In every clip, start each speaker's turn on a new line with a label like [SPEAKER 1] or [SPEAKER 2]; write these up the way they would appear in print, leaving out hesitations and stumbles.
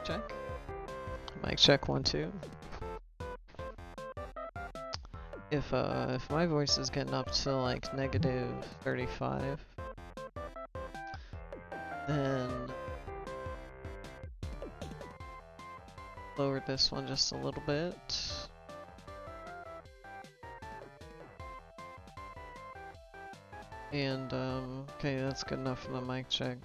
[SPEAKER 1] check. Mic check 1 2. If my voice is getting up to like negative 35, then lower this one just a little bit. And okay, that's good enough for the mic check.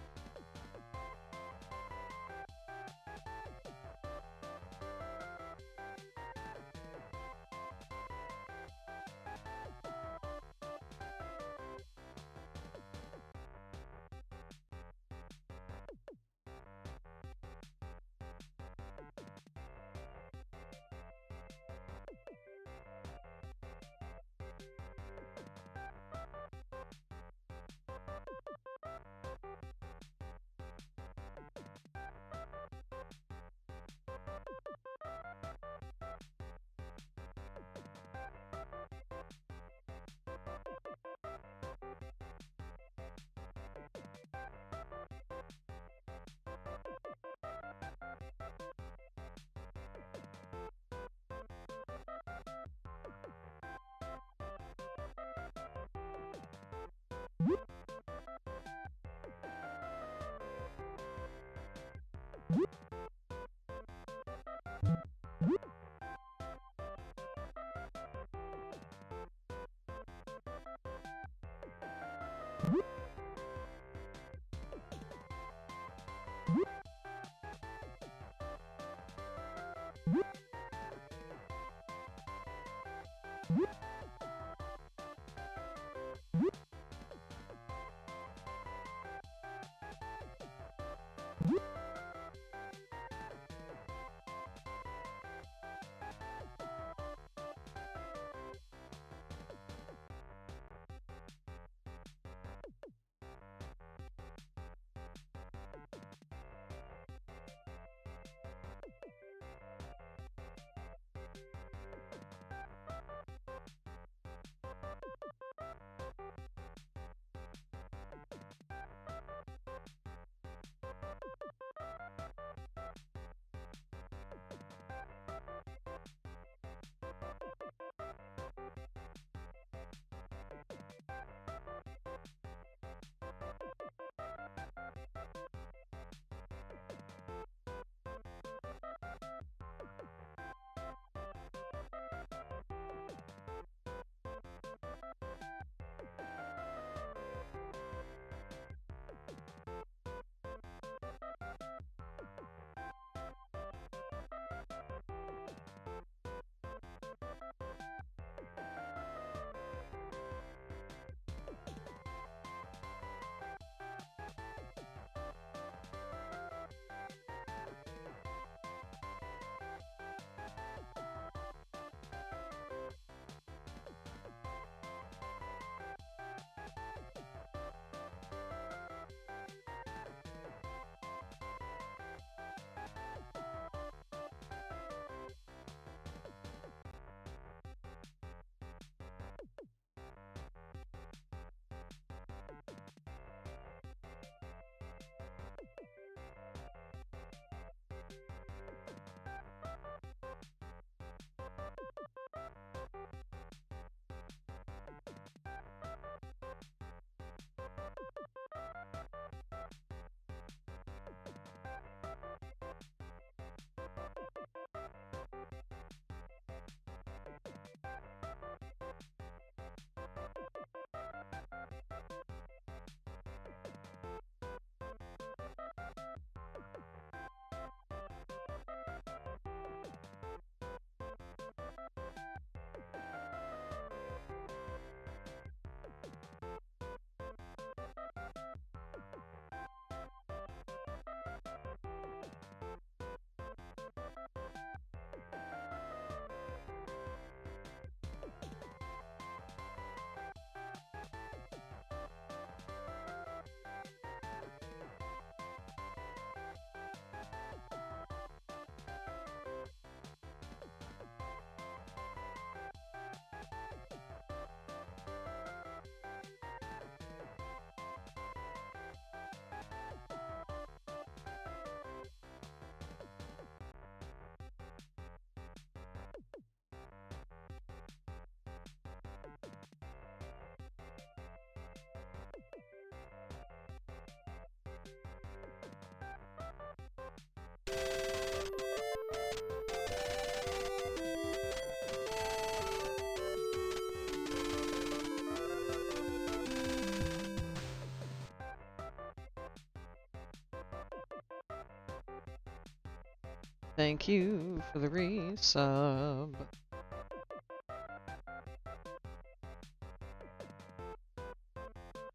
[SPEAKER 1] Thank you for the resub.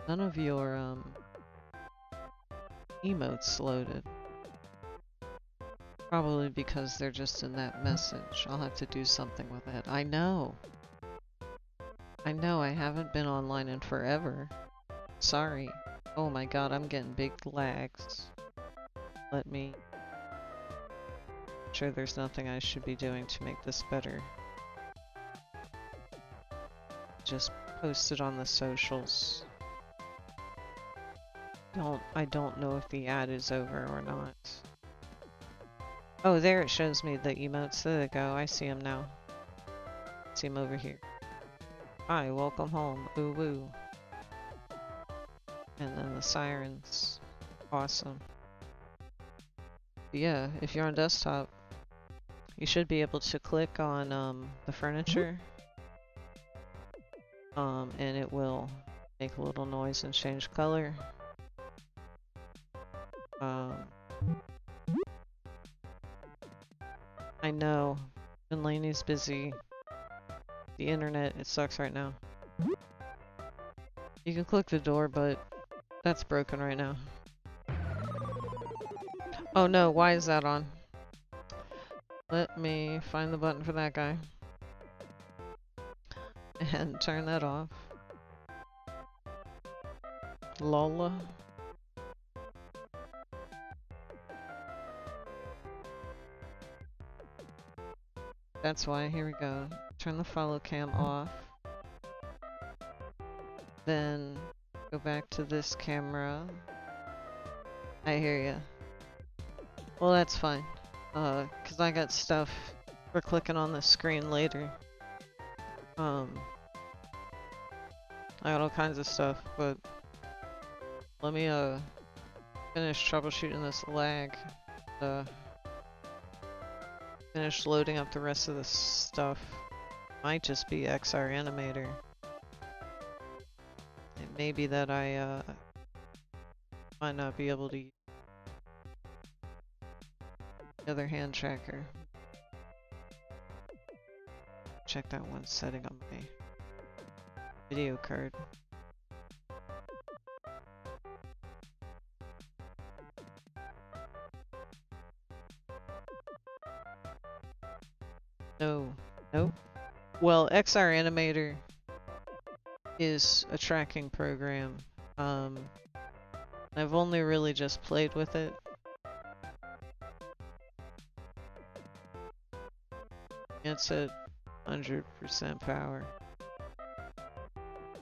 [SPEAKER 1] None of your emotes loaded. Probably because they're just in that message. I'll have to do something with it. I know. I know, I haven't been online in forever. Sorry. Oh my god, I'm getting big lags. Let me... Sure, there's nothing I should be doing to make this better. Just post it on the socials. I don't know if the ad is over or not. Oh, there it shows me the emotes. There they go. I see them now. See them over here. Hi, welcome home. Ooh woo. And then the sirens. Awesome. But yeah, if you're on desktop, you should be able to click on the furniture. And it will make a little noise and change color. I know. And Lainey's busy. The internet, it sucks right now. You can click the door, but that's broken right now. Oh no, why is that on? Let me find the button for that guy. And turn that off. Lola. That's why, here we go. Turn the follow cam off. Then go back to this camera. I hear ya. Well, that's fine. Cause I got stuff for clicking on the screen later. I got all kinds of stuff, but let me, finish troubleshooting this lag. Finish loading up the rest of the stuff. Might just be XR Animator. It may be that I, might not be able to use the other hand tracker. Check that one setting on my video card. No. Nope. Well, XR Animator is a tracking program. I've only really just played with it. It's at 100% power.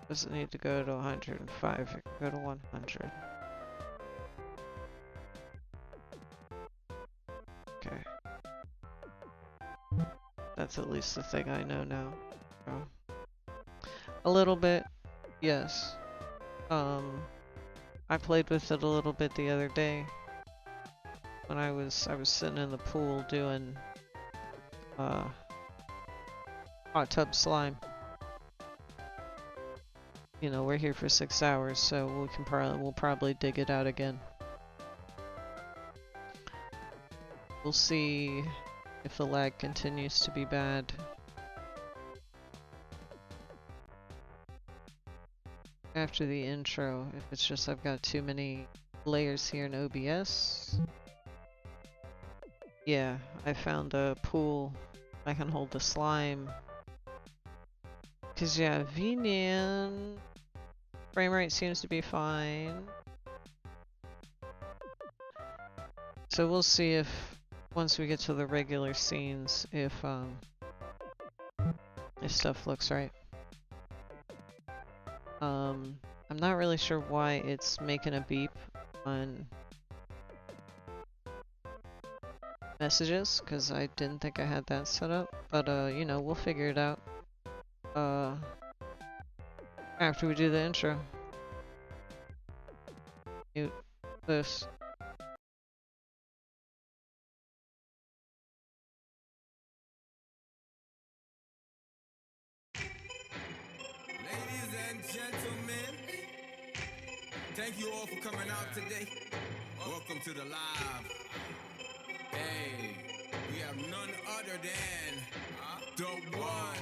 [SPEAKER 1] Doesn't need to go to 105, it can go to 100. Okay. That's at least the thing I know now. So. A little bit, yes. I played with it a little bit the other day. When I was sitting in the pool doing hot tub slime. You know, we're here for 6 hours, so we'll probably dig it out again. We'll see if the lag continues to be bad. After the intro, if it's just I've got too many layers here in OBS. Yeah, I found a pool I can hold the slime. Cause yeah, VNAN frame rate seems to be fine. So we'll see if once we get to the regular scenes, if stuff looks right. I'm not really sure why it's making a beep on messages, because I didn't think I had that set up, but you know, we'll figure it out after we do the intro. Mute this.
[SPEAKER 2] and gentlemen, thank you all for coming out today. Welcome to the live. Hey, we have none other than the one,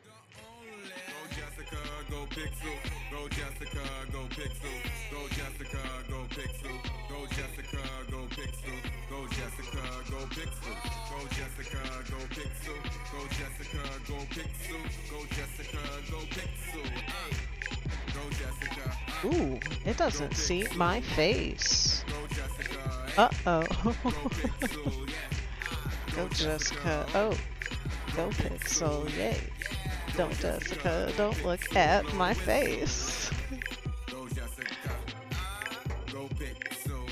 [SPEAKER 2] the only. Go Jessica, go Pixel. Go Jessica, go Pixel. Go Jessica, go Pixel. Go Jessica, go Pixel. Go Jessica, go Pixel. Go Jessica, go Pixel. Go Jessica, go Pixel. Go Jessica, go Pixel. Go Jessica.
[SPEAKER 1] Ooh, it doesn't see my face.
[SPEAKER 2] Go Jessica.
[SPEAKER 1] Uh-oh.
[SPEAKER 2] Go Pixel, yeah.
[SPEAKER 1] Go Jessica. Oh. Go Pixel. Yay. Don't Jessica. Don't look at my face.
[SPEAKER 2] Go Jessica. Go Pixel.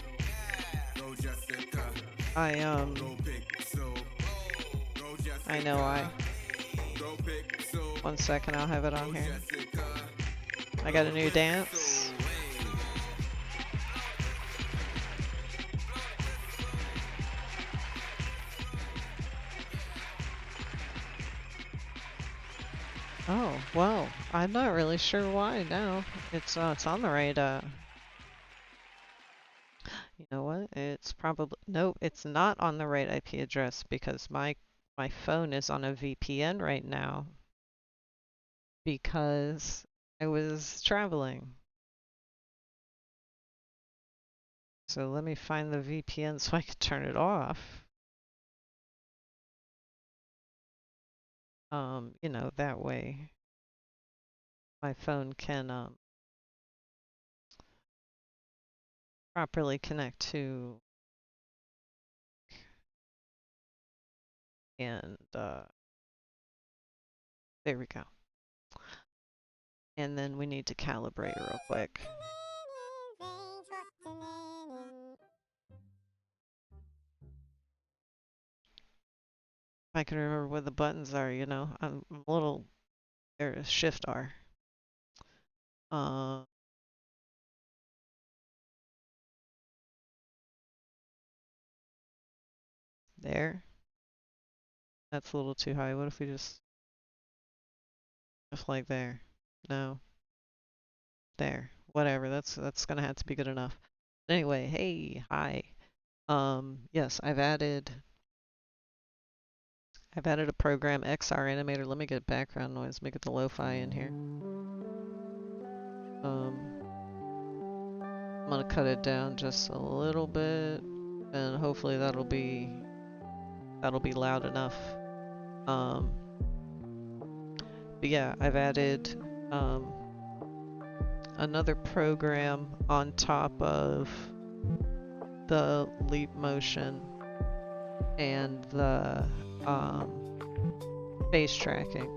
[SPEAKER 2] Go Jessica. Go Pixel. Go Jessica.
[SPEAKER 1] I know
[SPEAKER 2] Go Pixel.
[SPEAKER 1] 1 second, I'll have it on
[SPEAKER 2] Go
[SPEAKER 1] here.
[SPEAKER 2] Jessica.
[SPEAKER 1] I got a new dance. Oh, well, I'm not really sure why now. It's on the right, you know what? It's probably, nope, it's not on the right IP address because my phone is on a VPN right now because I was traveling. So let me find the VPN so I can turn it off. You know, that way my phone can properly connect to and there we go. And then we need to calibrate real quick. If I can remember what the buttons are, you know, I'm a little, there's Shift R. There. That's a little too high. What if we just like there? No. There. Whatever. That's gonna have to be good enough. Anyway, hey, hi. Yes, I've added a program, XR Animator. Let me get background noise, make it the lo-fi in here. I'm gonna cut it down just a little bit, and hopefully that'll be loud enough. But yeah, I've added another program on top of the Leap Motion and the face tracking.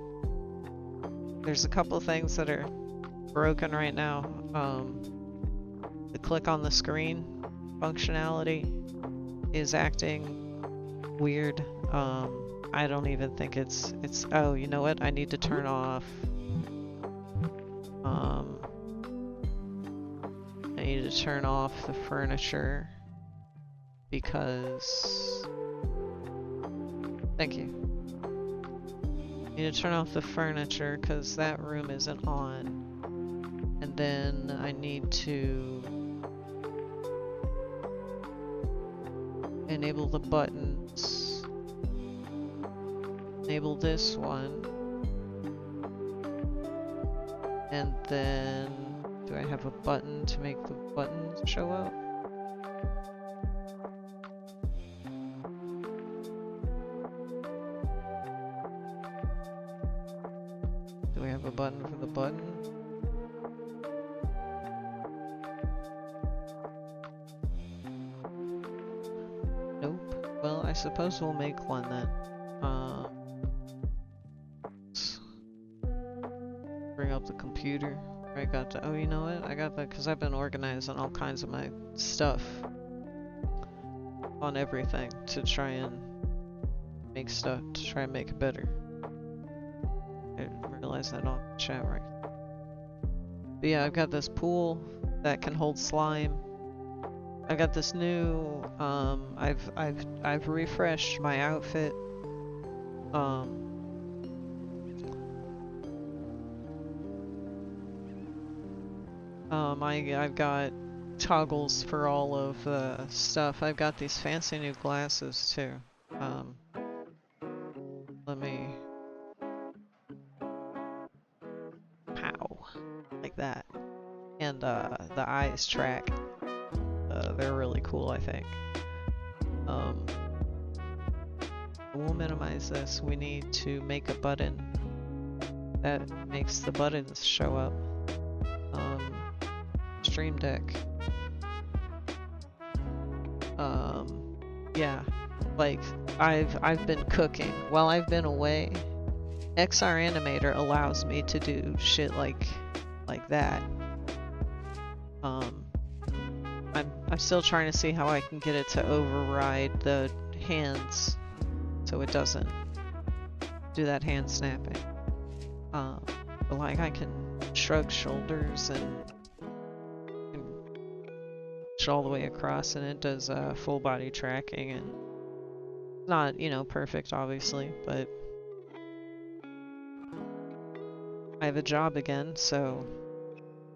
[SPEAKER 1] There's a couple things that are broken right now. The click on the screen functionality is acting weird. I don't even think it's oh, you know what? I need to turn off I need to turn off the furniture because thank you. I need to turn off the furniture because that room isn't on. And then I need to enable the buttons. Enable this one. And then do I have a button to make the buttons show up? Do we have a button for the button? Nope. Well, I suppose we'll make one then. Let's bring up the computer. I got to, oh, you know what? I got that because I've been organizing all kinds of my stuff on everything to try and make stuff, to try and make it better. I didn't realize that on chat right. But yeah, I've got this pool that can hold slime. I got this new, I've refreshed my outfit. I've got toggles for all of the stuff. I've got these fancy new glasses too. Let me... Pow. Like that. And the eyes track. They're really cool, I think. We'll minimize this. We need to make a button that makes the buttons show up. Stream Deck. Yeah, like I've been cooking while I've been away. XR Animator allows me to do shit like that. I'm still trying to see how I can get it to override the hands so it doesn't do that hand snapping. But like I can shrug shoulders and all the way across, and it does full body tracking, and not, you know, perfect obviously, but I have a job again, so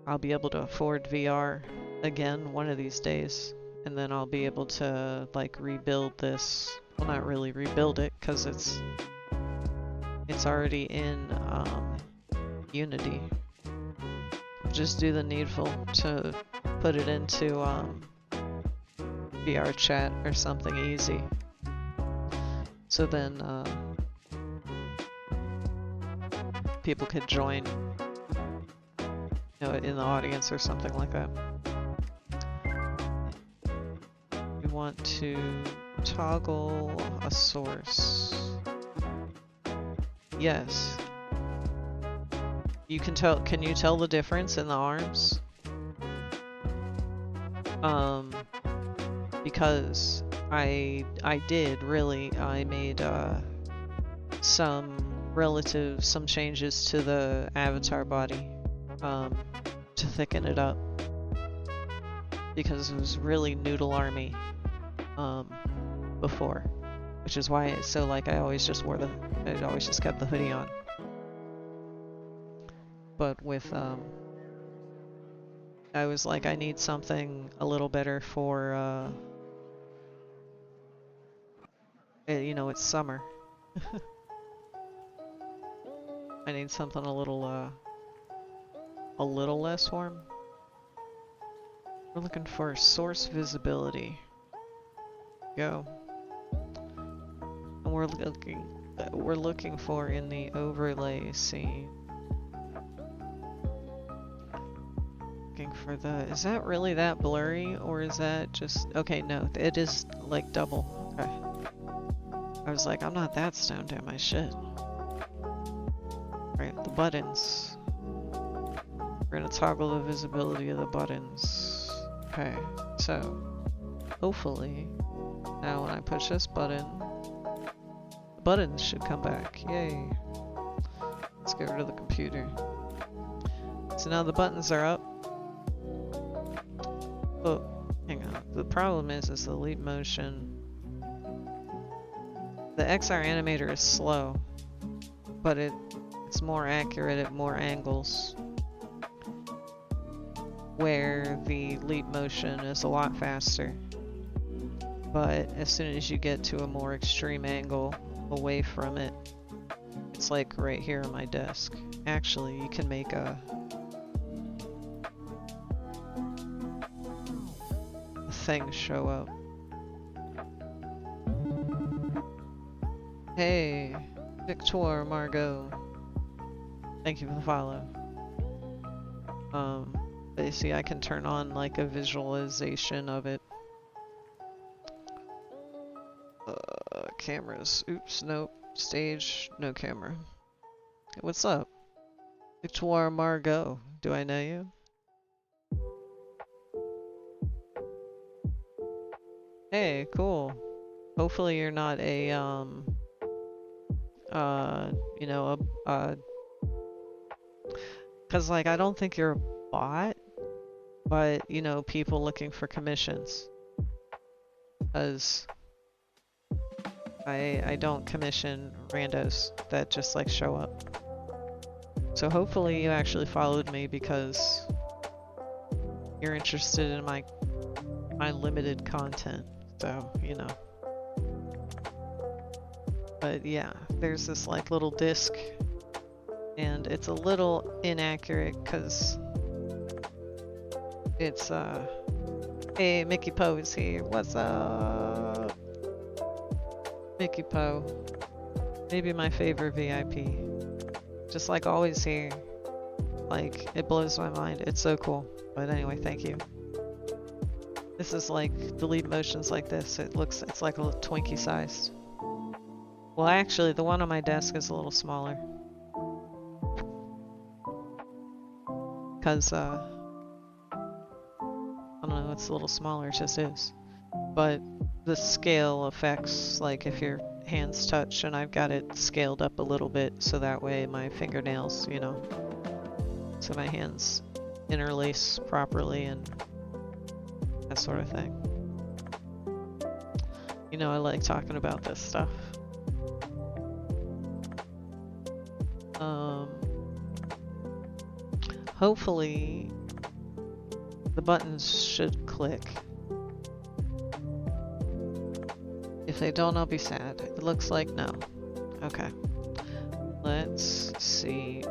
[SPEAKER 1] I'll be able to afford VR again one of these days, and then I'll be able to like rebuild this. Well, not really rebuild it because it's already in Unity. Just do the needful to put it into VR chat or something easy. So then people could join, you know, in the audience or something like that. We want to toggle a source. Yes. You can tell, can you tell the difference in the arms? Because I did really, I made some changes to the avatar body to thicken it up, because it was really noodle army before, which is why so like I always just kept the hoodie on. But with I was like, I need something a little better for you know, it's summer. I need something a little less warm. We're looking for source visibility. Go. And we're looking for in the overlay scene. Looking for the, is that really that blurry, or is that just, okay, no, it is like double. Okay. I was like, I'm not that stoned at my shit. Right, the buttons. We're gonna toggle the visibility of the buttons. Okay, so hopefully now when I push this button, the buttons should come back. Yay. Let's get rid of the computer. So now the buttons are up. Oh, hang on. The problem is the leap motion. The XR Animator is slow, but it's more accurate at more angles, where the leap motion is a lot faster. But as soon as you get to a more extreme angle away from it, it's like right here on my desk. Actually, you can make a thing show up. Hey, Victor Margot. Thank you for the follow. But you see, I can turn on like a visualization of it. Cameras. Oops, nope. Stage, no camera. Hey, what's up? Victoire Margot. Do I know you? Hey, cool. Hopefully you're not a, you know, cause like, I don't think you're a bot, but, you know, people looking for commissions. Cause I don't commission randos that just like show up. So hopefully you actually followed me because you're interested in my limited content, so, you know. But yeah, there's this like little disc, and it's a little inaccurate because it's hey, Mickey Poe is here. What's up? Mickey Poe. Maybe my favorite VIP. Just like always here. Like, it blows my mind. It's so cool. But anyway, thank you. This is like, delete motions like this. It's like a little Twinkie sized. Well, actually, the one on my desk is a little smaller. Because, I don't know, it's a little smaller, it just is. But the scale affects, like, if your hands touch, and I've got it scaled up a little bit so that way my fingernails, you know, so my hands interlace properly and that sort of thing. You know, I like talking about this stuff. Hopefully the buttons should click. If they don't, I'll be sad. It looks like no. Okay. Let's see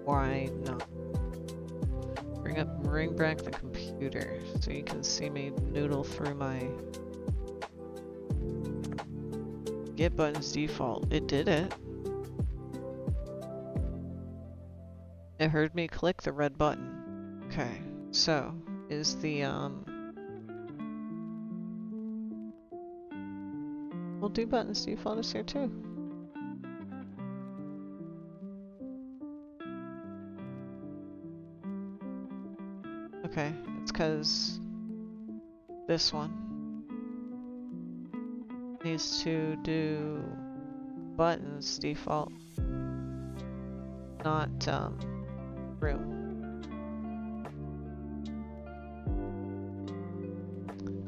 [SPEAKER 1] why not. Bring back the computer so you can see me noodle through my get buttons default. It did it. It heard me click the red button. Okay, so is the well, do buttons default is here too. Okay, it's because this one needs to do buttons default, not room.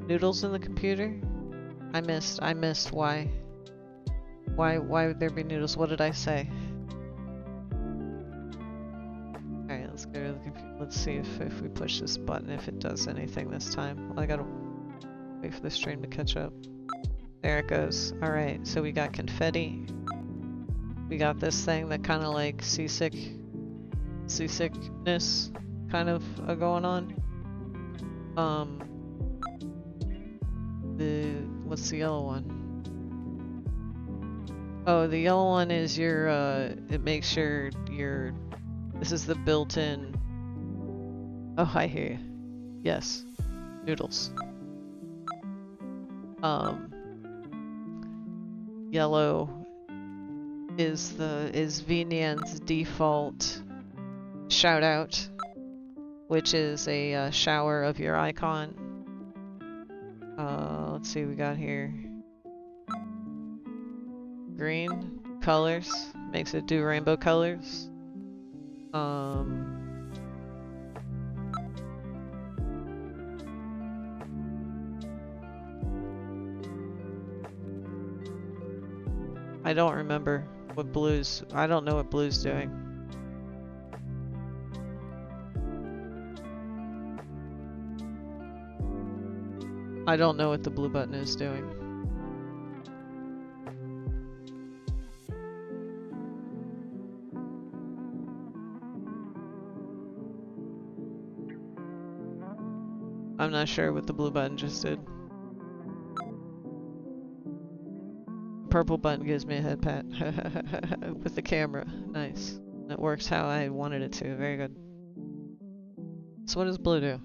[SPEAKER 1] Noodles in the computer? I missed why would there be noodles? What did I say? Alright, let's go to the computer. Let's see if we push this button, if it does anything this time. Well, I gotta wait for the stream to catch up. There it goes. Alright, so we got confetti. We got this thing that kind of like seasickness kind of going on. What's the yellow one? Oh, the yellow one is your it makes sure your this is the built-in. Oh, I hear you. Yes, noodles. Yellow is VNian's default shout out, which is a shower of your icon. Let's see what we got here. Green colors makes it do rainbow colors. I don't remember what blue's. I don't know what blue's doing. I don't know what the blue button is doing. I'm not sure what the blue button just did. Purple button gives me a head pat with the camera. Nice. That works how I wanted it to. Very good. So what does blue do?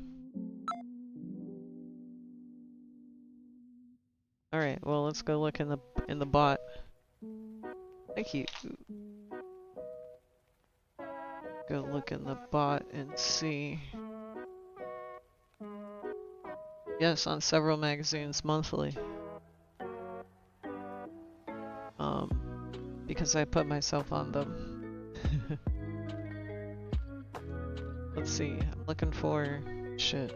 [SPEAKER 1] Alright, well let's go look in the bot. Thank you. Go look in the bot and see. Yes, on several magazines monthly. Because I put myself on them. Let's see, I'm looking for shit.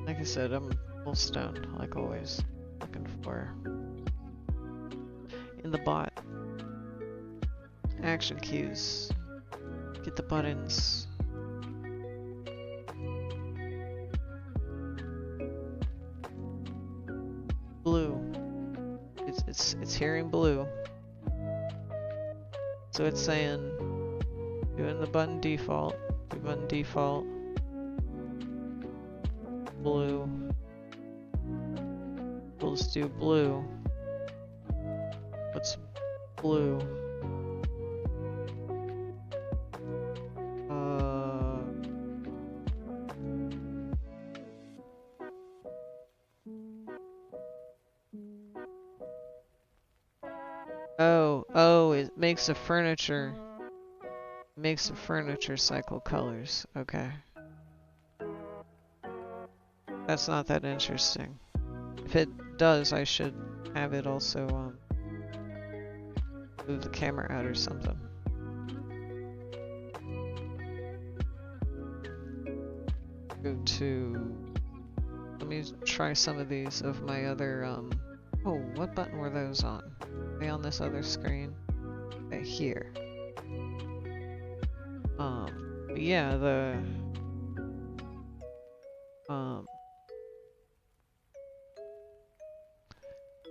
[SPEAKER 1] Like I said, I'm a little stoned, like always. Looking for in the bot. Action cues. Get the buttons. it's hearing blue. So it's saying, doing the button default, do button default, blue. We'll just do blue. What's blue? Oh, it makes the furniture. Makes the furniture cycle colors. Okay. That's not that interesting. If it does, I should have it also move the camera out or something. Go to. Let me try some of these of my other. Oh, what button were those on? Are they on this other screen? Okay, here. But yeah, the.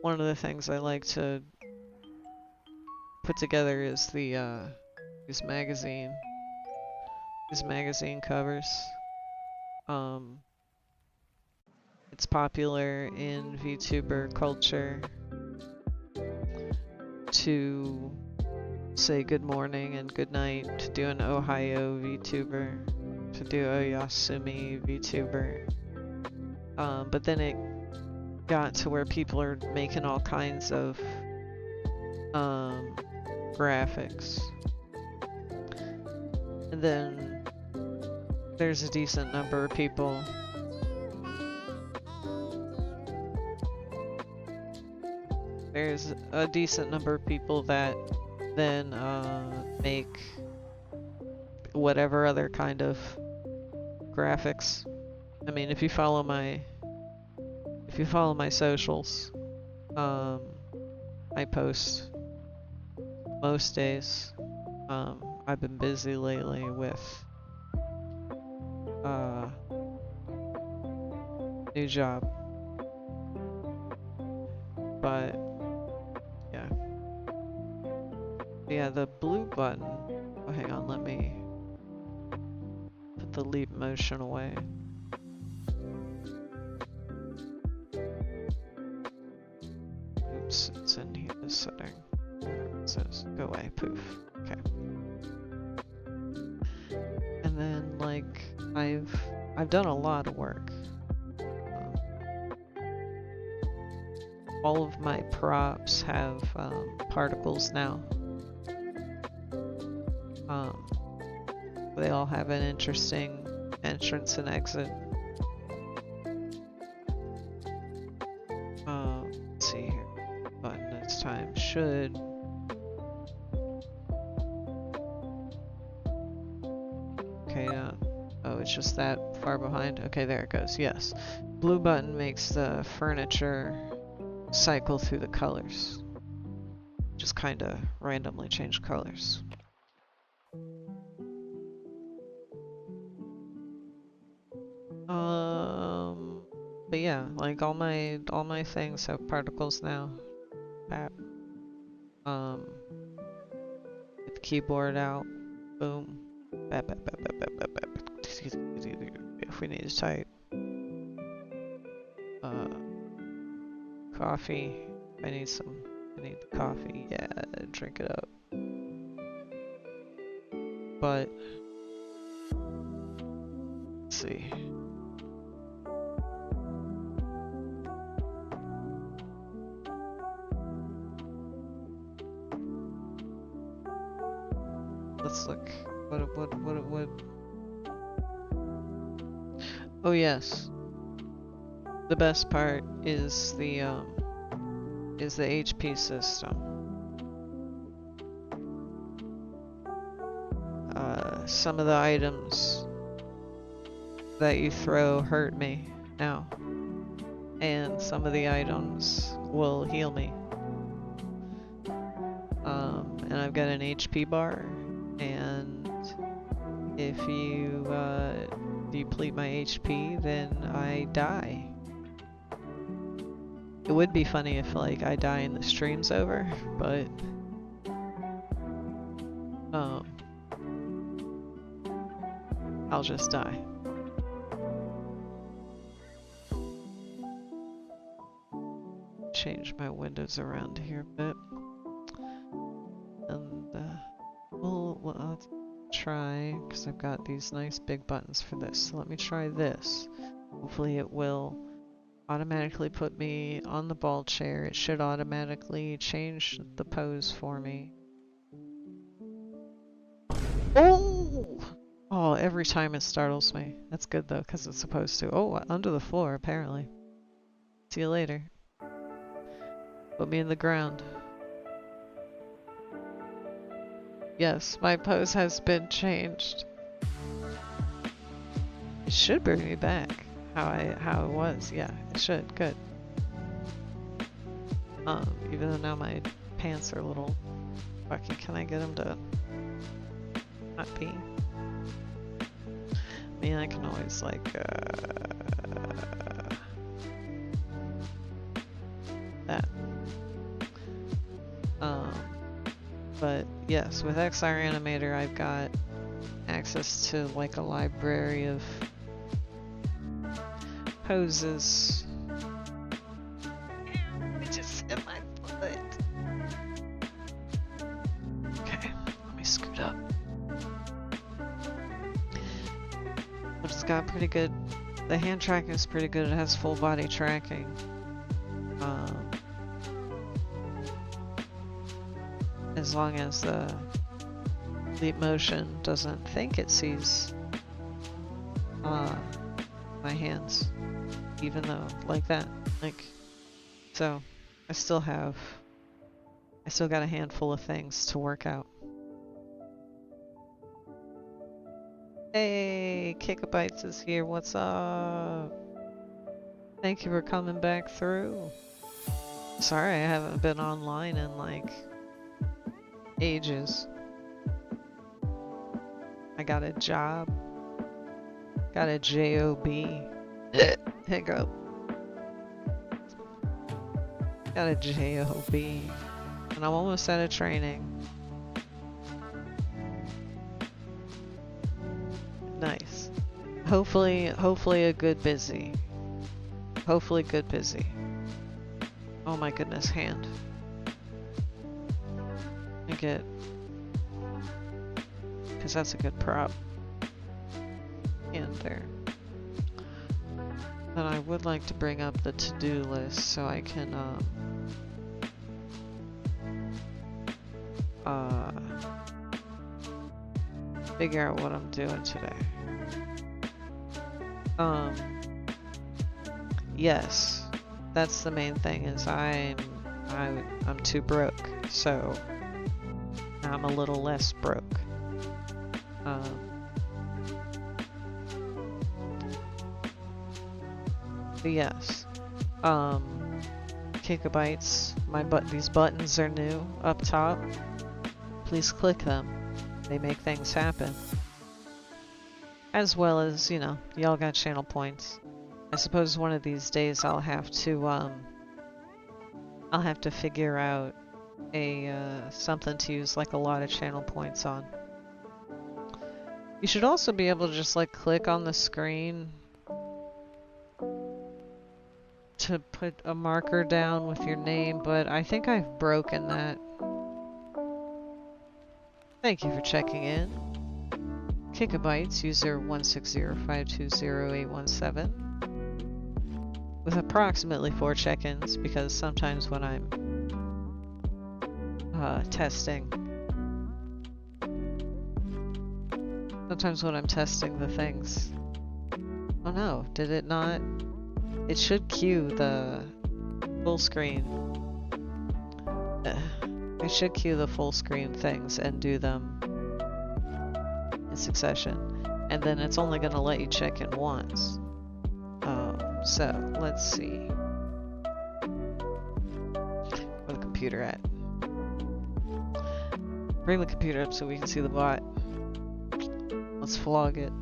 [SPEAKER 1] One of the things I like to put together is the these magazine covers. It's popular in VTuber culture to say good morning and good night, to do an Ohio VTuber, to do Oyasumi VTuber. But then it got to where people are making all kinds of graphics. And then there's a decent number of people that then make whatever other kind of graphics. I mean, if you follow my socials, I post most days. I've been busy lately with new job, but yeah, the blue button. Oh, hang on, let me put the leap motion away. Oops, it's in here, this setting. It says go away, poof. Okay. And then, like, I've done a lot of work. All of my props have particles now. They all have an interesting entrance and exit. Let's see here. Button this time should. Okay, oh, it's just that far behind. Okay, there it goes. Yes. Blue button makes the furniture cycle through the colors. Just kind of randomly change colors. But yeah, like all my things have particles now. Bap. Get the keyboard out. Boom. Bap, bap, bap, bap, bap, bap, bap. If we need to type. Coffee. I need the coffee. Yeah, drink it up. But let's see. Let's look. What? Oh yes. The best part is the HP system. Some of the items that you throw hurt me now, and some of the items will heal me. And I've got an HP bar, and if you deplete my HP, then I die. It would be funny if, like, I die and the stream's over, but... I'll just die. Change my windows around here a bit. And, let's try, because I've got these nice big buttons for this. So let me try this. Hopefully it will automatically put me on the ball chair. It should automatically change the pose for me. Oh! Oh, every time it startles me. That's good though, because it's supposed to. Oh, under the floor, apparently. See you later. Put me in the ground. Yes, my pose has been changed. It should bring me back how it was. Yeah, it should. Good. Even though now my pants are a little fucking. Can I get them to not pee? I mean, I can always like that. But yes, with XR Animator, I've got access to like a library of poses. I just hit my foot. Okay, let me scoot up. But it's got pretty good. The hand tracking is pretty good. It has full body tracking. As long as the Leap Motion doesn't think it sees my hands, even though like that, like, so I still got a handful of things to work out. Hey, Kickabytes is here. What's up? Thank you for coming back through. Sorry, I haven't been online in like ages. I got a job. Got a job. Hiccup. Got a job. And I'm almost out of training. Nice. Hopefully a good busy. Hopefully good busy. Oh my goodness, hand. Get, because that's a good prop. And there. Then I would like to bring up the to-do list so I can figure out what I'm doing today. Yes, that's the main thing. Is I'm too broke, so I'm a little less broke. But yes, Kickabytes, these buttons are new up top. Please click them. They make things happen. As well as, you know, y'all got channel points. I suppose one of these days I'll have to figure out something to use like a lot of channel points on. You should also be able to just like click on the screen to put a marker down with your name, but I think I've broken that. Thank you for checking in. Kickabytes, user 160520817. With approximately 4 check-ins, because sometimes when I'm testing the things. Oh no, did it not? It should queue the full screen. It should queue the full screen things and do them in succession. And then it's only going to let you check in once. So, let's see. Where's the computer at? Bring the computer up so we can see the bot. Let's flog it.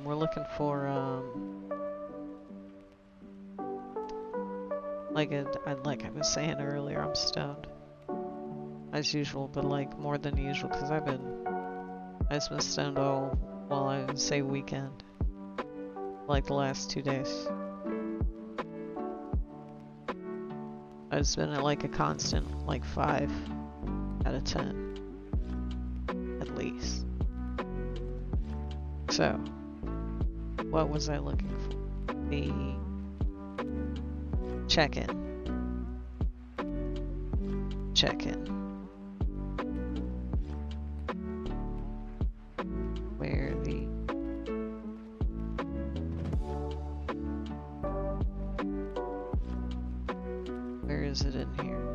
[SPEAKER 1] We're looking for, like like I was saying earlier, I'm stoned as usual, but like more than usual because I've just been stoned all, well, I would say weekend, like the last 2 days. I've just been at like a constant like 5 out of 10 at least. So what was I looking for? The check-in. Check-in. Where is it in here?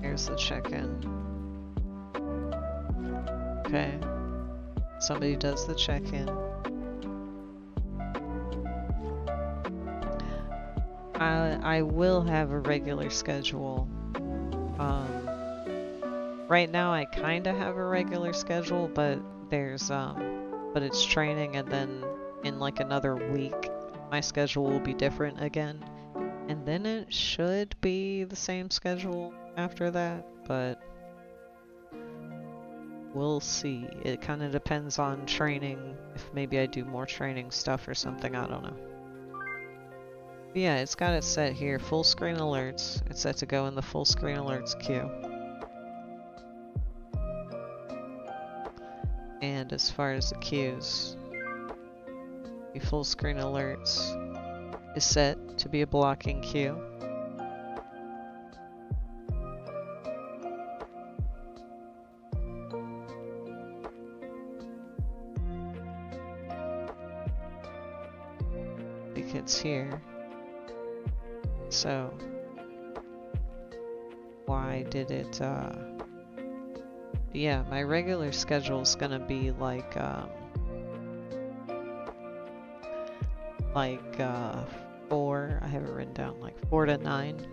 [SPEAKER 1] Here's the check-in. Okay. Somebody does the check-in. I will have a regular schedule. Right now I kinda have a regular schedule, but but it's training, and then in like another week my schedule will be different again. And then it should be the same schedule after that, but we'll see. It kind of depends on training, if maybe I do more training stuff or something, I don't know. But yeah, it's got it set here, full screen alerts. It's set to go in the full screen alerts queue. And as far as the queues, the full screen alerts is set to be a blocking queue. It's here. So why did it yeah, my regular schedule is gonna be like 4, I have it written down, like 4 to 9.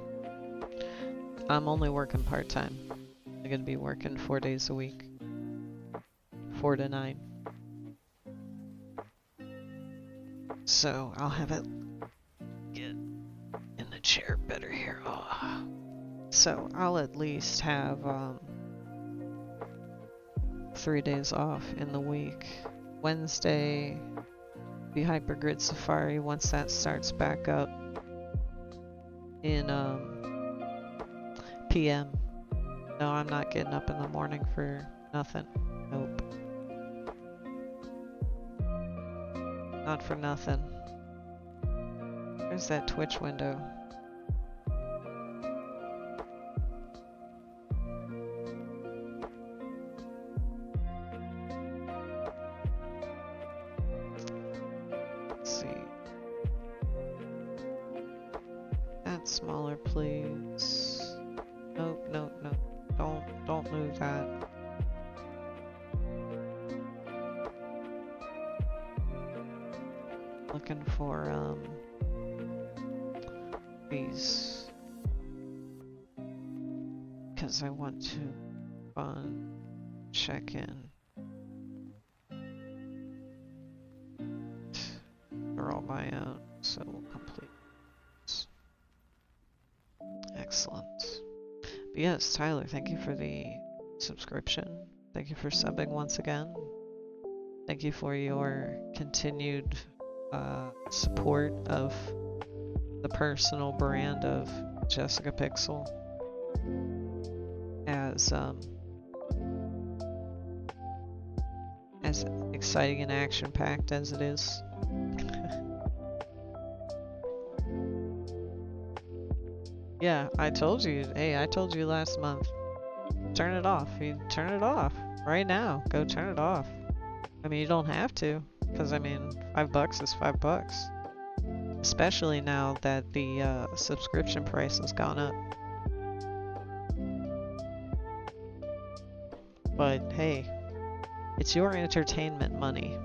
[SPEAKER 1] I'm only working part-time. I'm gonna be working 4 days a week. 4 to 9. So I'll have it get in the chair better here. Oh. So I'll at least have 3 days off in the week. Wednesday be Hypergrid Safari once that starts back up in PM. No, I'm not getting up in the morning for nothing. Nope. Not for nothing. Where's that Twitch window? Let's see. That smaller, please. Nope, nope, nope. Don't move that. Looking for these, because I want to check in for all my own, so we'll complete this. Excellent. But yes, Tyler, thank you for the subscription. Thank you for subbing once again. Thank you for your continued support of the personal brand of Jessica Pixel, as exciting and action-packed as it is. Yeah, I told you. Hey, I told you last month. Turn it off. You turn it off right now. Go turn it off. I mean, you don't have to, because I mean, $5 is $5. Especially now that the subscription price has gone up. But hey, it's your entertainment money.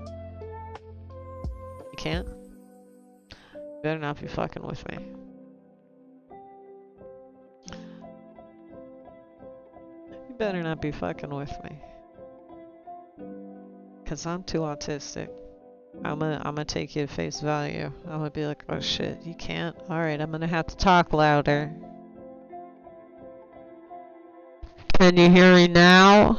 [SPEAKER 1] You can't? You better not be fucking with me. You better not be fucking with me. 'Cause I'm too autistic I'm gonna take you at face value. I'm gonna be like, oh shit, you can't? Alright, I'm gonna have to talk louder. Can you hear me now?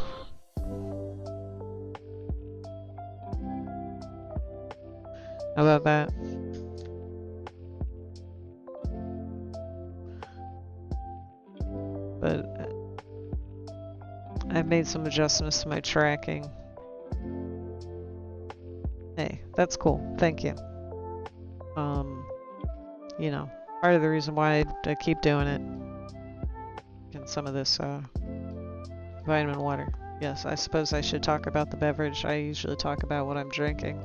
[SPEAKER 1] How about that? But I've made some adjustments to my tracking. Hey, that's cool. Thank you. You know, part of the reason why I keep doing it. And some of this, vitamin water. Yes, I suppose I should talk about the beverage. I usually talk about what I'm drinking.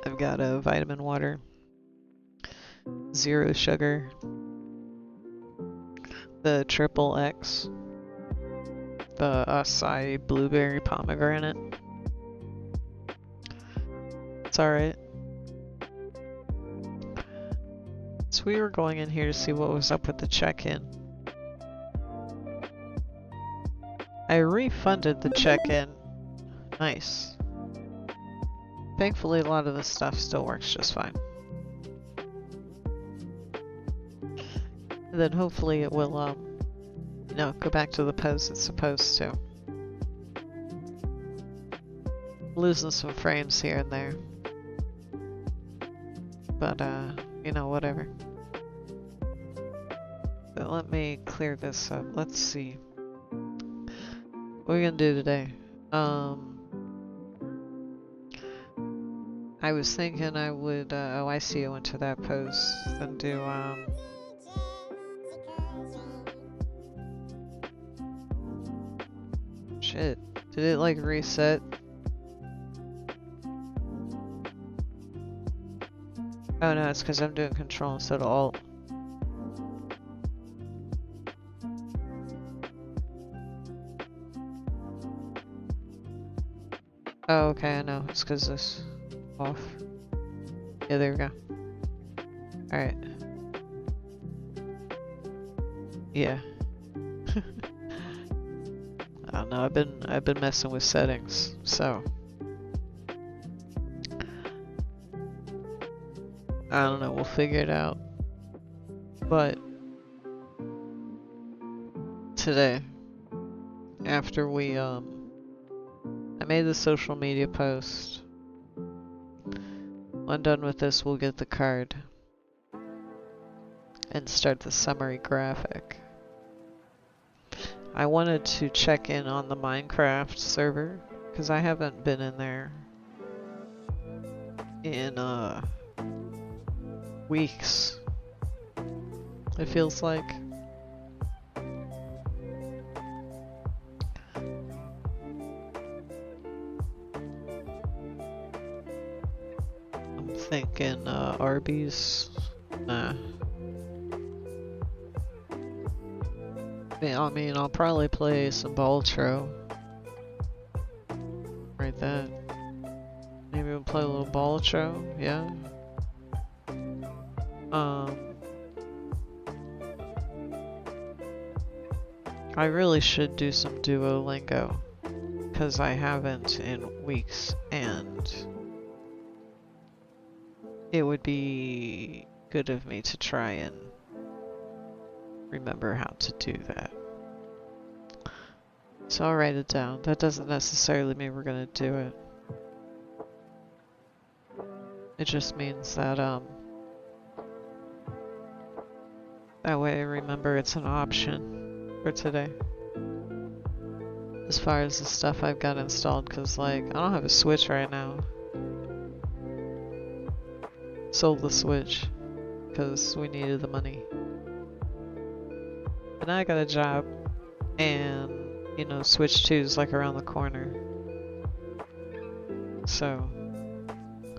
[SPEAKER 1] I've got a vitamin water, 0 sugar, the Triple X, the acai blueberry pomegranate. It's alright. So we were going in here to see what was up with the check-in. I refunded the check-in. Nice. Thankfully, a lot of this stuff still works just fine. And then hopefully it will, you know, go back to the pose it's supposed to. Losing some frames here and there. But, you know, whatever. But let me clear this up. Let's see. What are we gonna do today? I was thinking I would, oh, I see I went to that post, then do, shit. Did it, like, reset? Oh no, it's because I'm doing control instead of alt. Oh, okay, I know. It's because this off. Yeah, there we go. Alright. Yeah. I don't know, I've been messing with settings, so I don't know, we'll figure it out. But today, after we I made the social media post. When done with this, we'll get the card and start the summary graphic. I wanted to check in on the Minecraft server because I haven't been in there in weeks, it feels like. I'm thinking Arby's. Nah. I mean, I'll probably play some Baltro. Right then. Maybe we'll play a little Baltro, yeah. I really should do some Duolingo, because I haven't in weeks, and it would be good of me to try and remember how to do that. So I'll write it down. That doesn't necessarily mean we're gonna do it. It just means that, that way I remember it's an option for today. As far as the stuff I've got installed, because, like, I don't have a Switch right now. Sold the Switch, because we needed the money. But now I got a job, and, you know, Switch 2 is, like, around the corner. So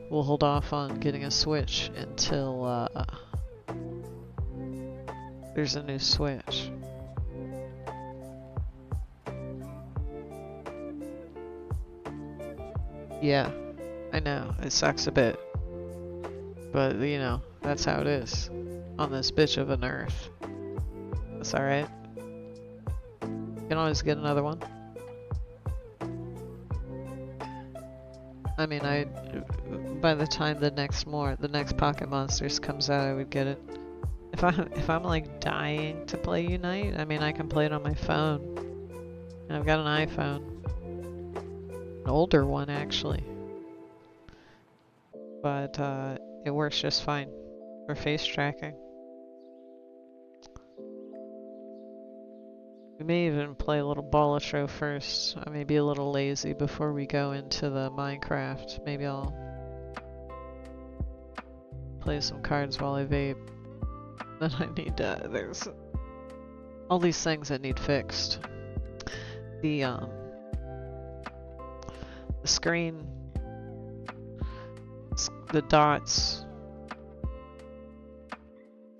[SPEAKER 1] we'll hold off on getting a Switch until, there's a new Switch. Yeah, I know, it sucks a bit. But, you know, that's how it is on this bitch of an earth. It's alright. You can always get another one. I mean, by the time the next Pocket Monsters comes out, I would get it. If I'm like dying to play Unite, I mean, I can play it on my phone. And I've got an iPhone. An older one, actually. But, it works just fine for face tracking. We may even play a little Balatro first. I may be a little lazy before we go into the Minecraft. Maybe I'll play some cards while I vape. Then I need there's all these things that need fixed. The screen, the dots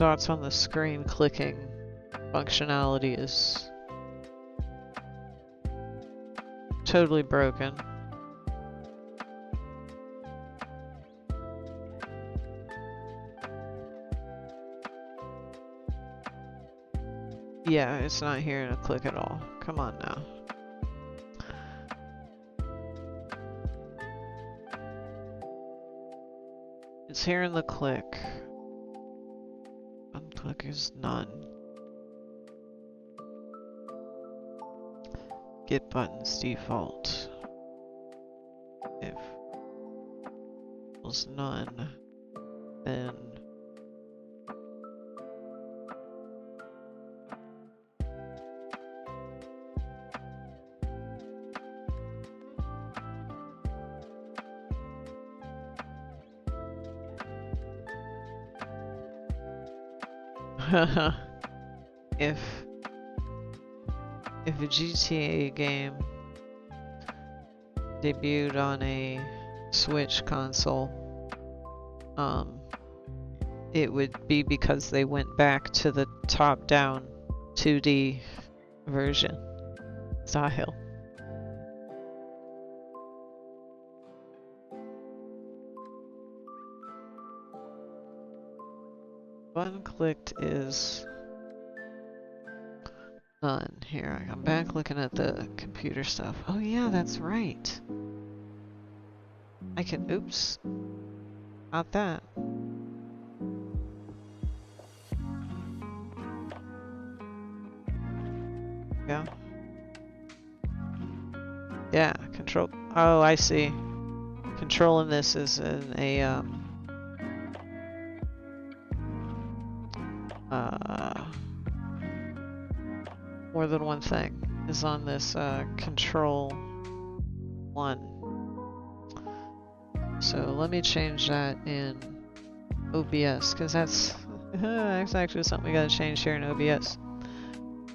[SPEAKER 1] on the screen clicking functionality is totally broken. Yeah, it's not hearing a click at all. Come on now. It's hearing the click. Unclick is none. Get buttons default. If equals none, then if a GTA game debuted on a Switch console, it would be because they went back to the top-down 2D version style. Button clicked is none. Here, I'm back looking at the computer stuff. Oh yeah, that's right. I can, oops. Not that. Yeah. Yeah, control. Oh, I see. Controlling this is in a, more than one thing is on this, control 1. So let me change that in OBS, because that's actually something we gotta change here in OBS.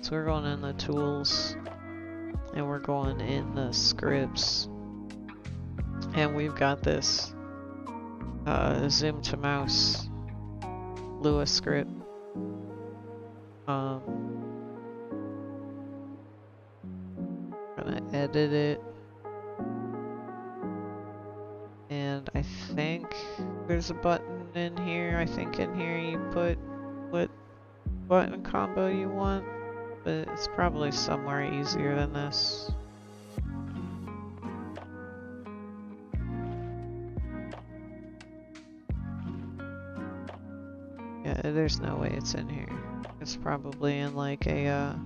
[SPEAKER 1] So we're going in the tools, and we're going in the scripts, and we've got this zoom to mouse Lua script. Gonna edit it. And I think there's a button in here. I think in here you put what button combo you want, but it's probably somewhere easier than this. Yeah, there's no way it's in here. It's probably in like a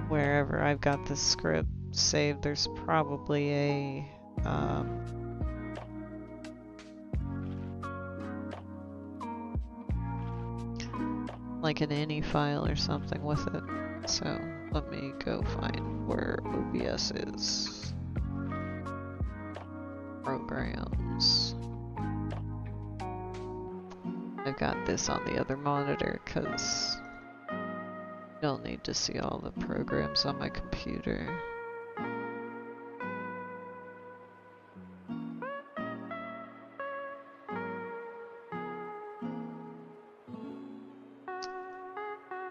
[SPEAKER 1] wherever I've got the script saved, there's probably a like an ini file or something with it. So let me go find where OBS is. Programs. I've got this on the other monitor because you don't need to see all the programs on my computer.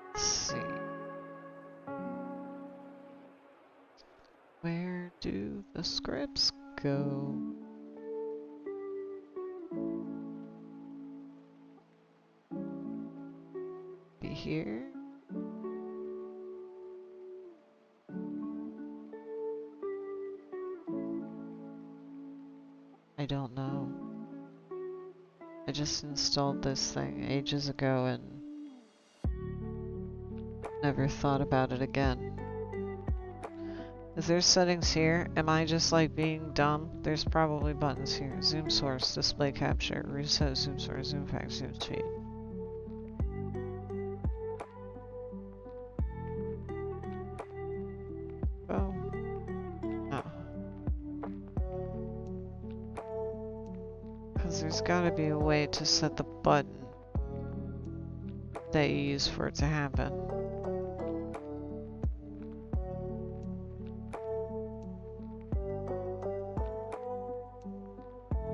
[SPEAKER 1] Let's see. Where do the scripts go? I don't know. I just installed this thing ages ago and never thought about it again. Is there settings here? Am I just like being dumb? There's probably buttons here. Zoom source, display capture, reset zoom source, zoom factor, zoom speed. Oh. No. Because there's gotta be a way to set the button that you use for it to happen.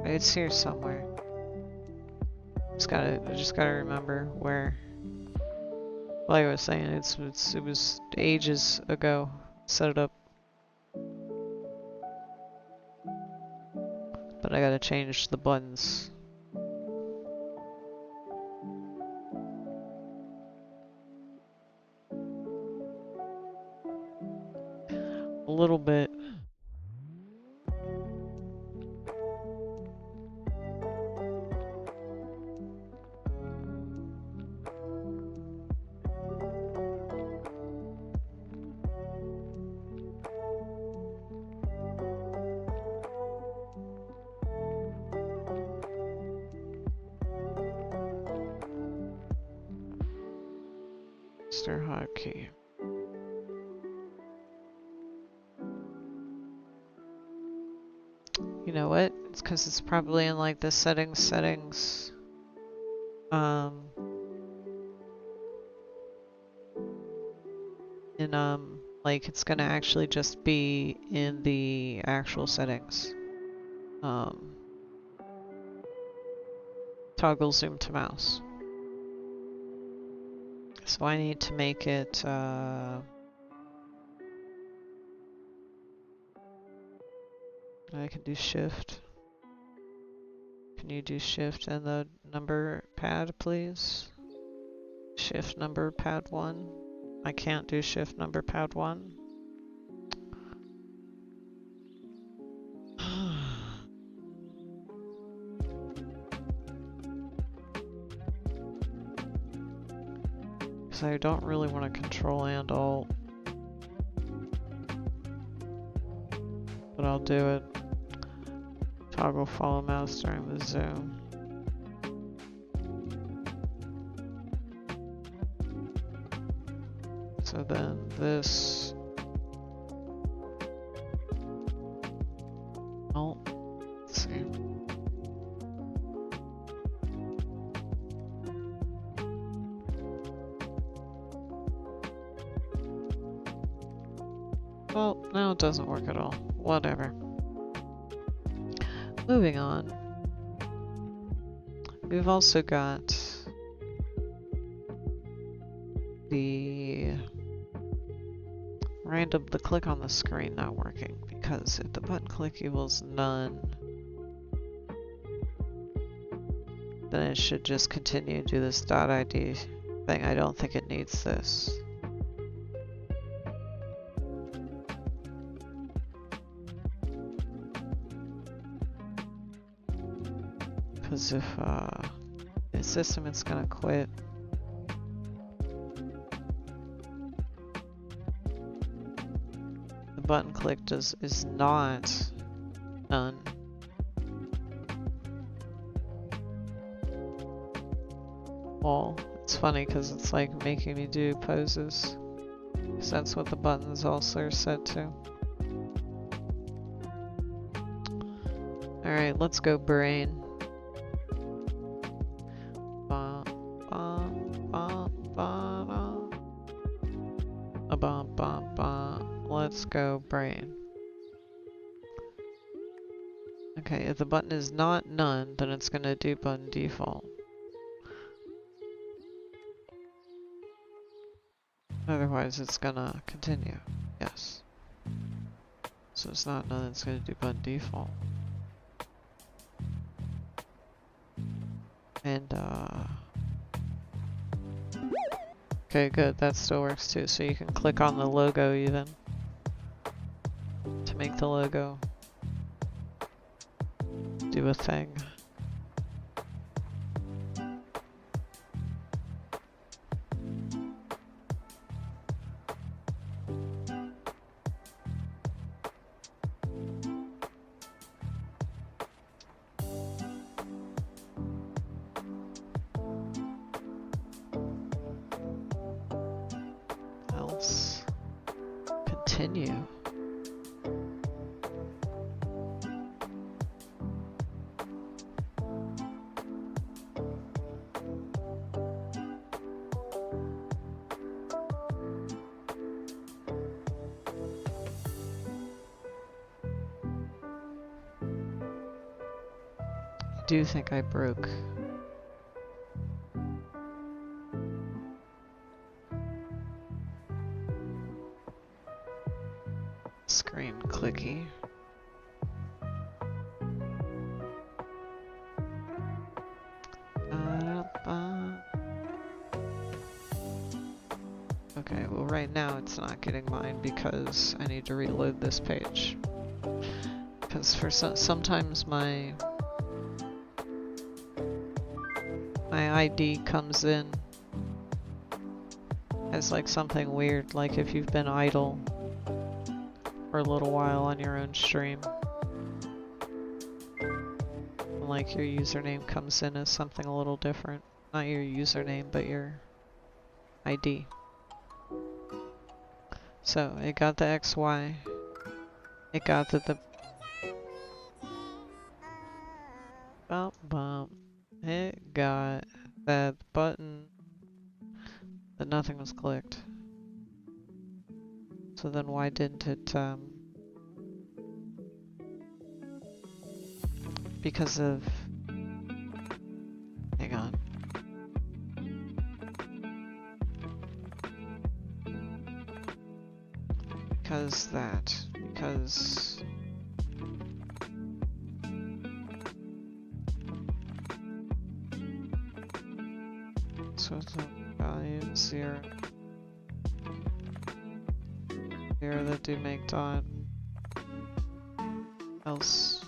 [SPEAKER 1] It's here somewhere. Just gotta remember where. Like I was saying, it was ages ago. Set it up. But I gotta change the buttons. A little bit. Master hotkey. You know what? It's because it's probably in like the settings. Like it's gonna actually just be in the actual settings. Toggle zoom to mouse. So I need to make it, I can do shift. Can you do shift and the number pad, please? Shift number pad 1. I can't do shift number pad 1. Because I don't really want to control and alt. But I'll do it. Toggle follow mouse during the zoom. So then this. Oh, let's see. Well, now it doesn't work at all. Whatever. Moving on. We've also got the the click on the screen not working, because if the button click equals none, then it should just continue to do this .id thing. I don't think it needs this. Because if the system is gonna quit. The button click is not none. Well, it's funny because it's like making me do poses. Because that's what the buttons also are set to. Alright, let's go brain. Let's go brain. Okay, if the button is not none, then it's gonna do button default. Otherwise, it's gonna continue. Yes. So it's not none, it's gonna do button default. And, okay, good. That still works too. So you can click on the logo even to make the logo do a thing. Else. Continue. I do think I broke. Screen clicky. Okay, well right now it's not getting mine because I need to reload this page. Because for sometimes my ID comes in as like something weird, like if you've been idle for a little while on your own stream. And like your username comes in as something a little different. Not your username, but your ID. So it got the XY. It got the bump bump. It got that button that nothing was clicked. So then why didn't it, because of, hang on. Because so the value 0. Here that do make dot. Else.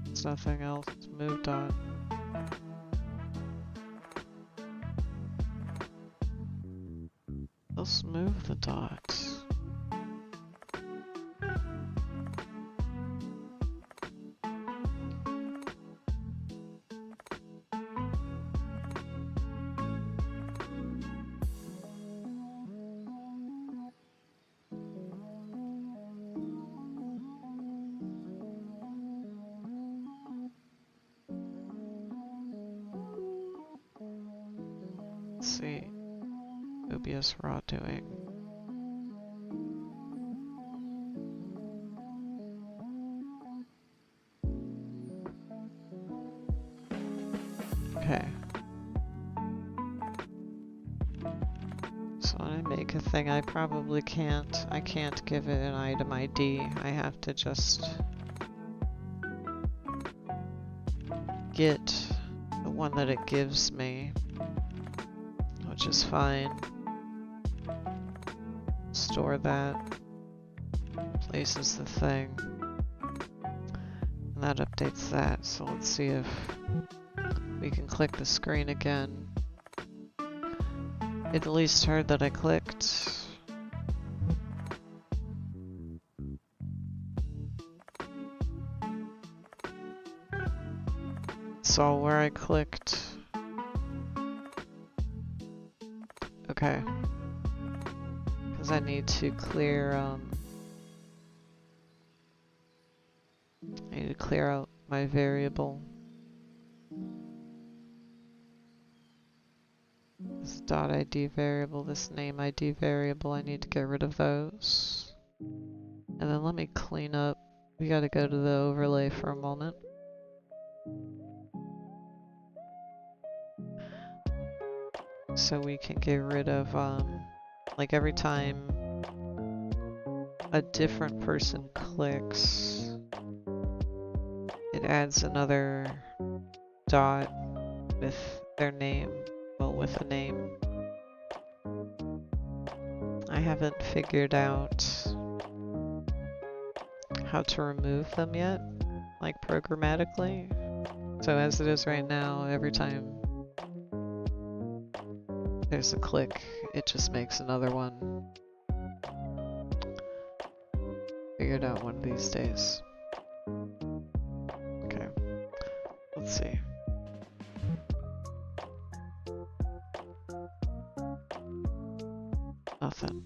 [SPEAKER 1] It's nothing else. Move dot. Let's move the dot. Let's see. OBS raw doing. Okay. So when I make a thing, I probably can't. I can't give it an item ID. I have to just get the one that it gives me, which is fine. Store that. Places the thing. And that updates that. So let's see if we can click the screen again. It at least heard that I clicked. Saw where I clicked. Okay. Because I need to clear, I need to clear out my variable. This .id variable, this name ID variable, I need to get rid of those. And then let me clean up. We gotta go to the overlay for a moment. So we can get rid of, like every time a different person clicks, it adds another dot with their name, well, with a name. I haven't figured out how to remove them yet. like programmatically. So as it is right now, every time there's a click, it just makes another one. Figure it out one of these days. Okay, let's see. Nothing.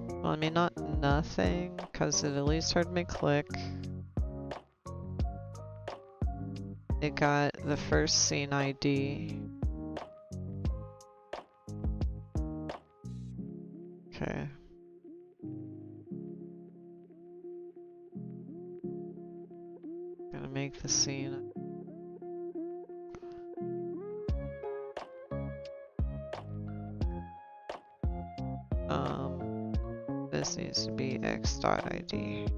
[SPEAKER 1] Well, I mean, not nothing, because it at least heard me click. It got the first scene ID. Okay. Gonna make the scene. This needs to be x.id.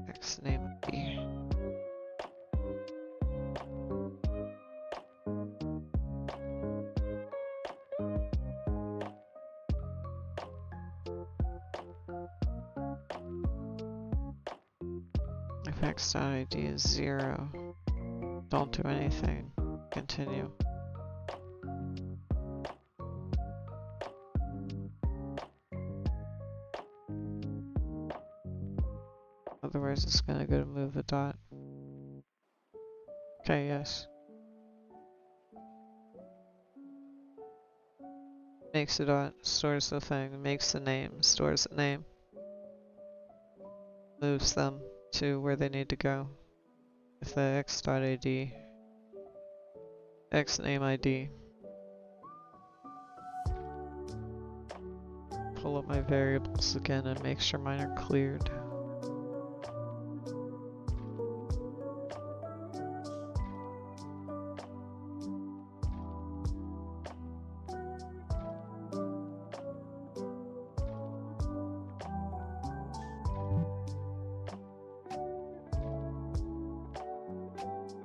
[SPEAKER 1] X name ID. If x.id is 0, don't do anything. Continue. Otherwise it's gonna go to move the dot. Okay, yes. Makes the dot, stores the thing, makes the name, stores the name. Moves them to where they need to go. With the x.id. X name ID. Pull up my variables again and make sure mine are cleared.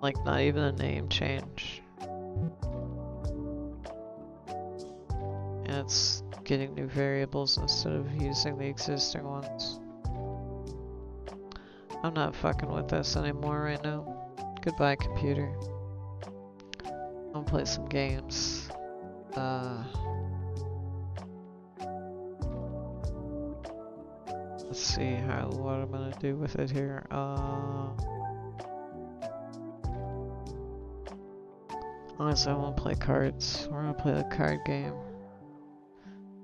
[SPEAKER 1] Like, not even a name change. And it's getting new variables instead of using the existing ones. I'm not fucking with this anymore right now. Goodbye, computer. I'm gonna play some games. Let's see what I'm gonna do with it here. Honestly, I won't play cards. We're gonna play the card game.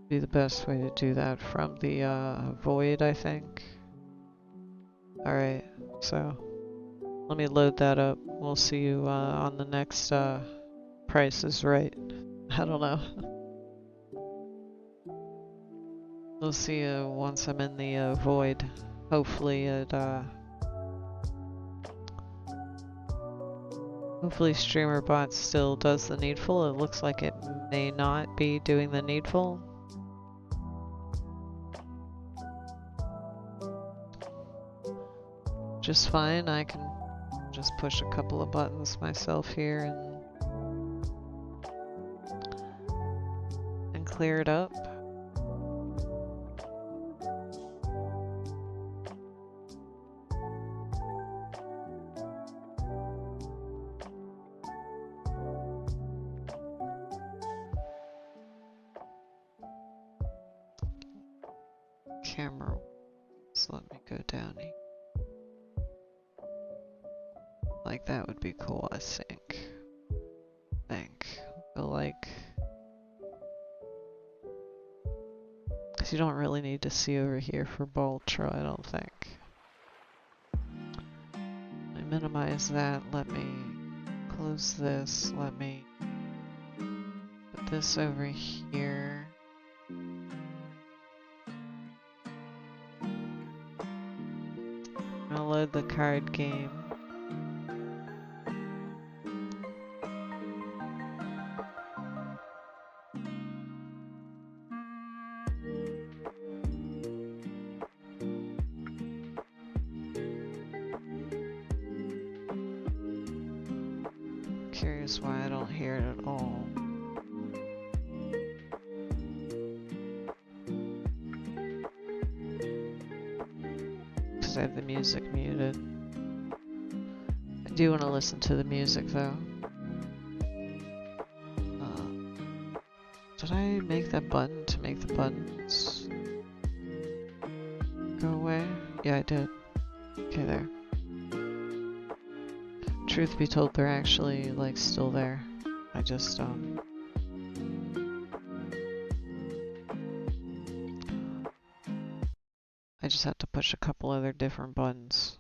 [SPEAKER 1] Be the best way to do that from the void, I think. Alright, so let me load that up. We'll see you on the next Price is Right. I don't know. We'll see you once I'm in the void. Hopefully it hopefully StreamerBot still does the needful. It looks like it may not be doing the needful. Just fine. I can just push a couple of buttons myself here and clear it up. Camera, so let me go down here. Like, that would be cool, I think. But like, because you don't really need to see over here for Boltra, I don't think. Let me minimize that. Let me close this. Let me put this over here. I'll load the card game. Curious why I don't hear it at all. I have the music muted. I do want to listen to the music though. Did I make that button to make the buttons go away? Yeah, I did. Okay, there. Truth be told, they're actually, like, still there. I just, I just have to push a couple other different buttons.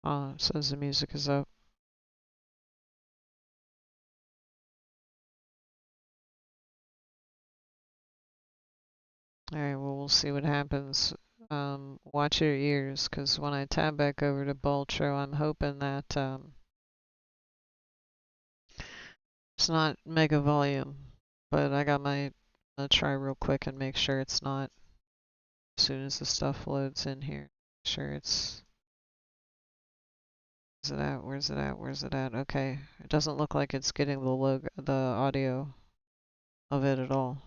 [SPEAKER 1] It says the music is up. Alright, well, we'll see what happens. Watch your ears, because when I tab back over to Bultro, I'm hoping that, it's not mega volume, but I'm gonna try real quick and make sure it's not as soon as the stuff loads in here. Sure it's... Where's it at? Where's it at? Where's it at? Okay, it doesn't look like it's getting the audio of it at all.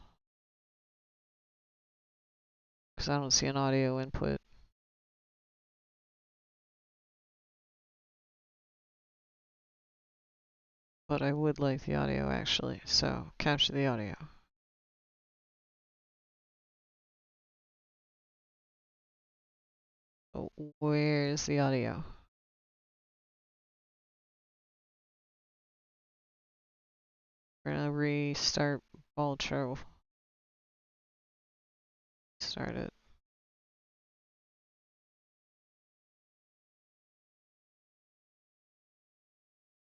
[SPEAKER 1] Because I don't see an audio input. But I would like the audio actually, so capture the audio. Oh, where's the audio? We're gonna restart Bultro. Start it.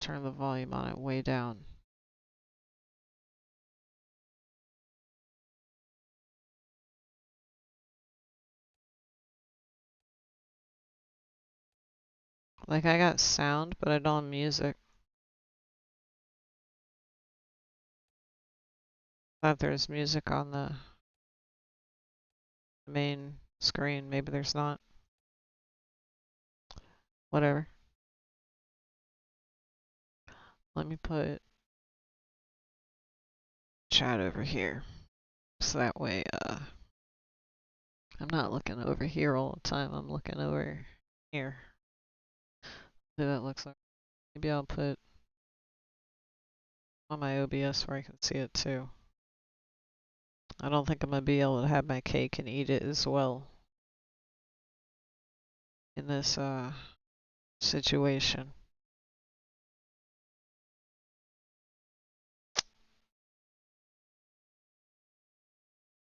[SPEAKER 1] Turn the volume on it way down. Like I got sound, but I don't have music. Thought there's music on the main screen. Maybe there's not. Whatever. Let me put chat over here. So that way, I'm not looking over here all the time. I'm looking over here. See what that looks like. Maybe I'll put on my OBS where I can see it too. I don't think I'm gonna be able to have my cake and eat it as well in this situation.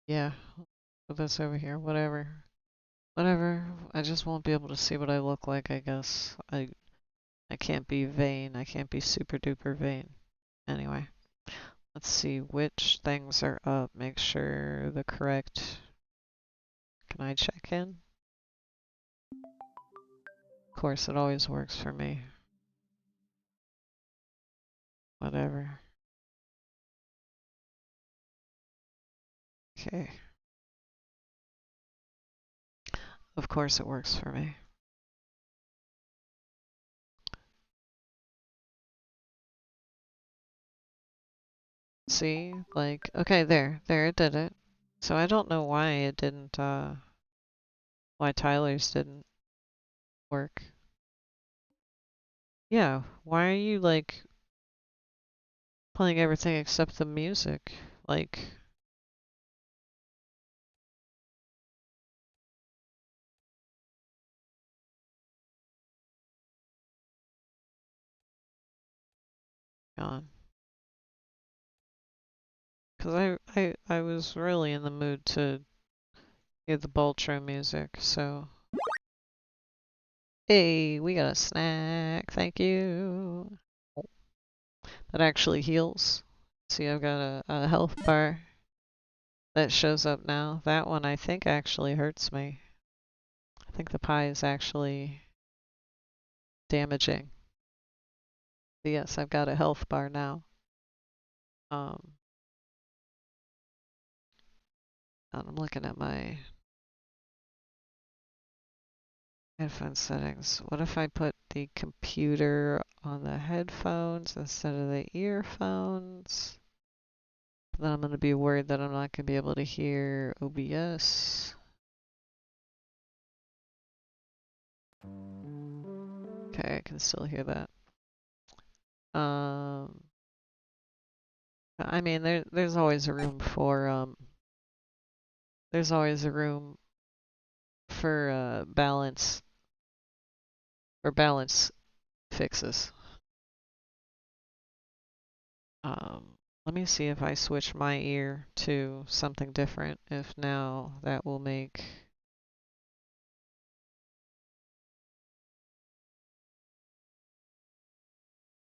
[SPEAKER 1] Yeah, put this over here, whatever. Whatever, I just won't be able to see what I look like, I guess. I can't be vain, I can't be super duper vain. Anyway, let's see which things are up, make sure the correct... Can I check in? Of course, it always works for me. Whatever. Okay. Of course it works for me. See, like, okay, there, it did it. So I don't know why it didn't, why Tyler's didn't work. Yeah, why are you, like, playing everything except the music? Like, gone. Because I was really in the mood to hear the Bultro music, so... Hey, we got a snack, thank you. That actually heals. See, I've got a health bar that shows up now. That one I think actually hurts me. I think the pie is actually damaging. But yes, I've got a health bar now. And I'm looking at my headphone settings. What if I put the computer on the headphones instead of the earphones? But then I'm going to be worried that I'm not going to be able to hear OBS. Okay, I can still hear that. I mean, there's always a room for balance or balance fixes. Let me see if I switch my ear to something different, if now that will make...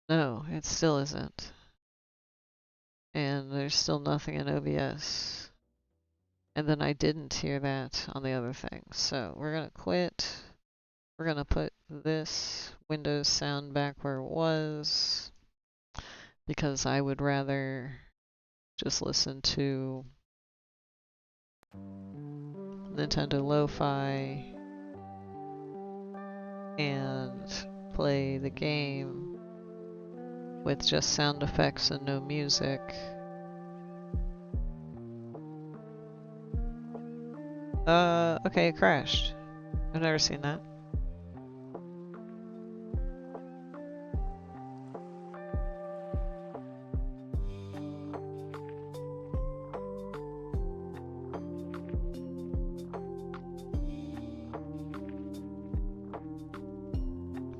[SPEAKER 1] No, it still isn't. And there's still nothing in OBS. And then I didn't hear that on the other thing. So we're gonna quit. We're gonna put this Windows sound back where it was, because I would rather just listen to Nintendo Lo-Fi and play the game with just sound effects and no music. Okay, it crashed. I've never seen that.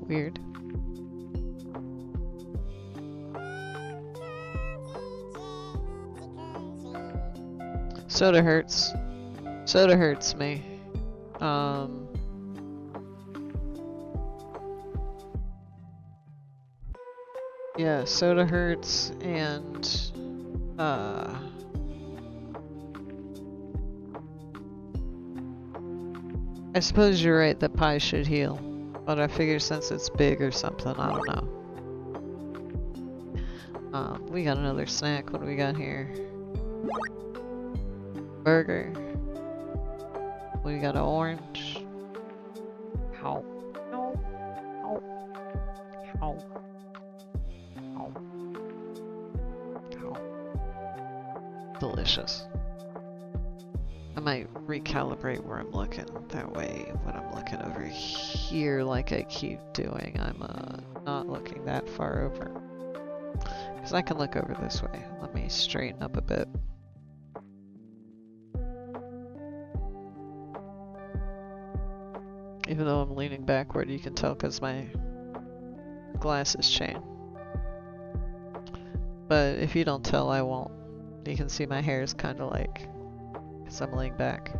[SPEAKER 1] Weird. Soda hurts. Soda hurts me. Yeah, soda hurts, and I suppose you're right that pie should heal, but I figure since it's big or something, I don't know. We got another snack. What do we got here? Burger. We got an orange. How? Delicious. I might recalibrate where I'm looking. That way, when I'm looking over here like I keep doing, I'm not looking that far over. Because I can look over this way. Let me straighten up a bit. Even though I'm leaning backward, you can tell because my glasses chain. But if you don't tell, I won't. You can see my hair is kind of like, because I'm laying back.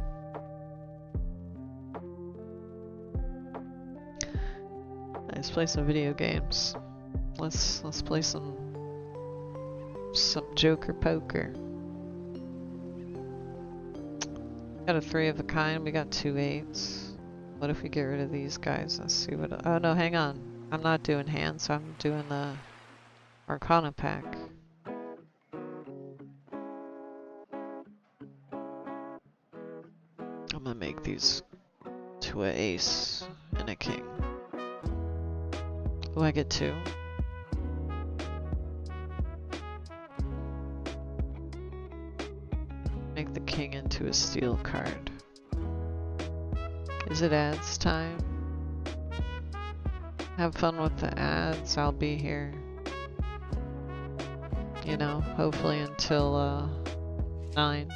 [SPEAKER 1] Let's play some video games. Let's play some Joker poker. Got a 3 of a kind. We got 2 8s. What if we get rid of these guys? Let's see what... Oh no, hang on. I'm not doing hands. I'm doing the Arcana pack. I'm gonna make these to an ace and a king. Oh, I get 2. Make the king into a steel card. Is it ads time? Have fun with the ads. I'll be here. You know, hopefully until 9.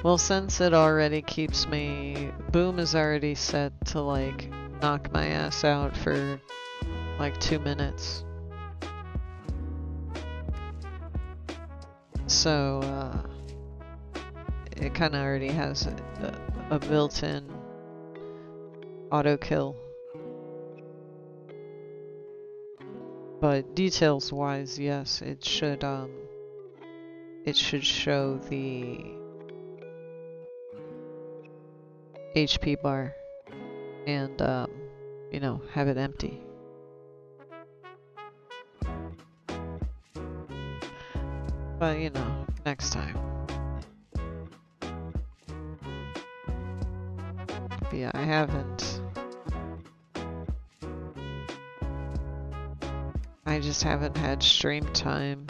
[SPEAKER 1] Well, since it already keeps me... Boom is already set to like knock my ass out for like 2 minutes. So, it kind of already has a built-in auto kill. But details wise, yes, it should show the HP bar and you know, have it empty. But you know, next time. But yeah, I just haven't had stream time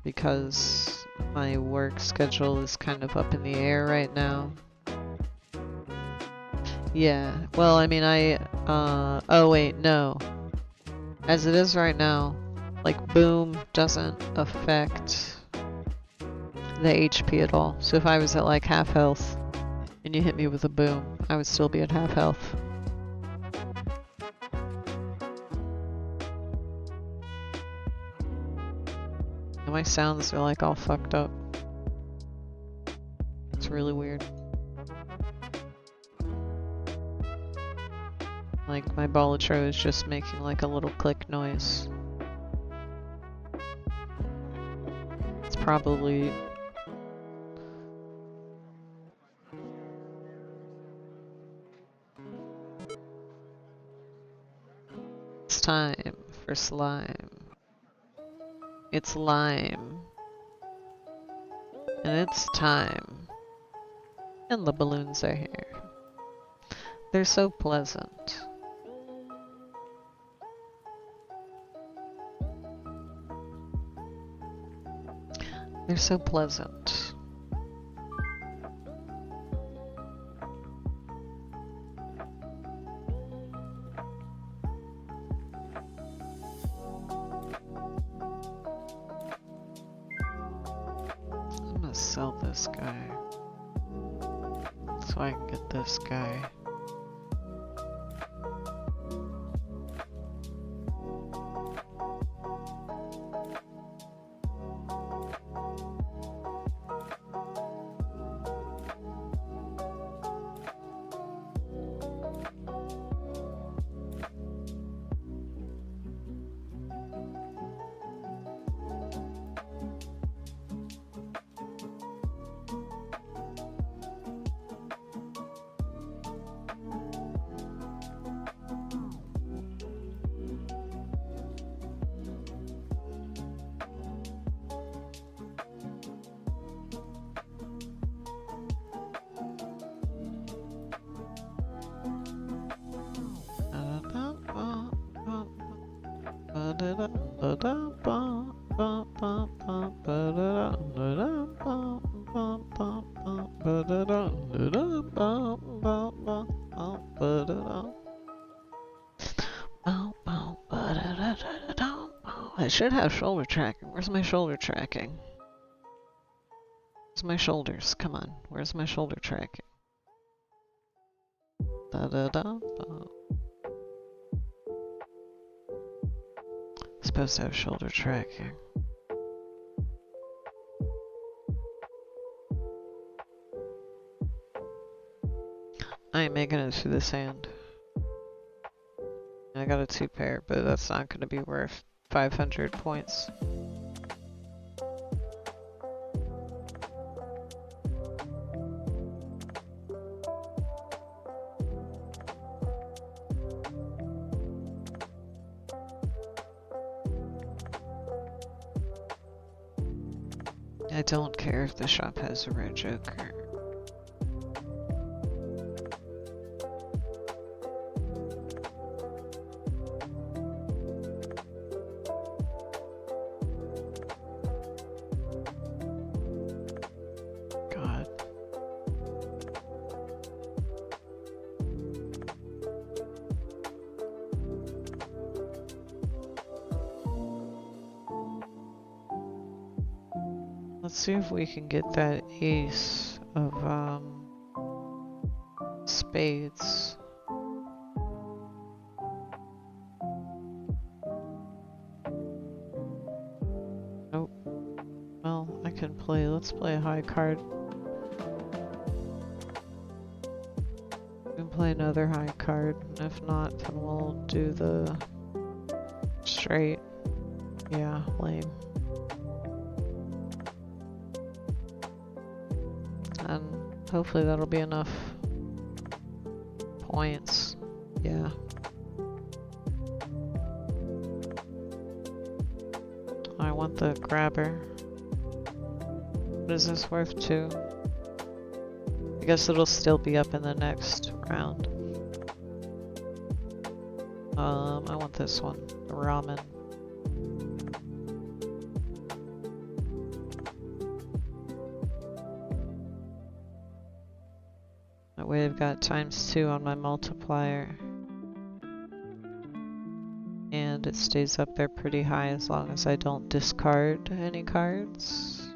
[SPEAKER 1] because my work schedule is kind of up in the air right now. Yeah, well, I mean, oh wait, no. As it is right now, like, boom doesn't affect the HP at all. So if I was at like half health and you hit me with a boom, I would still be at half health. And my sounds are like all fucked up. It's really weird. Like, my Balatro is just making like a little click noise. It's probably... It's time for slime. It's lime. And it's time. And the balloons are here. They're so pleasant. They're so pleasant. I'm gonna sell this guy so I can get this guy. I should have shoulder tracking. Where's my shoulder tracking? Where's my shoulders? Come on. Where's my shoulder tracking? Supposed to have shoulder tracking. I ain't making it through the sand. I got a 2-pair, but that's not going to be worth 500 points. I don't care if the shop has a red joker. God. Let's see if we can get that ace of spades. Nope. Well, I can play. Let's play a high card. We can play another high card, and if not, then we'll do the straight. Yeah, lame. And hopefully that'll be enough points. Yeah. I want the grabber. What is this worth? 2? I guess it'll still be up in the next round. I want this one. The ramen. way I've got ×2 on my multiplier. And it stays up there pretty high as long as I don't discard any cards.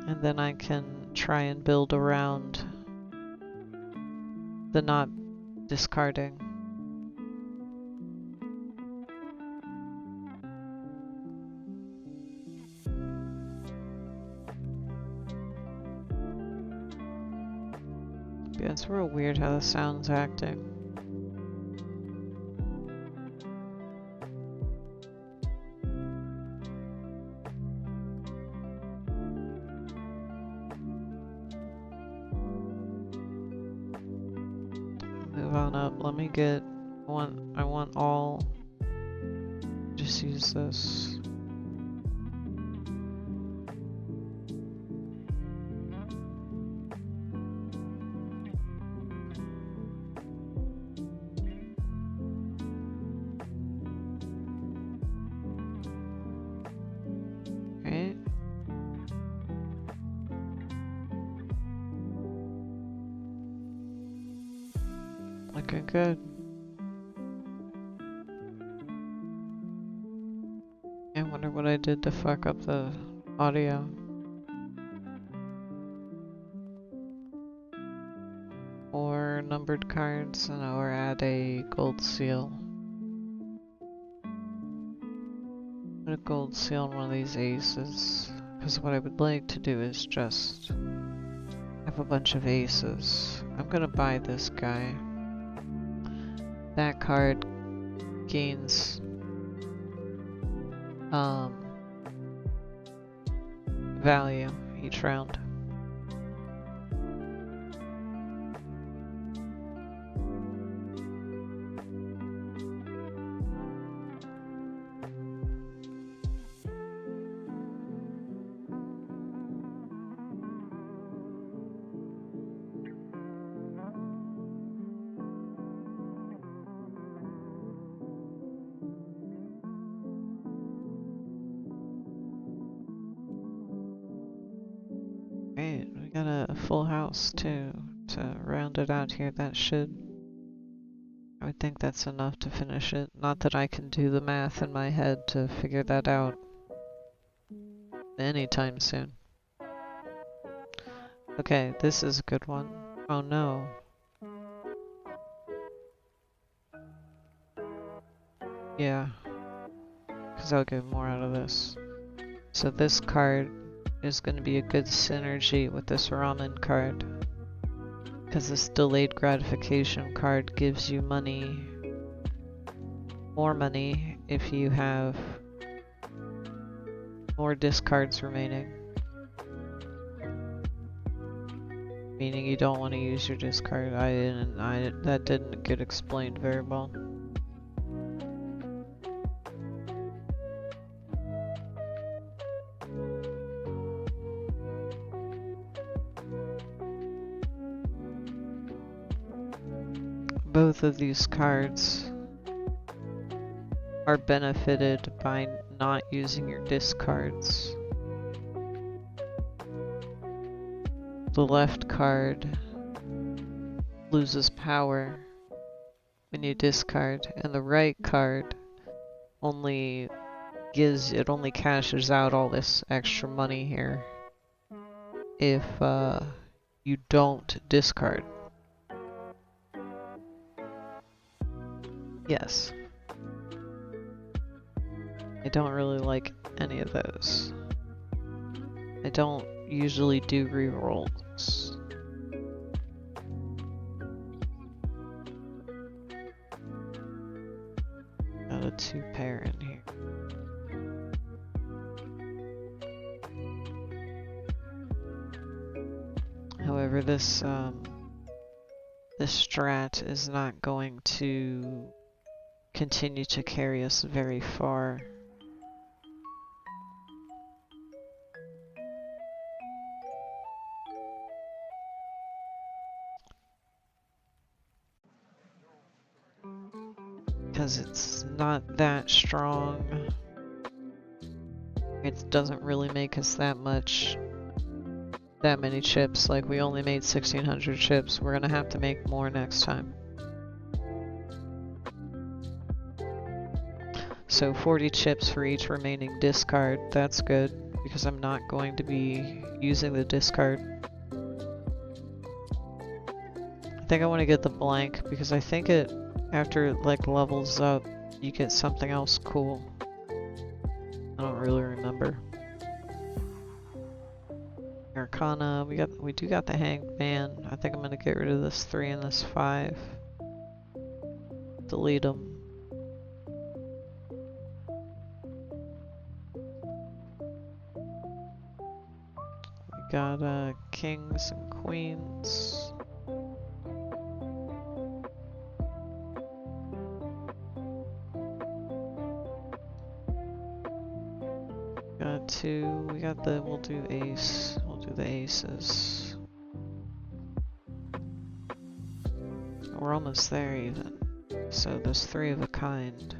[SPEAKER 1] And then I can try and build around the not discarding. Yeah, it's real weird how the sound's acting. Move on up. Let me get one. I want all. Just use this. Right. Looking good. I wonder what I did to fuck up the audio. Or numbered cards, and or add a gold seal. Put a gold seal on one of these aces. Because what I would like to do is just have a bunch of aces. I'm gonna buy this guy. That card gains value each round. Great, we got a full house too to round it out here. That should, I would think that's enough to finish it. Not that I can do the math in my head to figure that out anytime soon. Okay, this is a good one. Oh no. Yeah, because I'll get more out of this. So this card is going to be a good synergy with this ramen card, because this delayed gratification card gives you money, more money, if you have more discards remaining. Meaning you don't want to use your discard. That didn't get explained very well. Both of these cards are benefited by not using your discards. The left card loses power when you discard, and the right card only cashes out all this extra money here if you don't discard. Yes. I don't really like any of those. I don't usually do rerolls. Got a 2-pair in here. However, this strat is not going to continue to carry us very far. Because it's not that strong. It doesn't really make us that much that many chips. Like, we only made 1,600 chips. We're gonna have to make more next time. So 40 chips for each remaining discard. That's good, because I'm not going to be using the discard. I think I want to get the blank, because I think it, after it like levels up, you get something else cool. I don't really remember. Arcana, we do got the Hanged Man. I think I'm gonna get rid of this 3 and this 5. Delete them. We got kings and queens. Got 2. We got the. We'll do ace. We'll do the aces. We're almost there even. So there's 3 of a kind.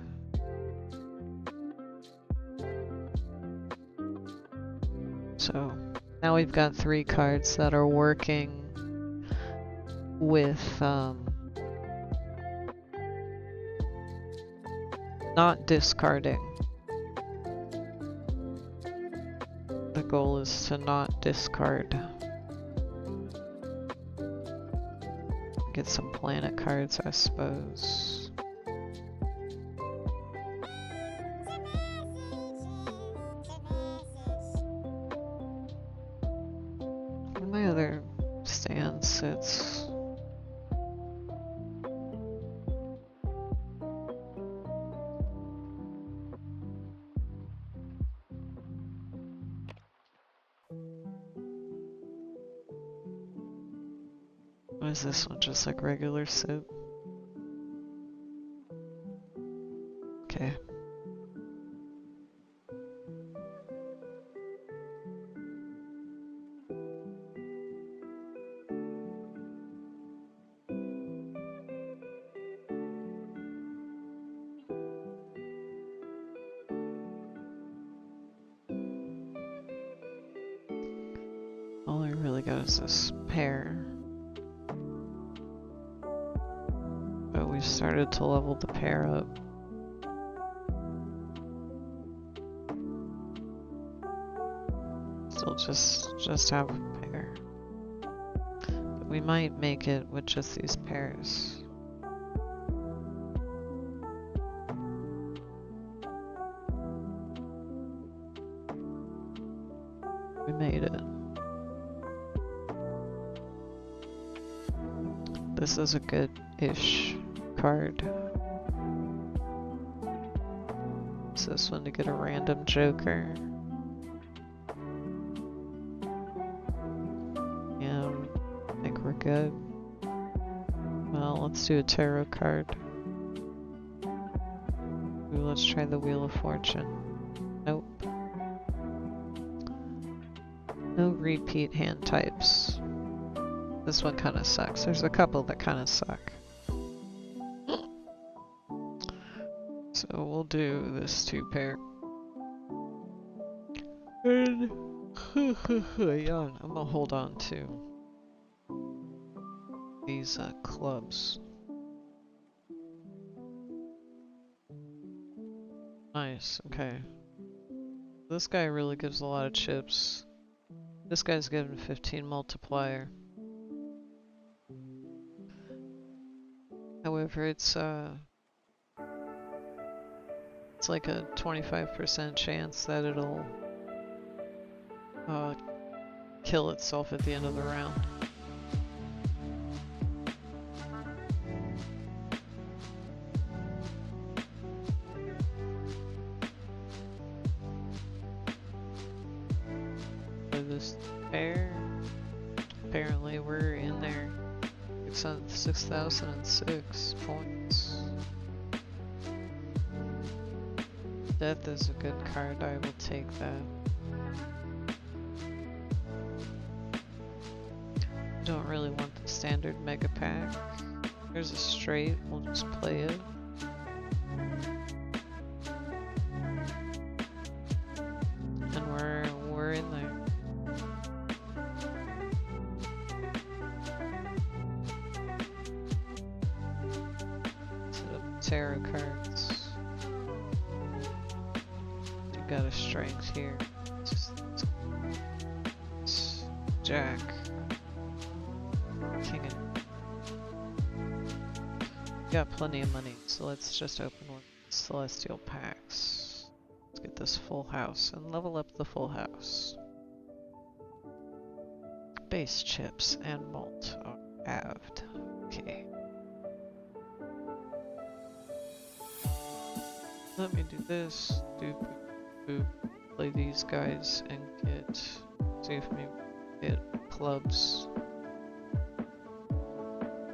[SPEAKER 1] So now we've got 3 cards that are working with not discarding. The goal is to not discard. Get some planet cards, I suppose. Where my other stand sits. What is this one? Just like regular soup? Okay. All I really got is this pair. But we started to level the pair up. Still just have a pair. But we might make it with just these pairs. We made it. This is a good-ish card. Is this one to get a random joker? Yeah, I think we're good. Well, let's do a tarot card. Ooh, let's try the Wheel of Fortune. Nope. No repeat hand types. This one kind of sucks. There's a couple that kind of suck. So we'll do this 2 pair. And yeah, I'm gonna hold on to these clubs. Nice, okay. This guy really gives a lot of chips. This guy's given 15 multiplier. However, it's like a 25% chance that it'll kill itself at the end of the round. For this pair, apparently we're in there. 6,006 points. Death is a good card, I will take that. Don't really want the standard mega pack. There's a straight, we'll just play it. And we're in there. tarot cards. You got a strength here. It's Jack. King and... Got plenty of money, so let's just open one of the Celestial Packs. Let's get this full house and level up the full house. Base chips and malt are halved. Okay. Let me do this. Do boop, play these guys and get. See if we get clubs.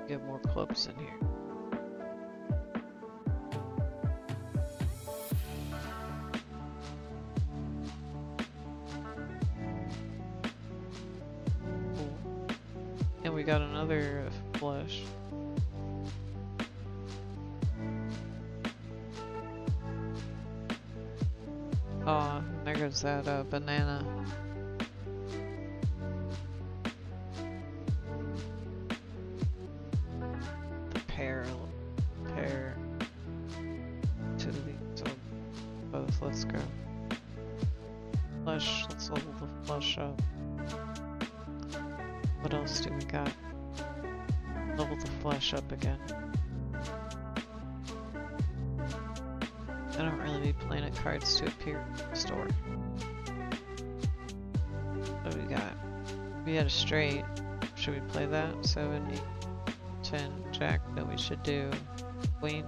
[SPEAKER 1] Get more clubs in here. And we got another flush. Oh, there goes that banana. The pear. Two of these. Oh, both. Let's go. Flush. Let's level the flush up. What else do we got? Level the flesh up again. I don't really need planet cards to appear in the store. What do we got? We had a straight. Should we play that? 7, 8, 10, Jack. No, we should do Queen.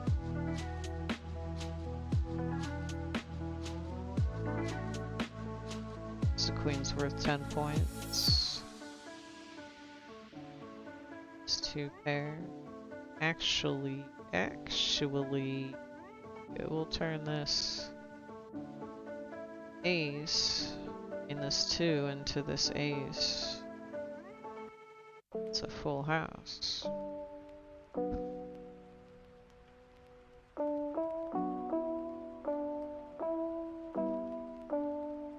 [SPEAKER 1] So Queen's worth 10 points. 2 pair. Actually, it will turn this ace in this 2 into this ace. It's a full house.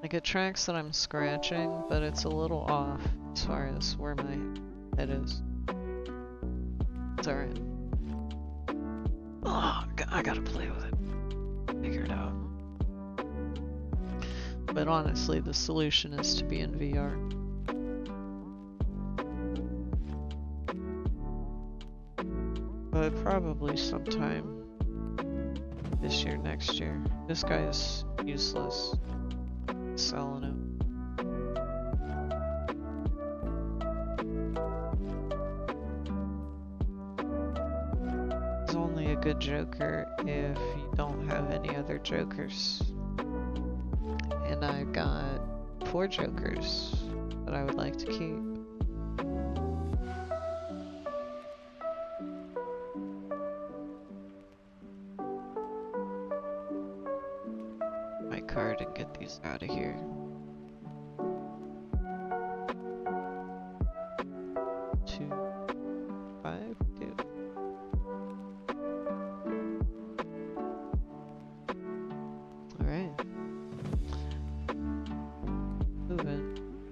[SPEAKER 1] Like it tracks that I'm scratching, but it's a little off as far as where my head is. It's alright. Oh, I gotta play with it. Figure it out. But honestly, the solution is to be in VR. But probably sometime this year, next year. This guy is useless. Selling it. A good joker if you don't have any other jokers. And I got 4 jokers that I would like to keep. My card and get these out of here.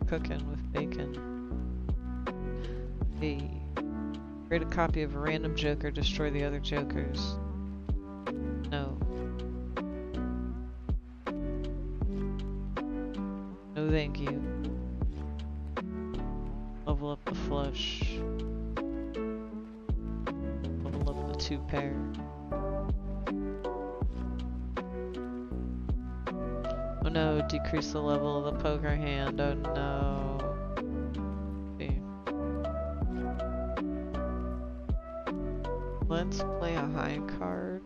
[SPEAKER 1] Cooking with bacon. Hey. Create a copy of a random joker, destroy the other jokers. No. No thank you. Level up the flush. Level up the 2 pair. Oh no, decrease the level of the poker hand, oh no. Okay. Let's play a high card.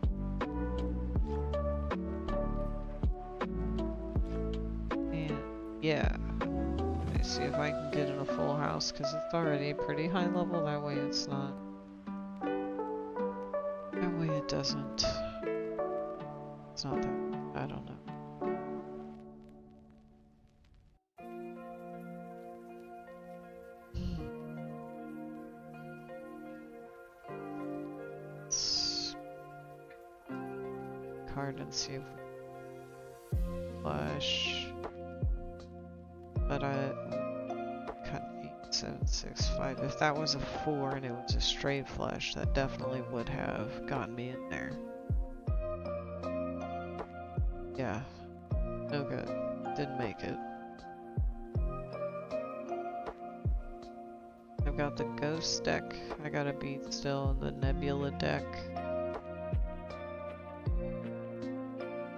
[SPEAKER 1] And yeah. Let me see if I can get in a full house, because it's already pretty high level, that way it's not. That way it doesn't. It's not that, I don't know. Card and see if flush, but I cut 8, 7, 6, 5. If that was a 4 and it was a straight flush, that definitely would have gotten me in there. Yeah. No good. Didn't make it. I've got the Ghost deck I gotta beat still, and the Nebula deck.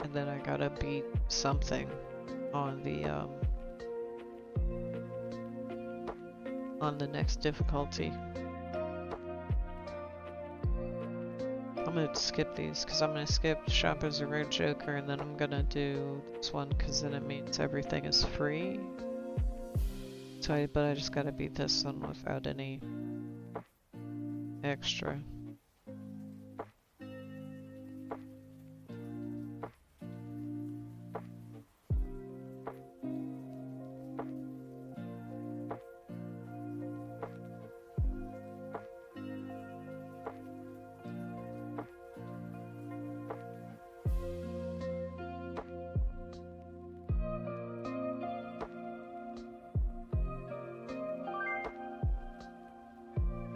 [SPEAKER 1] And then I gotta beat something on the next difficulty. I'm gonna skip these because I'm gonna skip Shop as a Rare Joker, and then I'm gonna do this one because then it means everything is free. So but I just gotta beat this one without any extra.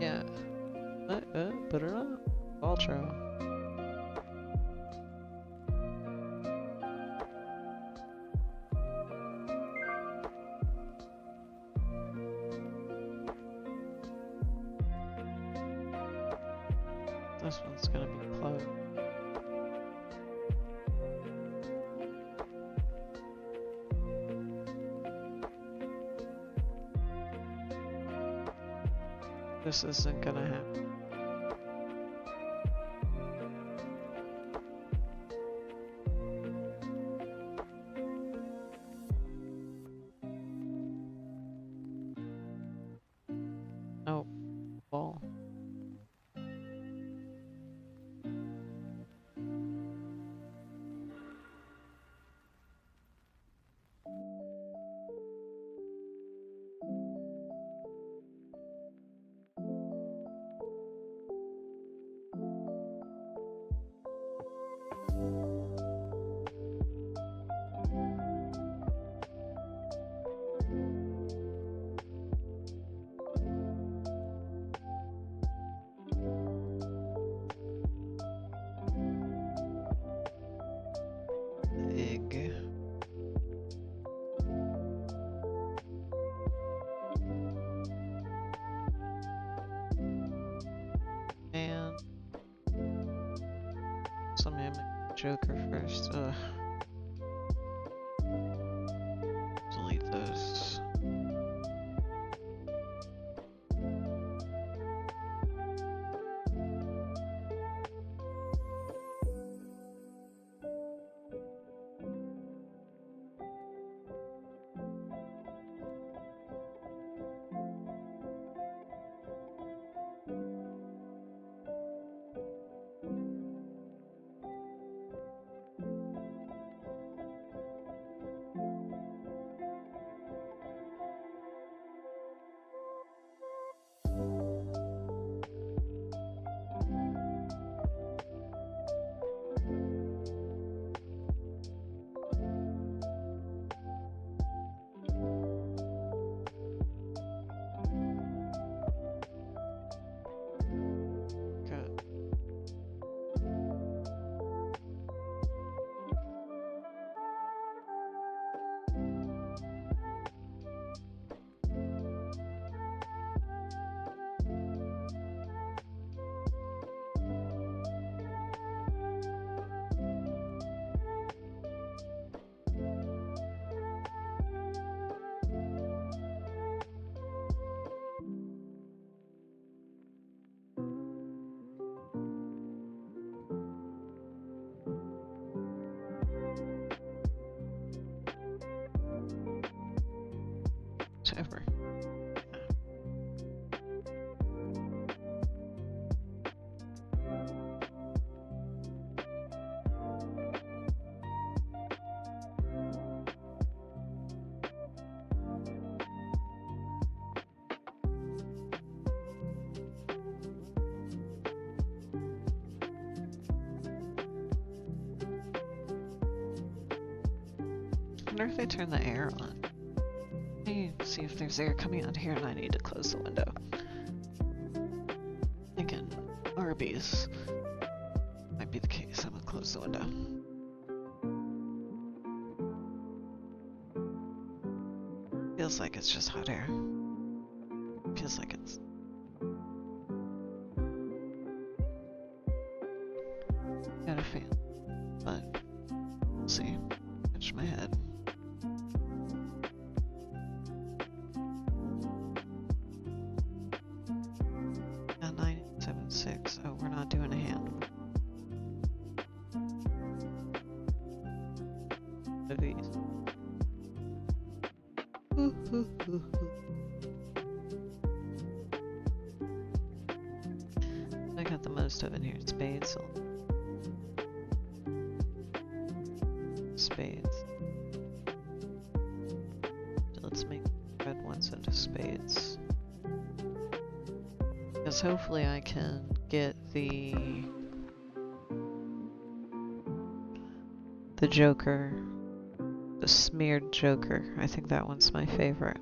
[SPEAKER 1] Yeah. Put it up. Ultra. This one's gonna be close. This isn't gonna happen. Oh, ball. Egg. And so I'm gonna make Joker first. Ugh. Delete those. Good. Whatever. I wonder if they turn the air on. See if there's air coming out here and I need to close the window. Thinking Arby's might be the case. I'm gonna close the window. Feels like it's just hot air. Feels like it's... got a fan, but we'll see. Catch my head. Yeah, 976. Oh, we're not doing a hand. Of these. I got the most of it here. Spades. Spades. So let's make red ones into spades. Because hopefully I can get the Joker, the smeared Joker. I think that one's my favorite.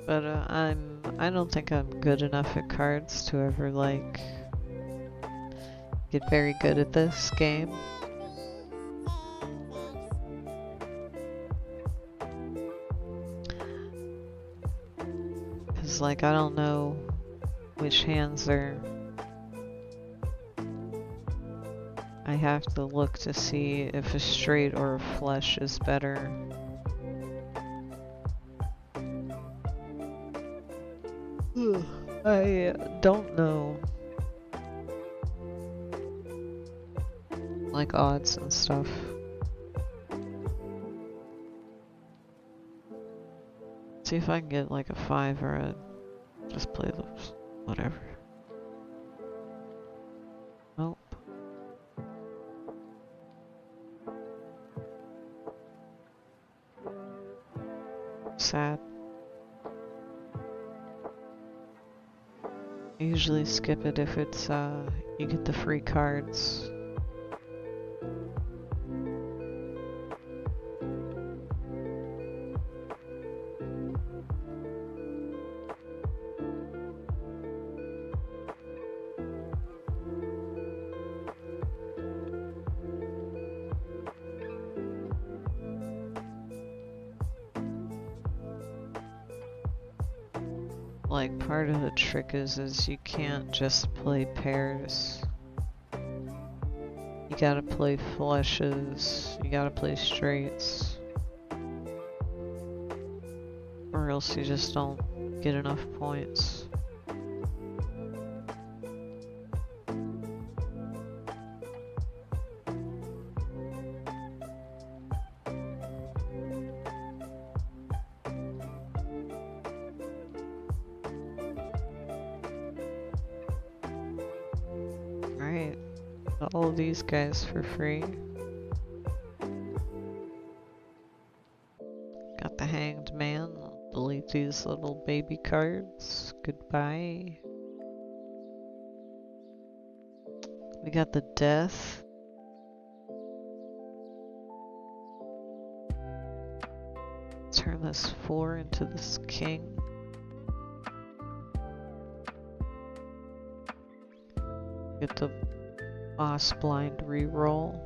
[SPEAKER 1] But I don't think I'm good enough at cards to ever like get very good at this game. Cause like I don't know which hands are. I have to look to see if a straight or a flush is better. I don't know. Like odds and stuff. See if I can get like a 5 or a... just play those. Whatever. Nope. Sad. I usually skip it if it's, you get the free cards. Like, part of the trick is you can't just play pairs. You gotta play flushes, you gotta play straights. Or else you just don't get enough points. Alright, all of these guys for free. Got the Hanged Man. I'll delete these little baby cards. Goodbye. We got the Death. Turn this 4 into this King. Get the Boss Blind reroll.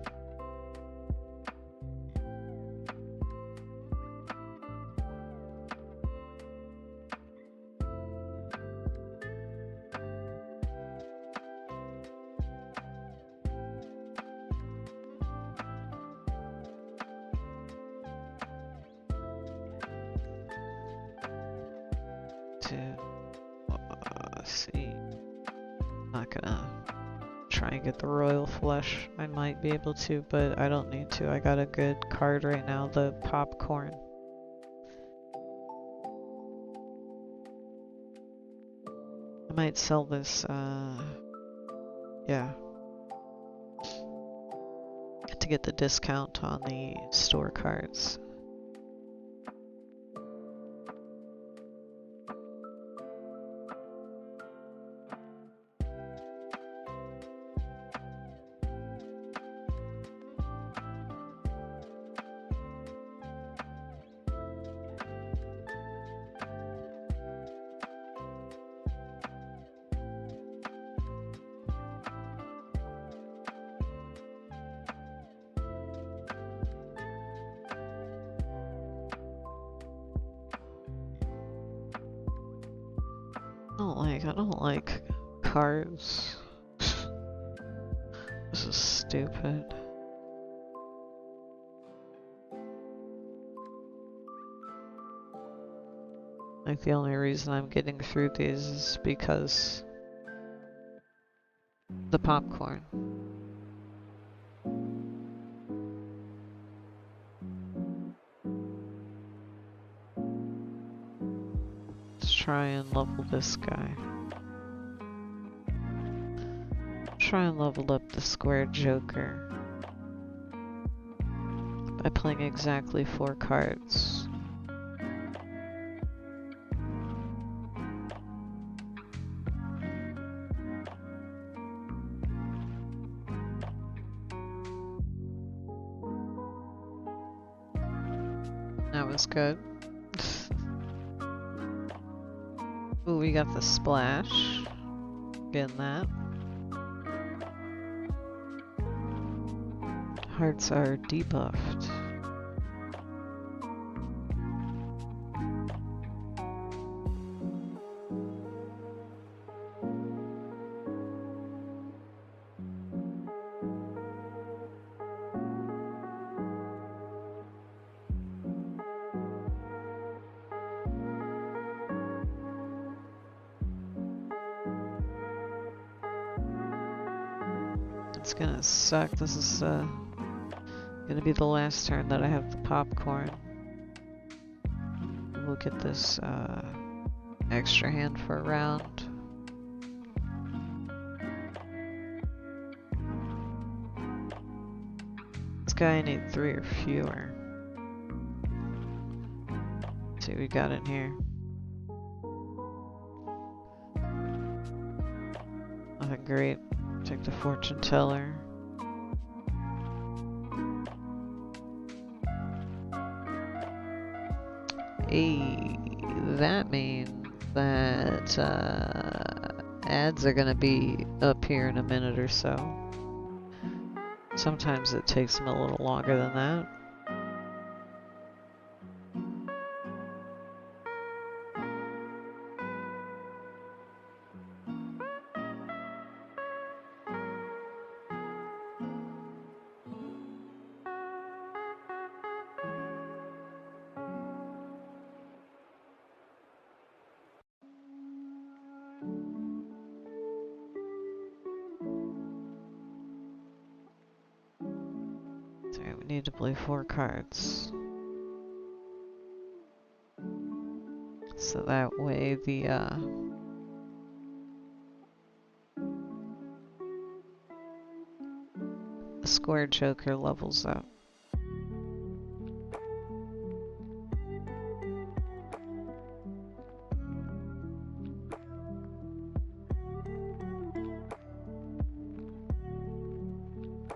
[SPEAKER 1] See, not gonna try and get the Royal Flush. I might be able to, but I don't need to. I got a good card right now, the Popcorn. I might sell this, yeah. To get the discount on the store cards. I don't like cars. This is stupid. Like, the only reason I'm getting through these is because the popcorn. Let's try and level this guy. Try and level up the square joker by playing exactly 4 cards. That was good. Ooh, we got the splash. Getting that. Hearts are debuffed. It's gonna suck. This is gonna be the last turn that I have the popcorn. We'll get this extra hand for a round. This guy need 3 or fewer. Let's see what we got in here. Nothing great. Take the fortune teller. Hey, that means that ads are gonna be up here in a minute or so. Sometimes it takes them a little longer than that. Sorry, we need to play 4 cards. So that way the square joker levels up.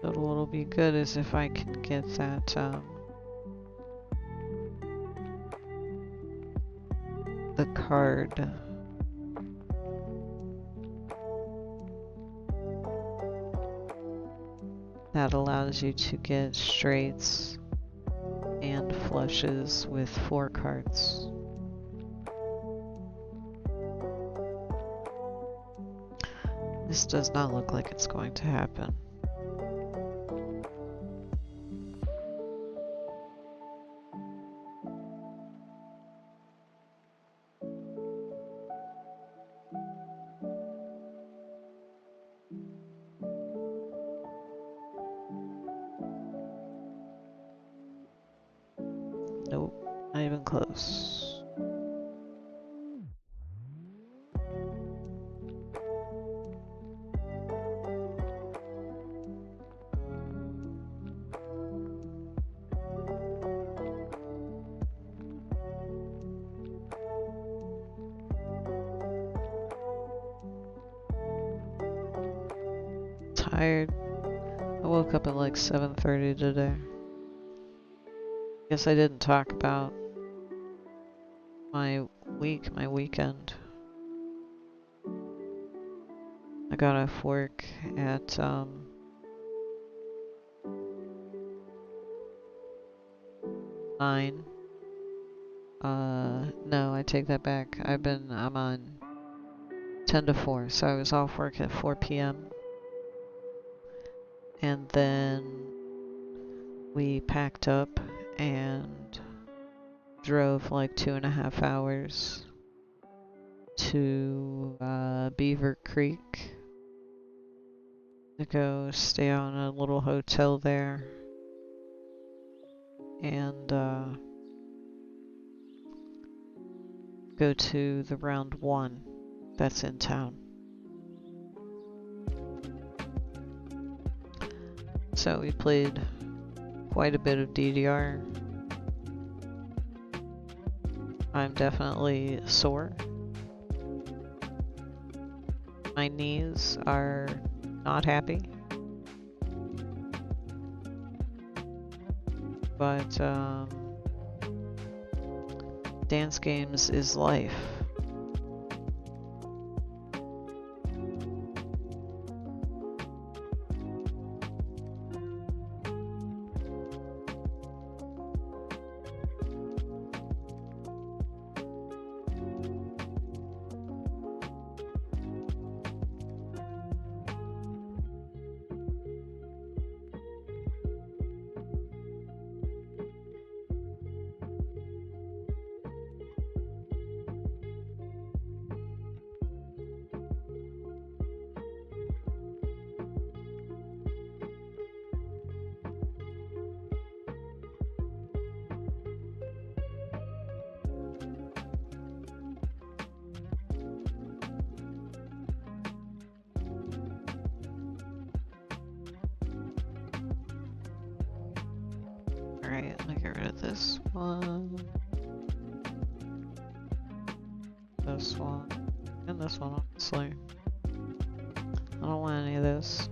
[SPEAKER 1] But what'll be good is if I can get that the card that allows you to get straights and flushes with 4 cards. This does not look like it's going to happen. Nope, not even close. Tired. I woke up at like 7:30 today. Guess I didn't talk about my weekend. I got off work at 9. No, I take that back. I'm on 10 to 4, so I was off work at 4 p.m. And then we packed up and drove like 2.5 hours to Beaver Creek to go stay on a little hotel there and go to the round 1 that's in town. So we played quite a bit of DDR. I'm definitely sore. My knees are not happy. But dance games is life. Alright, let me get rid of this one. This one. And this one, honestly. I don't want any of this.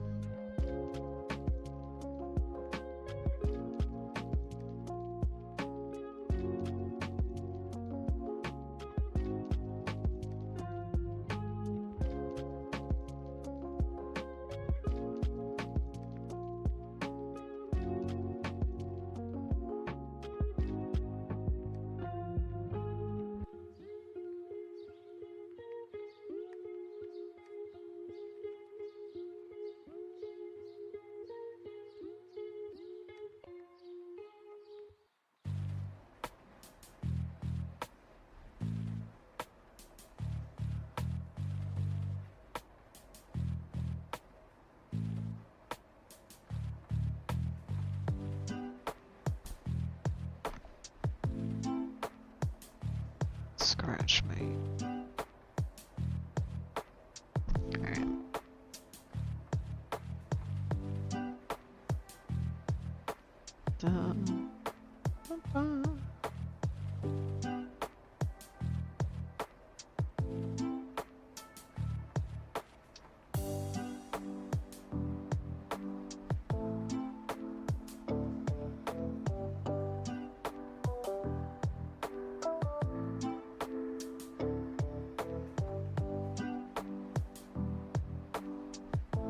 [SPEAKER 1] Scratch me. Alright.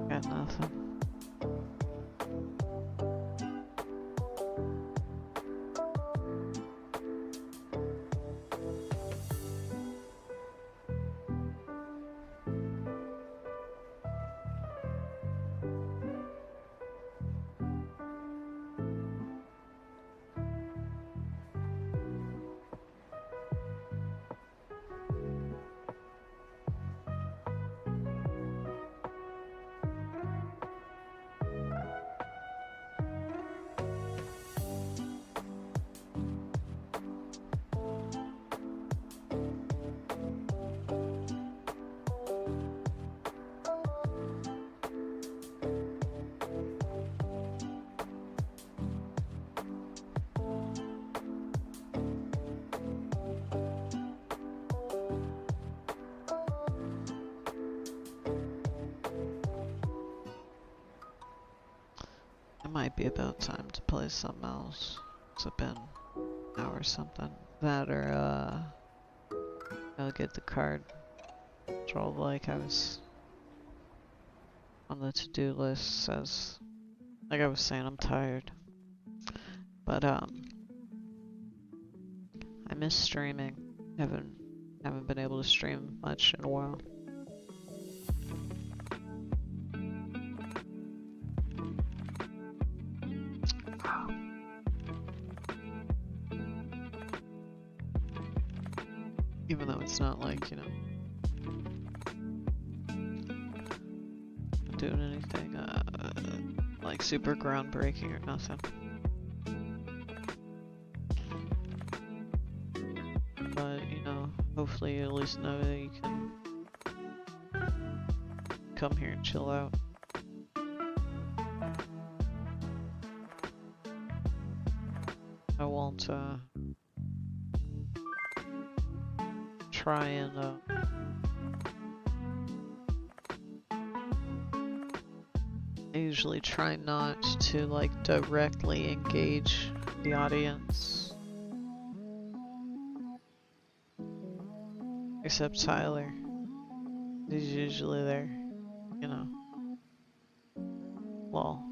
[SPEAKER 1] Got nothing. It might be about time to play something else. It's been an hour or something. That or I'll get the card. Control like I was on the to-do list says, like I was saying, I'm tired. But I miss streaming. Haven't been able to stream much in a while. Even though it's not like, you know, doing anything like super groundbreaking or nothing. But, you know, hopefully you at least know that you can come here and chill out. I won't try and I usually try not to like directly engage the audience. Except Tyler. He's usually there, you know. Well,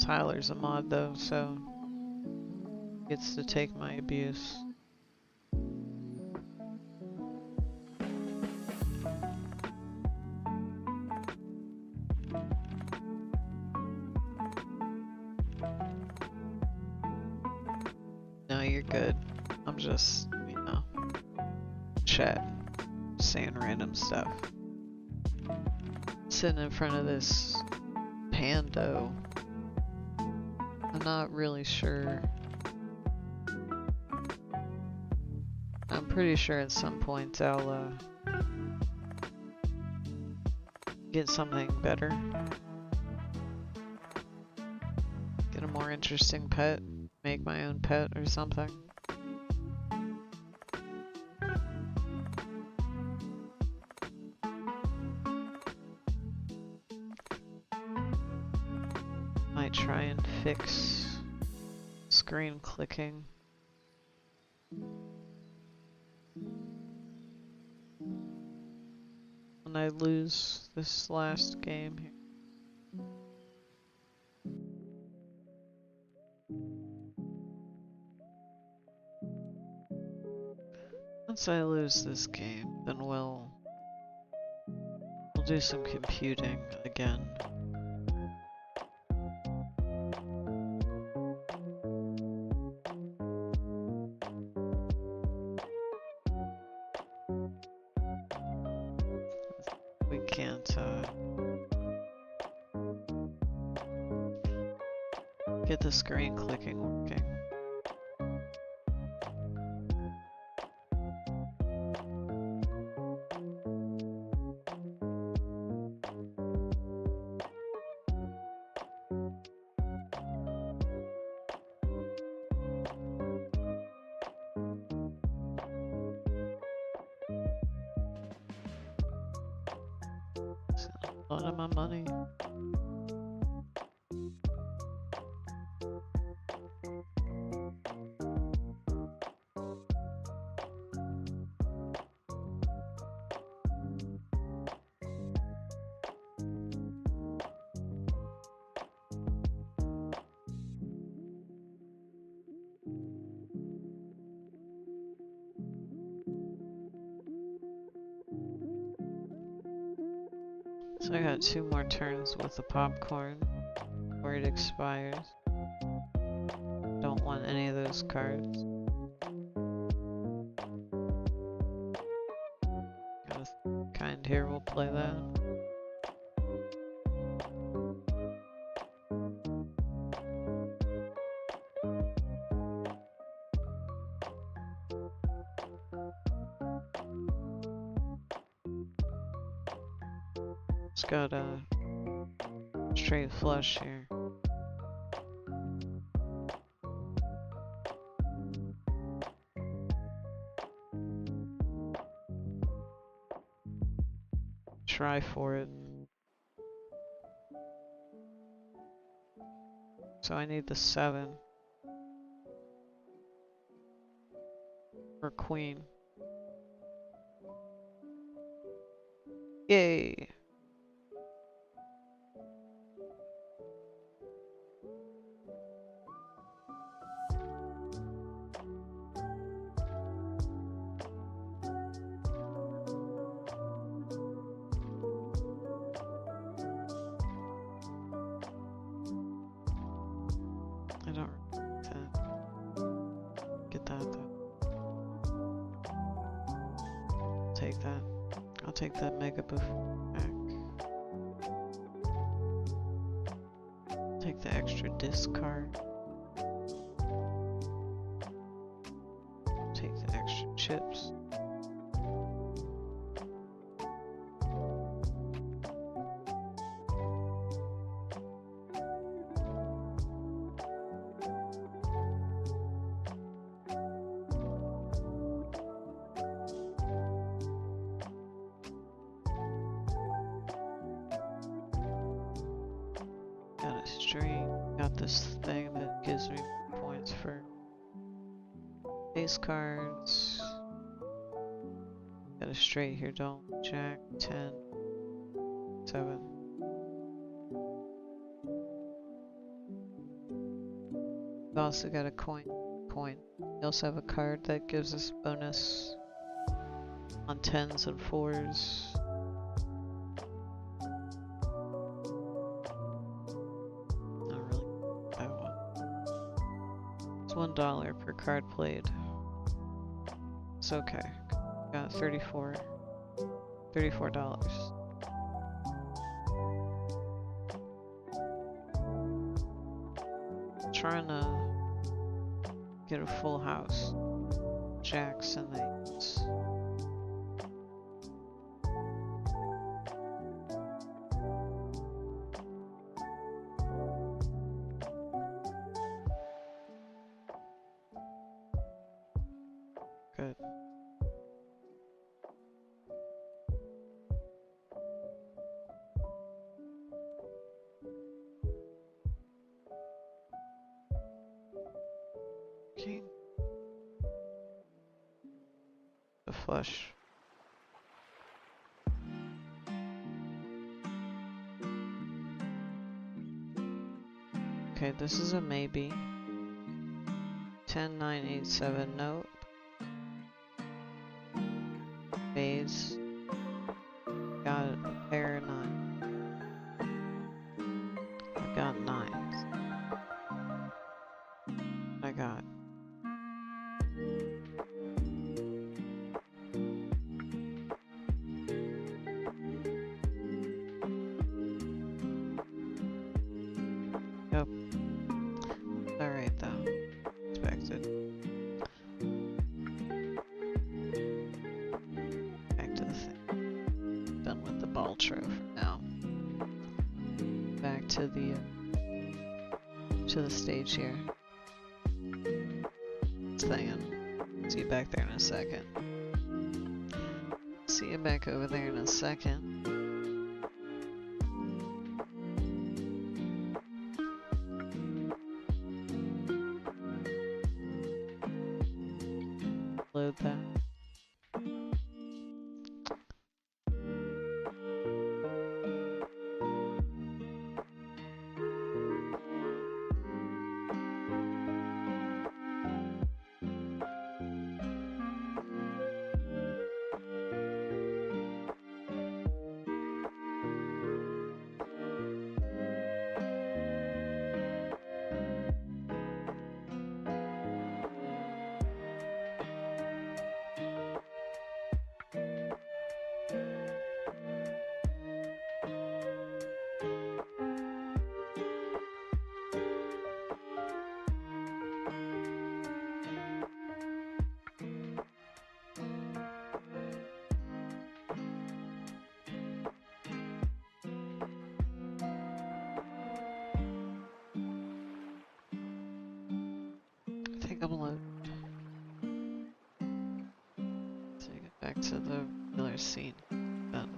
[SPEAKER 1] Tyler's a mod though, so gets to take my abuse. No, you're good. I'm just, you know, chat, saying random stuff. Sitting in front of this Pando. I'm not really sure. I'm pretty sure at some point I'll get something better. Get a more interesting pet. Make my own pet or something. Might try and fix screen clicking. When I lose this last game here. Once I lose this game, then we'll do some computing again. We can't get the screen clicking working. A lot of my money. So I got 2 more turns with the popcorn before it expires. Don't want any of those cards. Got a kind here, we'll play that. It's got a straight flush here. Try for it. So I need the 7 for queen. Yay! I don't really get that though. Take that. I'll take that Mega Boof back. Take the extra discard. Take the extra chips. Got a streak. Got this thing that gives me points for base cards. Got a straight here, don't jack, 10, 7. We've also got a coin. We also have a card that gives us bonus on 10s and 4s. Not really that one. It's $1 per card played. It's okay. Got $34. Trying to get a full house. Jacks and eights. Good. King. The flush. Okay, this is a maybe. 10, 9, 8, 7, nope. Phase. Got a pair of 9. I got 9s. I got. Yep. Alright though. Expected. Back to the thing. Done with the ball tro for now. Back to the stage here. Thingin'. See you back there in a second. See you back over there in a second. Load that. So you get back to the regular scene. Then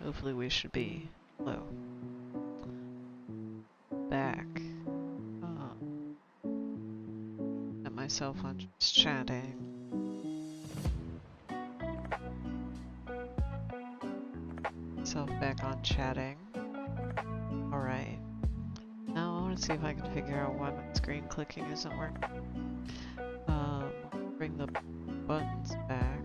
[SPEAKER 1] hopefully we should be low. Back. At myself on just chatting. Myself back on chatting. Alright. Now I want to see if I can figure out why my screen clicking isn't working. Bring the buttons back.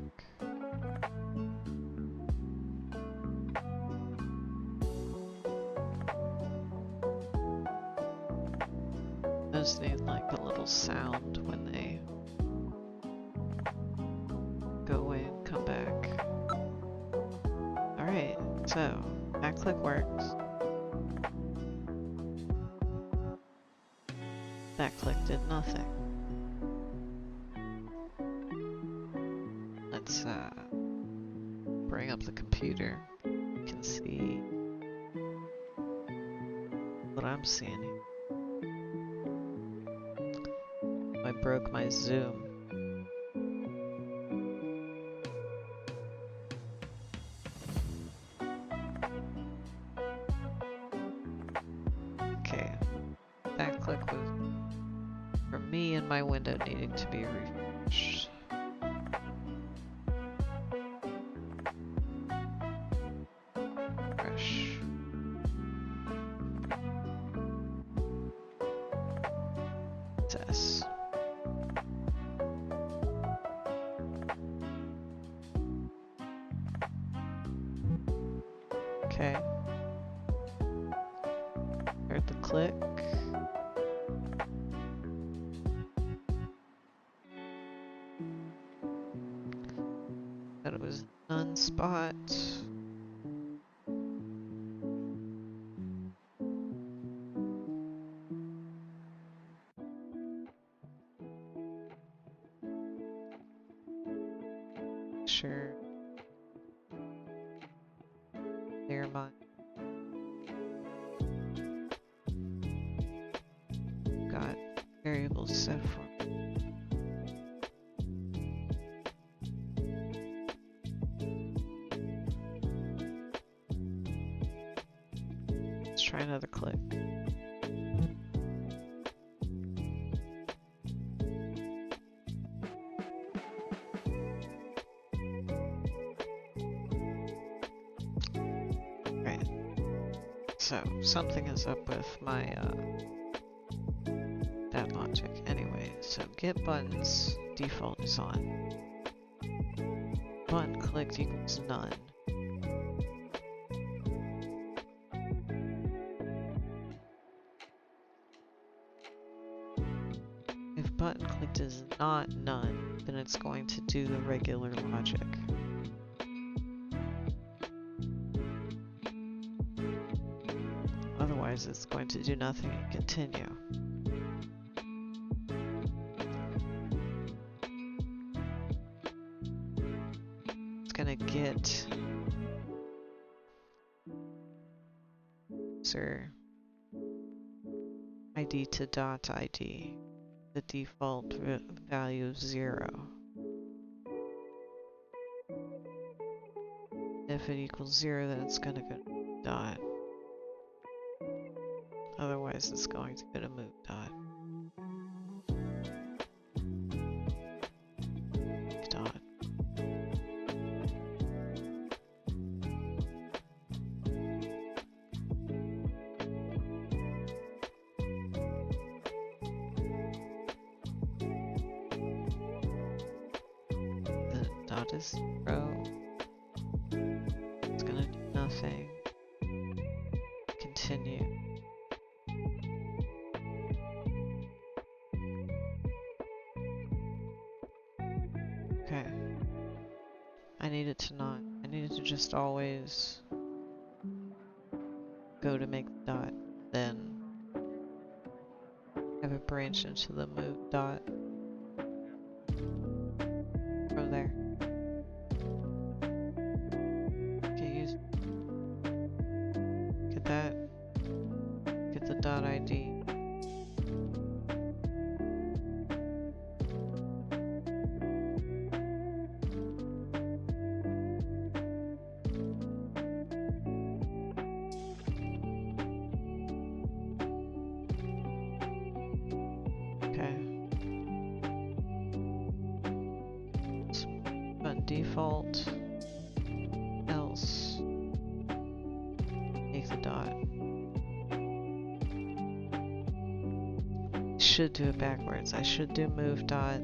[SPEAKER 1] just need like a little sound when they go away and come back. Alright, so that click works. That click did nothing. Let's bring up the computer. You can see what I'm seeing. I broke my zoom. Okay, that click was for me and my window needing to be refreshed. Refresh. Test. Okay. Heard the click. That it was none spot. Sure. Clear my got variables set for. Let's try another click. Right. So something is up with my that logic. Anyway, so get buttons default is on. Button clicked equals none. If button clicked is not none, then it's going to do the regular logic. Otherwise, it's going to do nothing and continue. It's gonna get user ID to dot ID. The default value of 0. If it equals 0, then it's going to go to dot. Otherwise, it's going to go to move dot. Dot. Dot is 0. It's gonna do nothing. Continue. Okay. I need it to not. I need it to just always go to make the dot, then have it branch into the move dot from there. Get that. Get the dot ID. Okay. Button default. Else. Make the dot. Should do it backwards. I should do move dot,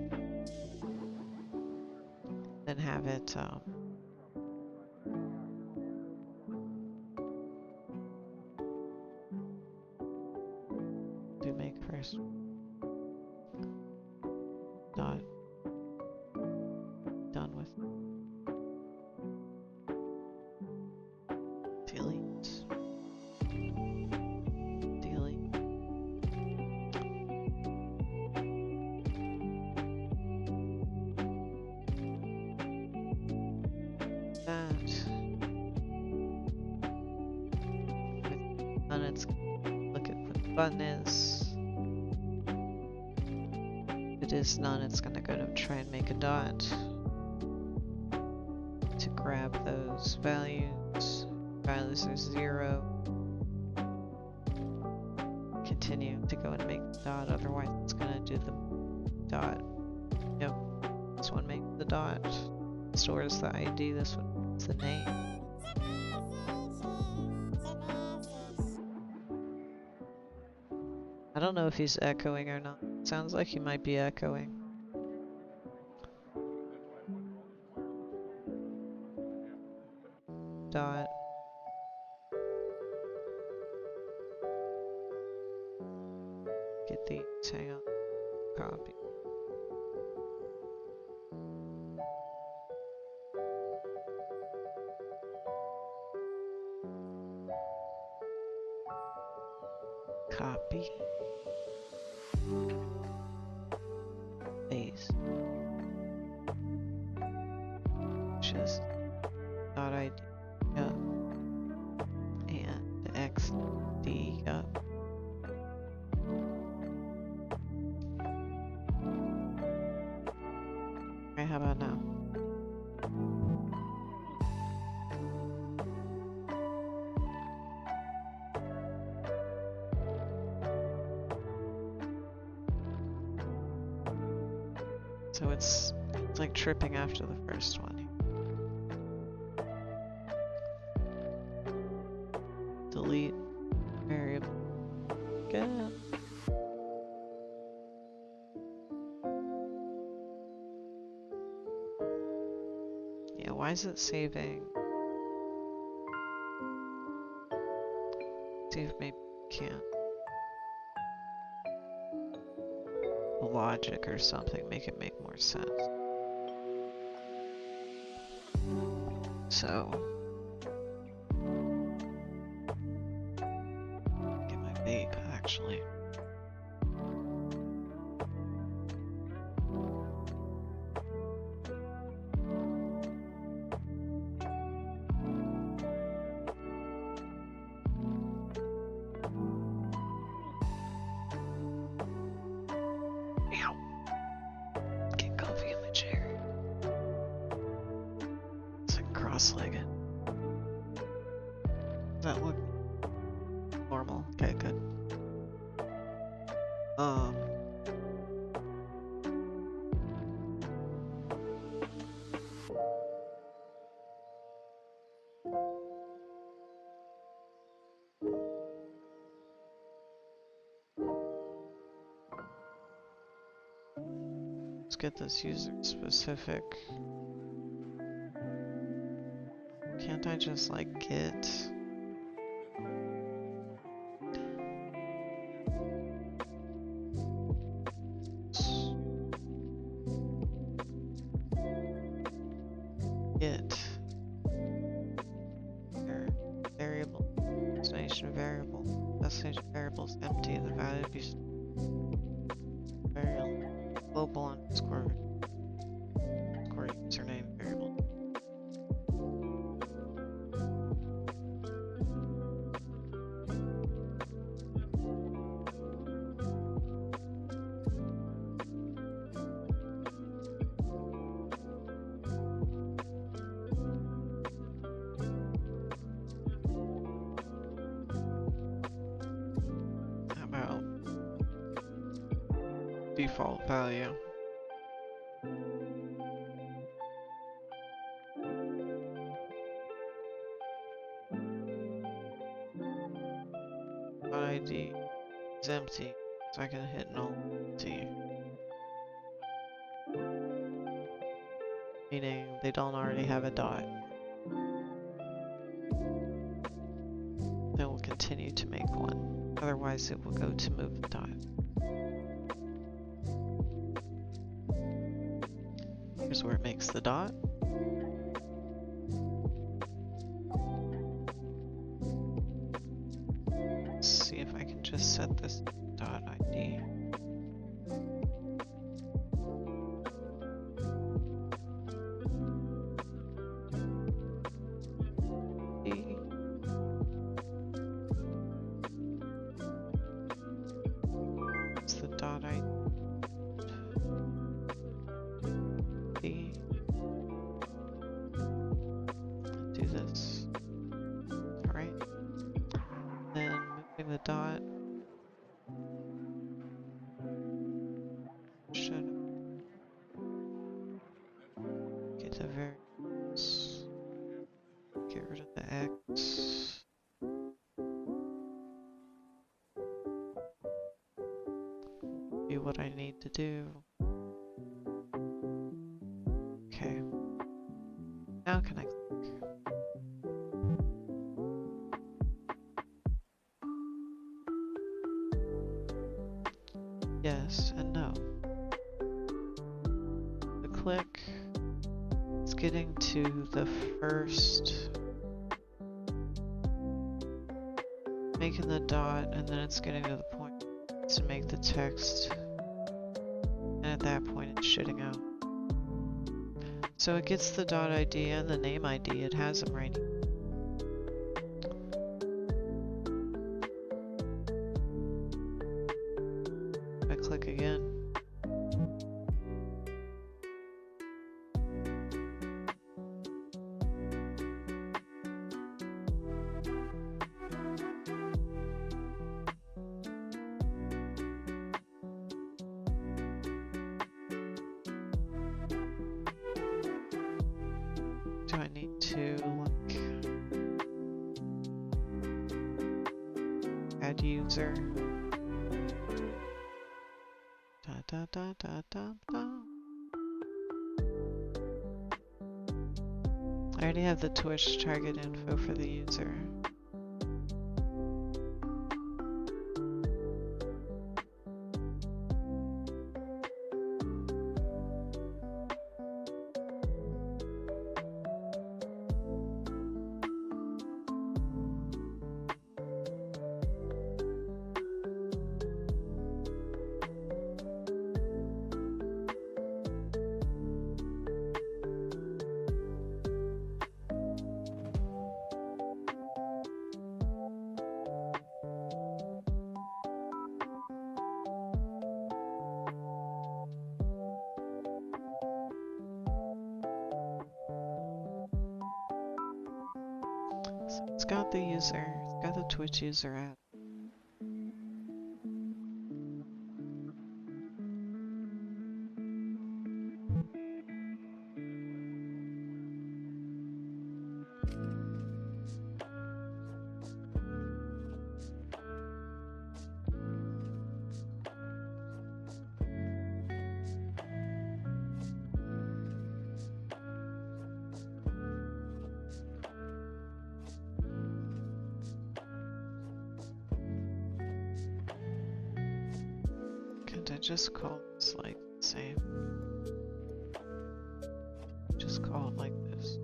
[SPEAKER 1] then have it do make first. that. And it's look at what the button is. If it is none, it's gonna go to try and make a dot to grab those values. Values are 0. Continue to go and make the dot, otherwise it's gonna do the dot. Yep, this one makes the dot. Stores the ID, this one is the name. I don't know if he's echoing or not. Sounds like he might be echoing. Dot. Get these, hang on. Copy. Copy. Paste. Just dot ID up and XD up. Okay, how about now? So it's like tripping after the first one. Delete variable again. Yeah, why is it saving? See if maybe we can't. Logic or something, make it make more sense. So get my vape actually. Cross-legged. Does that look normal? Okay, good. Let's get this user specific. Can't I just like get variable destination variable is empty, the value be variable global underscore username variable. Default value. ID is empty, so I can hit null T. Meaning they don't already have a dot. They will continue to make one, otherwise it will go to move the dot. Here's where it makes the dot. Let's see if I can just set this dot ID. this. Alright. Then moving the dot. Should get the variables. Get rid of the X. Do what I need to do. Okay. Now can I click? Yes and no. The click is getting to the first, making the dot, and then it's getting to the point to make the text, and at that point it's shitting out. So it gets the dot ID and the name ID, it has them right here. I click again. Do I need to like add user? Da da da da da da. I already have the Twitch target info for the user. So it's got the user, it's got the Twitch user app. Can't I just call this like the same? Just call it like this.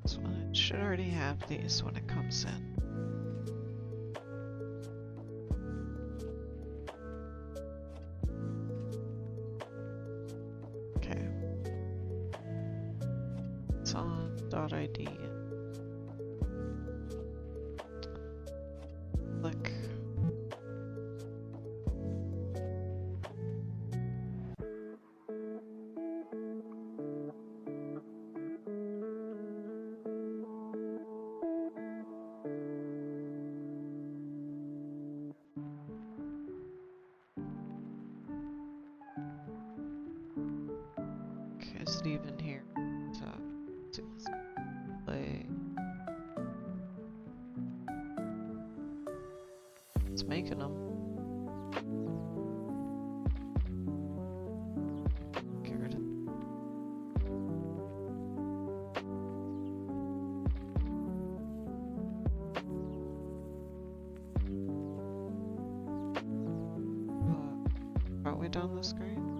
[SPEAKER 1] This one, it should already have these when it comes in. Okay. It's on .id. Click. Is it even here? So, let's play. It's making them. Get rid of. Partway down the screen.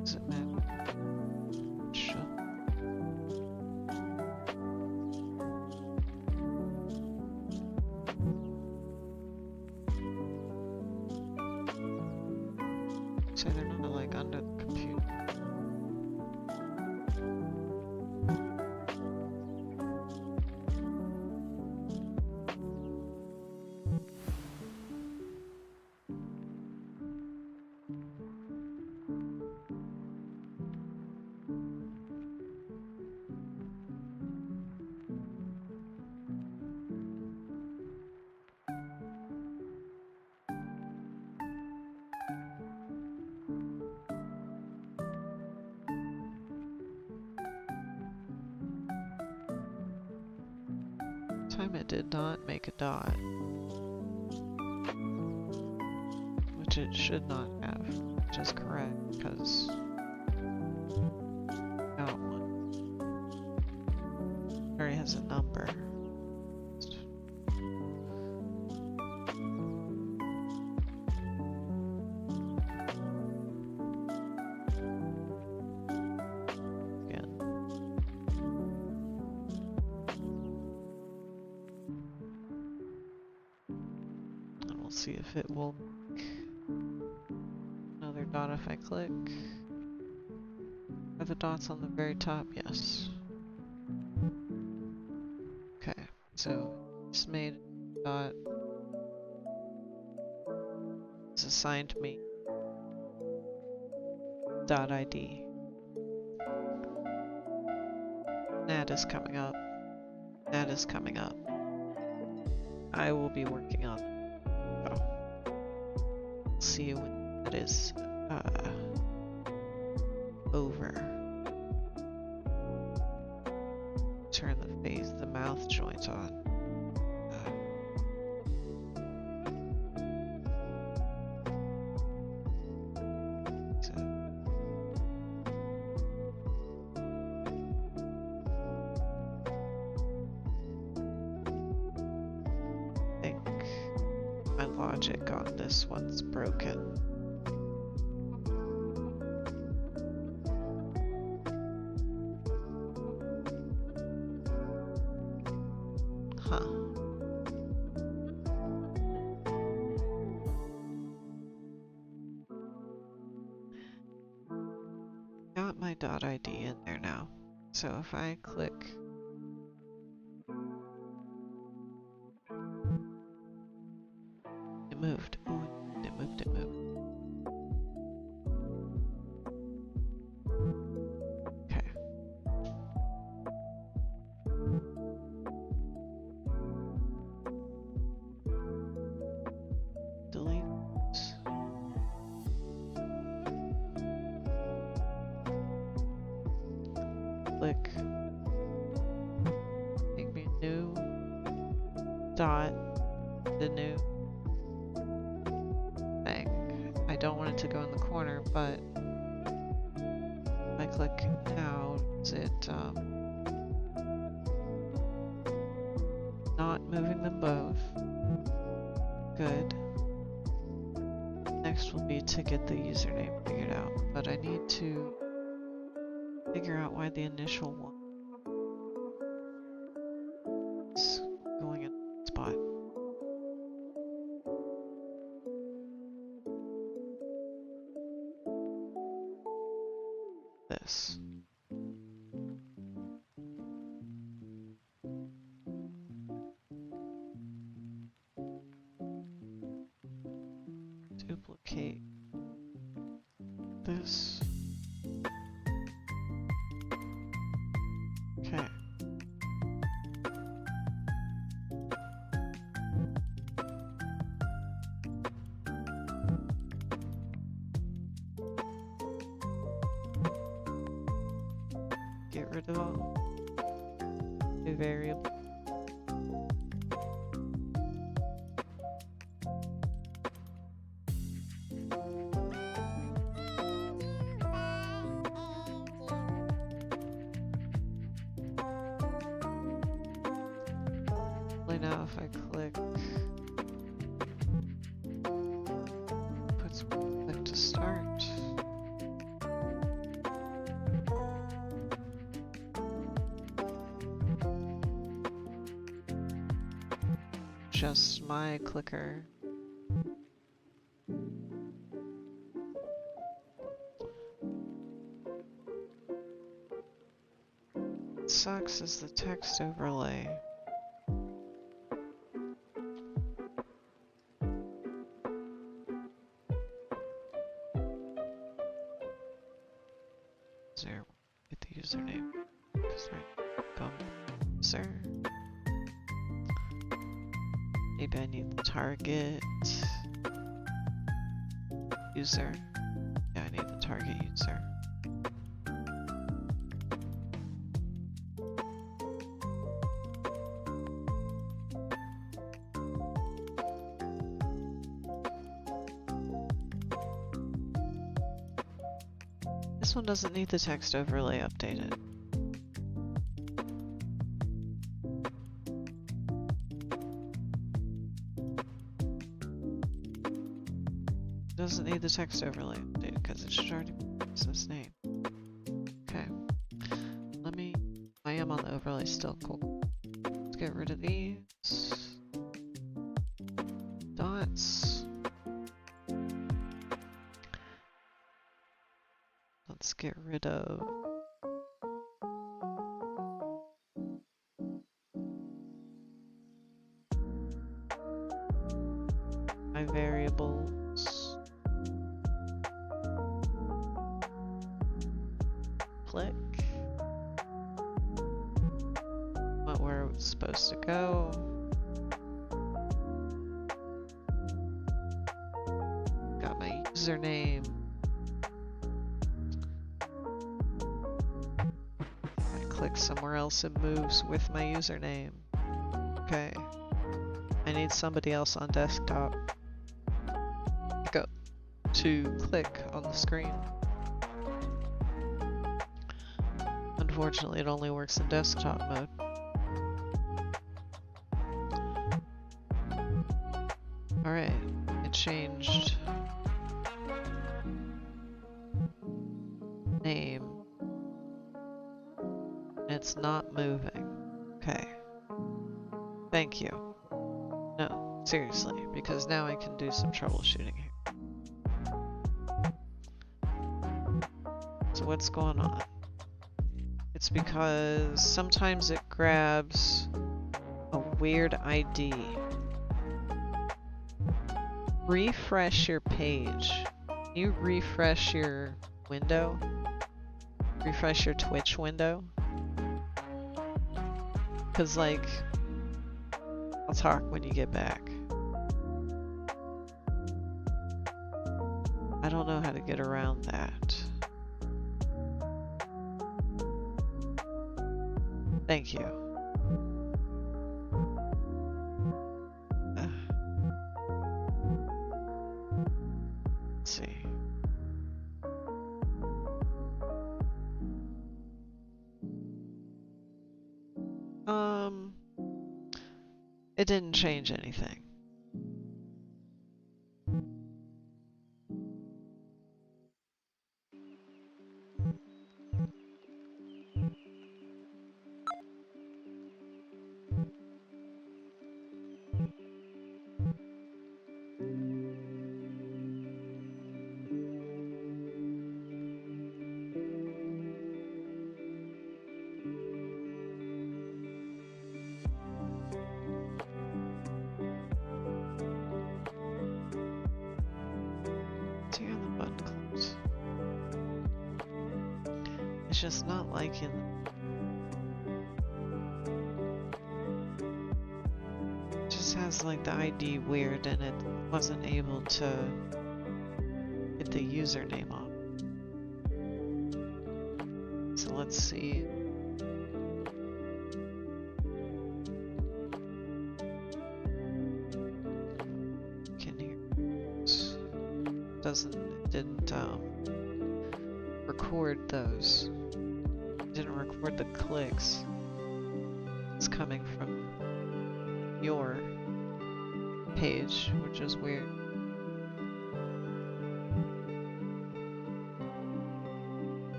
[SPEAKER 1] Does it matter? Sure. So they're not like under the computer. Time it did not make a dot, which it should not have, which is correct because got one. Already has a number. Again. And we'll see if it will make another dot if I click. Are the dots on the very top? Yes. Okay, so it's made a dot. It's assigned me dot ID. That is coming up. That is coming up. I will be working on it. Oh. See when that is over. Turn the face, the mouth joint on. So I think my logic on this one's broken. Huh. Got my dot ID in there now. So if I click it moved. Ooh, it moved, it moved. Okay. Delete this. Click. Make me a new dot. The new thing. I don't want it to go in the corner, but if I click now, is it not moving them both? Good. Next will be to get the username figured out, but I need to figure out why the initial one is going in the spot. This. Duplicate this. Okay. rid of all. New variable. Now if I click, click to start. Just my clicker. What sucks is the text overlay. Get the username. Sir. Maybe I need the target user. Yeah, I need the target user. This one doesn't need the text overlay updated. Doesn't need the text overlay updated because it should already be this name. Okay. I am on the overlay still. Cool. Let's get rid of these dots. Let's get rid of my variables. Click. Where it's supposed to go. Got my username. I click somewhere else, it moves with my username. Okay. I need somebody else on desktop. Go to click on the screen. Unfortunately, it only works in desktop mode. Alright, it changed name. It's not moving. Okay. Thank you. No, seriously, because now I can do some troubleshooting here. So what's going on? It's because sometimes it grabs a weird ID. Refresh your page. Can you refresh your window? Refresh your Twitch window? Cause like, I'll talk when you get back. I don't know how to get around that. Thank you. Let's see. It didn't change anything. It's just not liking it. Just has like the ID weird and it wasn't able to get the username on. So let's see. didn't record those. It didn't record the clicks. It's coming from your page, which is weird.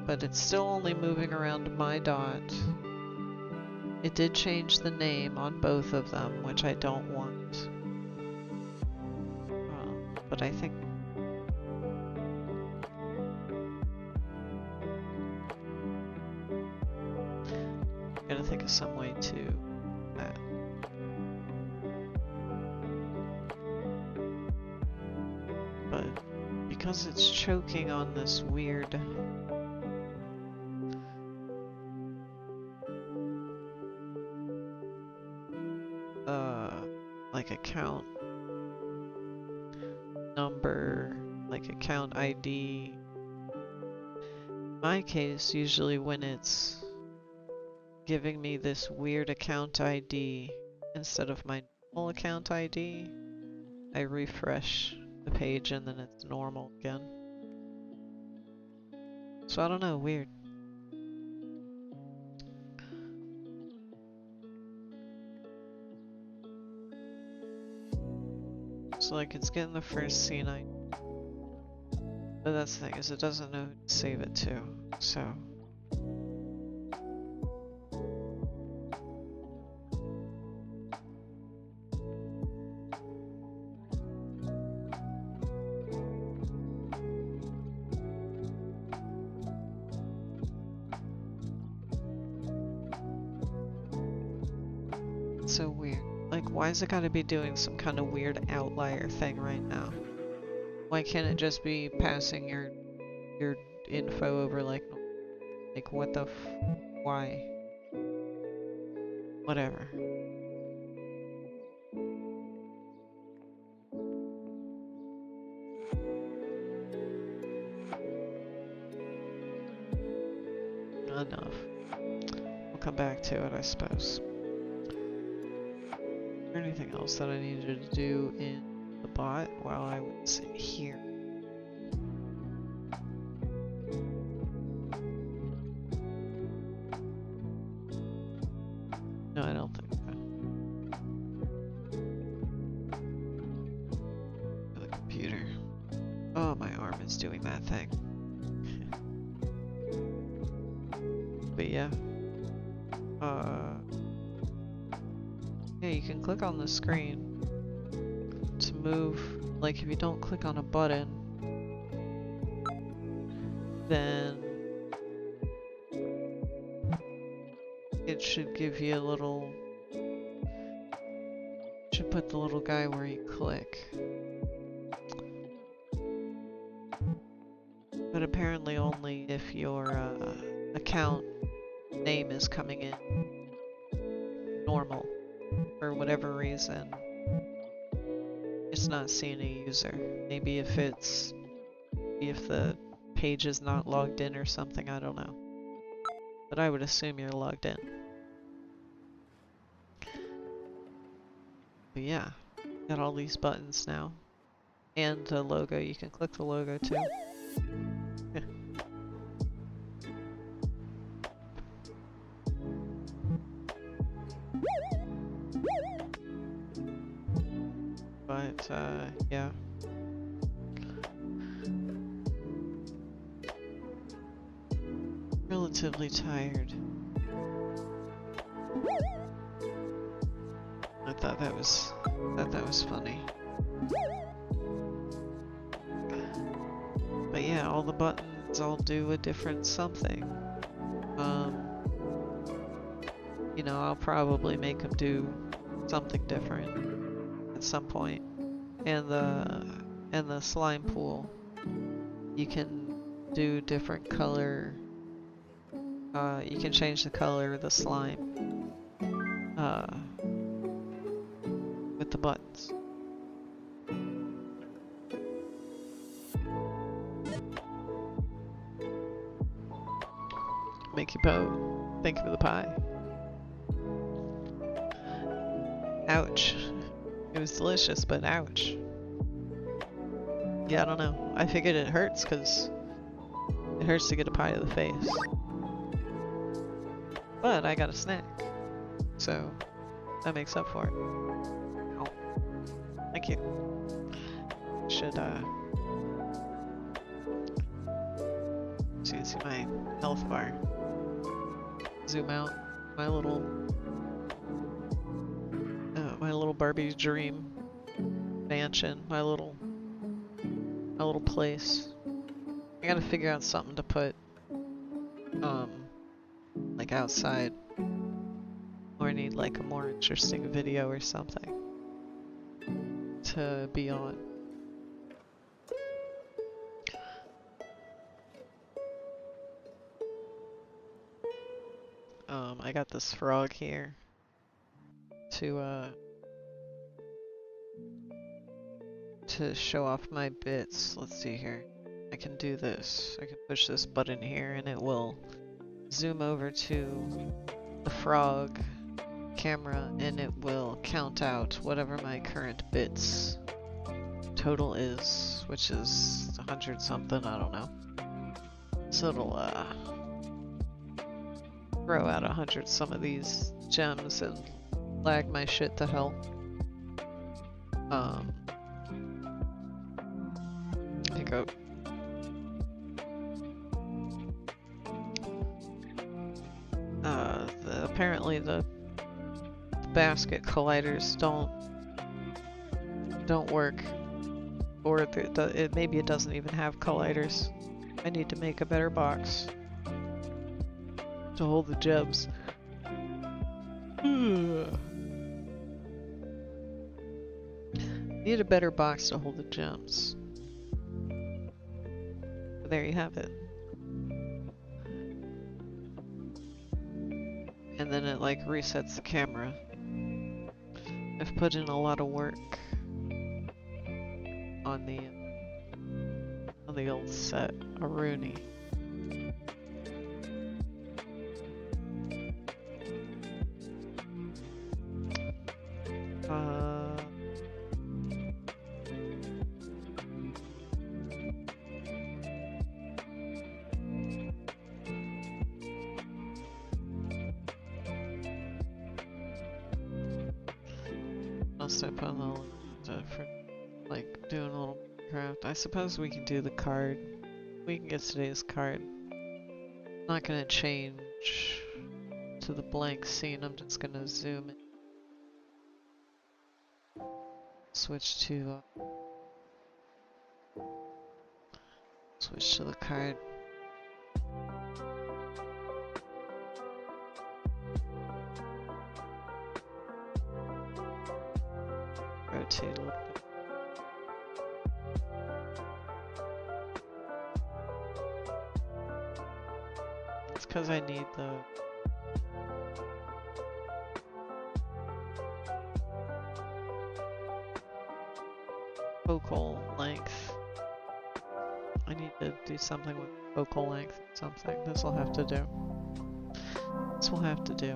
[SPEAKER 1] But it's still only moving around my dot. It did change the name on both of them, which I don't want. But I think I'm gonna think of some way to that. But because it's choking on this weird like account number, like account ID. In my case, usually when it's giving me this weird account ID instead of my normal account ID, I refresh the page and then it's normal again. So I don't know, weird. So like it's getting the first scene but that's the thing, is it doesn't know who to save it to, so. It's so weird. Like, why is it gotta be doing some kind of weird outlier thing right now? Why can't it just be passing your info over like what the why? Whatever. Enough. We'll come back to it, I suppose. Is there anything else that I needed to do in the bot while I was here? No, I don't think so. The computer. Oh, my arm is doing that thing. But yeah. Yeah, you can click on the screen to move. Like, if you don't click on a button, then it should give you a little, should put the little guy where you click. But apparently only if your account name is coming in normal. For whatever reason, it's not seeing a user. Maybe if the page is not logged in or something, I don't know. But I would assume you're logged in. But yeah, got all these buttons now. And the logo, you can click the logo too. But, yeah. Relatively tired. I thought that was funny. But yeah, all the buttons all do a different something. You know, I'll probably make them do something different at some point. And the slime pool, you can do different color. You can change the color of the slime with the buttons. Mickey Po, thank you for the pie. Ouch. It was delicious, but ouch. Yeah, I don't know. I figured it hurts because it hurts to get a pie to the face. But I got a snack, so that makes up for it. Oh, thank you. Should see my health bar. Zoom out. My little Barbie's dream mansion. My little place. I gotta figure out something to put like outside. Or I need like a more interesting video or something to be on. I got this frog here to show off my bits. Let's see here. I can do this. I can push this button here and it will zoom over to the frog camera and it will count out whatever my current bits total is, which is 100 something, I don't know. So it'll throw out 100 some of these gems and lag my shit to hell. Pick up. Apparently the basket colliders don't work, or maybe it doesn't even have colliders. I need to make a better box to hold the gems. Need a better box to hold the gems. But there you have it. And then it like resets the camera. I've put in a lot of work on the old set, a Rooney. I put on for like doing a little craft. I suppose we can do the card. We can get today's card. I'm not gonna change to the blank scene. I'm just gonna zoom in. Switch to the card. Rotate a little bit. It's because I need the focal length. I need to do something with focal length or something. This will have to do. This will have to do.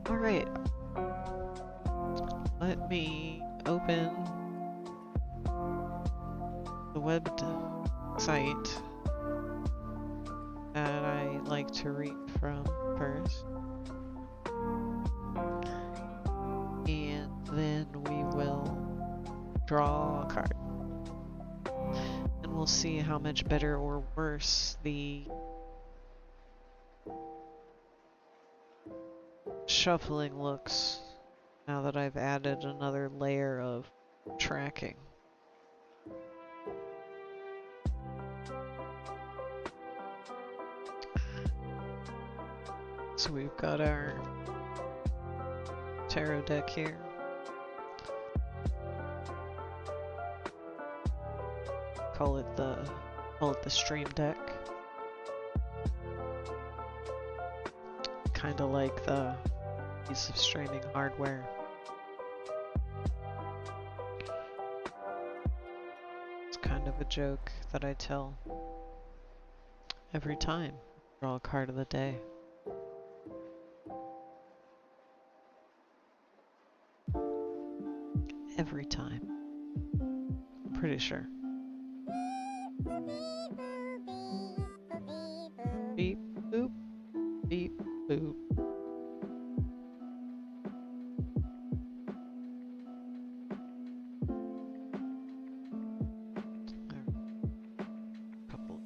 [SPEAKER 1] Alright. Let me open the website that I like to read from first. And then we will draw a card. And we'll see how much better or worse the shuffling looks now that I've added another layer of tracking. So we've got our tarot deck here. Call it the stream deck. Kind of like the piece of streaming hardware. It's kind of a joke that I tell every time I draw a card of the day. Every time. Pretty sure. Beep, boop, beep, boop. Couple.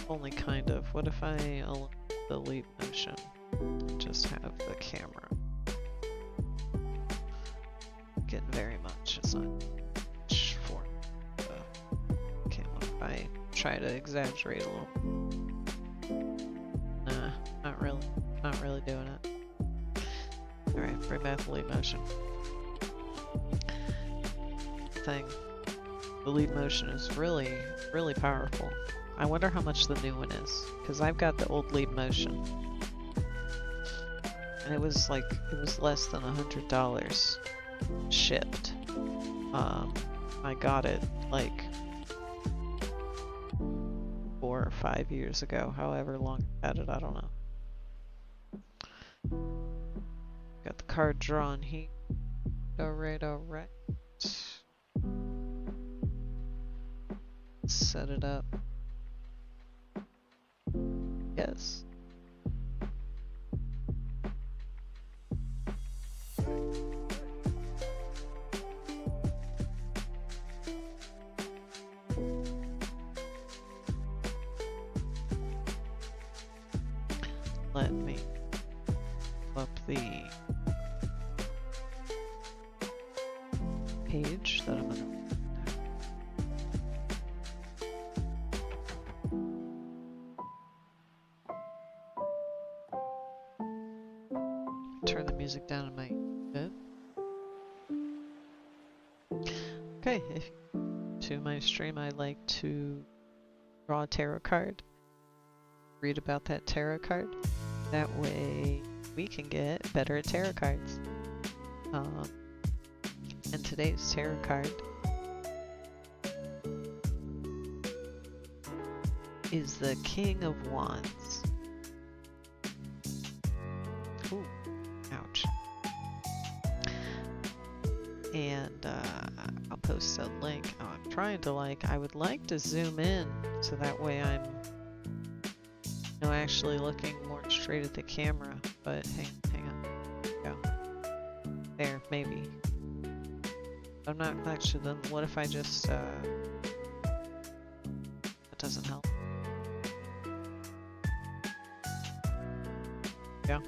[SPEAKER 1] Only kind of. What if I eliminate the leap motion and just have the camera? Getting very much. It's not much for the camera. If I try to exaggerate a little. Nah, not really. Not really doing it. Alright, bring back the leap motion. Thing. The leap motion is really, really powerful. I wonder how much the new one is, because I've got the old leap motion. And it was less than $100 shipped. I got it like 4 or 5 years ago, however long I had it, I don't know. Got the card drawn here. Alright. Set it up. Yes. Let me up the page that I'm gonna turn the music down in my bed. Okay, if to my stream I like to draw a tarot card, read about that tarot card. That way we can get better at tarot cards. And today's tarot card is the King of Wands. Ooh, ouch. And I'll post a link. Oh, I'm trying to I would like to zoom in so that way I'm actually looking more straight at the camera, but hang on. Go. There, maybe. I'm not actually, then what if I just, that doesn't help. Yeah.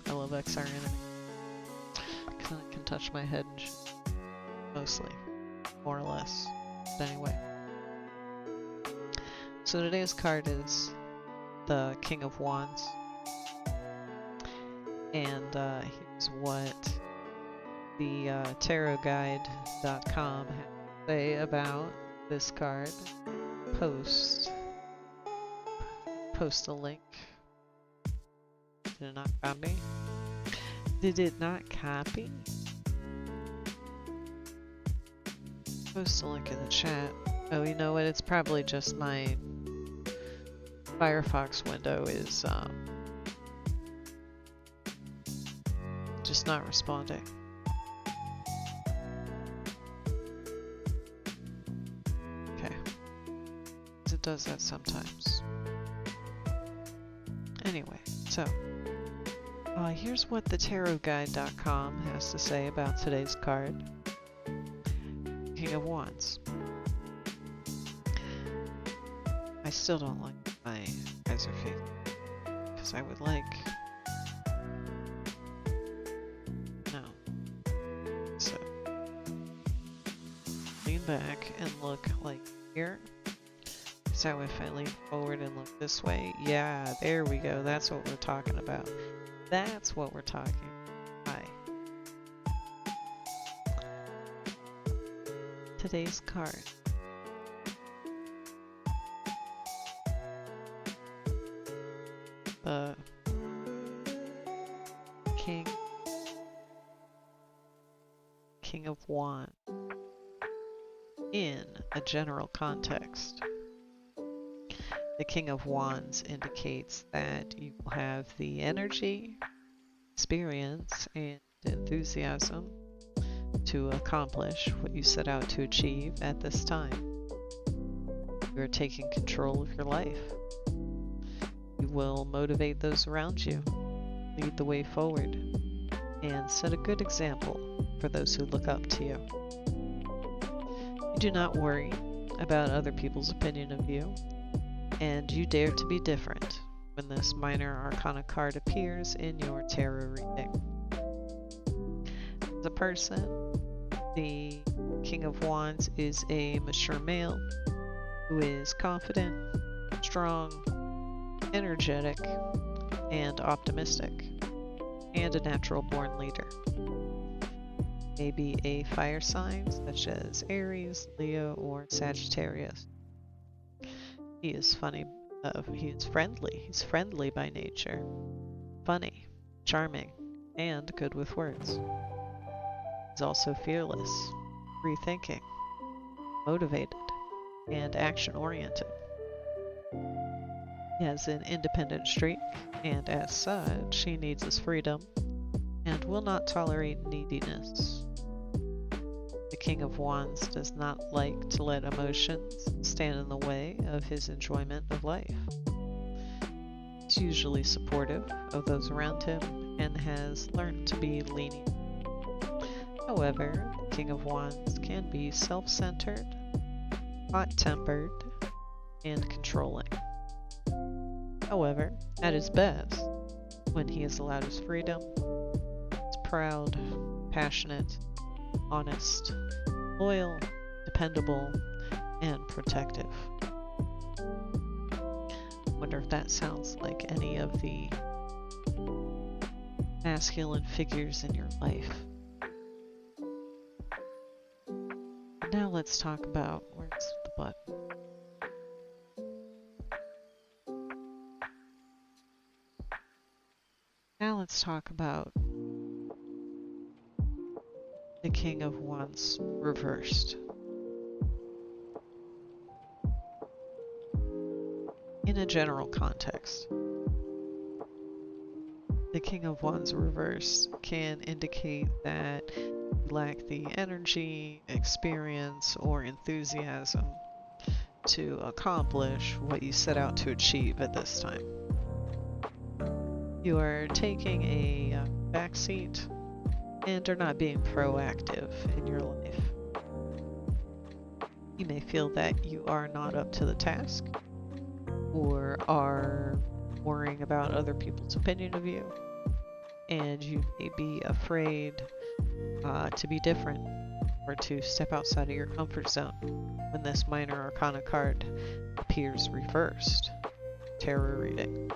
[SPEAKER 1] I love XR anime. Cause I can touch my head and mostly. More or less. But anyway. So today's card is the King of Wands. And here's what the tarotguide.com has to say about this card. Post a link. Did it not copy? Did it not copy? Post a link in the chat. Oh, you know what? It's probably just my Firefox window is just not responding. Okay. It does that sometimes. Anyway, so here's what the tarotguide.com has to say about today's card. King of Wands. I still don't like my eyes are fading, because I would like, no, so, lean back and look like here, so if I lean forward and look this way, yeah, there we go, that's what we're talking about, that's what we're talking about. Hi. Today's card. The King of Wands in a general context. The King of Wands indicates that you have the energy experience and enthusiasm to accomplish what you set out to achieve at this time. You are taking control of your life. You will motivate those around you, lead the way forward, and set a good example for those who look up to you. You do not worry about other people's opinion of you, and you dare to be different when this Minor Arcana card appears in your tarot reading. As a person, the King of Wands is a mature male who is confident, strong, energetic, and optimistic, and a natural-born leader. Maybe a fire sign such as Aries, Leo, or Sagittarius. He is funny. He is friendly. He's friendly by nature, funny, charming, and good with words. He's also fearless, free-thinking, motivated, and action-oriented. He has an independent streak, and as such, he needs his freedom and will not tolerate neediness. The King of Wands does not like to let emotions stand in the way of his enjoyment of life. He's usually supportive of those around him and has learned to be lenient. However, the King of Wands can be self-centered, hot-tempered, and controlling. However, at his best, when he is allowed his freedom, he's proud, passionate, honest, loyal, dependable, and protective. Wonder if that sounds like any of the masculine figures in your life. Now let's talk about where's the button. Now let's talk about the King of Wands reversed. In a general context, the King of Wands reversed can indicate that you lack the energy, experience, or enthusiasm to accomplish what you set out to achieve at this time. You are taking a backseat and are not being proactive in your life. You may feel that you are not up to the task, or are worrying about other people's opinion of you, and you may be afraid to be different or to step outside of your comfort zone when this Minor Arcana card appears reversed. Tarot reading.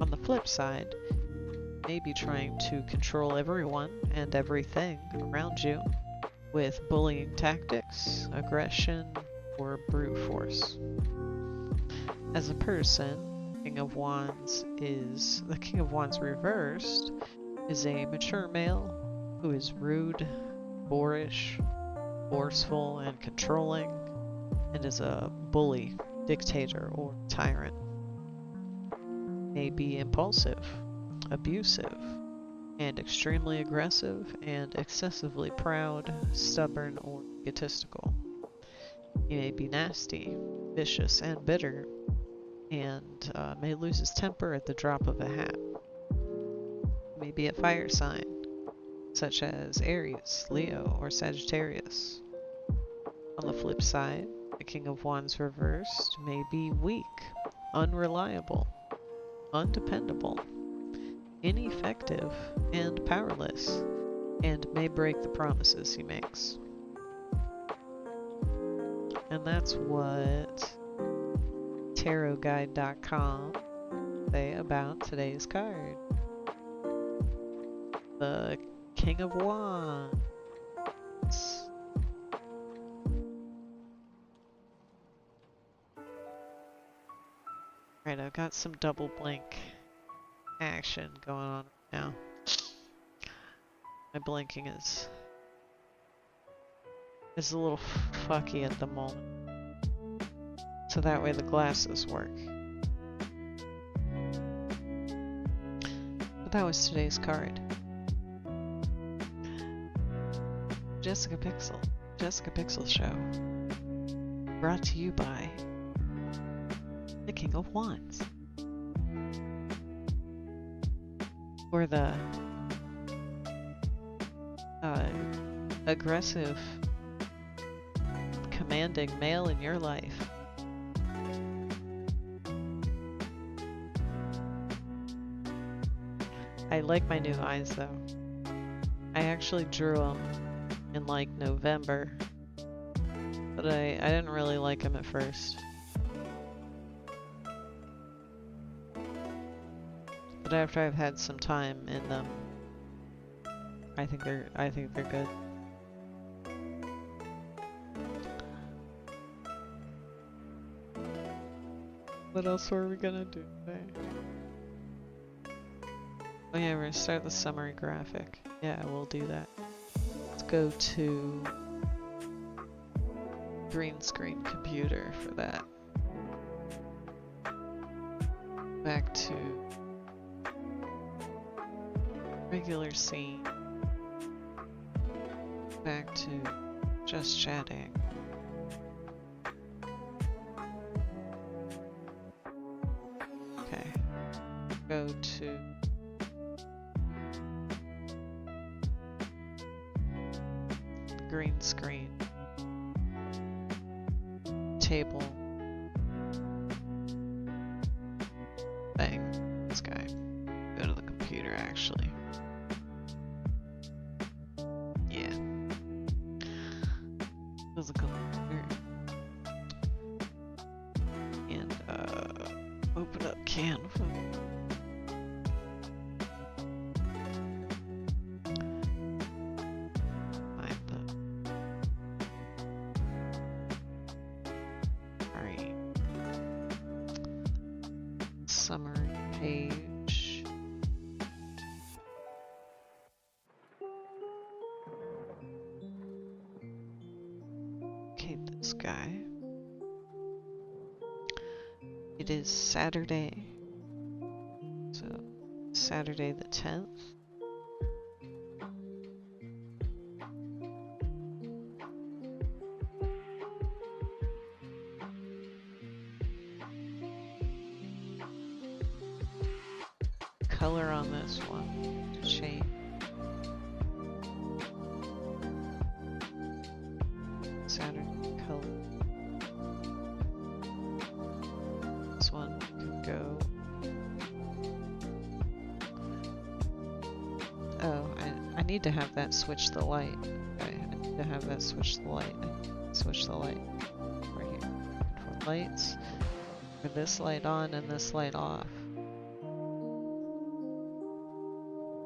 [SPEAKER 1] On the flip side, you may be trying to control everyone and everything around you with bullying tactics, aggression, or brute force. As a person, the King of Wands reversed is a mature male who is rude, boorish, forceful, and controlling, and is a bully, dictator, or tyrant. May be impulsive, abusive, and extremely aggressive and excessively proud, stubborn, or egotistical. He may be nasty, vicious, and bitter, and may lose his temper at the drop of a hat. He may be a fire sign, such as Aries, Leo, or Sagittarius. On the flip side, the King of Wands reversed may be weak, unreliable, undependable, ineffective, and powerless, and may break the promises he makes. And that's what tarotguide.com say about today's card. The King of Wands. Right, I've got some double blink action going on right now. My blinking is a little fucky at the moment. So that way the glasses work. But That was today's card. Jessica Pixel. Jessica Pixel Show. Brought to you by the King of Wands. Or the aggressive, commanding male in your life. I like my new eyes though. I actually drew them in like November, but I didn't really like them at first. But after I've had some time in them, I think they're good. What else were we gonna do today? Oh yeah, we're gonna start the summary graphic. Yeah, we'll do that. Let's go to green screen computer for that. Back to regular scene. Back to just chatting. Okay. Go to green screen. Table. Bang. This guy. Go to the computer actually. Yeah. Physical computer. And open up Canva. Summary page. Okay, this guy. It is Saturday. So, Saturday the 10th. Color on this one, shade. Saturday color. This one could go. Oh, I need to have that switch the light. Okay, I need to have that switch the light. Switch the light right here. For lights, for this light on and this light off.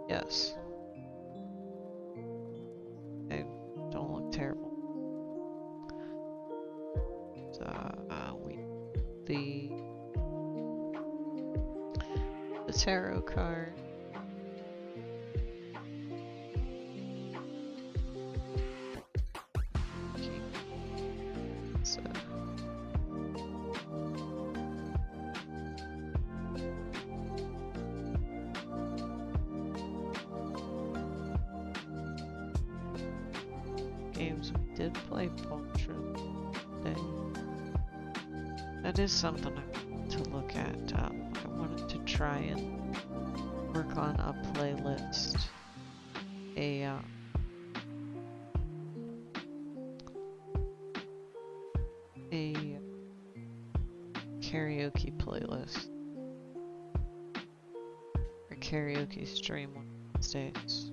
[SPEAKER 1] Yes. They don't look terrible. So, the tarot card. Okay. So. Games we did play Vulture today. That is something I want to look at. I wanted to try and work on a playlist. A karaoke playlist. Or karaoke stream one of these days.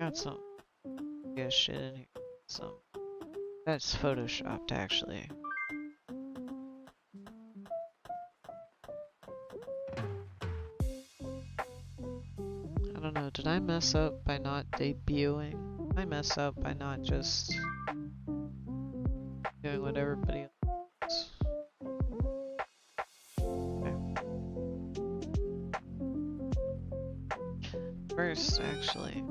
[SPEAKER 1] Got some good shit in here. Some that's photoshopped actually. I don't know, did I mess up by not debuting? Did I mess up by not just doing what everybody else? Okay. first, actually.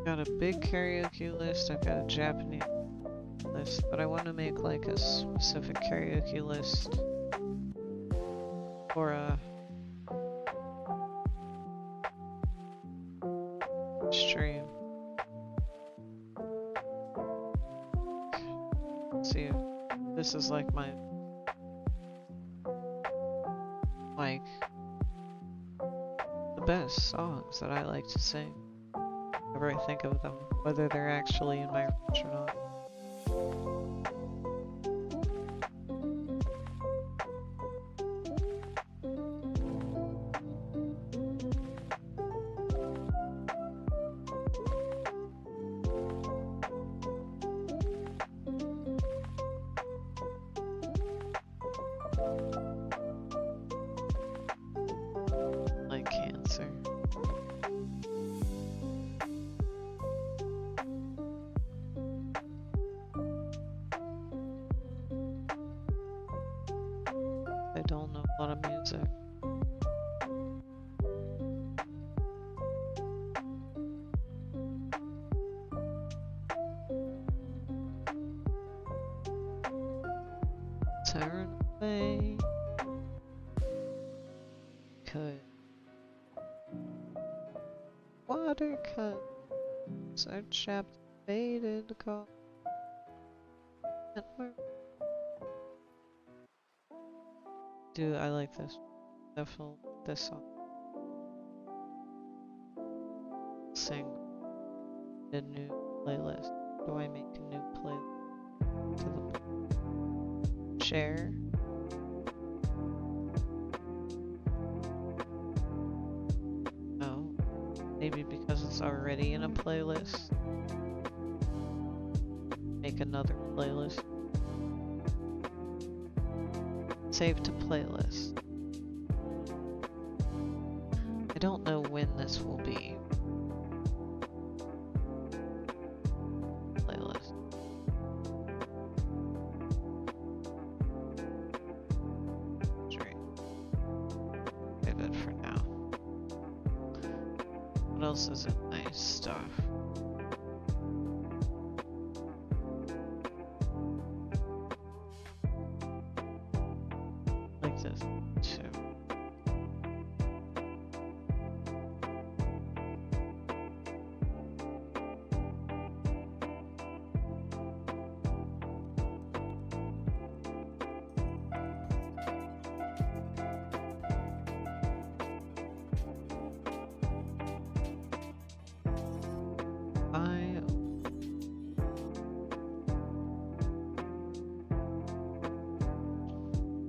[SPEAKER 1] Got a big karaoke list, I've got a Japanese list, but I want to make like a specific karaoke list for a stream. Let's see, this is like my the best songs that I like to sing whenever I think of them, whether they're actually in my range or not. Like Cancer. I don't know a lot of music. Turn away. Cut. Watercut. So chapped, faded, call. Dude, I like this. Definitely this song. Sing a new playlist. Do I make a new playlist to the share? No. Maybe because it's already in a playlist. Make another playlist. Save to playlist. I don't know when this will be. Playlist. Straight. Save it for now. What else is it? Nice stuff. Like this too.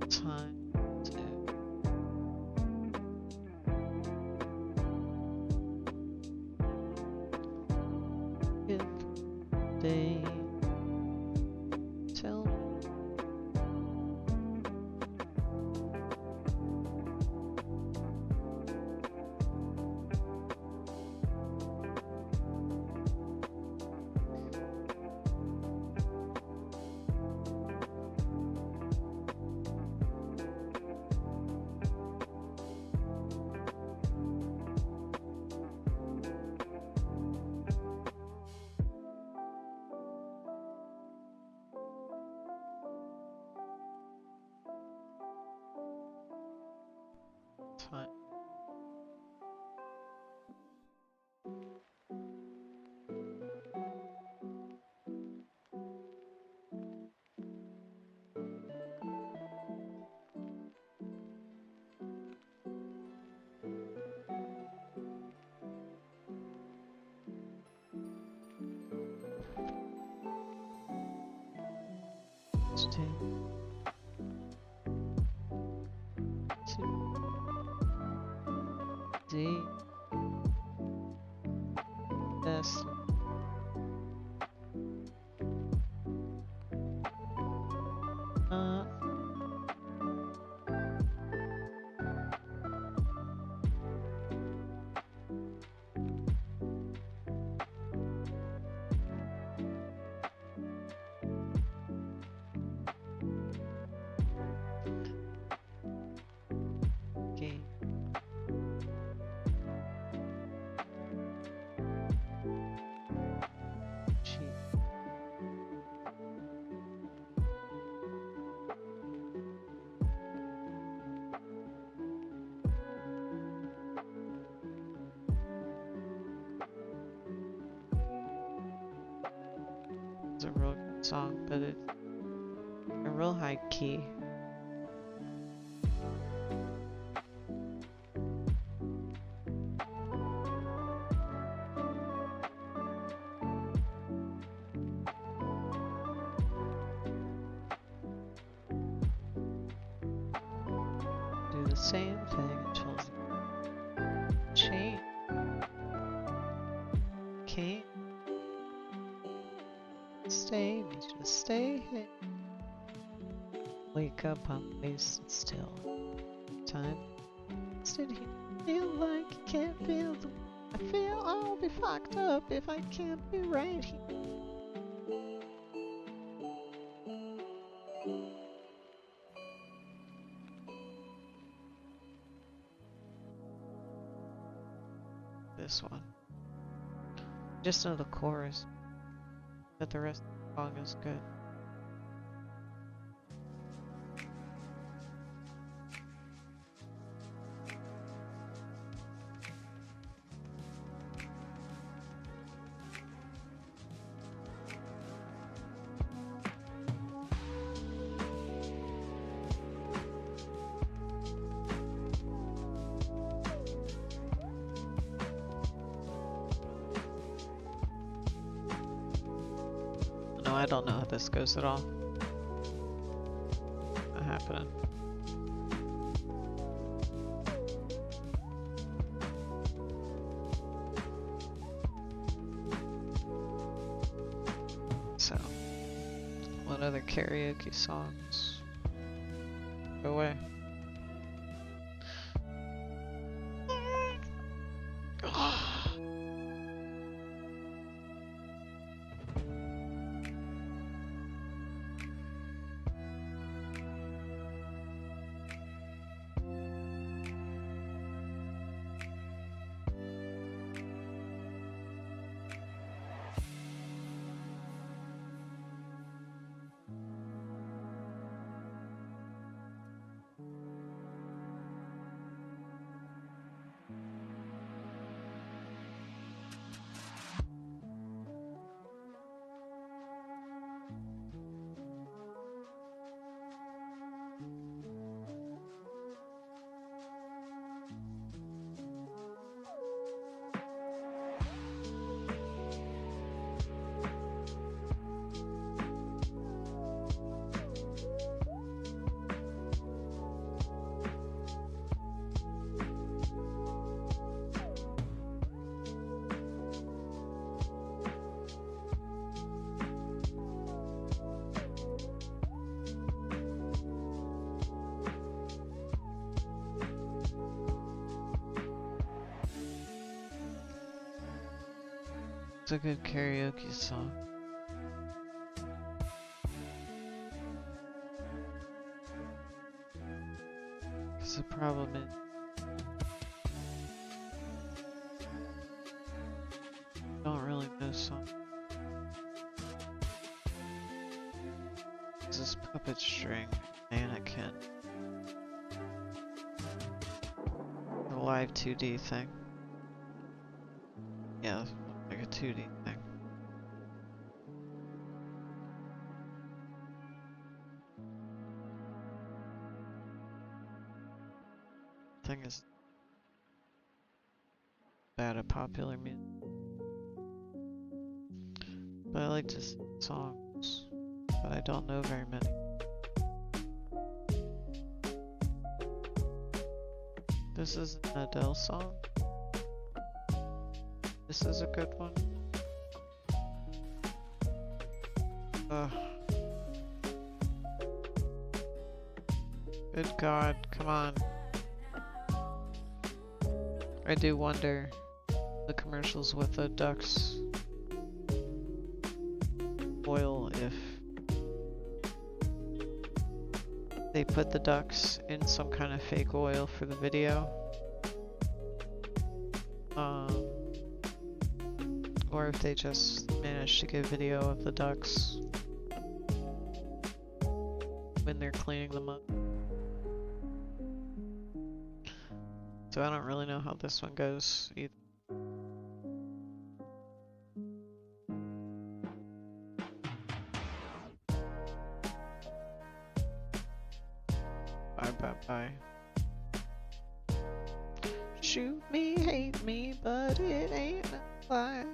[SPEAKER 1] Time to if they tell me time. Stay. D. S. It's a real good song, but it's a real high key. Do the same thing until the chain can't stay, needs to stay here. Wake up, I'm wasted still. Time stood here, feel like you can't feel the I feel I'll be fucked up if I can't be right here. This one. Just know the chorus, but the rest of the song is good. No, I don't know how this goes at all. Not happening. So, what other karaoke songs? Go away. It's a good karaoke song. Cause the problem is don't really know song. This is puppet string mannequin. The live 2D thing. Yeah, like a 2D thing. Thing is bad at popular music. But I like to sing songs, but I don't know very many. This is an Adele song. This is a good one. Good God, come on. I do wonder the commercials with the ducks oil if they put the ducks in some kind of fake oil for the video. Or if they just managed to get video of the ducks when they're cleaning them up. So I don't really know how this one goes either. Bye. Shoot me, hate me, but it ain't a lie.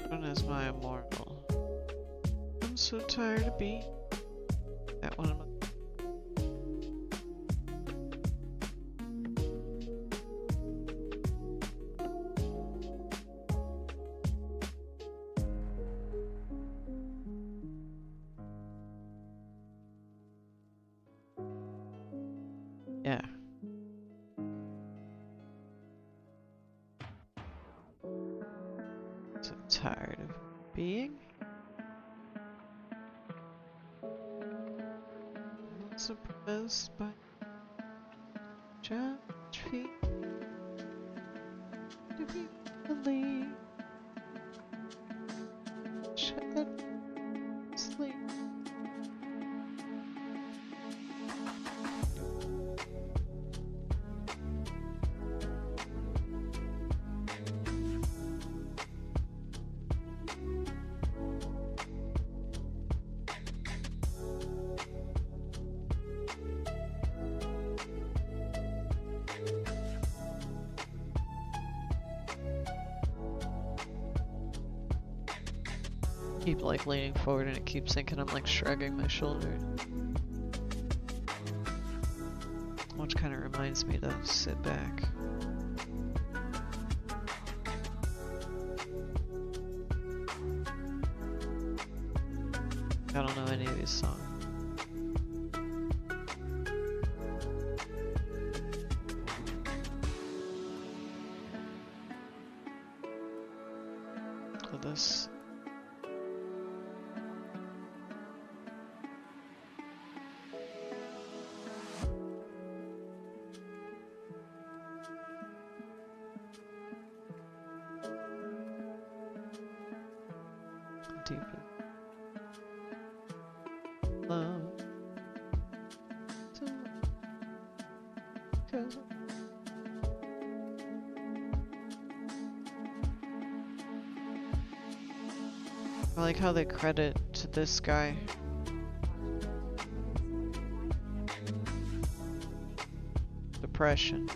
[SPEAKER 1] When is my immortal? I'm so tired of being that one. Yeah. So tired of being. Not surprised by judge feet to be believed. Shut sleep. Keep like leaning forward and it keeps thinking I'm like shrugging my shoulder. Which kind of reminds me to sit back. I don't know any of these songs. So this. Deep love to cause I like how they credit to this guy. Depression.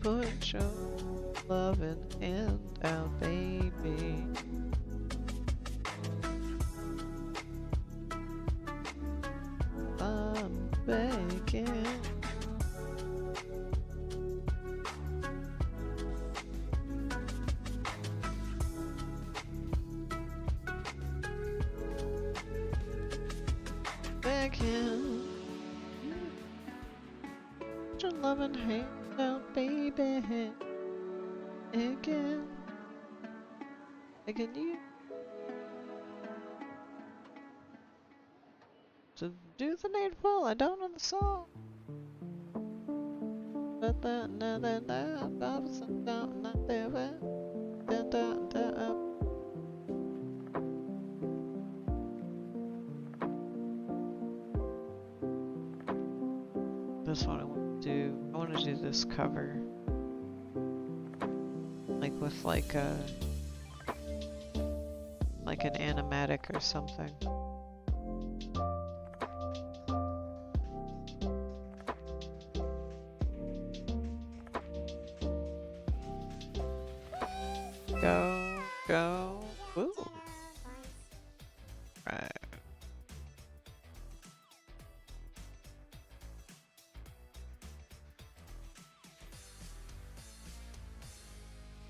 [SPEAKER 1] Put your loving hand out, baby. I'm begging. Begging. Put your loving hand out, baby. Again. Begging you to do the needful. I don't know the song. But this one I want to do. I want to do this cover, like with like a an animatic or something. Go, woo. Right.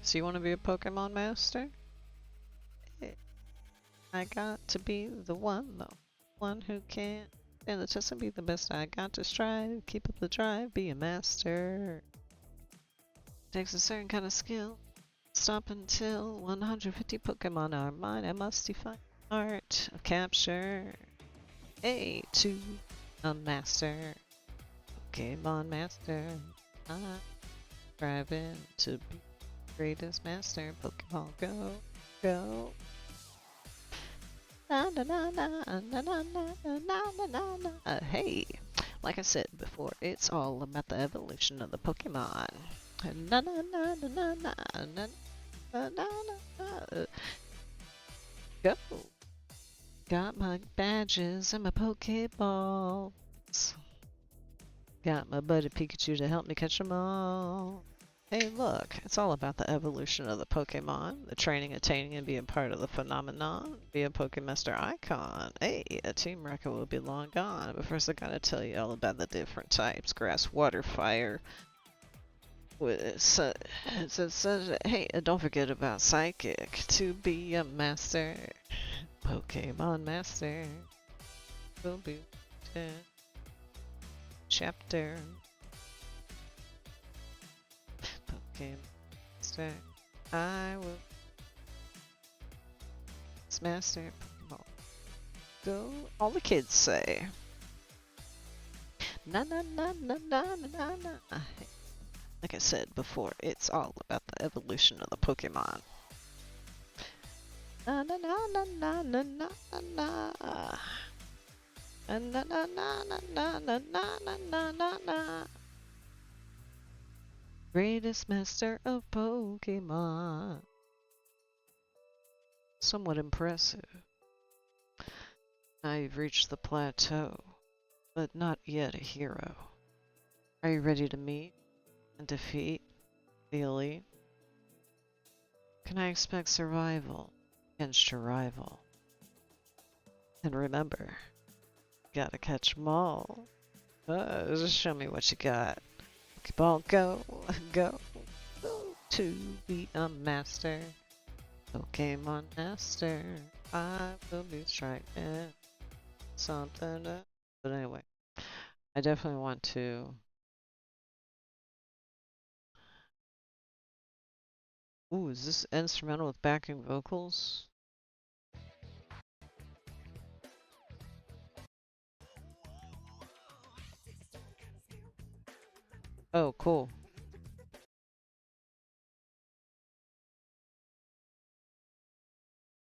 [SPEAKER 1] So you want to be a Pokemon master? I got to be the one who can stand the test and be the best. I got to strive, keep up the drive, be a master. Takes a certain kind of skill. Stop until 150 Pokemon are mine. I must define art of capture. A to a master. Pokemon master. I'm striving to be the greatest master. Pokemon go, go. Na na na na na na na na na na na. Hey, like I said before, it's all about the evolution of the Pokemon. Na na na na na na na na na na. Go. Got my badges and my Pokeballs. Got my buddy Pikachu to help me catch them all. Hey, look, it's all about the evolution of the Pokemon, the training, attaining, and being part of the phenomenon. Be a Pokemaster icon. Hey, a Team Rocket will be long gone, but first I gotta tell you all about the different types: grass, water, fire. Hey, don't forget about Psychic. To be a master, Pokemon Master will be 10 chapter. Pokemon Master, I will master Pokemon. Go, all the kids say. Na na na na na na na. Like I said before, it's all about the evolution of the Pokemon. Na na na na na na na na. Na na na na na na na na na na. Greatest master of Pokemon. Somewhat impressive. Now you've reached the plateau, but not yet a hero. Are you ready to meet and defeat the elite? Can I expect survival against your rival? And remember, you gotta catch 'em all. Just show me what you got. Pokeball, go, go, go to be a master. Pokemon master, I will be striking something up. But anyway, I definitely want to. Ooh, is this instrumental with backing vocals? Oh, cool.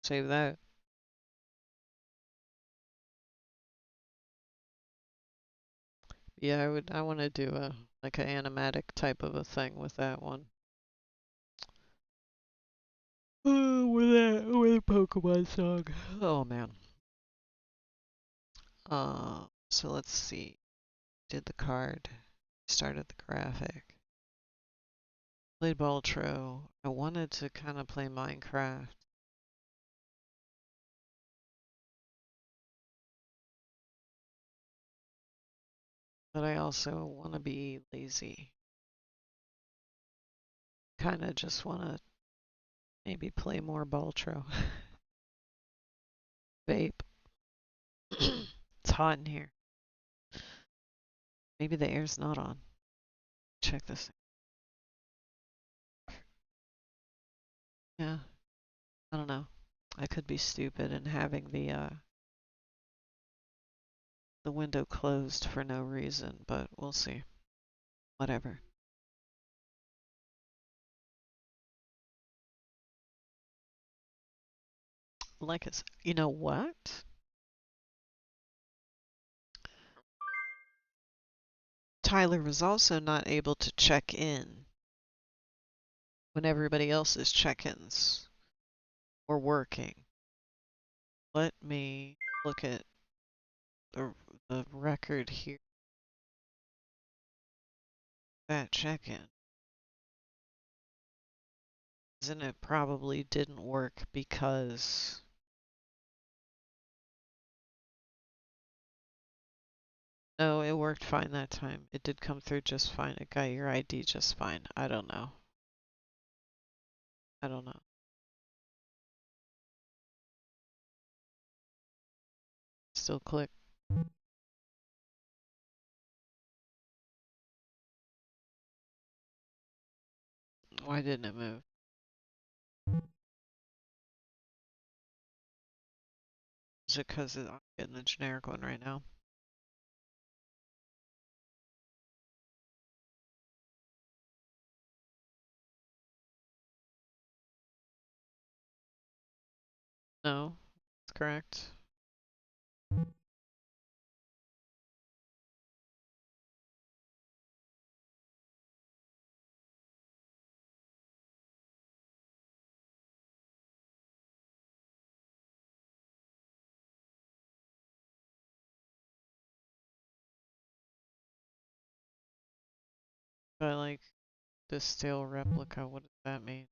[SPEAKER 1] Save that. Yeah, I want to do a like an animatic type of a thing with that one. Oh, with a Pokemon song. Oh man. So let's see. Did the card, started the graphic, played Baltro. I wanted to kind of play Minecraft. But I also want to be lazy. Kind of just want to maybe play more Baltro. Vape. It's hot in here. Maybe the air's not on. Check this. Yeah, I don't know. I could be stupid and having the window closed for no reason, but we'll see. Whatever. Like it's, you know what? Tyler was also not able to check in when everybody else's check-ins were working. Let me look at the record here. That check-in. And it probably didn't work because no, it worked fine that time. It did come through just fine. It got your ID just fine. I don't know. I don't know. Still click. Why didn't it move? Is it because I'm getting the generic one right now? No, that's correct. But like the stale replica, what does that mean?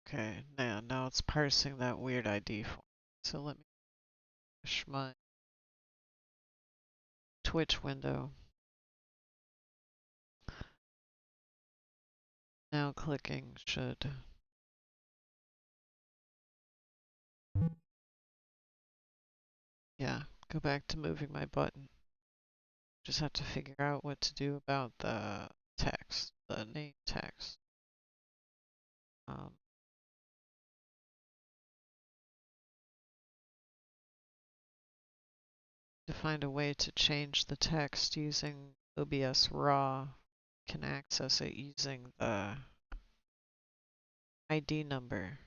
[SPEAKER 1] Okay, now it's parsing that weird ID for me. So let me push my Twitch window. Now clicking should... Yeah, go back to moving my button. Just have to figure out what to do about the text, the name text. To find a way to change the text using OBS RAW, can access it using the ID number.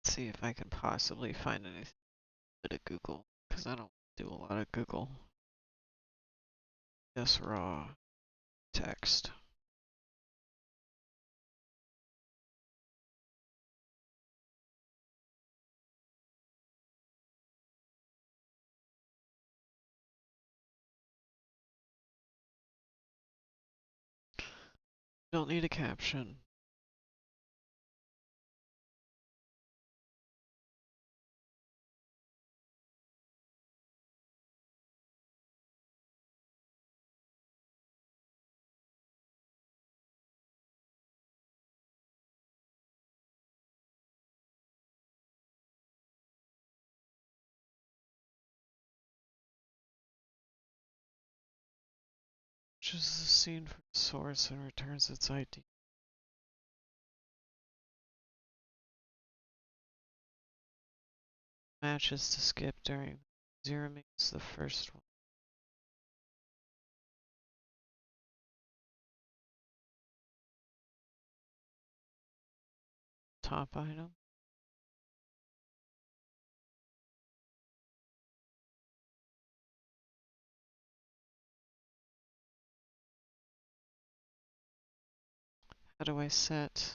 [SPEAKER 1] Let's see if I can possibly find anything at Google, because I don't do a lot of Google. OBS RAW text. Don't need a caption. Chooses the scene for the source and returns its ID. Matches to skip during 0 means the first one. Top item. How do I set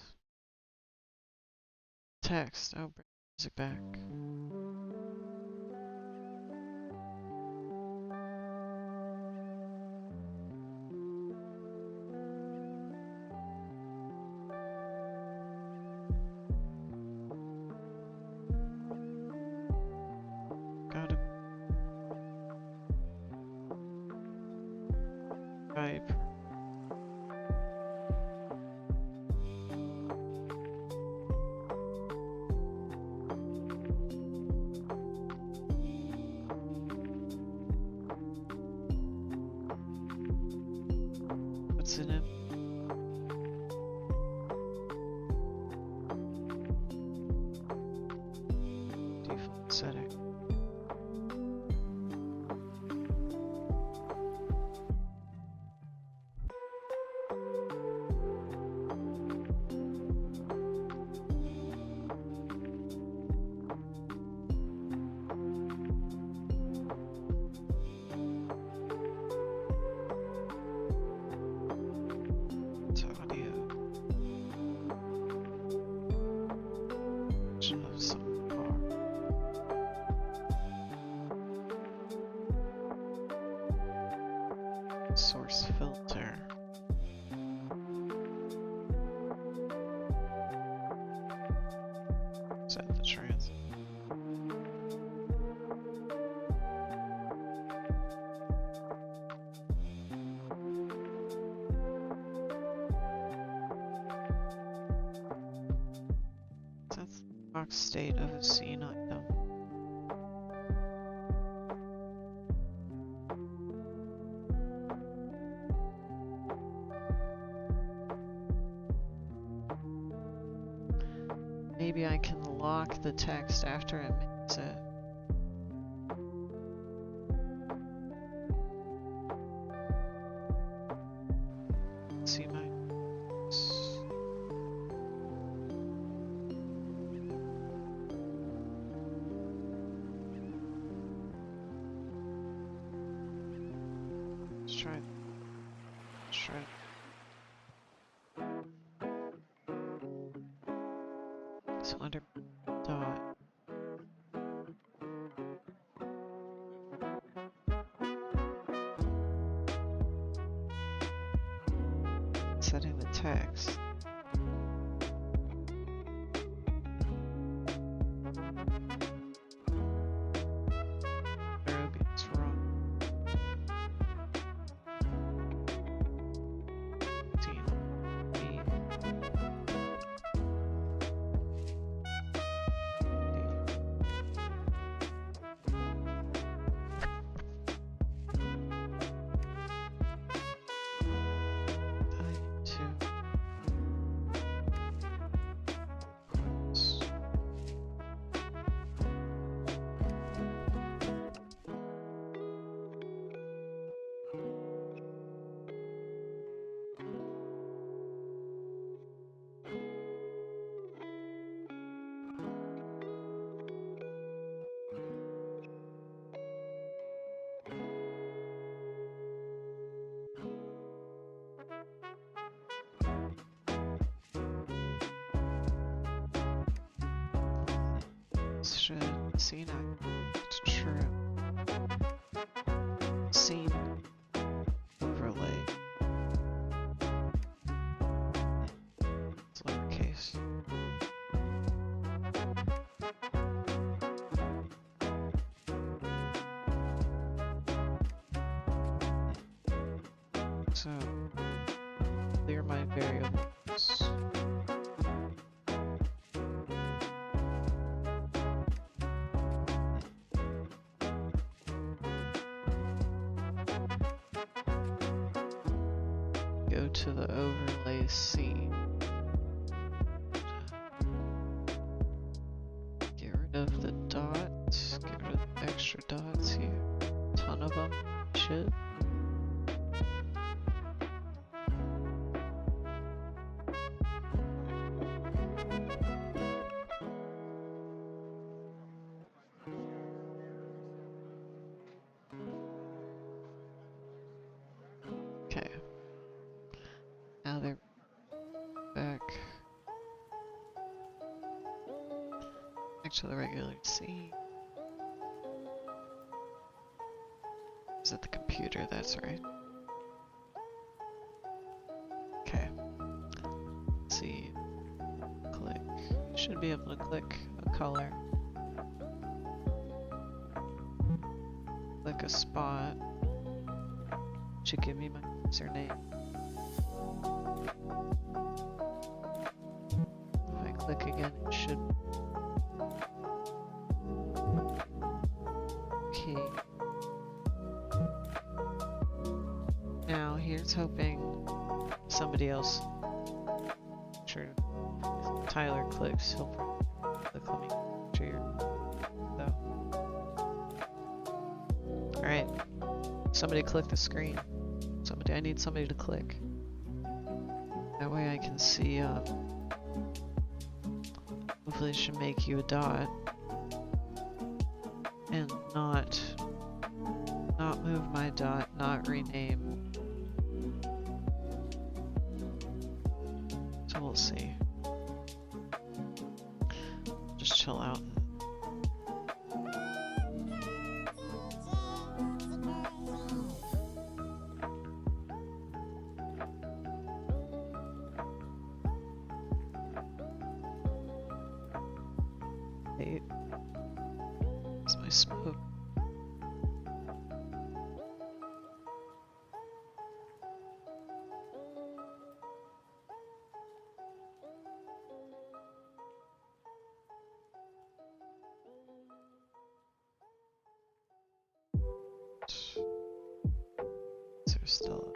[SPEAKER 1] text? Oh, bring music back. Got it. Type. What's in it? Default setting. It's audio. Of some car. Source filter. Set the transit. That's the box state of a scene item. block the text after it makes it. See my let's try. So under dot. Setting the text. It's wrong. Should scene act true. Scene overlay. It's lowercase. So clear my variables. Go to the overlay scene. Get rid of the dots. Get rid of the extra dots here. Ton of them. Shit. Okay. Now they're back to the regular scene. Is it the computer? That's right. Okay. Let's see. Click. You should be able to click a color. Click a spot. Should give me my username. If I click again, it should. Okay. Now here's hoping somebody else. Sure. If Tyler clicks, he'll probably click on me. Sure. So. Alright. Somebody click the screen. I need somebody to click. That way I can see, hopefully it should make you a dot. And not move my dot, not rename. So we'll see. Just chill out. It's my smoke. Is there still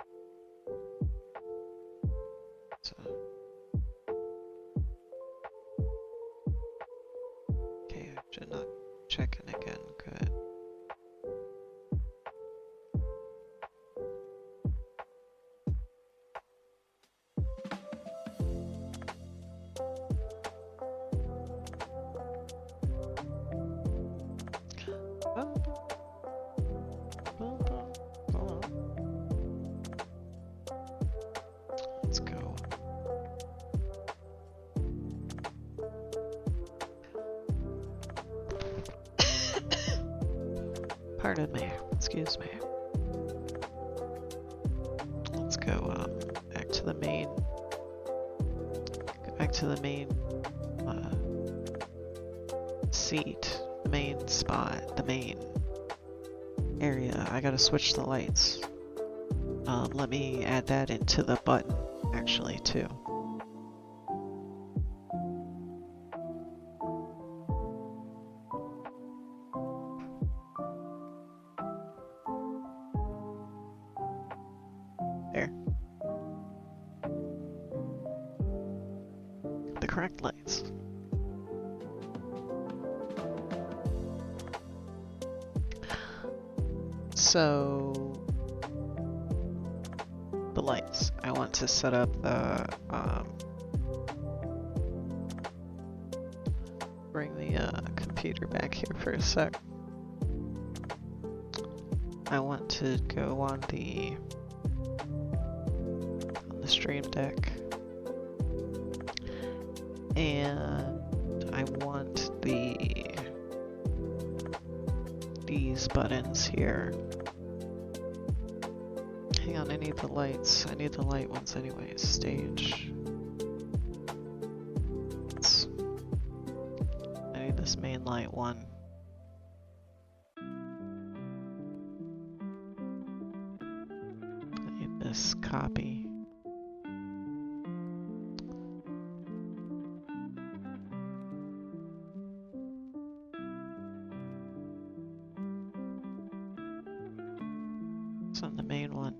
[SPEAKER 1] Pardon me. Excuse me. Let's go back to the main. Go back to the main seat, the main spot, the main area. I gotta switch the lights. Let me add that into the button actually too. There. The correct lights. So the lights. I want to set up the bring the computer back here for a sec. I want to go on the Stream Deck, and I want these buttons here. Hang on, I need the lights. I need the light ones anyways. Stage. I need this main light one. I need this copy. It's on the main one.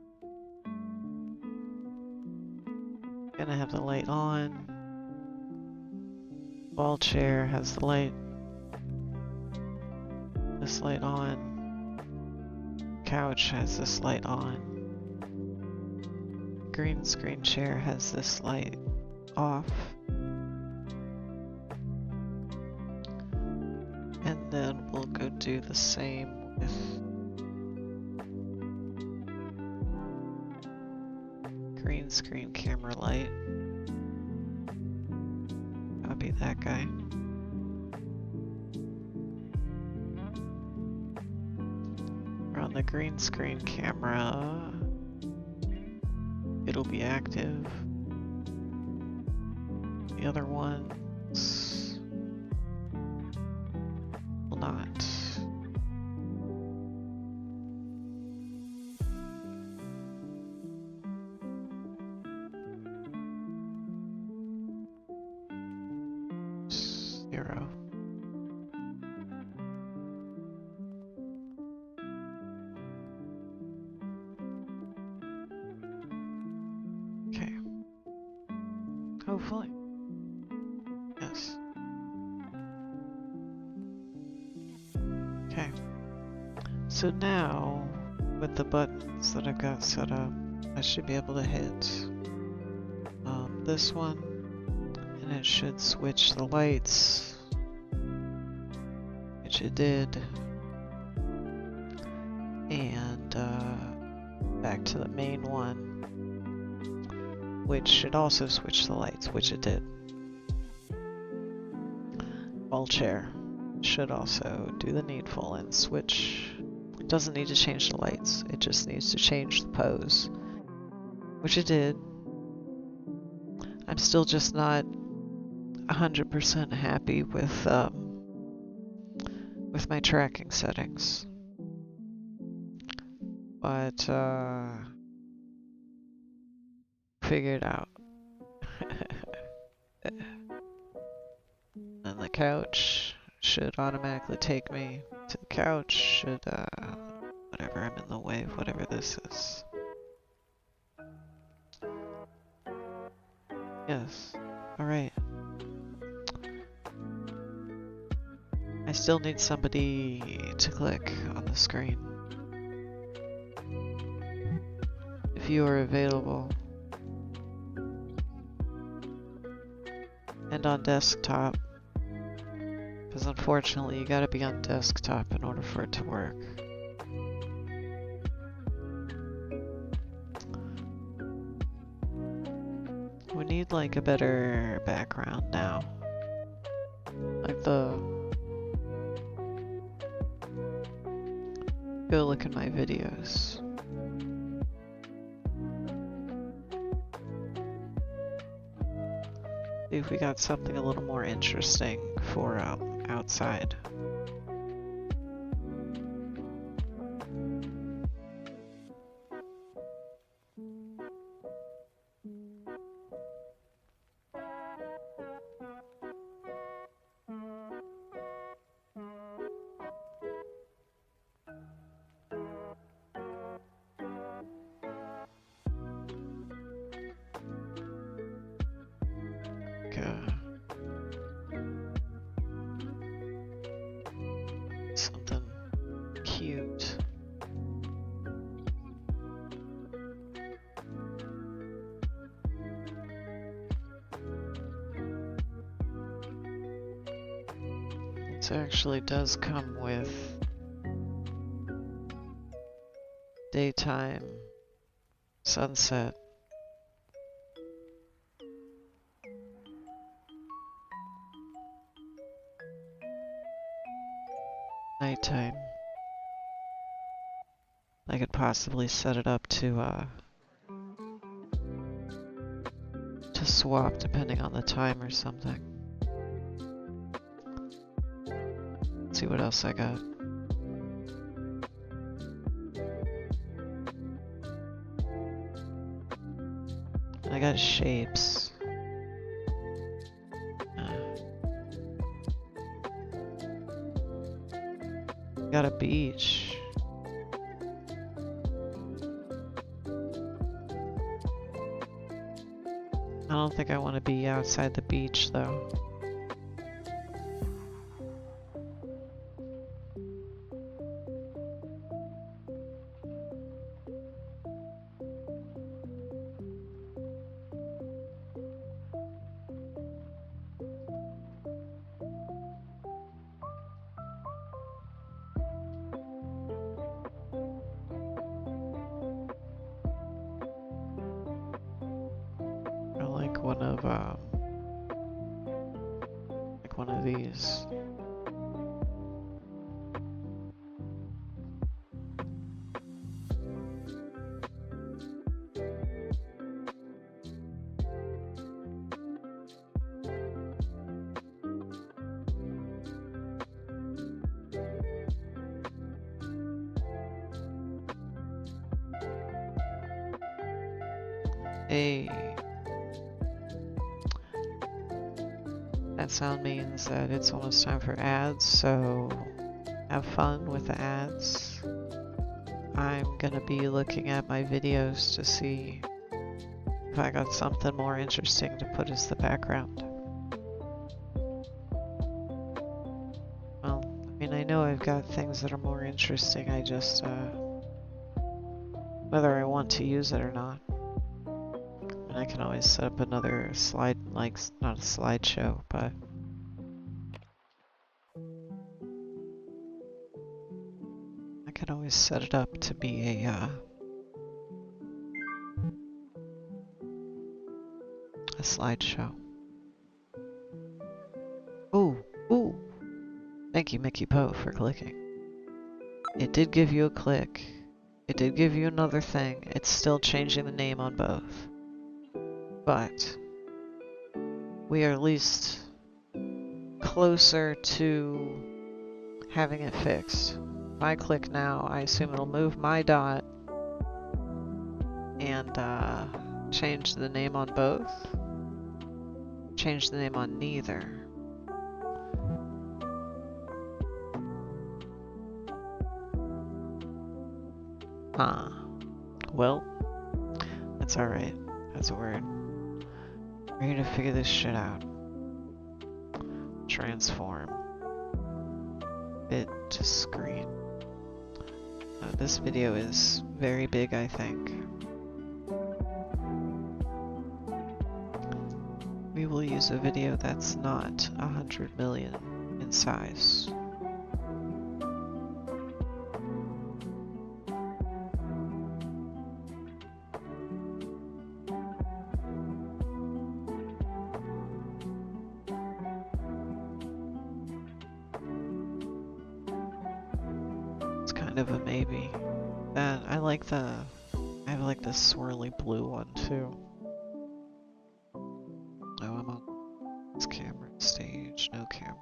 [SPEAKER 1] Gonna have the light on. Ball chair has the light. This light on. Couch has this light on. Green screen chair has this light off. And then we'll go do the same with green screen camera light. Copy that guy. We're on the green screen camera. It'll be active. The other ones will not. Zero. Okay. Hopefully. Yes. Okay. So now, with the buttons that I've got set up, I should be able to hit this one, and it should switch the lights, which it did, and back to the main one, which should also switch the lights, which it did. Ball chair should also do the needful and switch. It doesn't need to change the lights, it just needs to change the pose, which it did. I'm still just not 100% happy with my tracking settings, but figure it out. And the couch should automatically take me to the couch. Should whatever, I'm in the way of whatever this is. Yes. Alright. I still need somebody to click on the screen. If you are available. And on desktop. Because unfortunately you gotta be on desktop in order for it to work. We need like a better background now. Like Go look at my videos. See if we got something a little more interesting for outside. Something cute. It actually does come with daytime sunset. Nighttime. I could possibly set it up to swap depending on the time or something. Let's see what else I got. I got shapes. Got a beach. I don't think I want to be outside the beach though. One of these. That sound means that it's almost time for ads, so have fun with the ads. I'm gonna be looking at my videos to see if I got something more interesting to put as the background. Well, I mean, I know I've got things that are more interesting, I just, whether I want to use it or not. I can always set up another slide, like, not a slideshow, but I can always set it up to be a slideshow. Ooh. Thank you, Mickey Poe, for clicking. It did give you a click. It did give you another thing. It's still changing the name on both. But we are at least closer to having it fixed. If I click now, I assume it'll move my dot and change the name on both. Change the name on neither. Huh. Well, that's alright. That's a word. We're gonna figure this shit out. Transform. Bit to screen. This video is very big, I think. We will use a video that's not 100 million in size. kind of a maybe. That I like the I have like this swirly blue one too. Oh, I'm on this camera stage, no camera.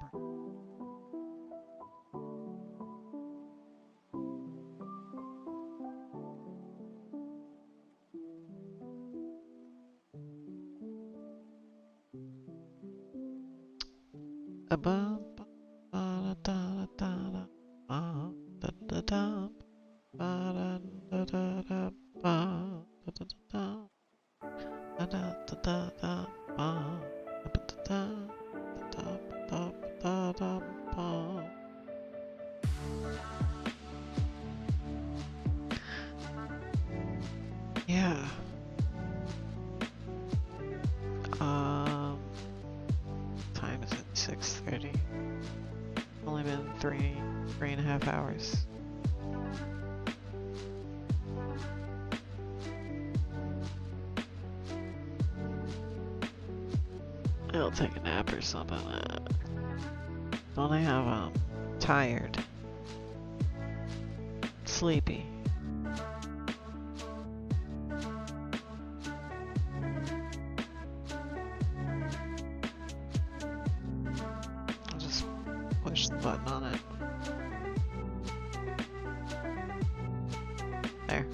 [SPEAKER 1] Yeah. Time is at 6:30. Only been three and a half hours. I'll take a nap or something. Don't I have tired, sleepy. I'll just push the button on it. There.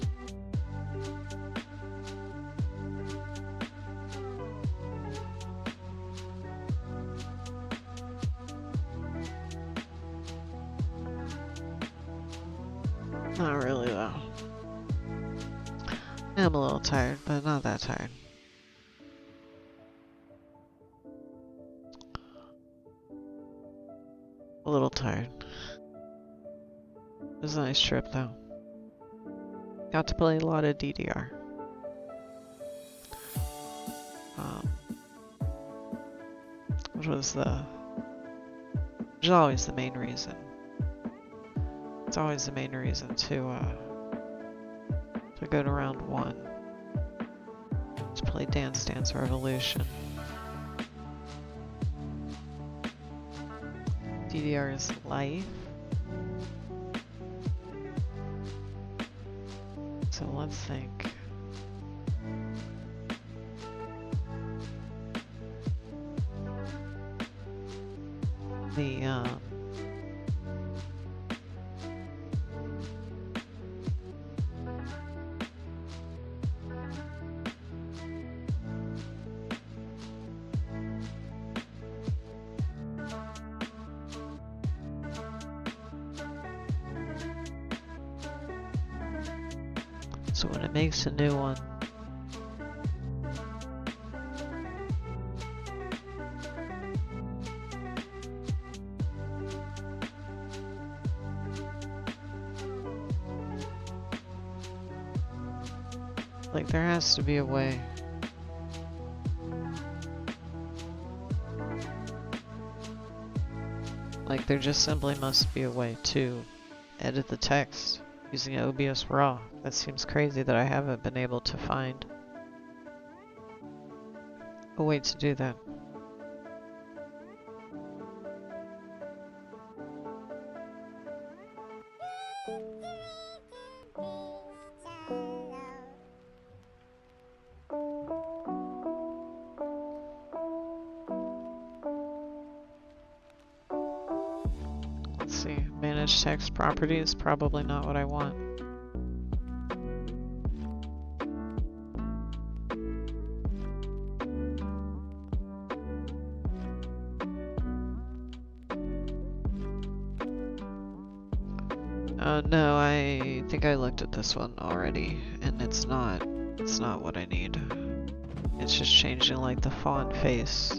[SPEAKER 1] Not really though. I'm a little tired, but not that tired. A little tired. It was a nice trip though. Got to play a lot of DDR. Which was always the main reason. It's always the main reason to go to round 1. To play Dance Dance Revolution. DDR is life. So let's think. So when it makes a new one, like there has to be a way. Like there just simply must be a way to edit the text using OBS RAW. That seems crazy that I haven't been able to find a way to do that. Let's see, manage text properties, probably not what I want. No, I think I looked at this one already, and it's not what I need. It's just changing like the font face.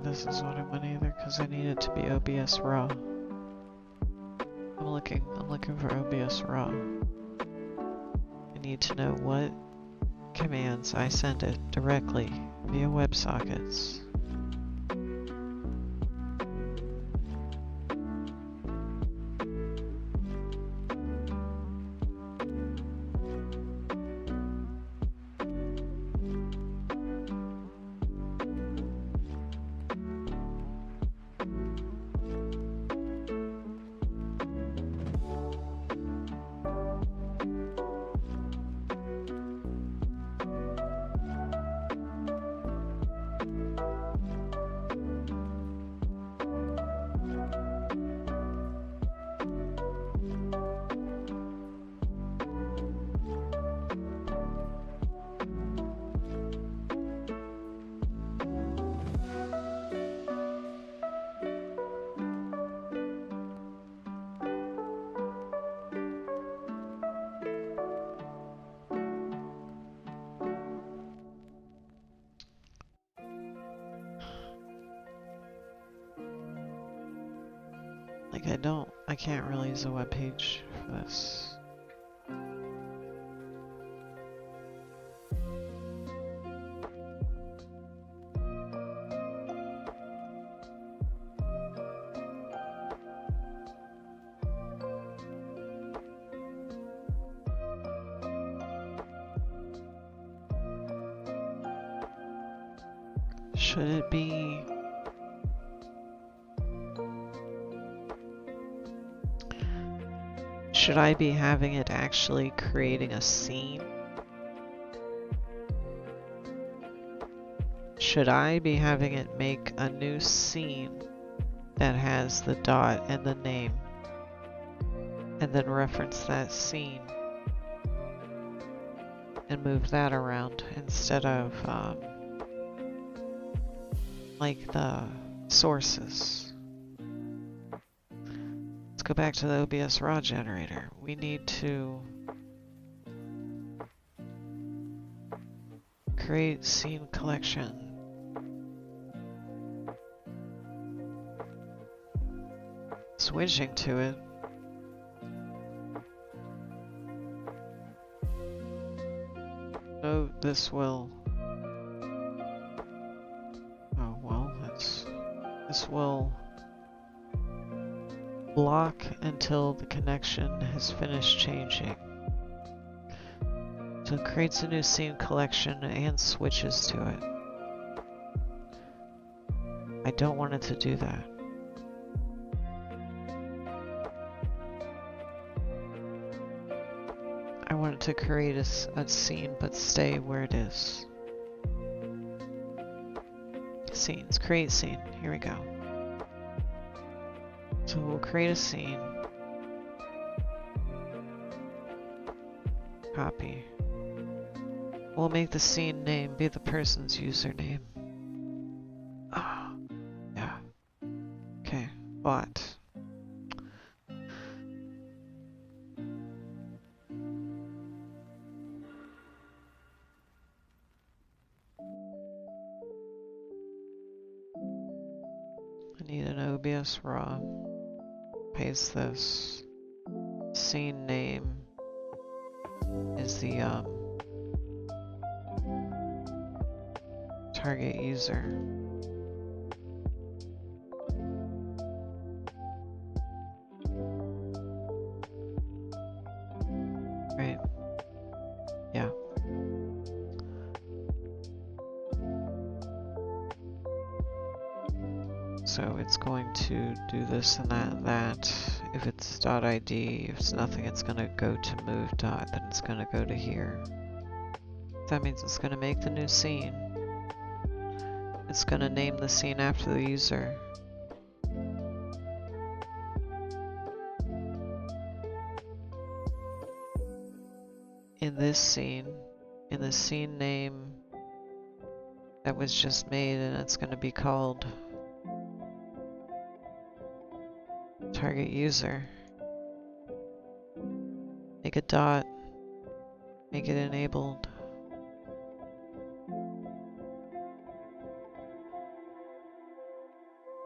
[SPEAKER 1] think this is what I want either, because I need it to be OBS raw. I'm looking for OBS raw. I need to know what commands I send it directly via WebSockets. Like I can't really use a web page for this. Should it be... Should I be having it actually creating a scene? Should I be having it make a new scene that has the dot and the name, and then reference that scene and move that around instead of like the sources? Let's go back to the OBS raw generator. We need to create scene collection. Switching to it. So this will... Oh well, this will block until the connection has finished changing. So it creates a new scene collection and switches to it. I don't want it to do that. I want it to create a scene but stay where it is. Scenes, create scene, here we go. So we'll create a scene. Copy. We'll make the scene name be the person's username. Ah, yeah. Okay, bot. I need an OBS raw. Paste this. Scene name is the target user. Right. Yeah. So it's going to do this and that and that. If it's .id, if it's nothing, it's going to go to move dot, then it's going to go to here. That means it's going to make the new scene. It's going to name the scene after the user. In this scene name that was just made, and it's going to be called target user. Make a dot, make it enabled.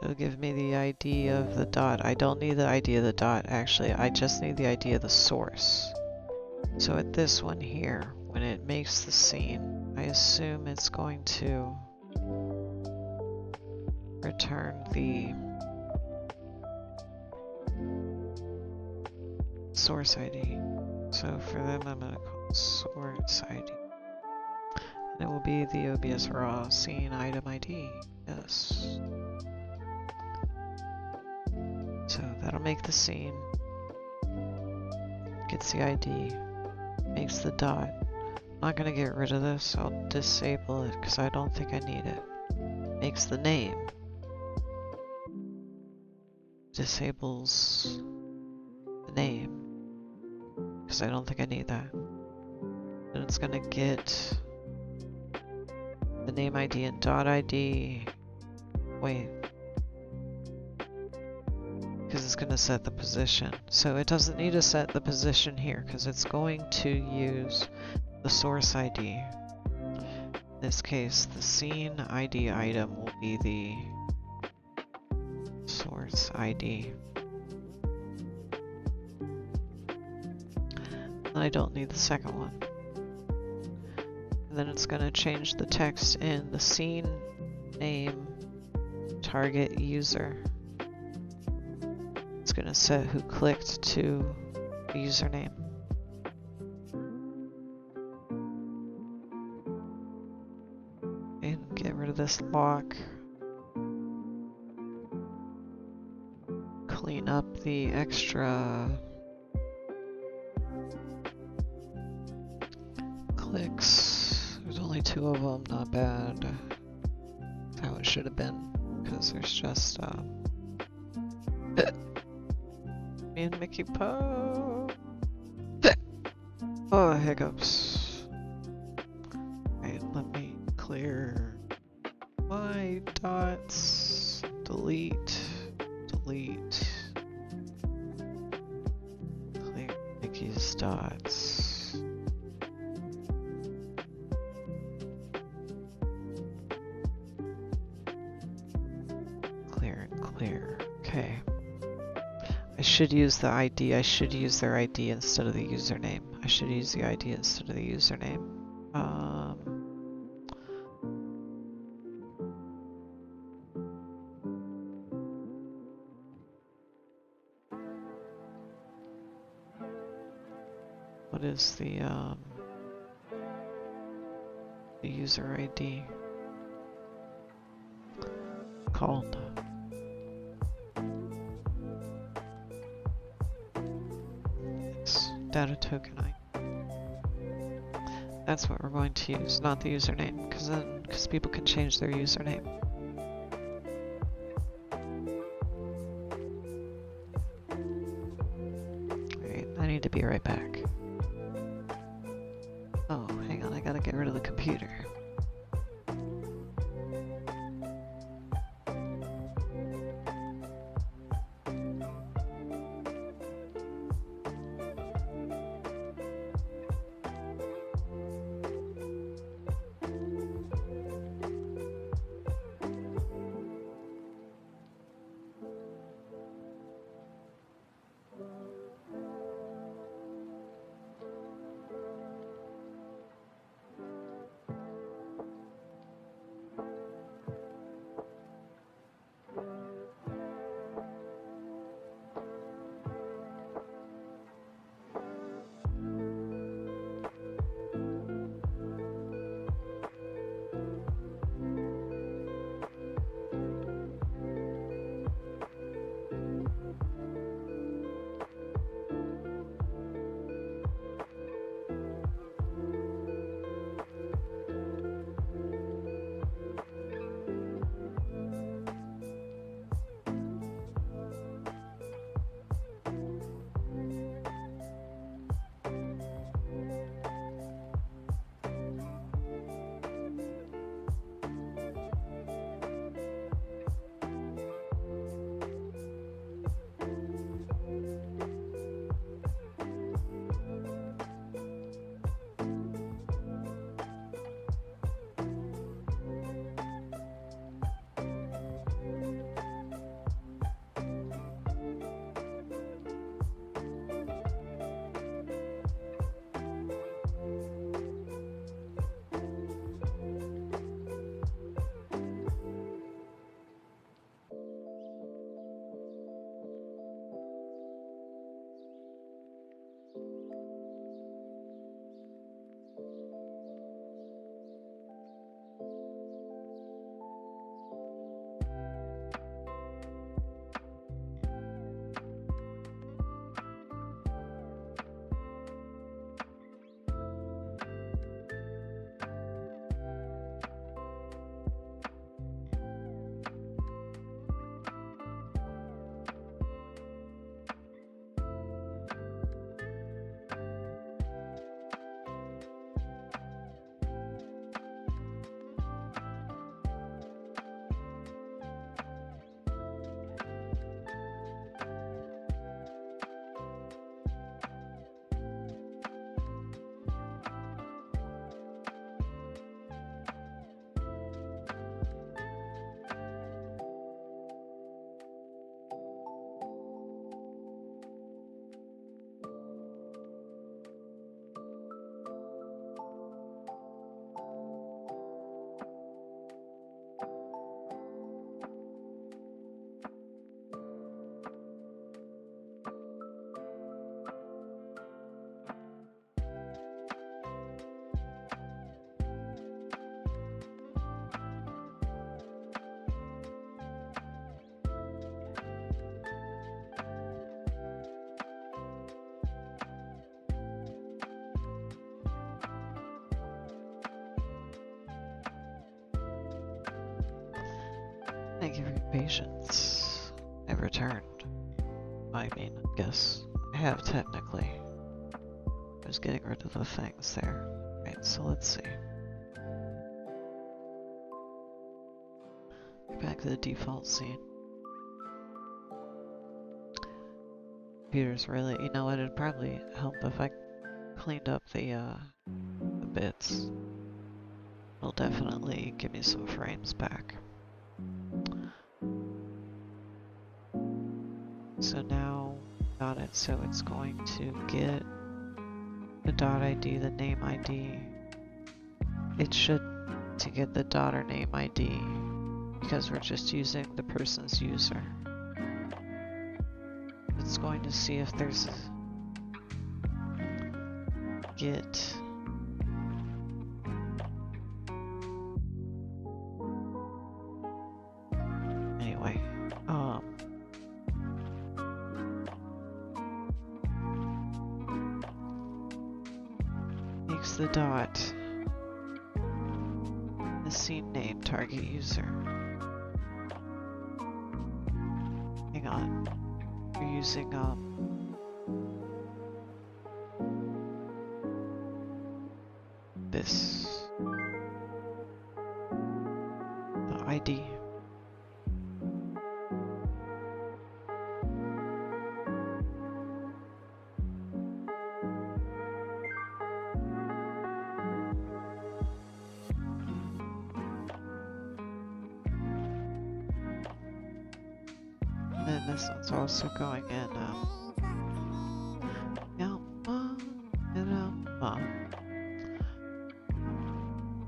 [SPEAKER 1] It'll give me the ID of the dot. I don't need the ID of the dot, actually. I just need the ID of the source. So at this one here, when it makes the scene, I assume it's going to return the source ID. So for them, I'm going to call it source ID. And it will be the OBS raw scene item ID. Yes. So that'll make the scene. Gets the ID. Makes the dot. I'm not going to get rid of this. I'll disable it because I don't think I need it. Makes the name. Disables the name because I don't think I need that. Then it's going to get the name ID and dot ID. Wait. Because it's going to set the position. So it doesn't need to set the position here because it's going to use the source ID. In this case, the scene ID item will be the source ID. And I don't need the second one. And then it's going to change the text in the scene name target user. It's going to set who clicked to the username. And get rid of this lock. Clean up the extra clicks. There's only 2 of them, not bad. That's how it should have been, because there's just me and Mickey Po. Oh, hiccups. Alright, let me clear my dots. Delete. Delete. Clear Mickey's dots. Clear and clear. Okay. I should use the ID. I should use their ID instead of the username. I should use the ID instead of the username. What is the user ID called? It's data token ID. That's what we're going to use, not the username, because people can change their username. Alright, I need to be right back. Oh, hang on, I gotta get rid of the computer. Thank you for your patience. I've returned. I mean, I guess I have technically. I was getting rid of the things there. Right, so let's see. Back to the default scene. Computer's really, you know what, it'd probably help if I cleaned up the bits. It'll definitely give me some frames back. So now, got it, so it's going to get the dot ID, the name ID. It should to get the dot or name ID because we're just using the person's user. It's going to see if there's a get anyway. Makes the dot the scene name target user. Hang on. You're using this the ID. And then this one's also going in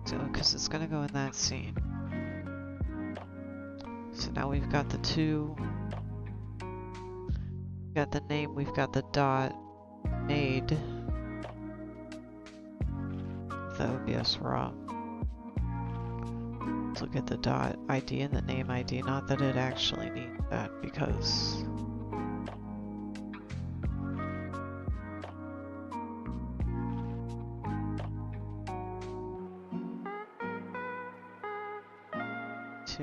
[SPEAKER 1] so because it's gonna go in that scene. So now we've got the two, we've got the name, we've got the dot made with the OBS RAW. Let's look at the dot ID and the name ID, not that it actually needs that because to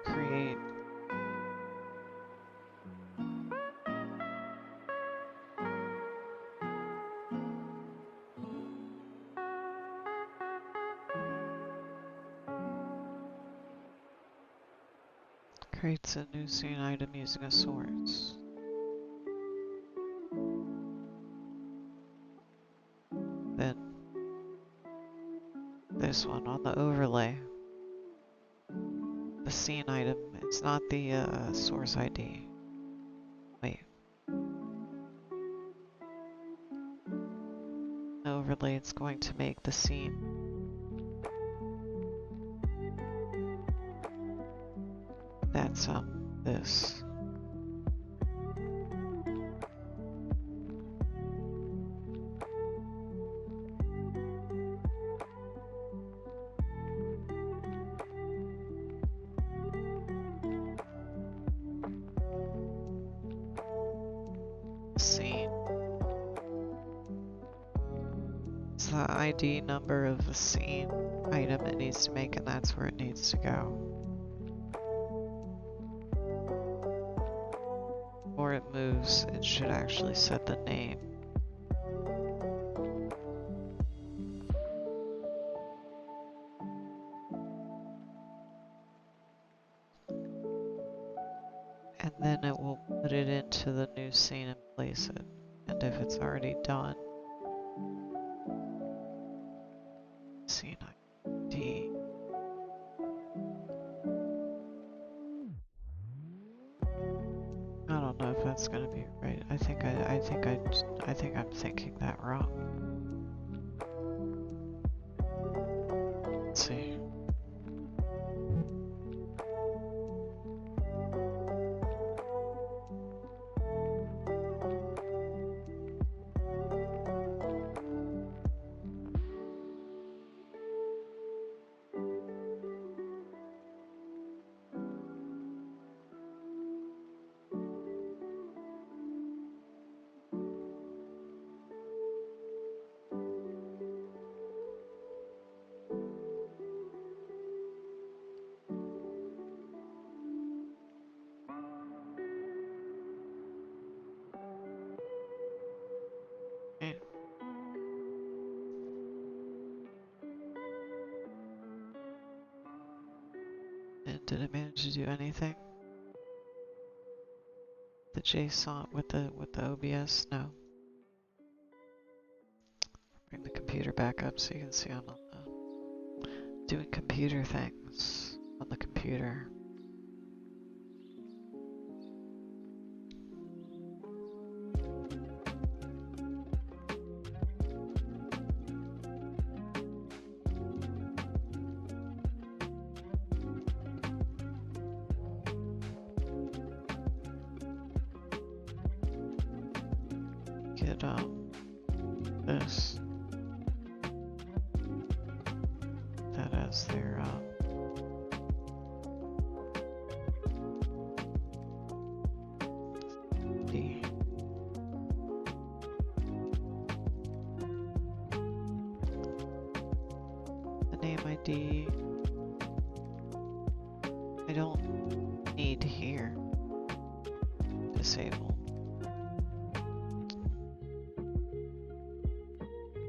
[SPEAKER 1] create creates a new scene item using a source. Then this one on the overlay, the scene item, it's not the source ID. Wait. The overlay, it's going to make the scene. That's this. Scene. It's the ID number of the scene item it needs to make, and that's where it needs to go. Before it moves, it should actually set the name. And then it will put it into the new scene and place it. And if it's already done, scene ID. I don't know if that's gonna be right. I think I'm thinking that wrong. Let's see. And did it manage to do anything? The JSON with the OBS? No. Bring the computer back up so you can see I'm on the doing computer things on the computer. Get this. That as their D. The name ID I don't need here. Disable.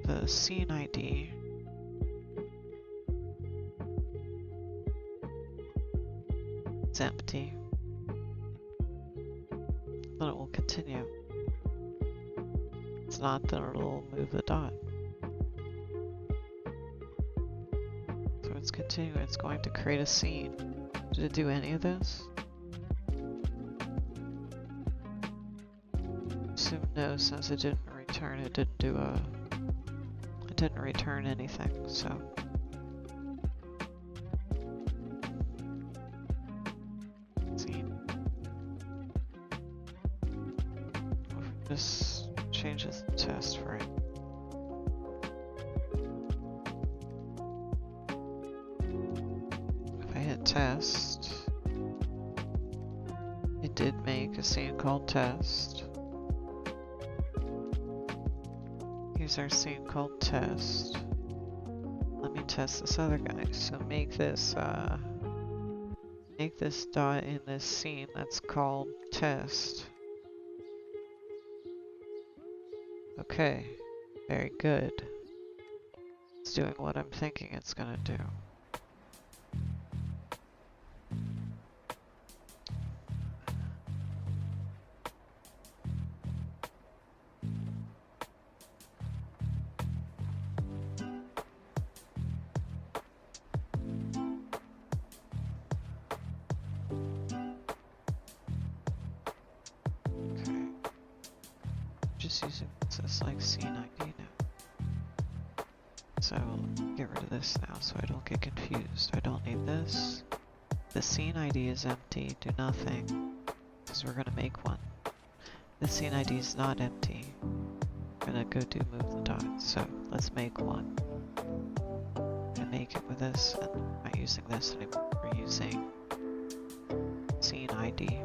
[SPEAKER 1] The scene ID. It's empty. Then it will continue. It's not, then it'll move the dot. So it's continuing, it's going to create a scene. Did it do any of this? Assume no, since it didn't return, it didn't return anything, so. This changes the test frame. If I hit test, it did make a scene called test. Here's our scene called test. Let me test this other guy. So make this dot in this scene that's called test. Okay, very good. It's doing what I'm thinking it's gonna do. Okay. Just using this like scene ID now. So I'll get rid of this now so I don't get confused. I don't need this. The scene ID is empty, do nothing, because we're gonna make one. The scene ID is not empty. We're gonna go do move the dot, so let's make one. I'm gonna make it with this, and I'm not using this anymore. We're using scene ID.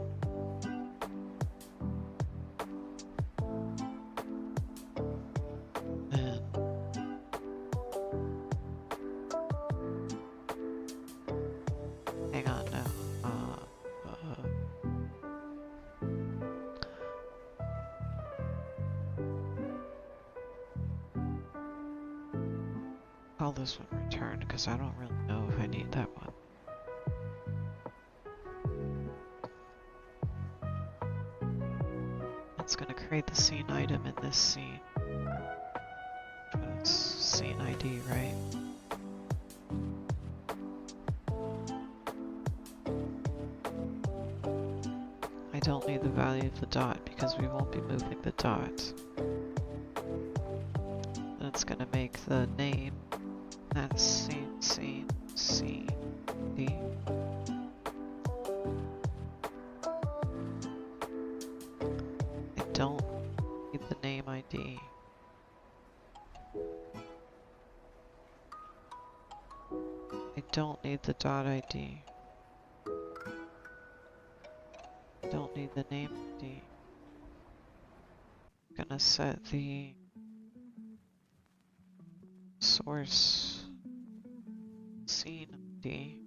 [SPEAKER 1] Call this one return because I don't really know if I need that one. It's gonna create the scene item in this scene. It's scene ID, right? I don't need the value of the dot because we won't be moving the dot. Then it's gonna make the name. That's scene D. I don't need the name ID. I don't need the dot ID. I don't need the name ID. I'm gonna set the source scene ID,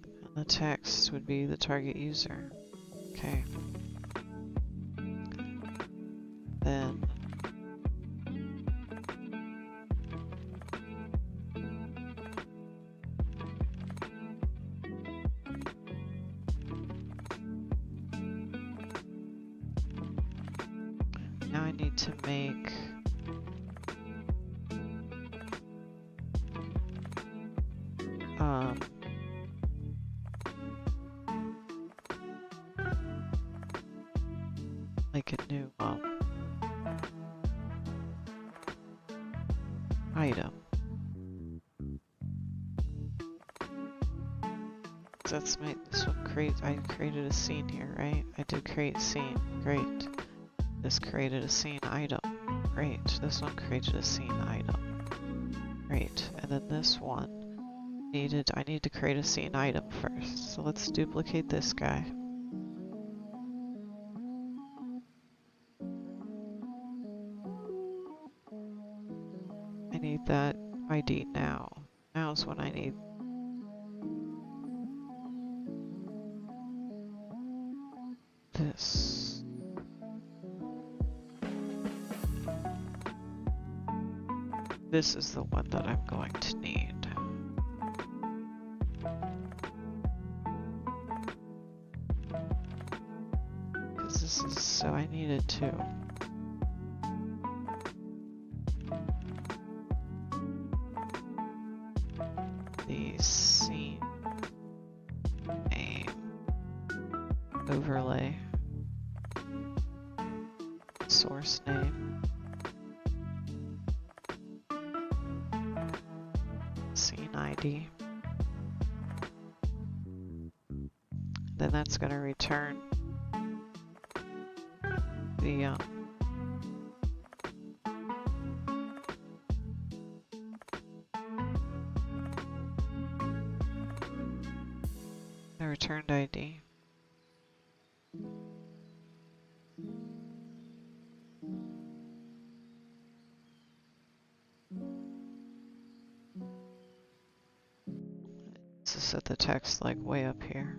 [SPEAKER 1] and the text would be the target user. Okay. Then need to make like a new item. That's my, this one I created a scene here, right? I did create scene, great. This created a scene item, great. This one created a scene item, great. And then this one I need to create a scene item first. So let's duplicate this guy. I need that ID now. Now's when I need this. This is the one that I'm going to need. Because this is, so I needed two. The scene name overlay. Source name, scene ID, then that's going to return the returned ID. To set the text like way up here.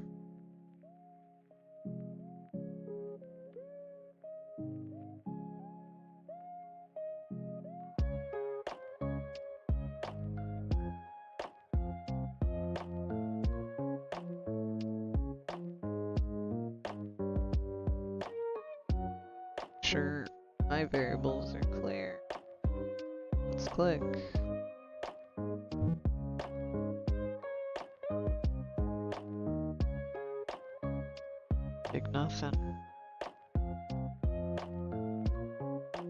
[SPEAKER 1] Sure, my variables are clear. Let's click. Big nothing.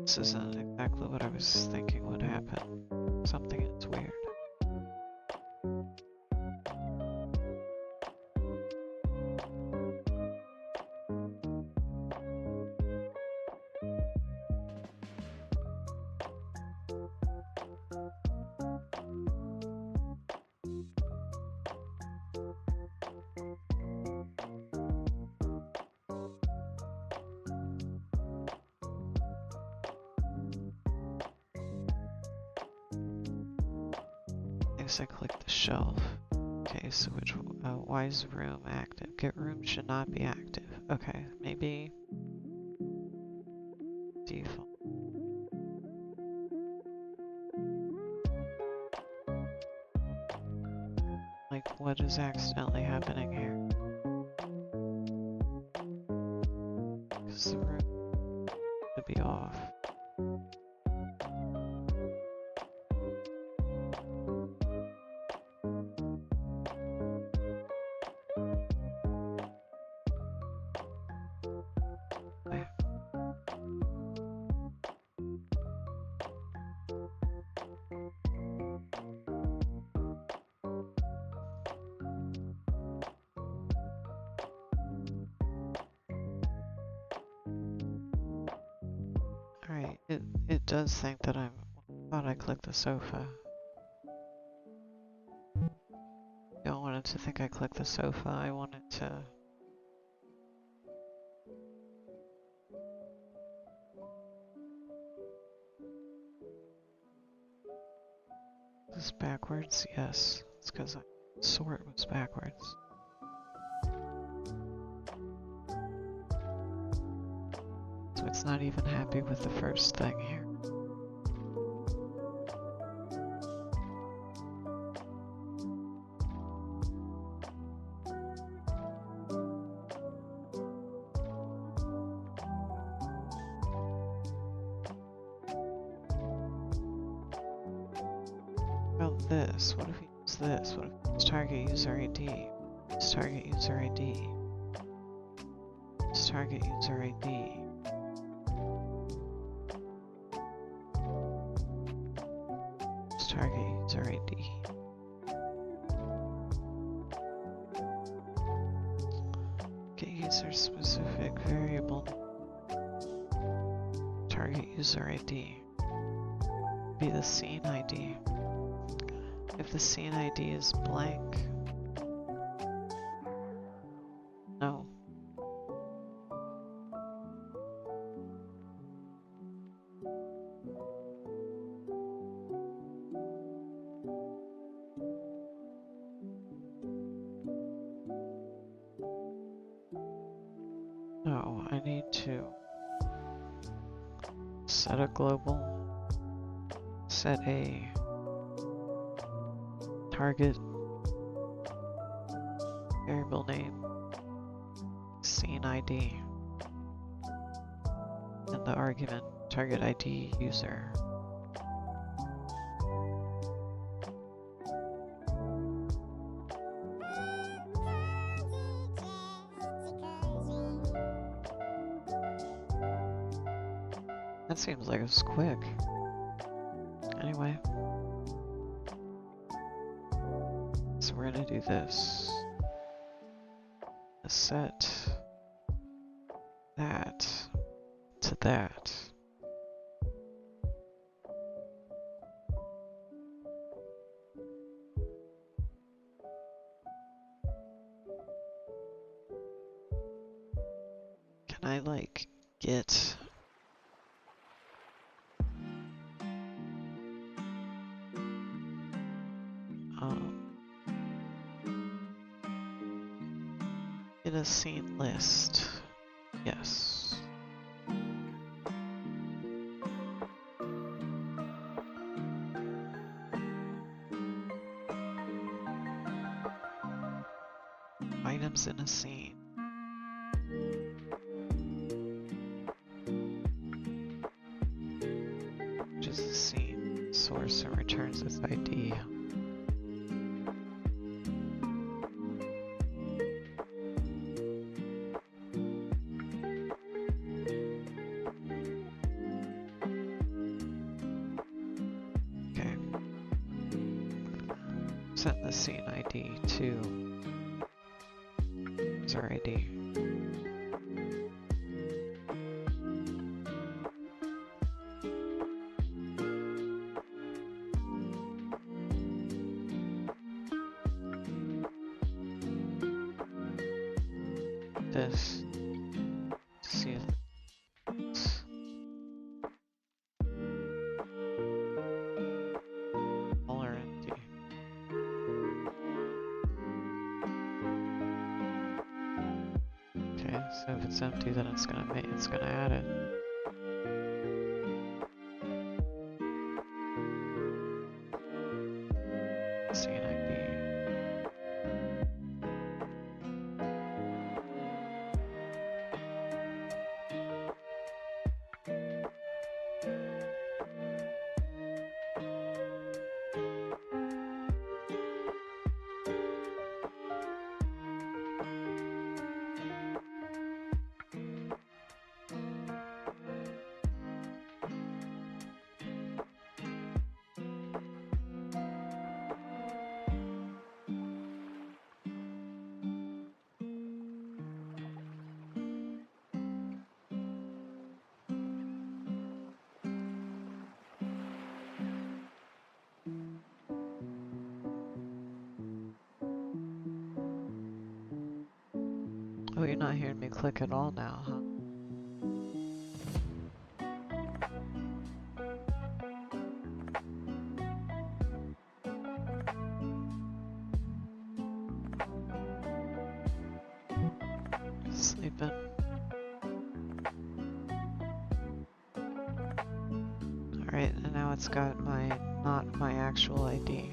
[SPEAKER 1] This isn't exactly what I was thinking would happen. Something is weird. I click the shelf. Okay, so why is room active? Get room should not be active. Okay, maybe default. Like, what is accidentally happening here? Because the room should be off. Alright, it does think that thought I clicked the sofa. I don't want it to think I clicked the sofa, I want it to... Is this backwards? Yes, it's because sort was backwards. So it's not even happy with the first thing here. this? What if we use this? What if we use target user ID? Use target user ID. Use target user ID. Use target user ID. Get user specific variable. Target user ID. Be the scene ID. If the scene ID is blank, no. No, I need to set a global, set a target variable name, scene ID, and the argument target ID user. That seems like it was quick. Anyway. So we're gonna do this. Set that to that. Can I like get get a scene list? Yes. Items in a scene. Which is the scene source and returns its ID. Set the scene ID to user ID. This. See it. So if it's empty, then it's gonna add it. Scene ID. Oh, you're not hearing me click at all now, huh? Sleeping. Alright, and now it's got not my actual ID.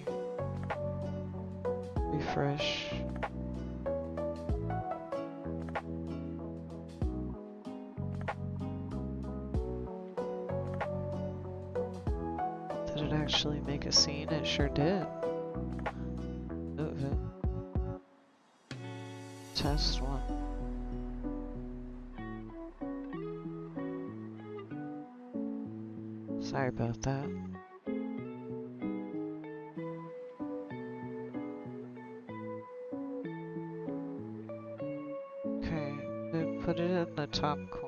[SPEAKER 1] Refresh. Did it actually make a scene? It sure did. Test one. Sorry about that. Okay, we put it in the top corner.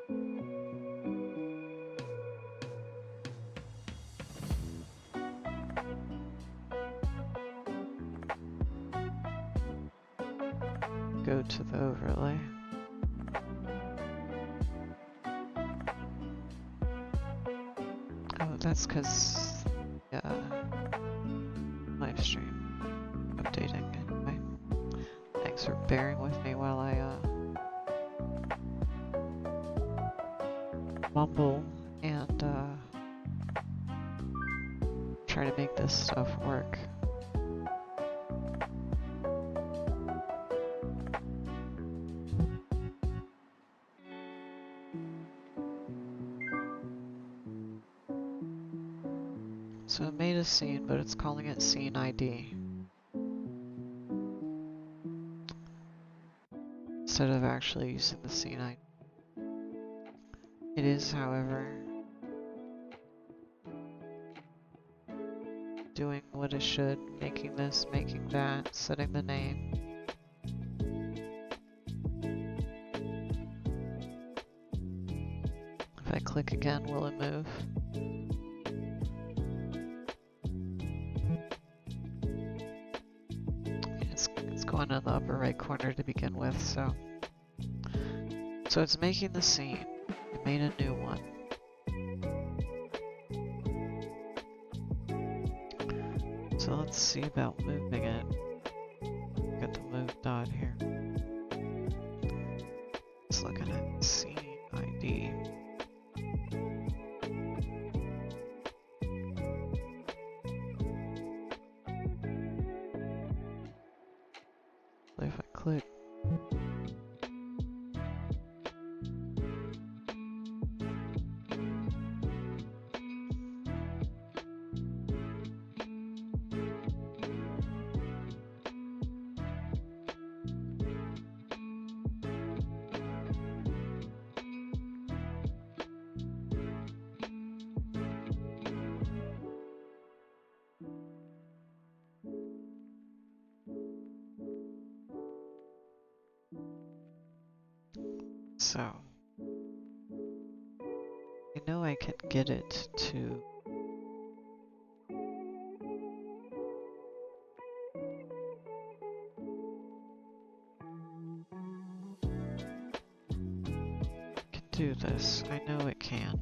[SPEAKER 1] Go to the overlay. Oh, that's because, yeah, live stream updating anyway. Thanks for bearing with me while I mumble and try to make this stuff work. So it made a scene, but it's calling it scene ID instead of actually using the scene ID. It is, however, doing what it should, making this, making that, setting the name. If I click again, will it move? It's going in the upper right corner to begin with, so it's making the scene. It made a new one. So let's see about moving it. Got the move dot here. It's looking at scene ID. If I click, so I know I can get it to do this. I know it can.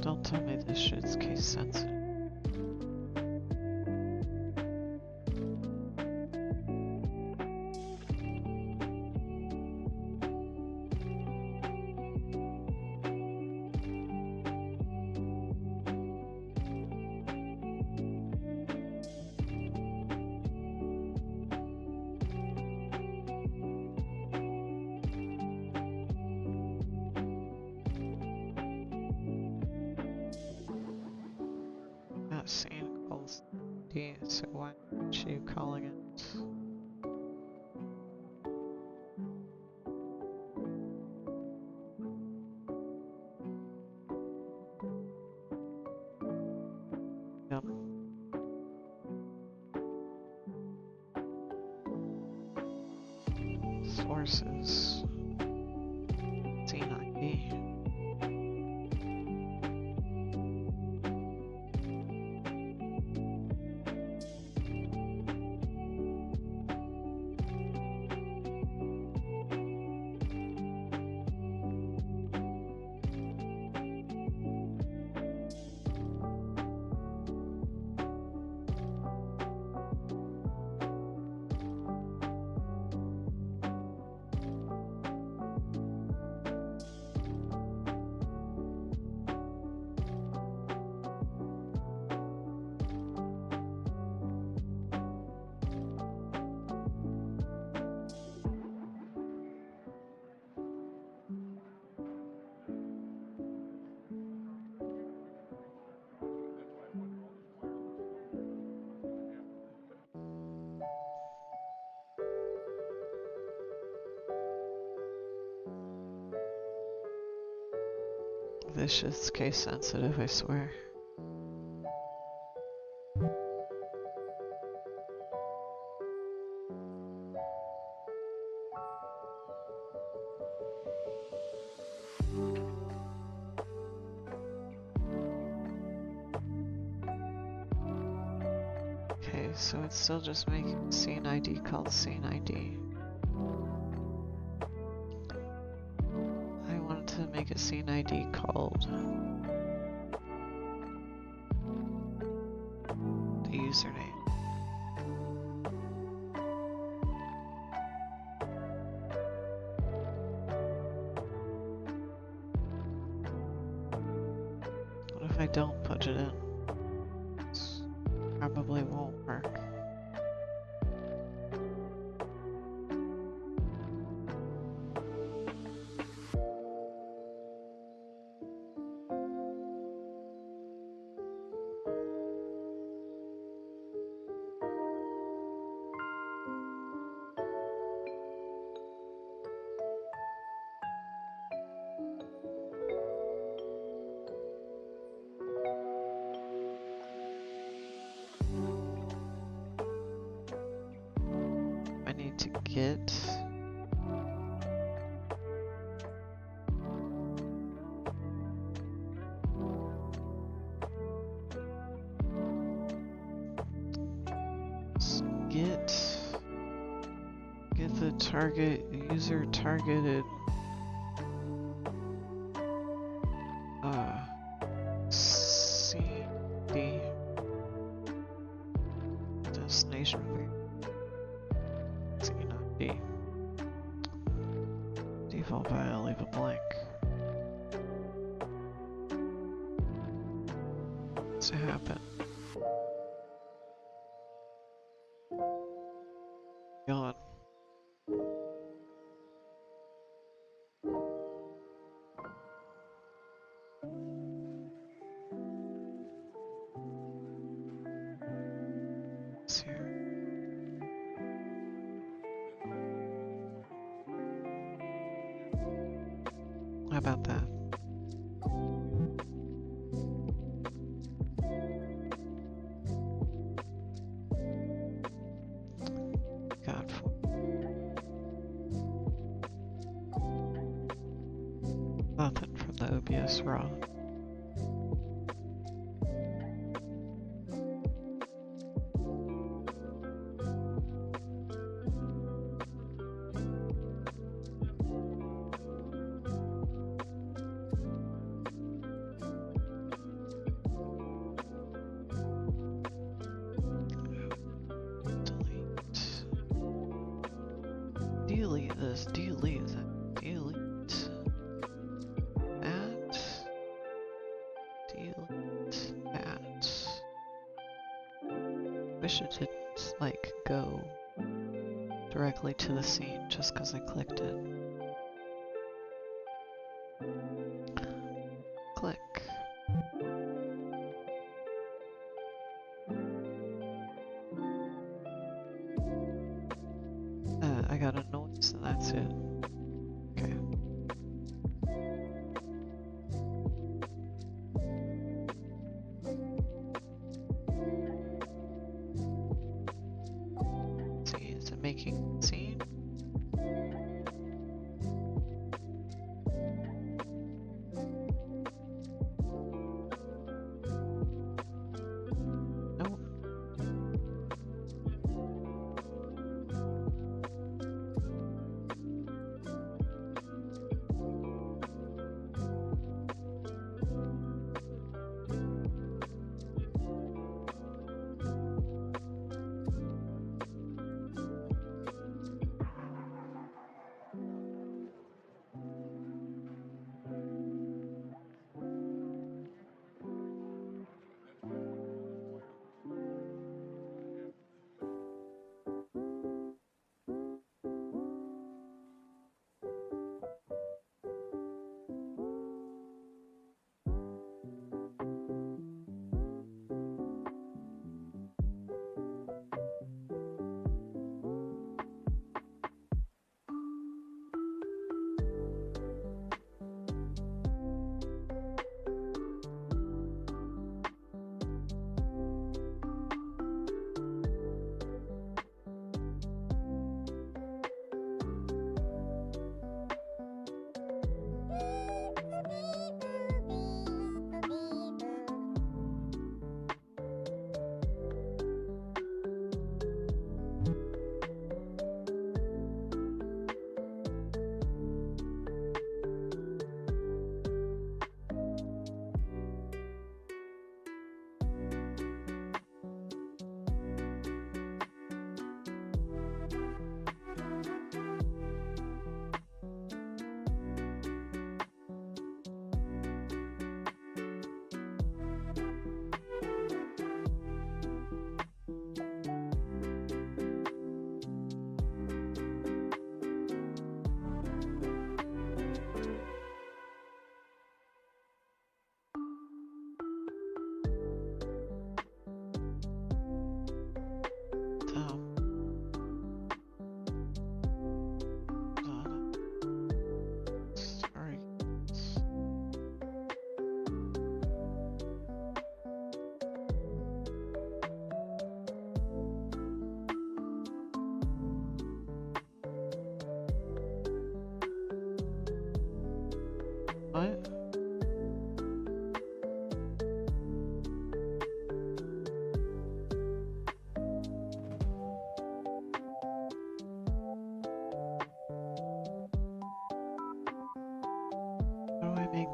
[SPEAKER 1] Don't tell me this shit's case sensitive. Not seeing calls D, so why aren't you calling it? Yep. Sources. Scene ID. This shit's case sensitive, I swear. Okay, so it's still just making a scene ID called scene ID. I wanted to make a scene ID called the username. What if I don't put it in? This probably won't work. I need to get get the target user targeted CD destination CD. Default by I'll leave a blank. What's to happen? God. It's here. How about that? God. Nothing from the OBS raw. Delete this, delete that, delete that, delete that. Wish it didn't, like, go directly to the scene just because I clicked it. Click. I got a noise and that's it. Okay. Let's see, is it making a scene? Nope.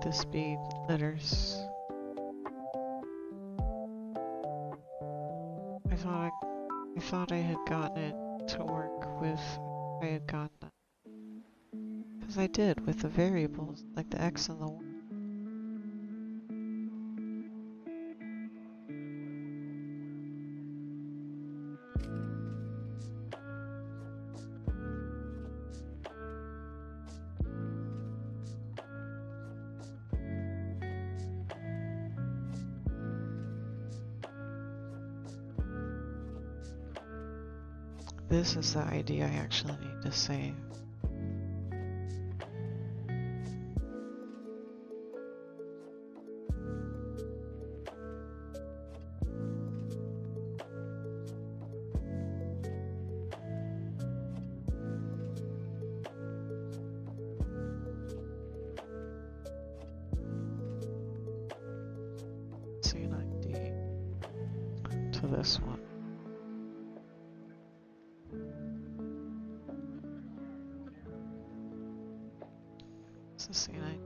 [SPEAKER 1] this be letters? I thought I had gotten it to work with, I had gotten that. Because I did with the variables, like the x and the y. This is the ID I actually need to save. Scene ID to this one. It's the scene ID.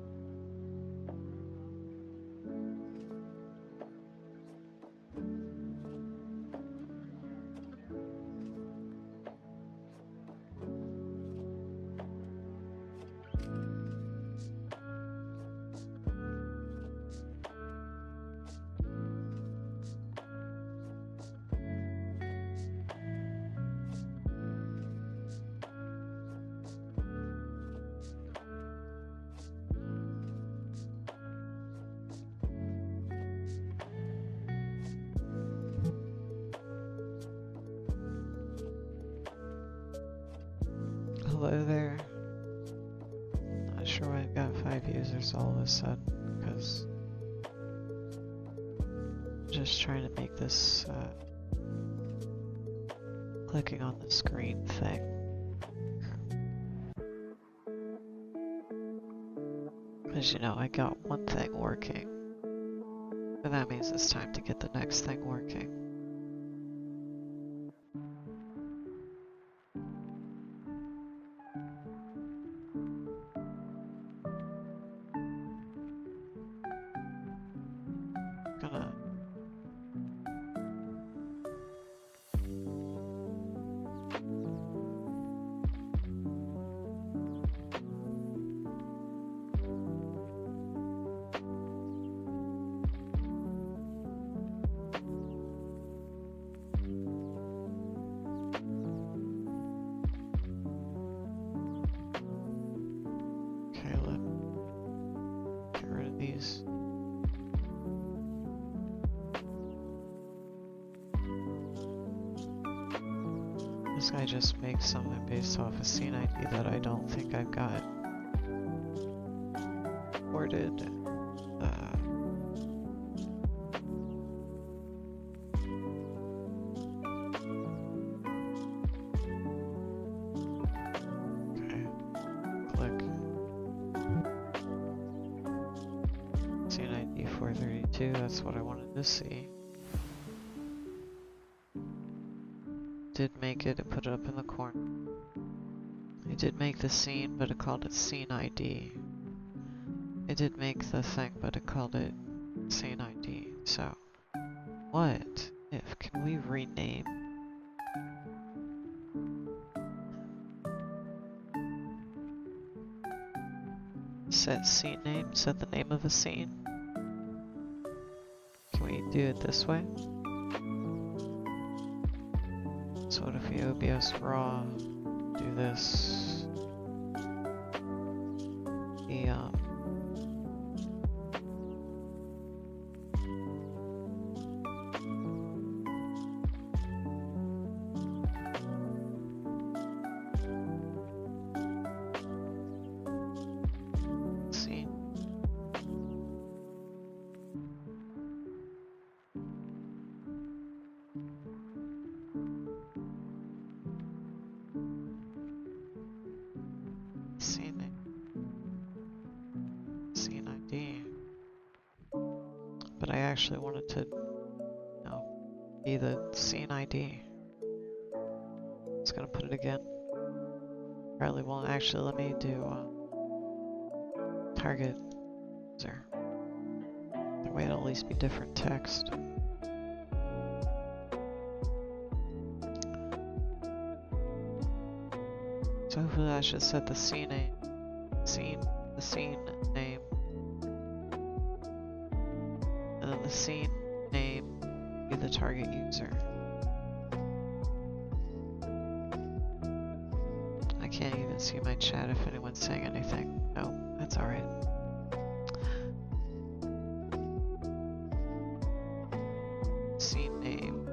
[SPEAKER 1] Hello there. Not sure why I've got 5 users all of a sudden, because I'm just trying to make this clicking on the screen thing. Because, you know, I got one thing working, but that means it's time to get the next thing working. Gonna get rid of these. This guy just makes something based off a scene ID that I don't think I've got ordered. Okay, click. Scene ID 432, that's what I wanted to see. Did make it, put it up in the corner. I did make the scene, but it called it scene ID. I did make the thing, but it called it scene ID. So, what if, can we rename? Set scene name, set the name of a scene. Can we do it this way? So what if we OBS raw do this? The scene. Scene ID. But I actually wanted to, you know, be the scene ID. It's gonna put it again. Probably won't. Actually, let me do target user. That way it'll at least be different text. So hopefully I should set the scene name, the scene name, and then the scene name be the target user. I can't even see my chat if anyone's saying anything. No, that's all right. Scene name,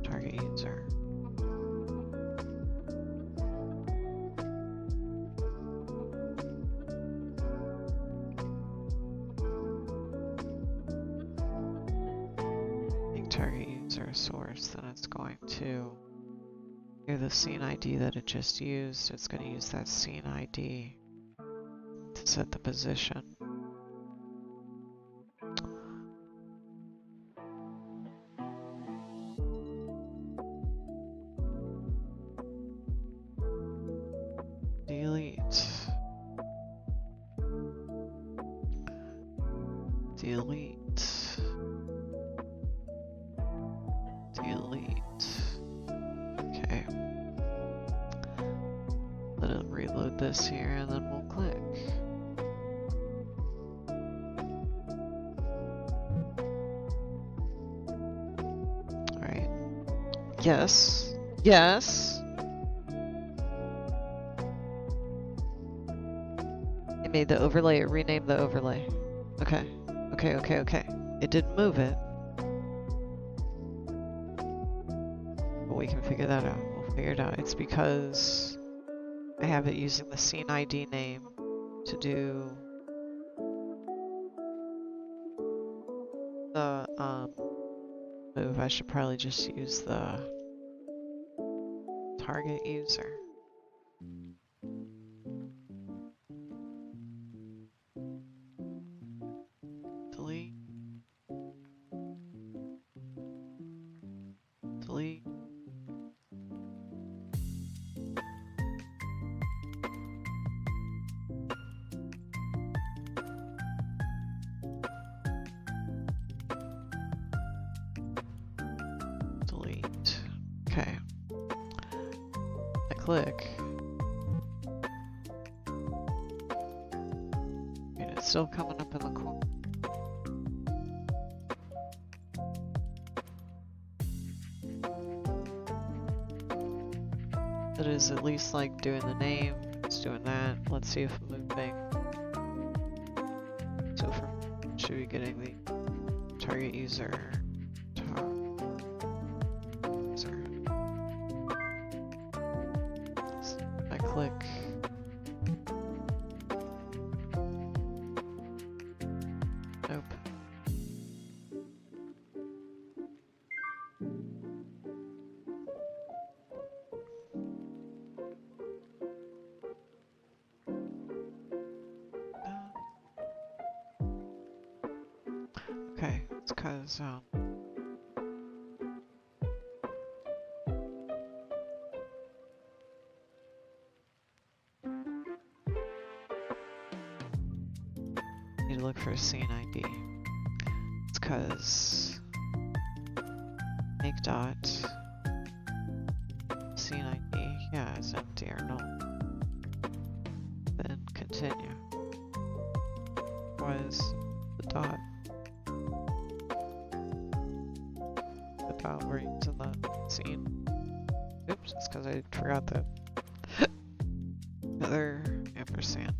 [SPEAKER 1] target user. Target user source, then it's going to hear the scene ID that it just used. It's going to use that scene ID to set the position. Delete. Delete. Delete. Okay. Let it reload this here and then we'll click. Alright. Yes. Yes. It made the overlay, it renamed the overlay. Okay. Okay. It didn't move it. We can figure that out. We'll figure it out. It's because I have it using the scene ID name to do the move. I should probably just use the target user. Delete. Delete. Okay. I click. And it's still coming up in the corner. It is at least like doing the name. It's doing that. Let's see if moving. So from should be getting the target user. I click. Nope. Okay, it's because need to look for a scene ID. It's because make dot scene ID, yeah, it's empty or null. Then continue. Was the dot? The dot we're using the scene. Oops, it's because I forgot that. Another ampersand.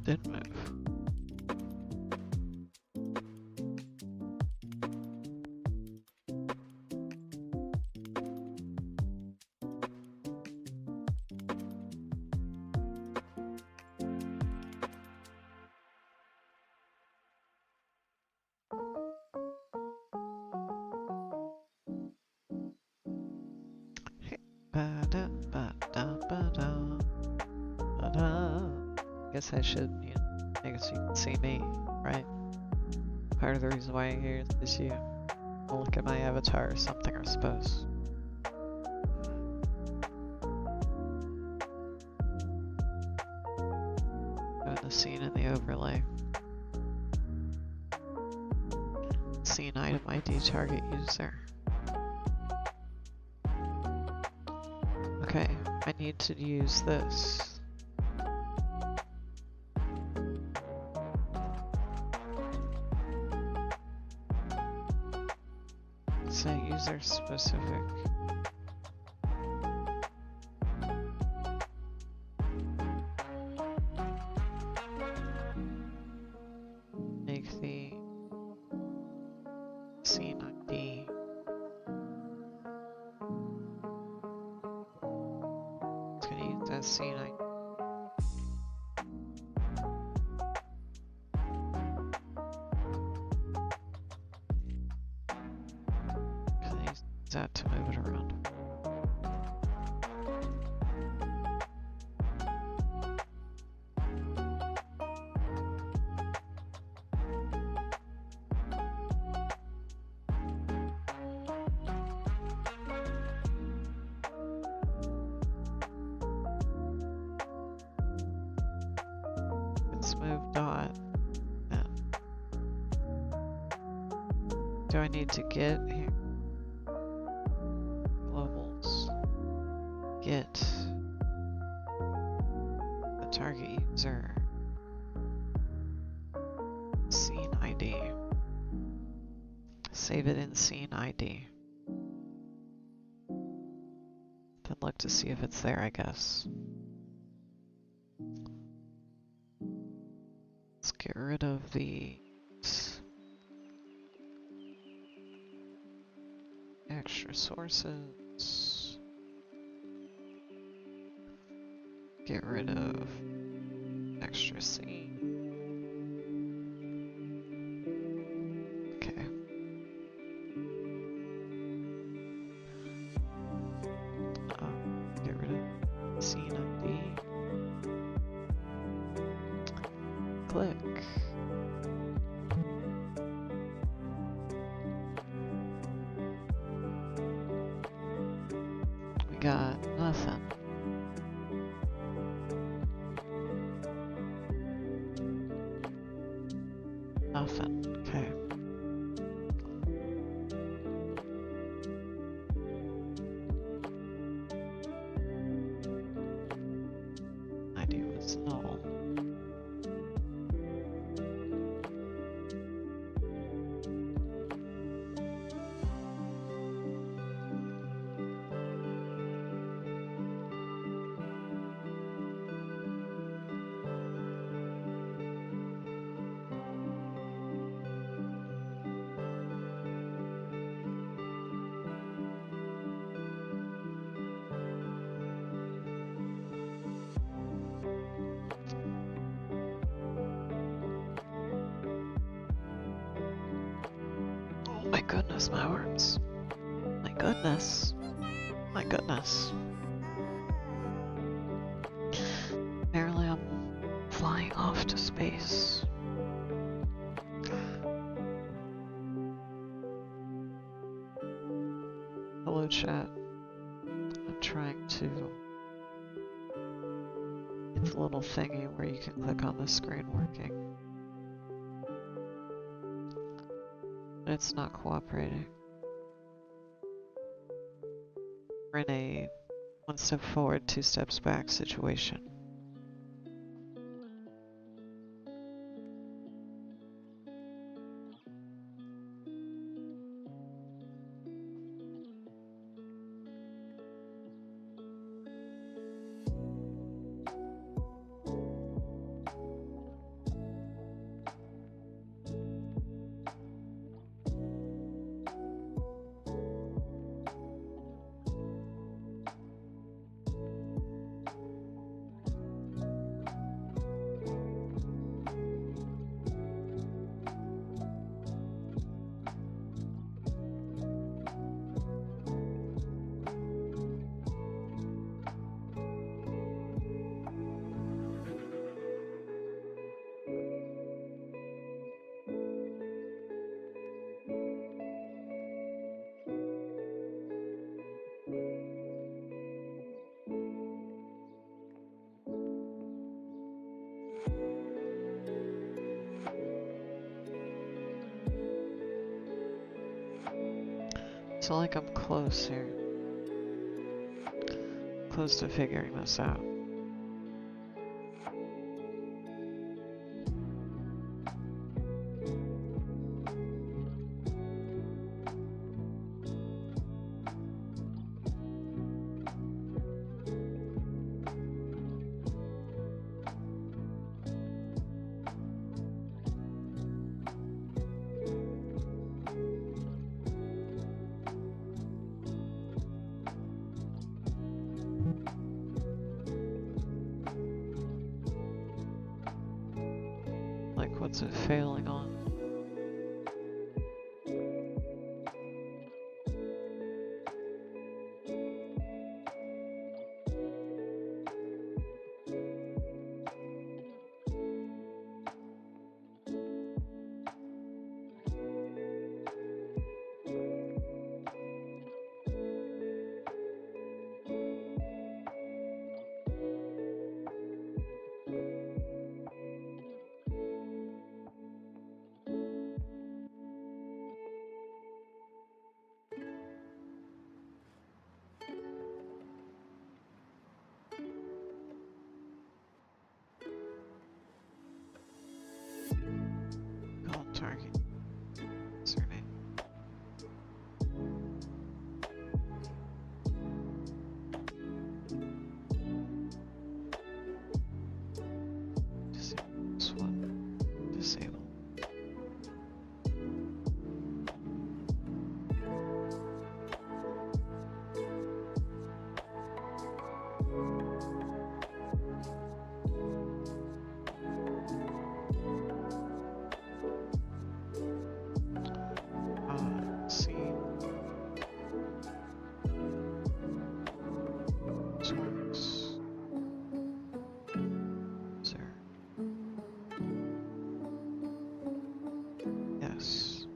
[SPEAKER 1] Didn't move. Guess I should, you know, I guess you can see me, right? Part of the reason why I'm here is you will look at my avatar or something, I suppose. target user. Okay, I need to use this. Set user specific. Make the scene ID. It's gonna use that scene ID. Gonna use that to move it around. Let's move dot. Then. Do I need to get here? Globals. Get the target user. Scene ID. Save it in scene ID. Then look to see if it's there, I guess. Let's get rid of the extra sources. Get rid of extra scene. Okay. Get rid of scene ID. Click. We got nothing. Nothing. Okay. ID was null. My goodness, my arms. My goodness. My goodness. Apparently I'm flying off to space. Hello chat. I'm trying to get the little thingy where you can click on the screen working. It's not cooperating. We're in a 1 step forward, 2 steps back situation.
[SPEAKER 3] Thank you.
[SPEAKER 1] feel like I'm close here. Close to figuring this out. Like, what's it failing on? Call target. Surname. Disable this one. Disable. See. Source. Sir. Yes.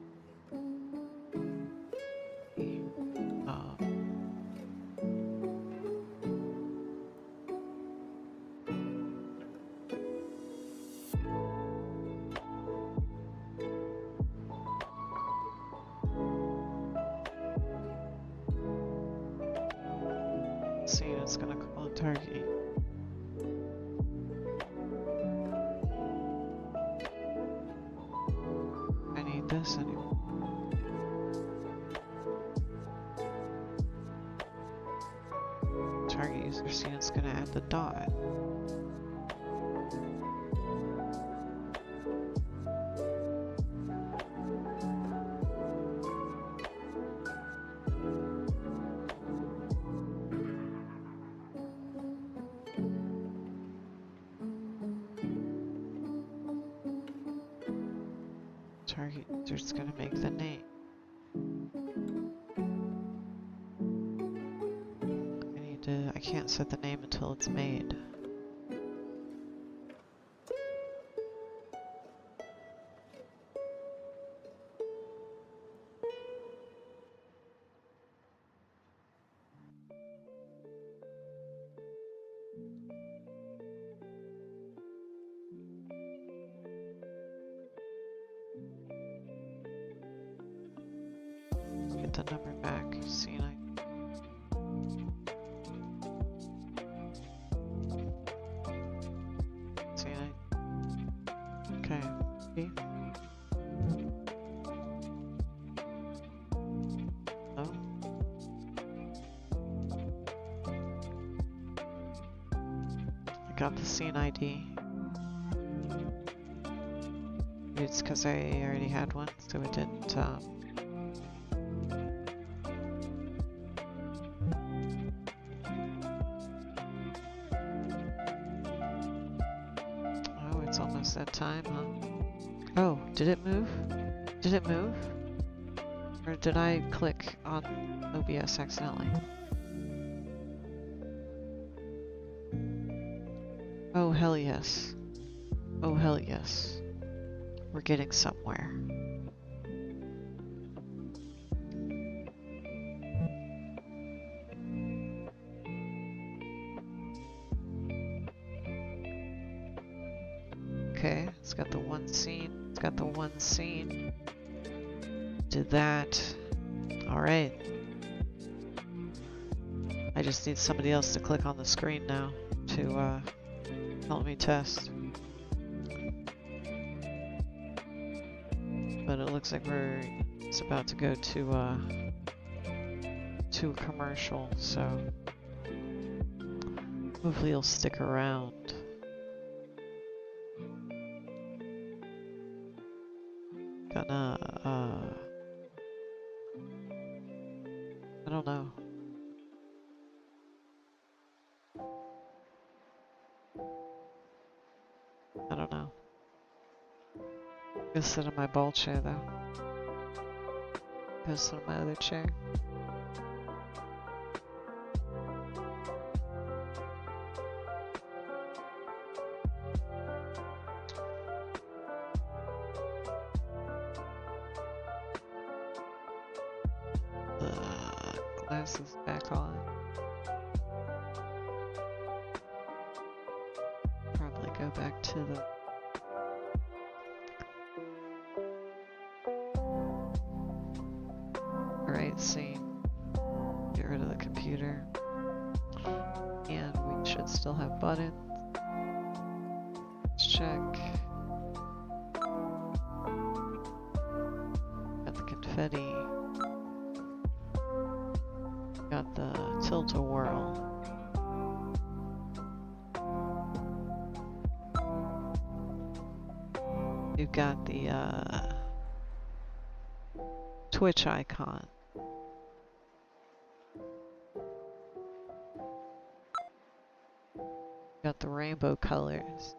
[SPEAKER 1] See, it's gonna call a target. I need this anymore. Target user scene, it's gonna add the dot. Target user's gonna make the name. I can't set the name until it's made. Get the number back. See, okay. See? Oh. I got the scene ID. It's because I already had one, so it didn't, Oh, it's almost that time, huh? Oh, did it move? Did it move? Or did I click on OBS accidentally? Oh, hell yes. Oh, hell yes. We're getting somewhere. Okay, it's got the one scene. It's got the one scene. Did that. Alright. I just need somebody else to click on the screen now to help me test. But it looks like it's about to go to a commercial, so hopefully you'll stick around. Gonna I don't know. I don't know. Go sit in my ball chair though. Go sit in my other chair. The glasses back on. Probably go back to the scene. Get rid of the computer. And we should still have buttons. Let's check. Got the confetti. Got the tilt-a-whirl. You've got the Twitch icon. Got the rainbow colors.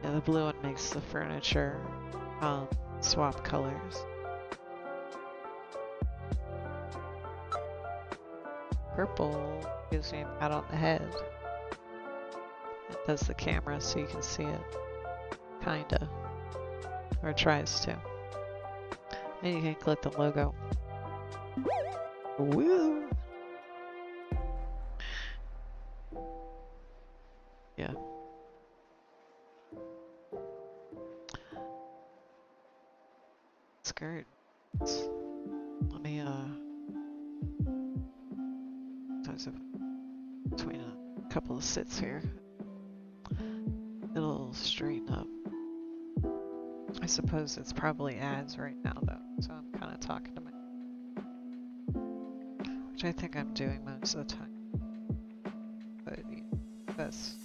[SPEAKER 1] And the blue one makes the furniture swap colors. Purple gives me a pat on the head. It does the camera so you can see it. Kinda. Or tries to. And you can click the logo. Woo! Yeah. Skirt. Let me between a couple of sits here. It'll straighten up. I suppose it's probably ads right now though, so I'm kind of talking to which I think I'm doing most of the time. But that's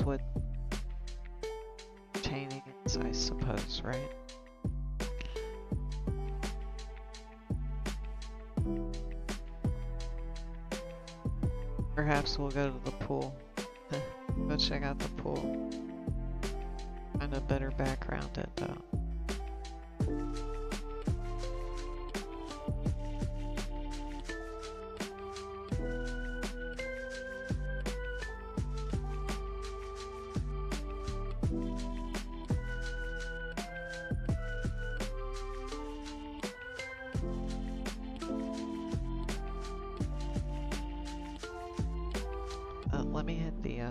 [SPEAKER 1] what entertaining is, I suppose, right? Perhaps we'll go to the pool. Go check out the pool. Find a better background it though. Let me hit the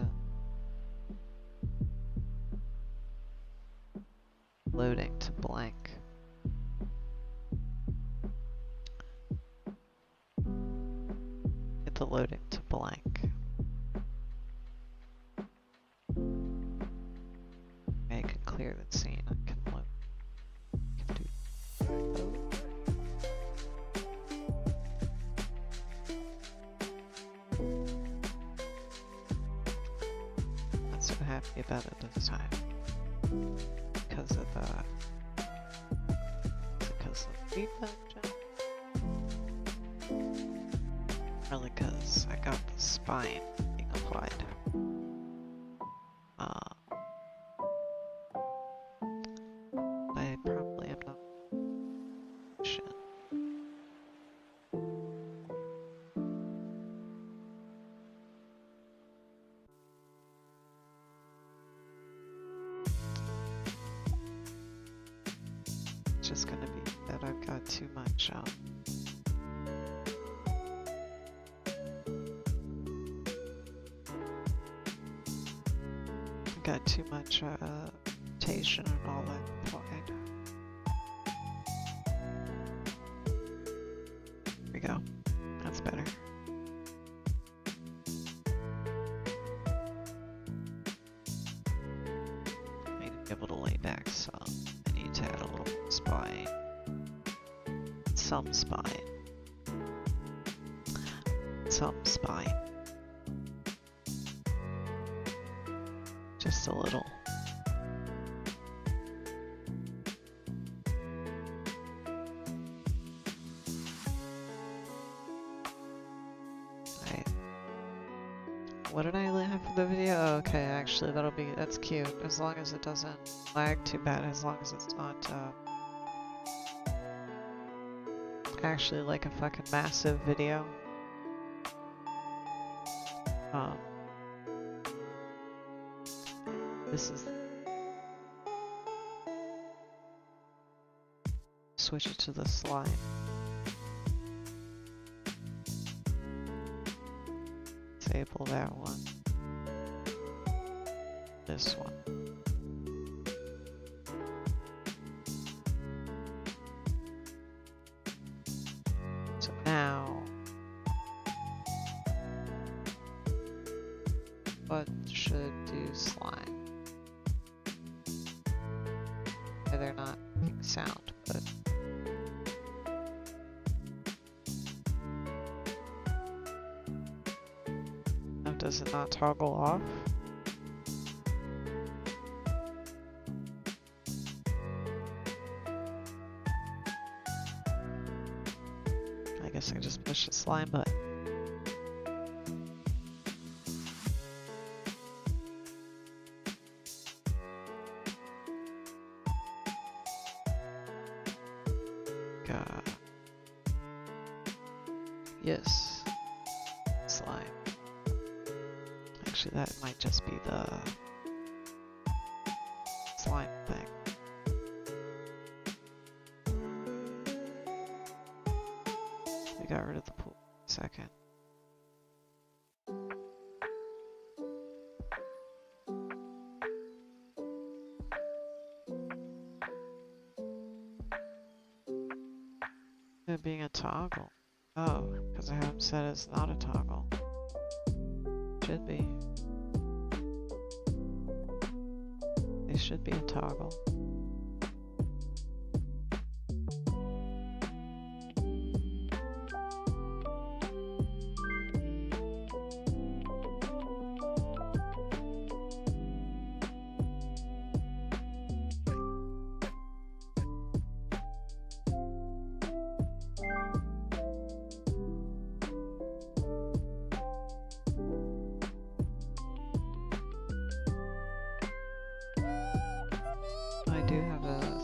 [SPEAKER 1] loading to blank. Hit the loading to blank. I can clear the scene. I can load. I can do load. Not so happy about it this time. Because of feedback jump. Really because I got the spine being applied. I probably am not. Shit. It's just gonna be that I've got too much rotation and all that. Fine. There we go. That's better. I need to be able to lay back some. I need to add a little spine. Some spine. Some spine. Just a little. What did I have for the video? Oh, okay, actually that's cute. As long as it doesn't lag too bad, as long as it's not actually like a fucking massive video. This is... Switch it to the slime. Disable that one. This one. So now, what should do slime? Okay, they're not making sound, but does it not toggle off? I guess I just push the slime button. God. Yes. Slime. Actually, that might just be the slime thing. We got rid of the pool. Second. It being a toggle. Oh, because I have them set as not a toggle. Should be. They should be a toggle.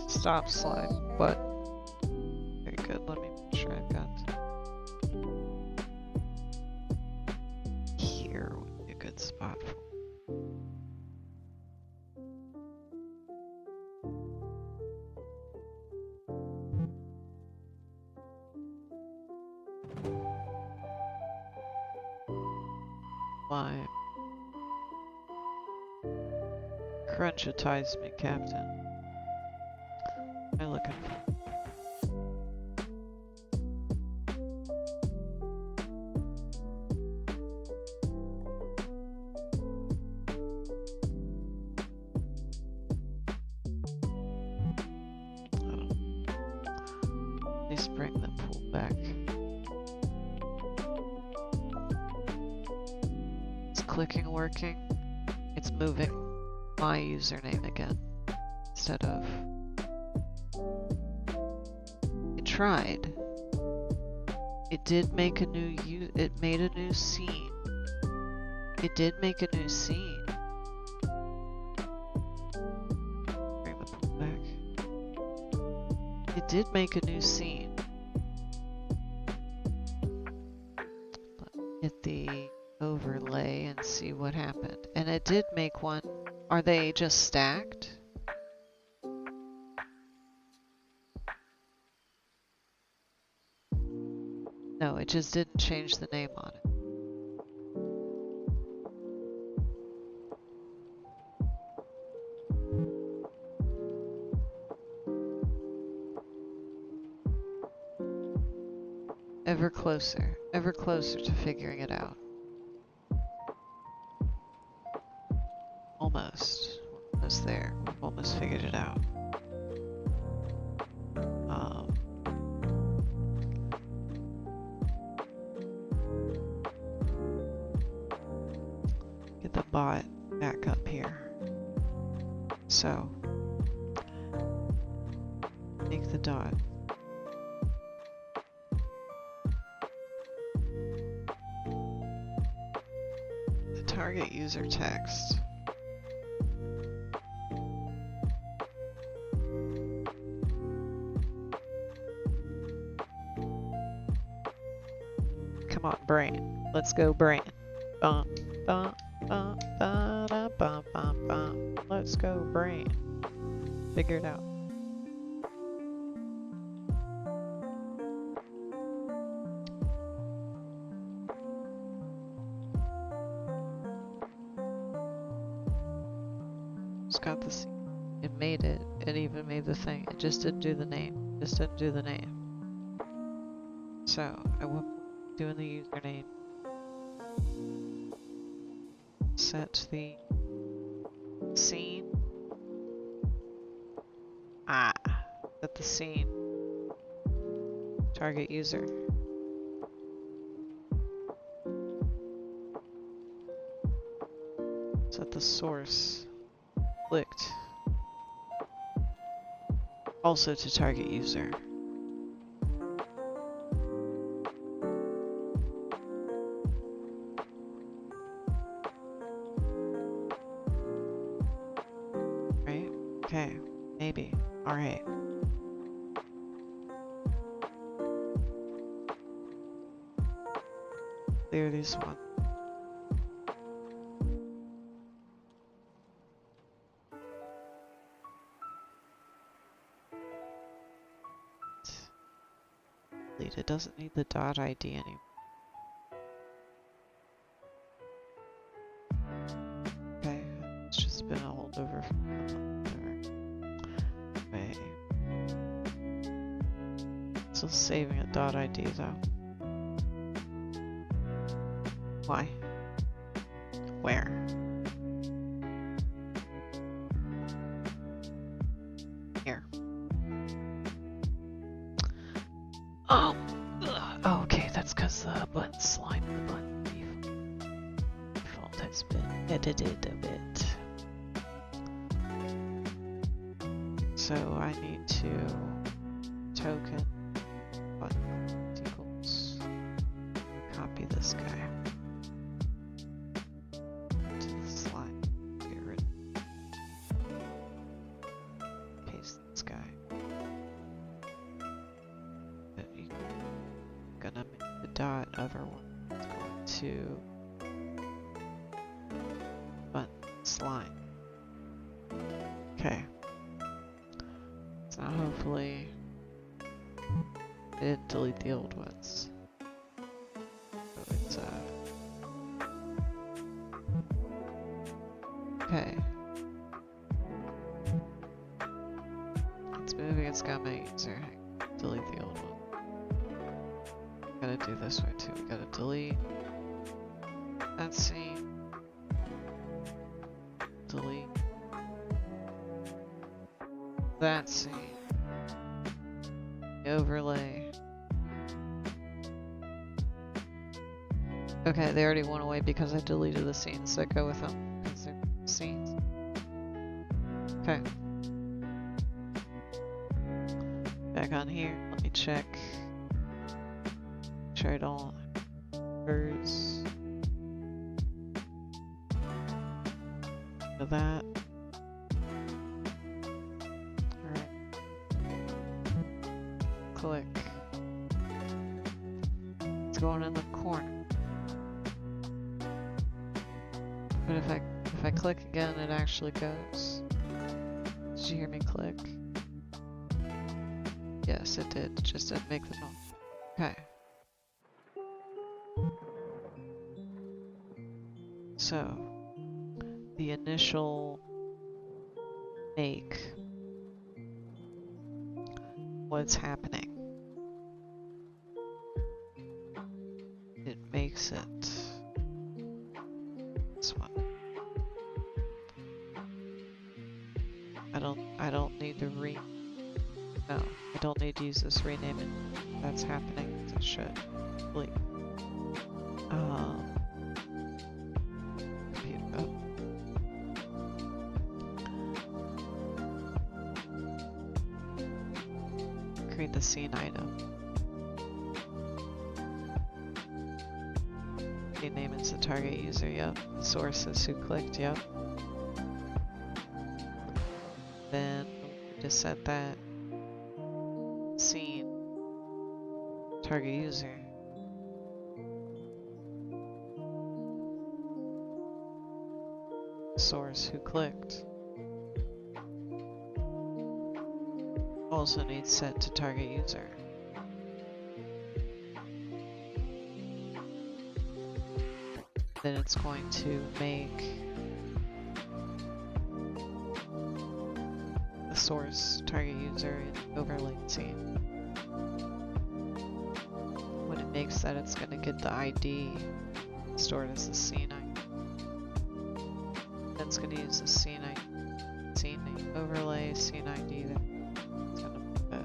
[SPEAKER 1] Stop slide, but very good. Let me make sure I've got here would be a good spot for. Lime. Crunchitize me, Captain. Am I looking for? At least bring the pool back. Is clicking working? It's moving my username again instead of. Tried. It did make a new it made a new scene. It did make a new scene. Bring the pool back. It did make a new scene. Hit the overlay and see what happened. And it did make one. Are they just stacked? No, it just didn't change the name on it. ever closer to figuring it out. Almost there. We've almost figured it out. Get the bot back up here. So, make the dot. The target user text. Come on, brain. Let's go, brain. Bum, bum, bum, ba, da, bum, bum, bum. Let's go, brain. Figure it out. Just got the scene. It made it. It even made the thing. It just didn't do the name. Just didn't do the name. So, I will be doing the username. Set the scene. Set the scene. Target user. Set the source. Clicked. Also to target user. Right? Okay. Maybe. Alright. Clear this one. It doesn't need the .id anymore. Okay, it's just been a holdover from whatever. Wait. Still saving a .id though. Why? Where? Here. Oh, okay, that's because the button slide in the button default has been edited a bit. So I need to token button equals copy this guy to the slide. Get rid of paste this guy. Gonna make the dot other one. It's going to button slide. Okay. So hopefully it didn't delete the old ones. So it's okay. It's moving its gamma user. Delete the old one. Gotta do this way too. We gotta delete that scene. Delete that scene. The overlay. Okay, they already went away because I deleted the scenes that go with them. Because they're scenes. Okay. Back on here. Let me check. Try it all. Birds. To that. Alright. Click. It's going in the corner. But if I click again, it actually goes. Did you hear me click? Yes, it did. It just didn't make the noise. Okay. So, the initial make, what's happening? makes it this one. I don't need to no, I don't need to use this renaming. That's happening as it should. Bleep. Create the scene item. Name is the target user, yep. The source is who clicked, yep. Then just set that scene target user. Source who clicked. Also needs set to target user. Then it's going to make the source target user in overlay scene. When it makes that, it's going to get the ID stored as the scene ID. Then it's going to use the scene ID, scene name overlay, scene ID. Then it's going to put that.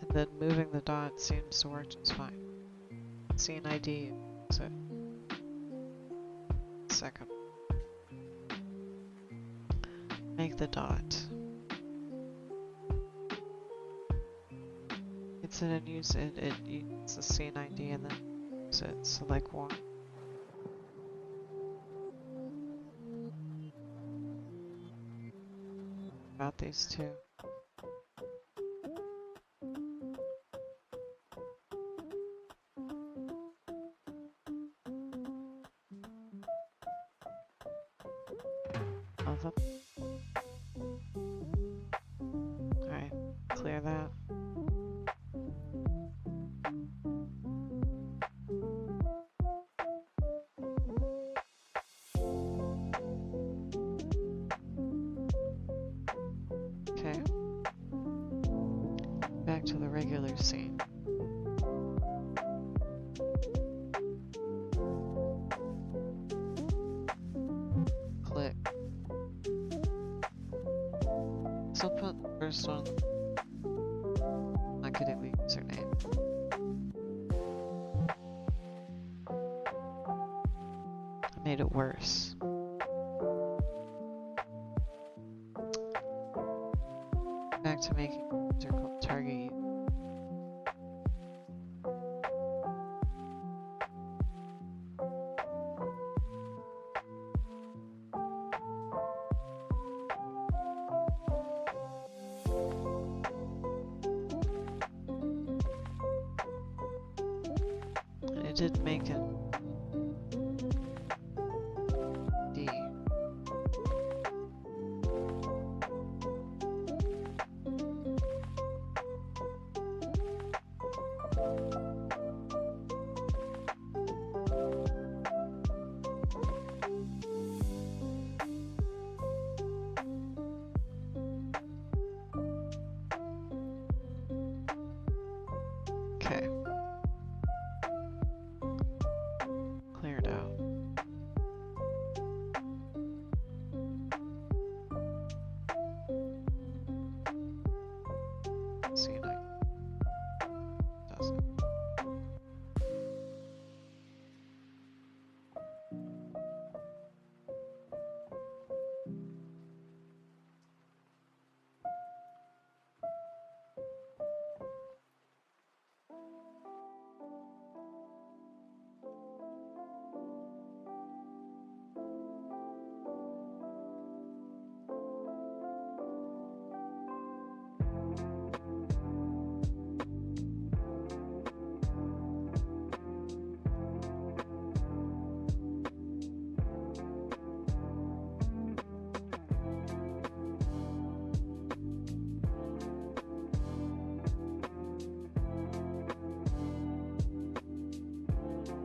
[SPEAKER 1] And then moving the dot seems to work just fine. Scene ID, so second. Make the dot. It's in and use it. It uses the scene ID and then use it. So like one. About these two. Of them. Alright, clear that. Okay. Back to the regular scene. Click. So I'll put the first one. Not getting the username. I made it worse. Back to making user called target. It did make it D. Okay. Cleared out. See, like, does it.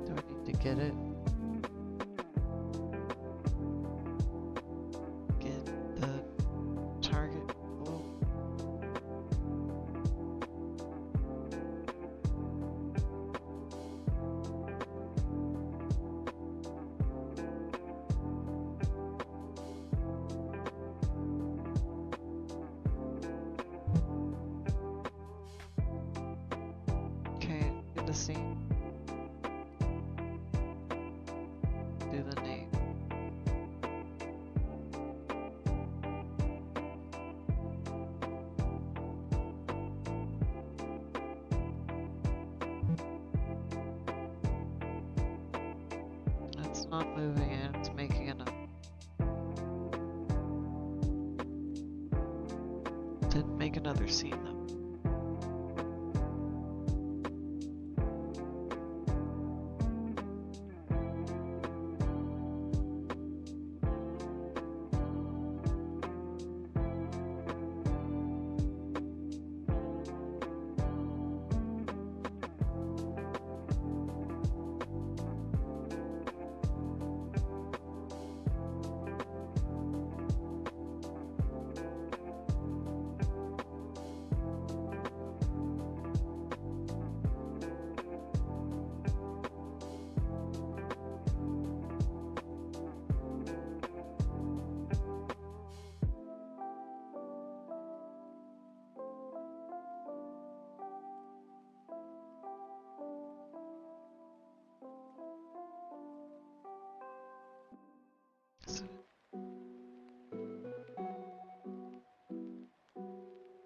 [SPEAKER 1] Do I need to get it? Get the target. Oh. scene. Do the name. It's not moving it, it's making enough. Didn't make another scene though.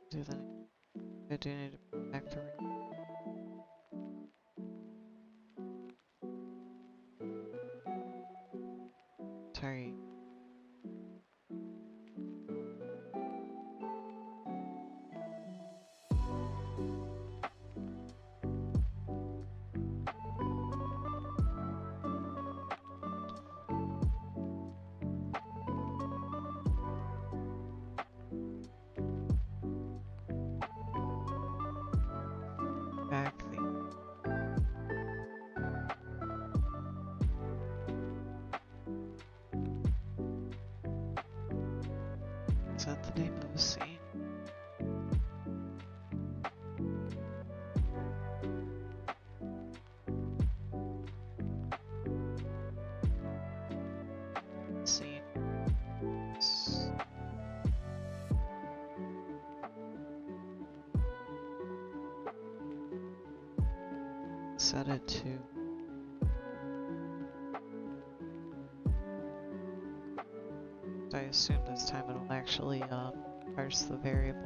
[SPEAKER 1] Do the name. I do need to put back the sorry. Back the is that the name of the scene? Scene. Set it to I assume this time it'll actually parse the variable.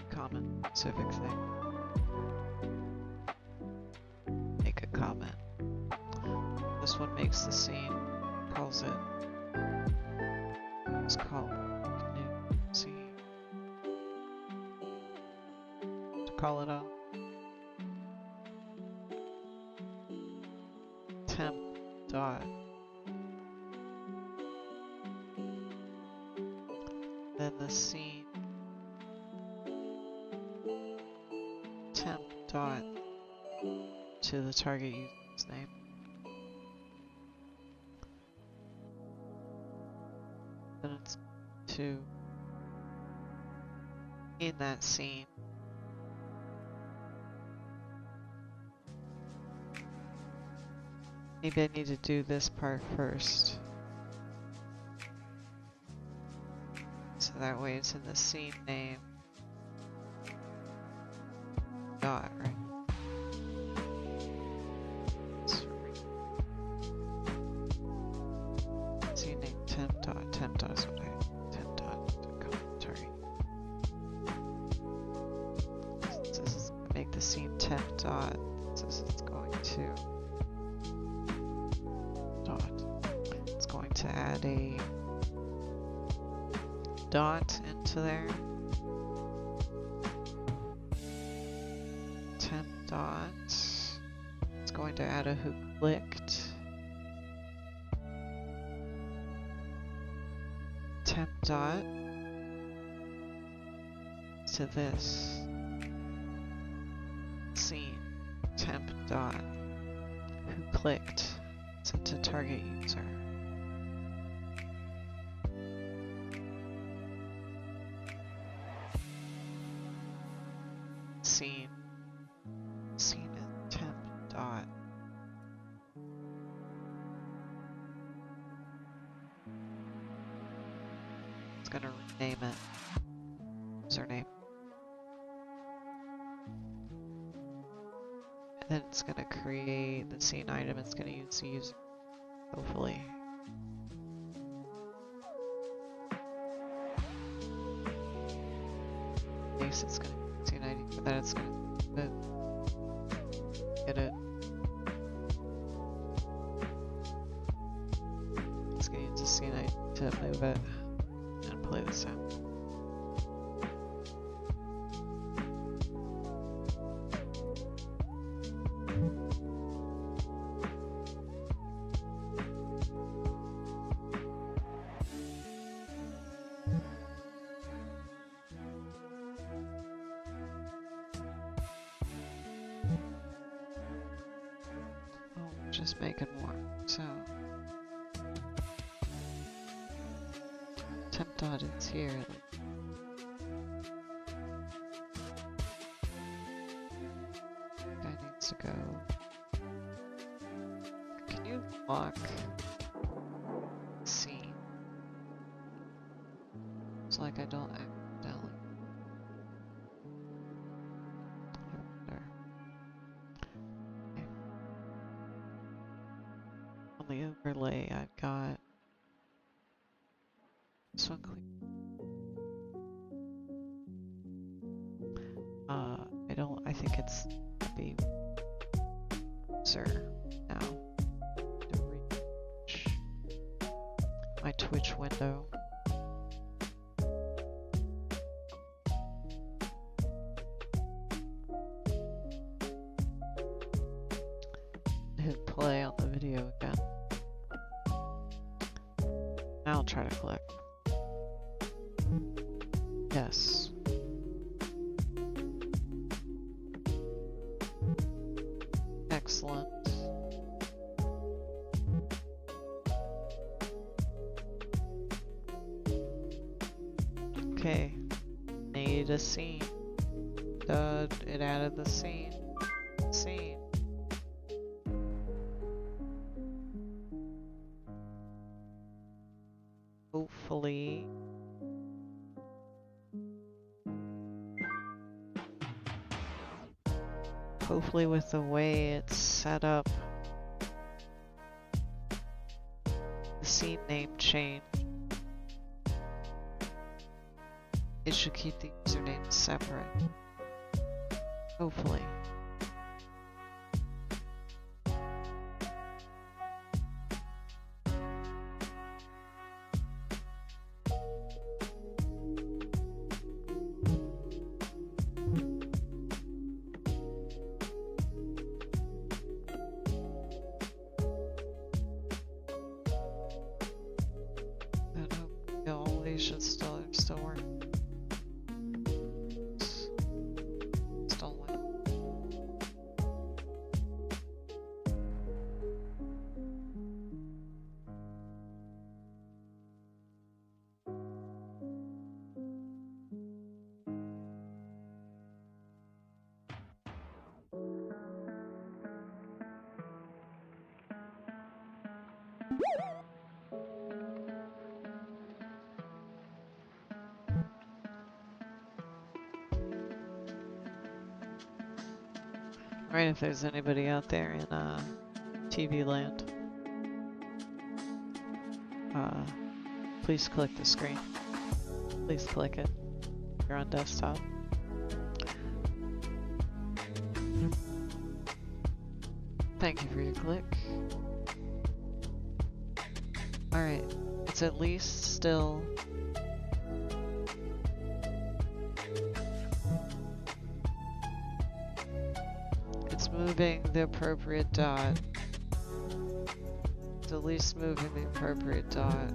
[SPEAKER 1] Common civic thing. Make a comment. This one makes the scene, calls it. Let's call it new scene. To call it a temp dot. Then the scene temp dot to the target user's name. Then it's to in that scene. Maybe I need to do this part first. So that way it's in the scene name. Dot, right? Scene name temp dot is what I temp dot commentary. So this is make the scene temp dot. So it's going to it's going to add a dot into there. Temp dot. It's going to add a who clicked. Temp dot to this scene. Temp dot who clicked. Set to target user. Scene is temp dot gonna rename it. Username. And then it's gonna create the scene item. It's gonna use the user. Hopefully. It's gonna use scene ID for that. It's gonna get it. It's gonna use the scene ID to move it and play the sound. Just make it more. So temp dot is here. Guy needs to go. Can you lock scene? It's like I don't accidentally. There. Okay. On the overlay, I've got this one clear. I think it's the user now. To reach my Twitch window. Hit play on the video again. Now I'll try to click. Yes. Excellent. Okay. Need a scene. It added the scene. Scene. Hopefully. Hopefully with the way it's set up, the scene name change, it should keep the usernames separate. Hopefully. Should still work. Still work. Right, if there's anybody out there in TV land, please click the screen. Please click it if you're on desktop. Thank you for your click. Alright, it's at least still moving the appropriate dot. It's at least moving the appropriate dot.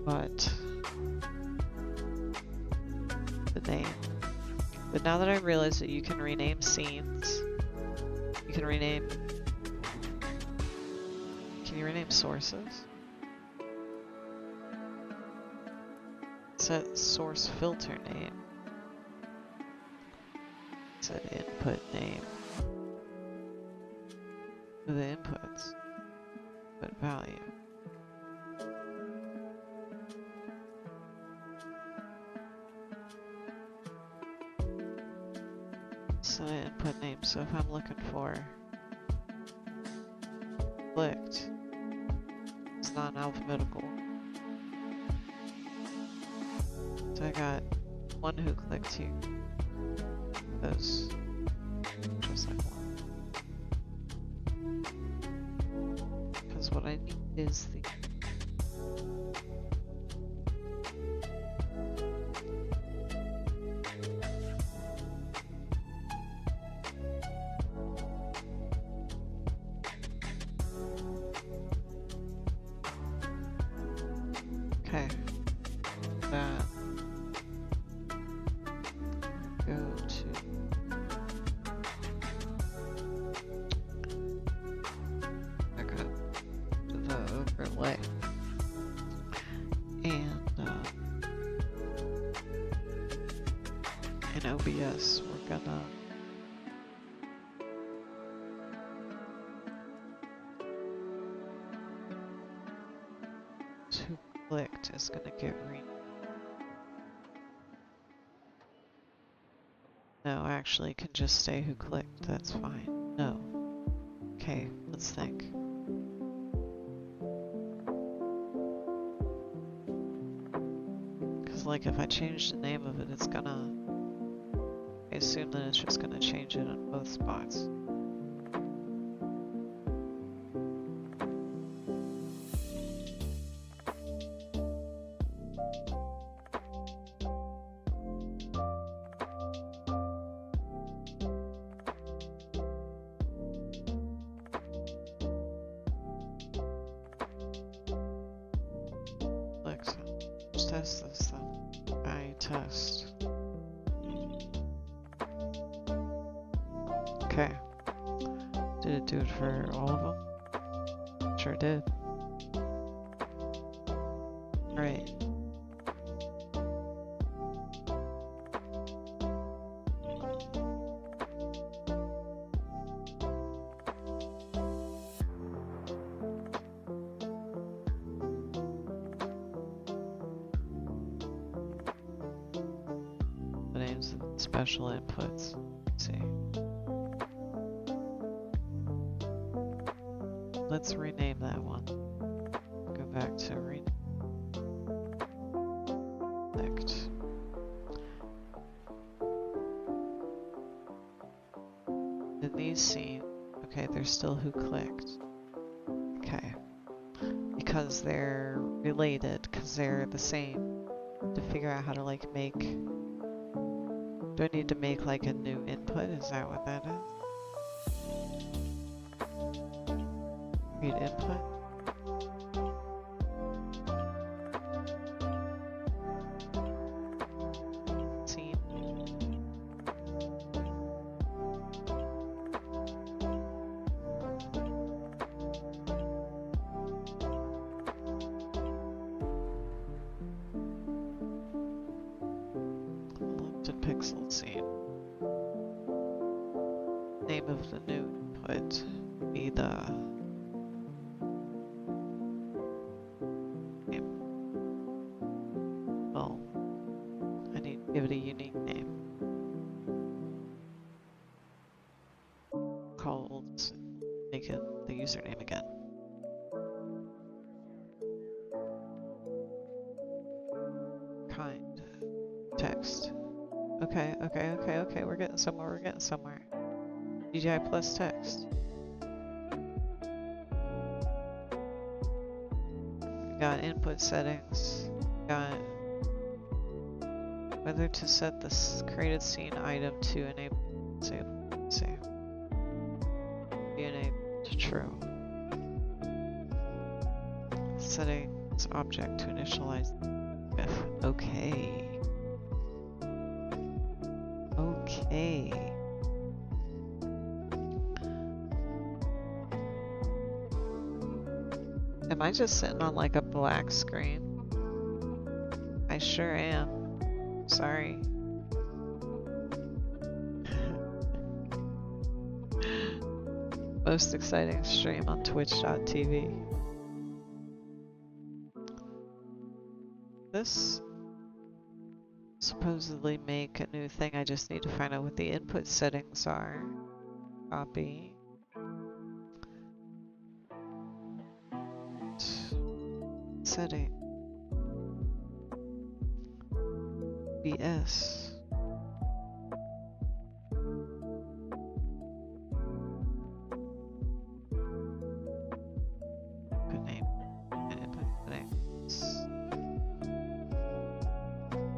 [SPEAKER 1] But the name. But now that I realize that you can rename scenes, you can rename. Can you rename sources? Set source filter name. Set input name. the inputs, but value. So input name. So if I'm looking for clicked, it's not alphabetical. So I got one who clicked here. Those just like one. Because what I need is the okay. That go to back up to the overlay and in OBS we're gonna who clicked is gonna get renamed. No, actually, it can just say who clicked. That's fine. No. Okay, let's think. Because, like, if I change the name of it, it's gonna... I assume that it's just gonna change it on both spots. Let's test this then. I test. Okay. Did it do it for all of them? Sure did. Right. The names of the special inputs. Let's see. Let's rename that one. Go back to rename. Select. In these scenes, okay, they're still who clicked. Okay. Because they're related, because they're the same. To figure out how to like make... Do I need to make like a new input? Is that what that is? Read input. Scene. Lifted pixel scene. Name of the new input be the give it a unique name. Called, make it the username again. Kind. Text. Okay, we're getting somewhere, DJI plus text. We got input settings, we got whether to set this created scene item to enable, say, be enabled to true. Setting this object to initialize with. Okay. Okay. Am I just sitting on like a black screen? I sure am. Sorry. Most exciting stream on twitch.tv. This supposedly make a new thing. I just need to find out what the input settings are. Copy. Setting. BS. Good name. And input settings.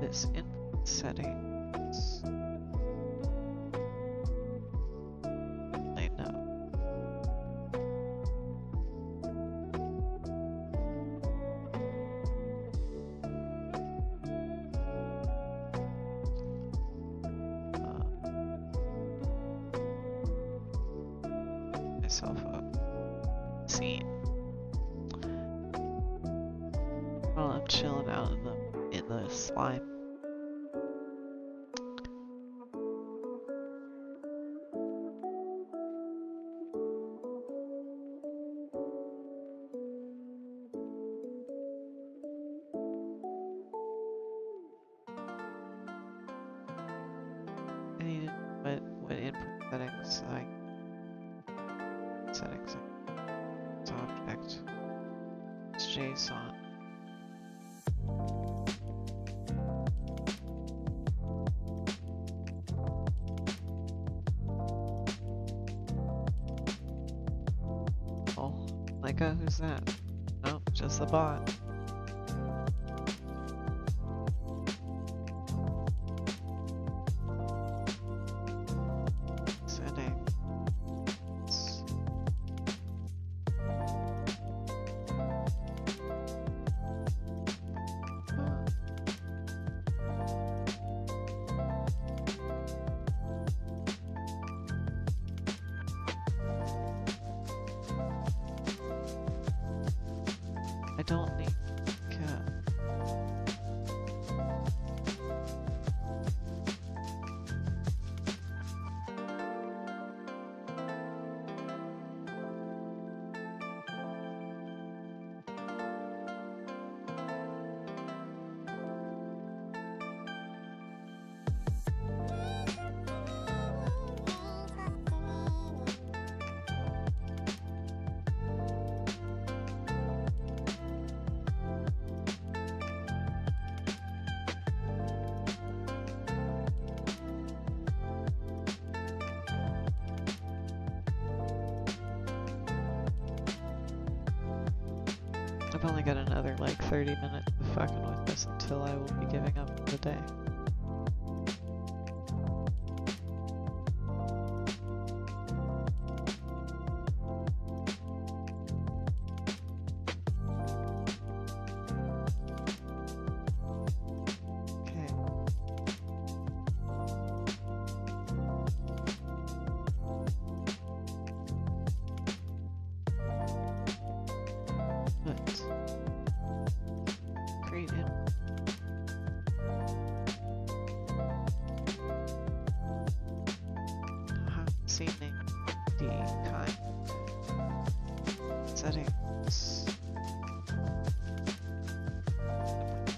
[SPEAKER 1] This input settings. I know. Myself up. Scene. While I'm chilling out in the slime. I need to what input settings like settings. It's object. It's JSON. Oh, Leica, who's that? Nope, just the bot. Settings. I don't need cat. I've only got another like 30 minutes of fucking with this until I will be giving up the day. Okay. Let's create it. Seasoning D kind. Settings.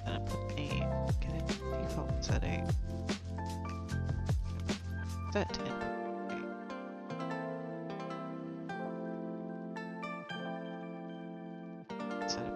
[SPEAKER 1] And I put name. Get it default setting. Set to input. Set up.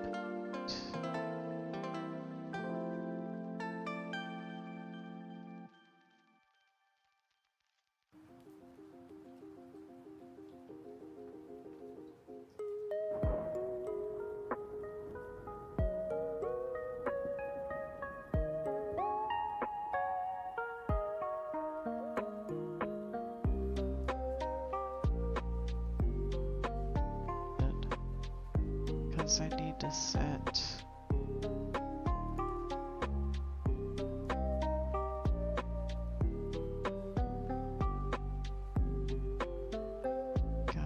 [SPEAKER 1] Because I need to set go.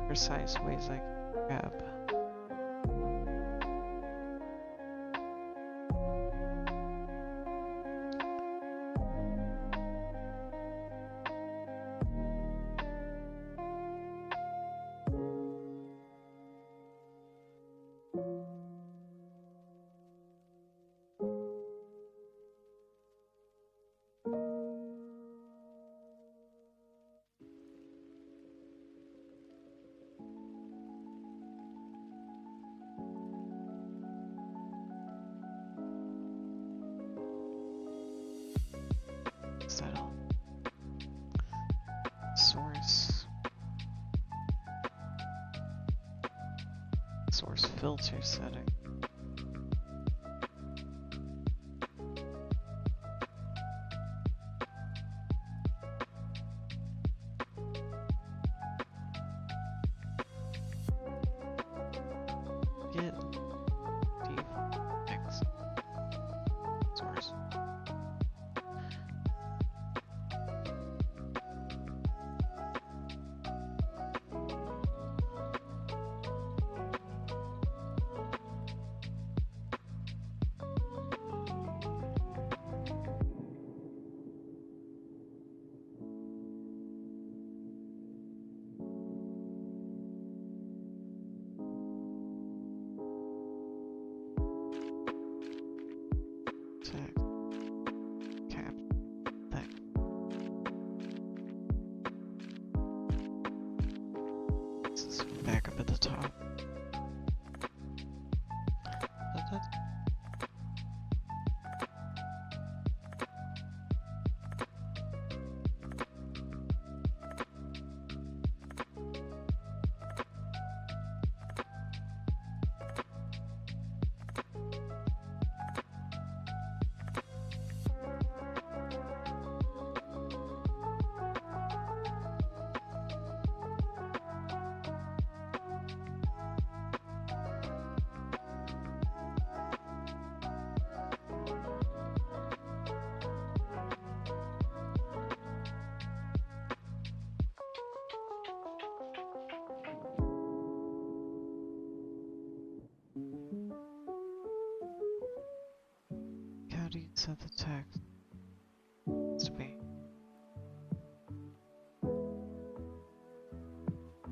[SPEAKER 1] precise ways I can grab. Settle. Source. Source filter setting. Get default X source. Tag. Cap. Thing. This is back up at the top. How do you set the text to be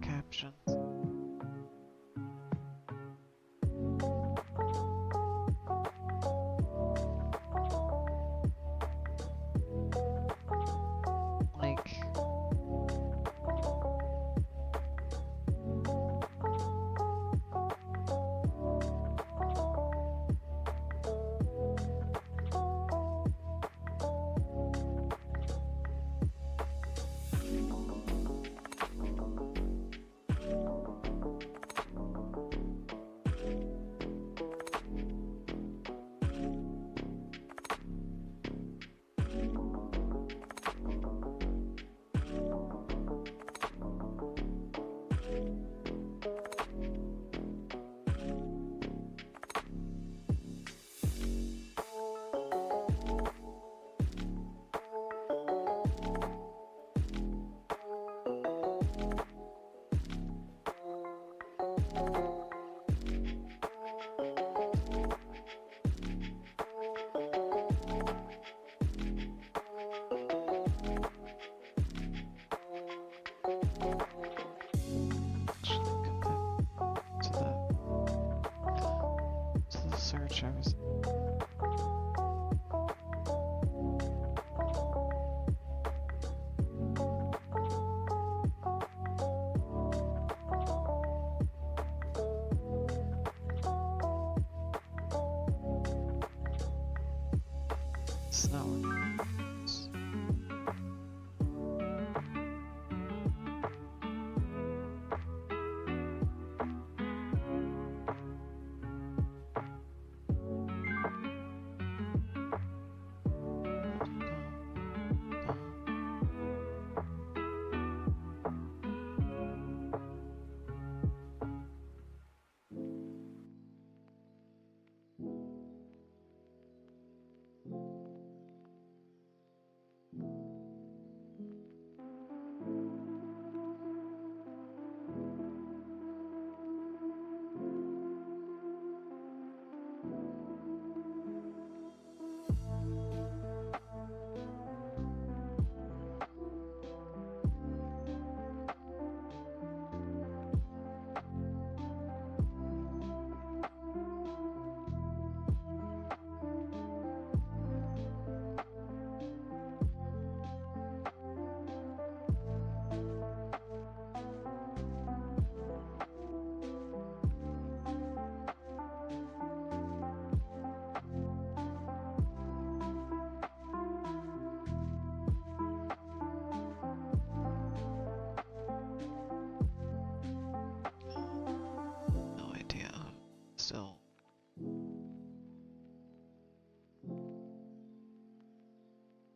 [SPEAKER 1] captions? Like search I was snow.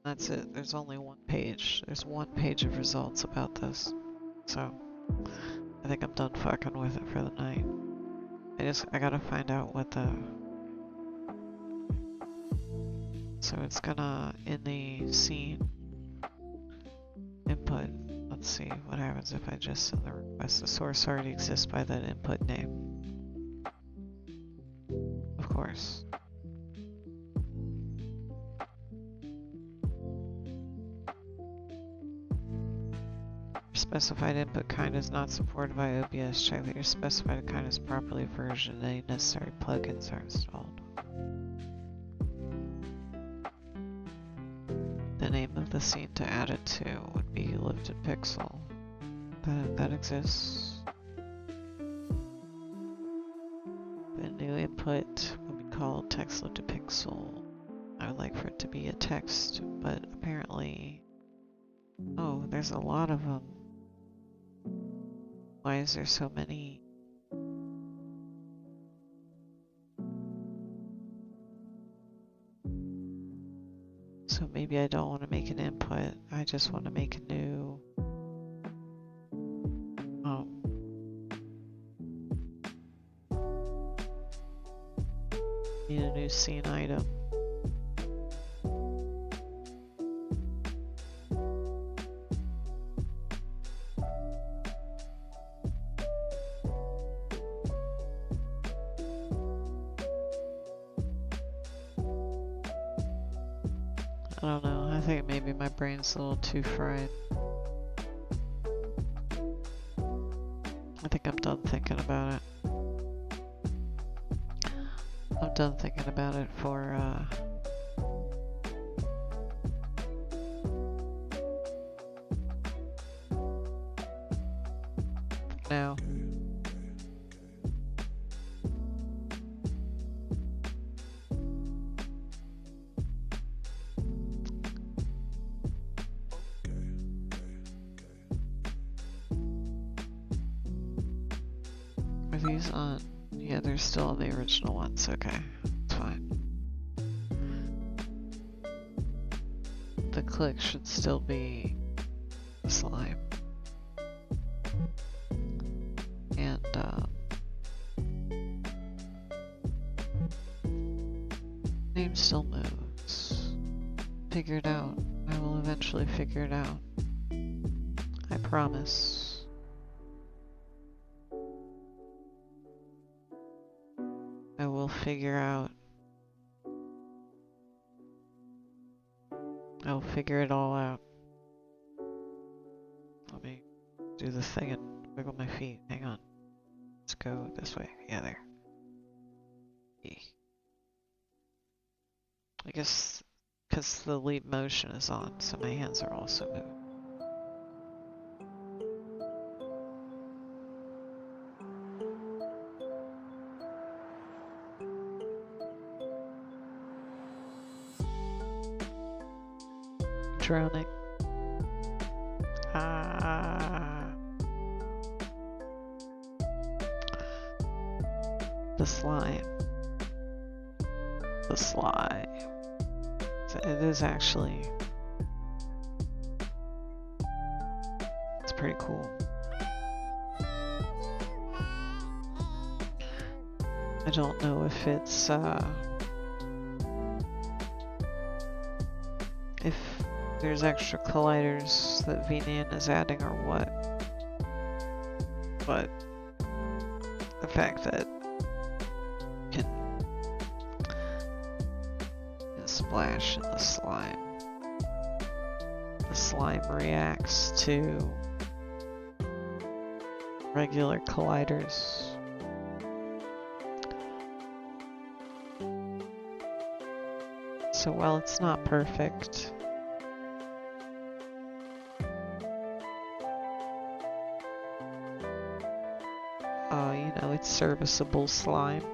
[SPEAKER 1] That's it. There's only one page. There's one page of results about this. So, I think I'm done fucking with it for the night. I gotta find out what the... So it's gonna, in the scene input, let's see what happens if I just send the request. The source already exists by that input name. Of course. Specified input kind is not supported by OBS. Check that your specified kind is properly versioned and any necessary plugins are installed. The name of the scene to add it to would be Lifted Pixel. That exists. The new input will be called Text Lifted Pixel. I would like for it to be a text, but apparently... Oh, there's a lot of them. Why is there so many? So maybe I don't want to make an input. I just want to make a new... need a new scene item. I don't know, I think maybe my brain's a little too fried. I think I'm done thinking about it. I'm done thinking about it for, now. Are these on? Yeah, they're still on the original ones. Okay, it's fine. The click should still be slime. And, name still moves. Figure it out. I will eventually figure it out. I promise. I will figure out. I'll figure it all out. Let me do the thing and wiggle my feet. Hang on. Let's go this way. Yeah, there. E. I guess because the leap motion is on, so my hands are also moving. Drowning. The slime. The slime. It is actually... It's pretty cool. I don't know if it's, if there's extra colliders that VNAN is adding or what. But the fact that you can splash in the slime reacts to regular colliders. So while it's not perfect, you know, it's serviceable slime.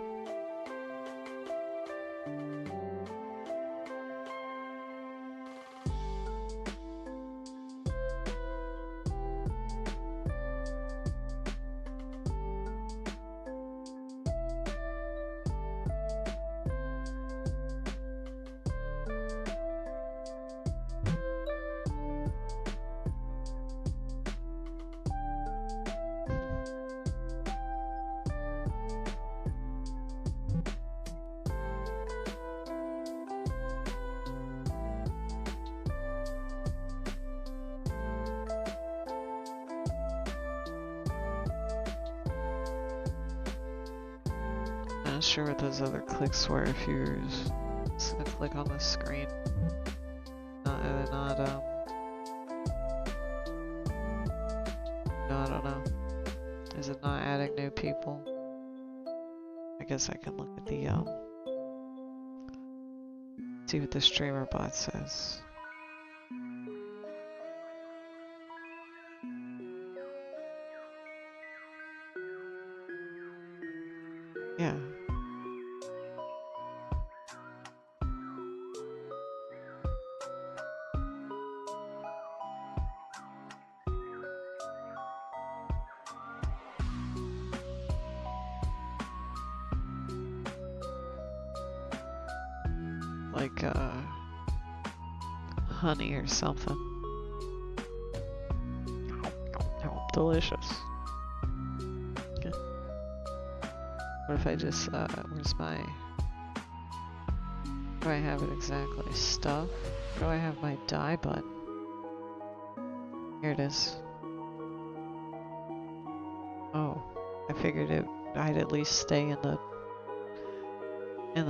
[SPEAKER 1] not sure what those other clicks were if you were just gonna click on the screen. No, I don't know. Is it not adding new people? I guess I can look at the, see what the streamer bot says. Yeah. Like, honey or something. Oh, delicious. Okay. What if I just, where's my... Where do I have it exactly? Stuff? Where do I have my die button? Here it is. Oh, I figured I'd at least stay in the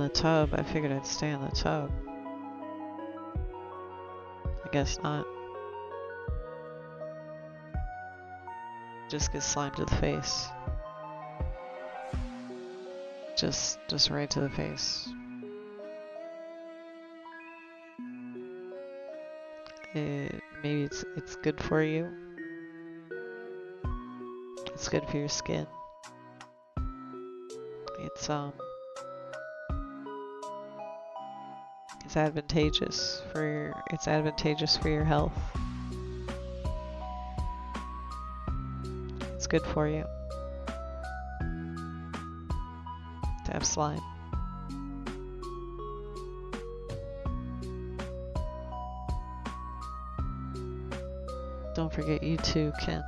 [SPEAKER 1] tub. I figured I'd stay in the tub. I guess not. Just get slimed to the face. Just right to the face. Maybe it's good for you. It's good for your skin. It's advantageous for your health. It's good for you to have slime. Don't forget you too can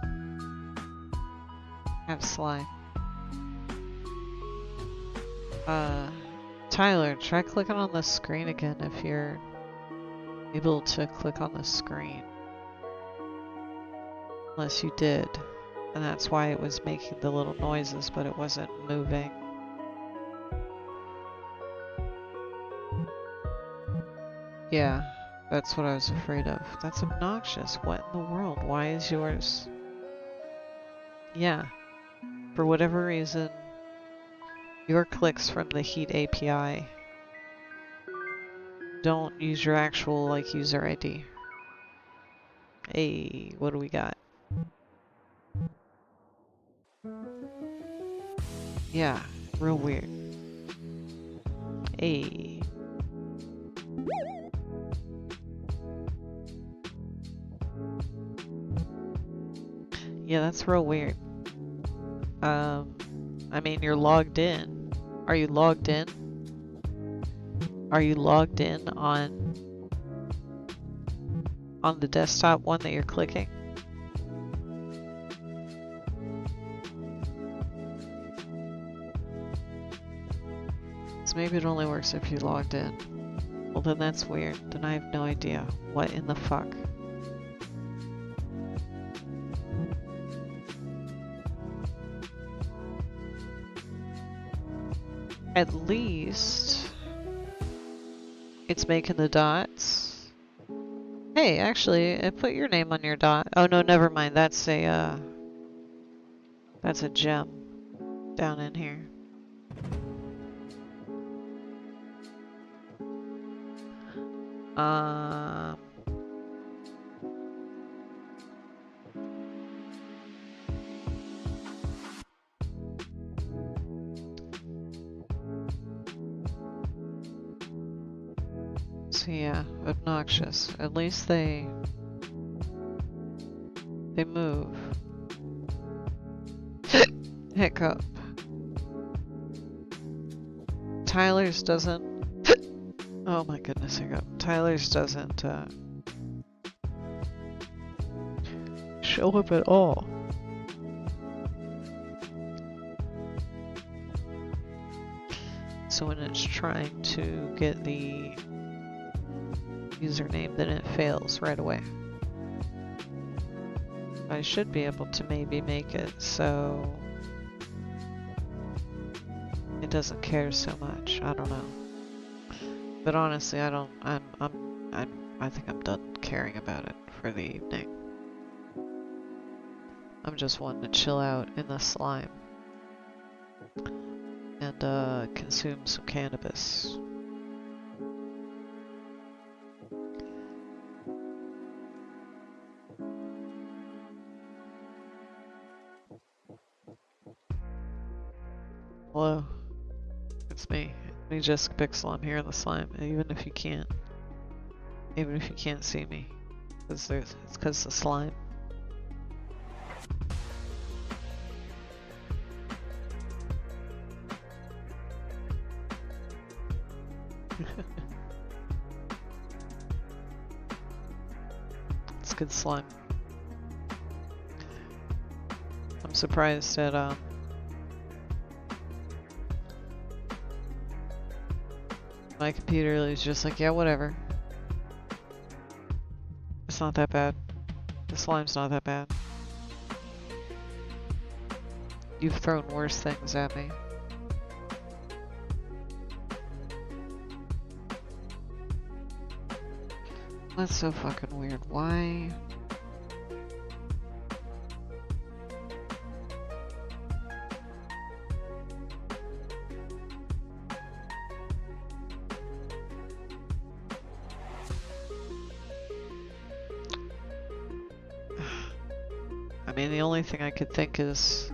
[SPEAKER 1] have slime. Tyler, try clicking on the screen again if you're able to click on the screen. Unless you did. And that's why it was making the little noises, but it wasn't moving. Yeah, that's what I was afraid of. That's obnoxious. What in the world? Why is yours? Yeah. For whatever reason, your clicks from the Heat API don't use your actual, like, user ID. Hey, what do we got? Yeah, real weird. Hey. Yeah, that's real weird. I mean, you're logged in. Are you logged in? Are you logged in on the desktop one that you're clicking? So maybe it only works if you logged in. Well, then that's weird. Then I have no idea. What in the fuck? At least it's making the dots. Hey, actually, it put your name on your dot. Oh no, never mind. That's a gem down in here. So yeah, obnoxious. At least they move. Hiccup. Tyler's doesn't. Oh my goodness, hiccup. Tyler's doesn't show up at all. So when it's trying to get the username, then it fails right away. I should be able to maybe make it so it doesn't care so much. I don't know. But honestly, I think I'm done caring about it for the evening. I'm just wanting to chill out in the slime and consume some cannabis. Hello, it's me, Jessica Pixel. I'm here in the slime, even if you can't see me, it's because the slime. It's good slime. I'm surprised that my computer is just like, yeah, whatever. It's not that bad. The slime's not that bad. You've thrown worse things at me. That's so fucking weird. Why? I mean, the only thing I could think is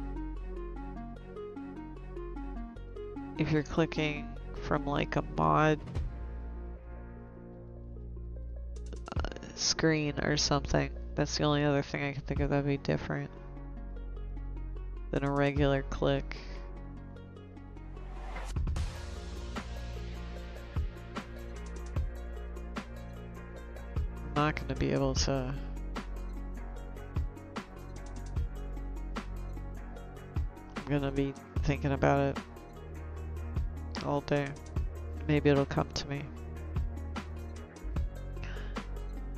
[SPEAKER 1] if you're clicking from like a mod screen or something. That's the only other thing I can think of that'd be different than a regular click. I'm not going to be able to I'm going to be thinking about it all day. Maybe it'll come to me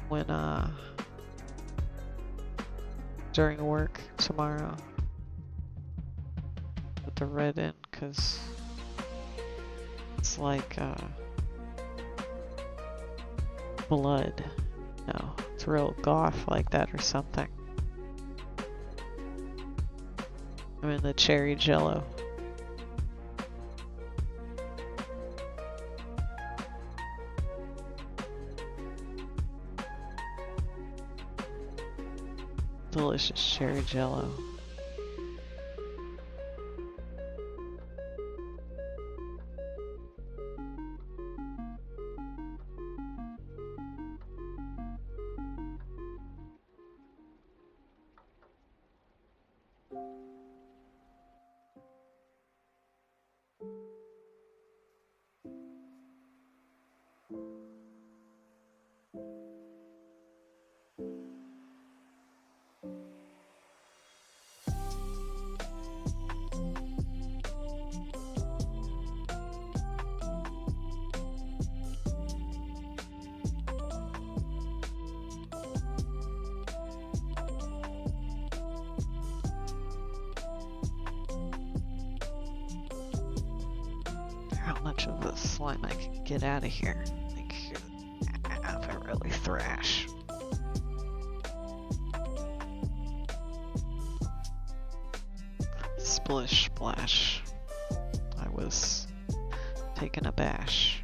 [SPEAKER 1] when during work tomorrow with the red in, because it's like blood. No, it's real goth like that or something. I'm in the cherry jello. Delicious cherry jello. How much of the slime I can get out of here? Like, have it really thrash. Splish splash. I was taking a bash.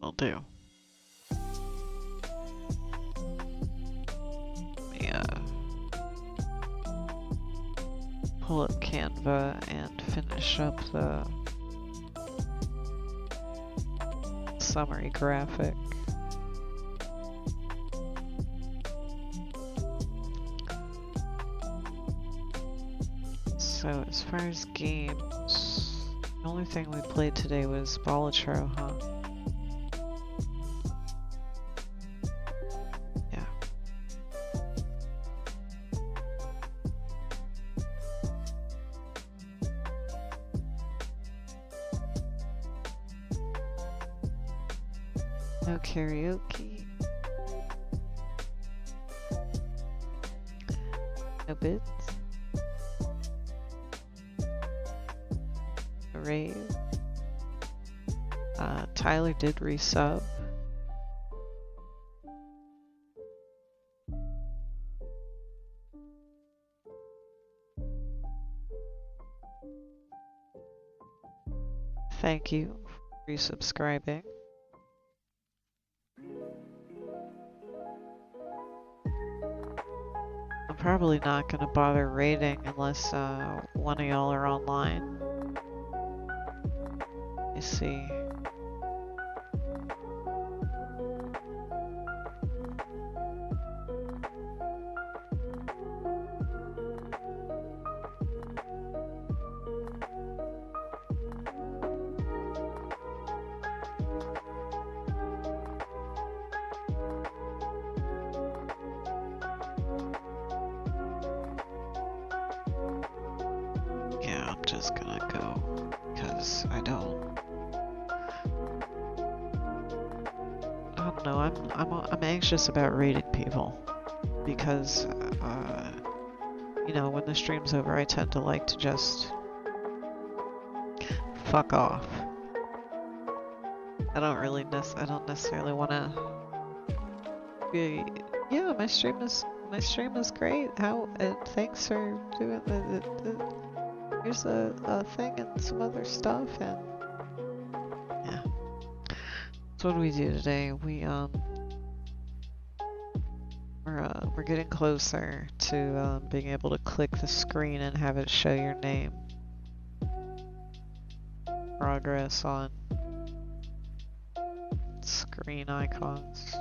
[SPEAKER 1] Will do. Let me pull up Canva and finish up the summary graphic. So as far as games, the only thing we played today was Balatro, huh? Yeah. No karaoke. No bids. No rave. Tyler did resub. Thank you for resubscribing. I'm probably not gonna bother raiding unless one of y'all are online. Let me see. Yeah, I'm just gonna go because I don't know. I'm anxious about raiding people because you know, when the stream's over, I tend to like to just fuck off. I don't necessarily want to be. Yeah, my stream is great. How? Thanks for doing here's a thing and some other stuff, and yeah. So what do we do today? We're getting closer to being able to click the screen and have it show your name. Progress on screen icons.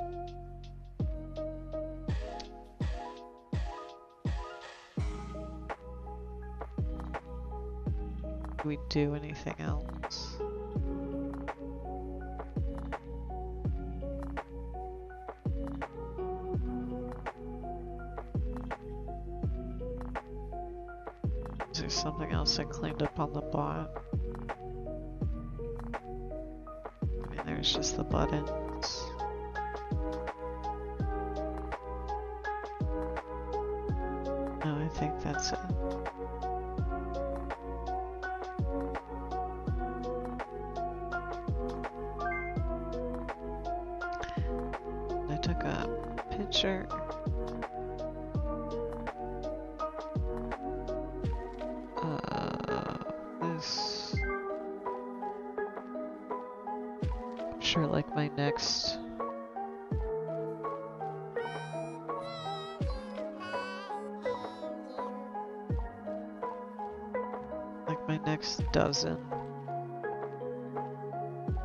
[SPEAKER 1] Do we do anything else? Is there something else I cleaned up on the bot? I mean, there's just the buttons. No, I think that's it. I took a picture. This. I'm sure, like my next. Like my next dozen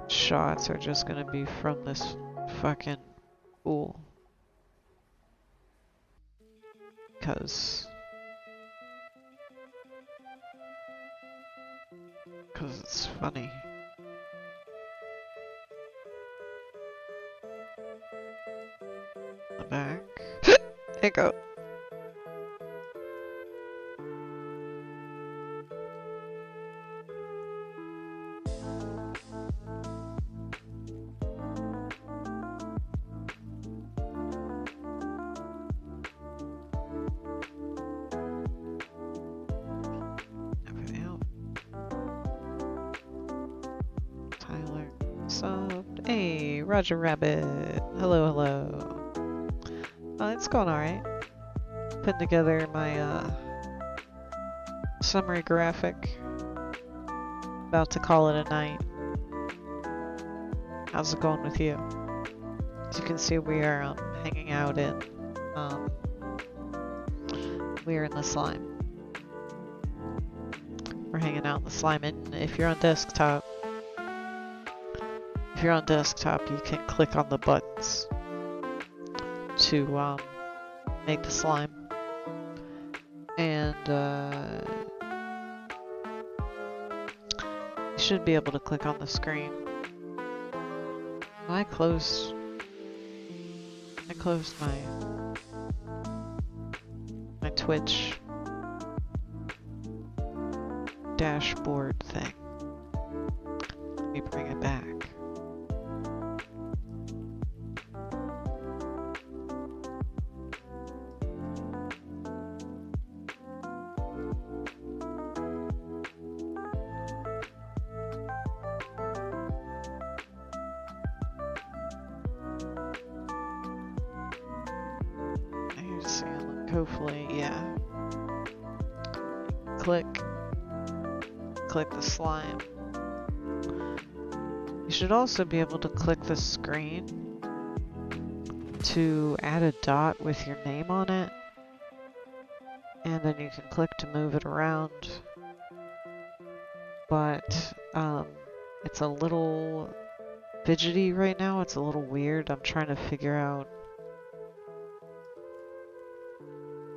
[SPEAKER 1] shots are just gonna be from this fucking pool. Cause it's funny. The back. Echo. Everything out. Tyler subbed. Hey, Roger Rabbit. Hello, hello. It's going alright. Putting together my summary graphic. About to call it a night. How's it going with you? As you can see, we are hanging out in we're in the slime. We're hanging out in the slime, and if you're on desktop, you can click on the buttons to make the slime, and should be able to click on the screen. I closed my Twitch dashboard thing. Let me bring it back. Hopefully, yeah. Click the slime. You should also be able to click the screen to add a dot with your name on it, and then you can click to move it around. But it's a little fidgety right now. It's a little weird. I'm trying to figure out.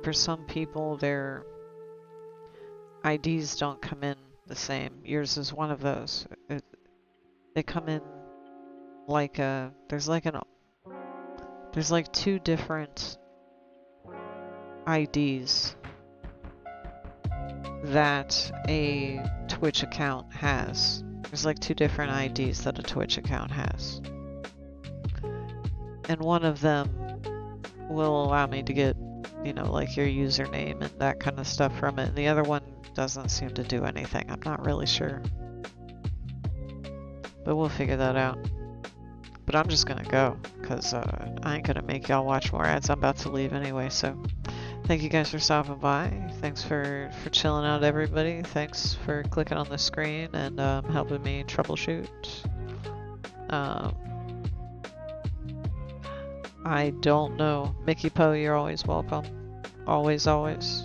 [SPEAKER 1] For some people, their IDs don't come in the same. Yours is one of those. They come in like there's like two different IDs that a Twitch account has. There's like two different IDs that a Twitch account has. And one of them will allow me to get, you know, like your username and that kind of stuff from it. And the other one doesn't seem to do anything. I'm not really sure. But we'll figure that out. But I'm just gonna go, because I ain't gonna make y'all watch more ads. I'm about to leave anyway, so thank you guys for stopping by. Thanks for chilling out, everybody. Thanks for clicking on the screen and helping me troubleshoot. I don't know. Mickey Poe, you're always welcome. Always, always.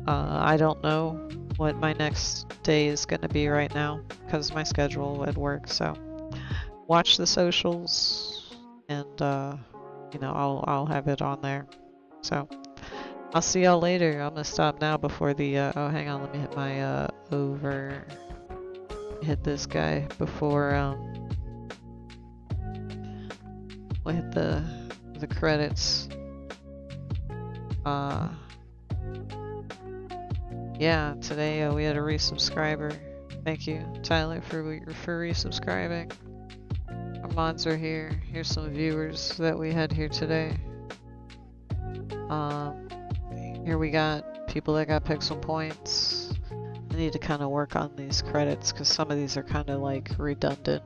[SPEAKER 1] I don't know what my next day is going to be right now because of my schedule at work, so watch the socials and, you know, I'll have it on there. So, I'll see y'all later. I'm going to stop now before the, oh, hang on, let me hit my, hit this guy before, we'll hit the credits. Yeah, today we had a resubscriber. Thank you, Tyler, for resubscribing. Our mods are here. Here's some viewers that we had here today. Here we got people that got pixel points. I need to kind of work on these credits because some of these are kind of like redundant.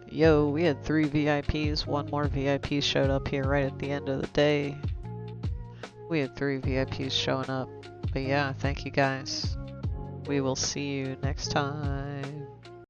[SPEAKER 1] Yo, we had 3 VIPs. One more VIP showed up here right at the end of the day. We had 3 VIPs showing up. But yeah, thank you guys. We will see you next time.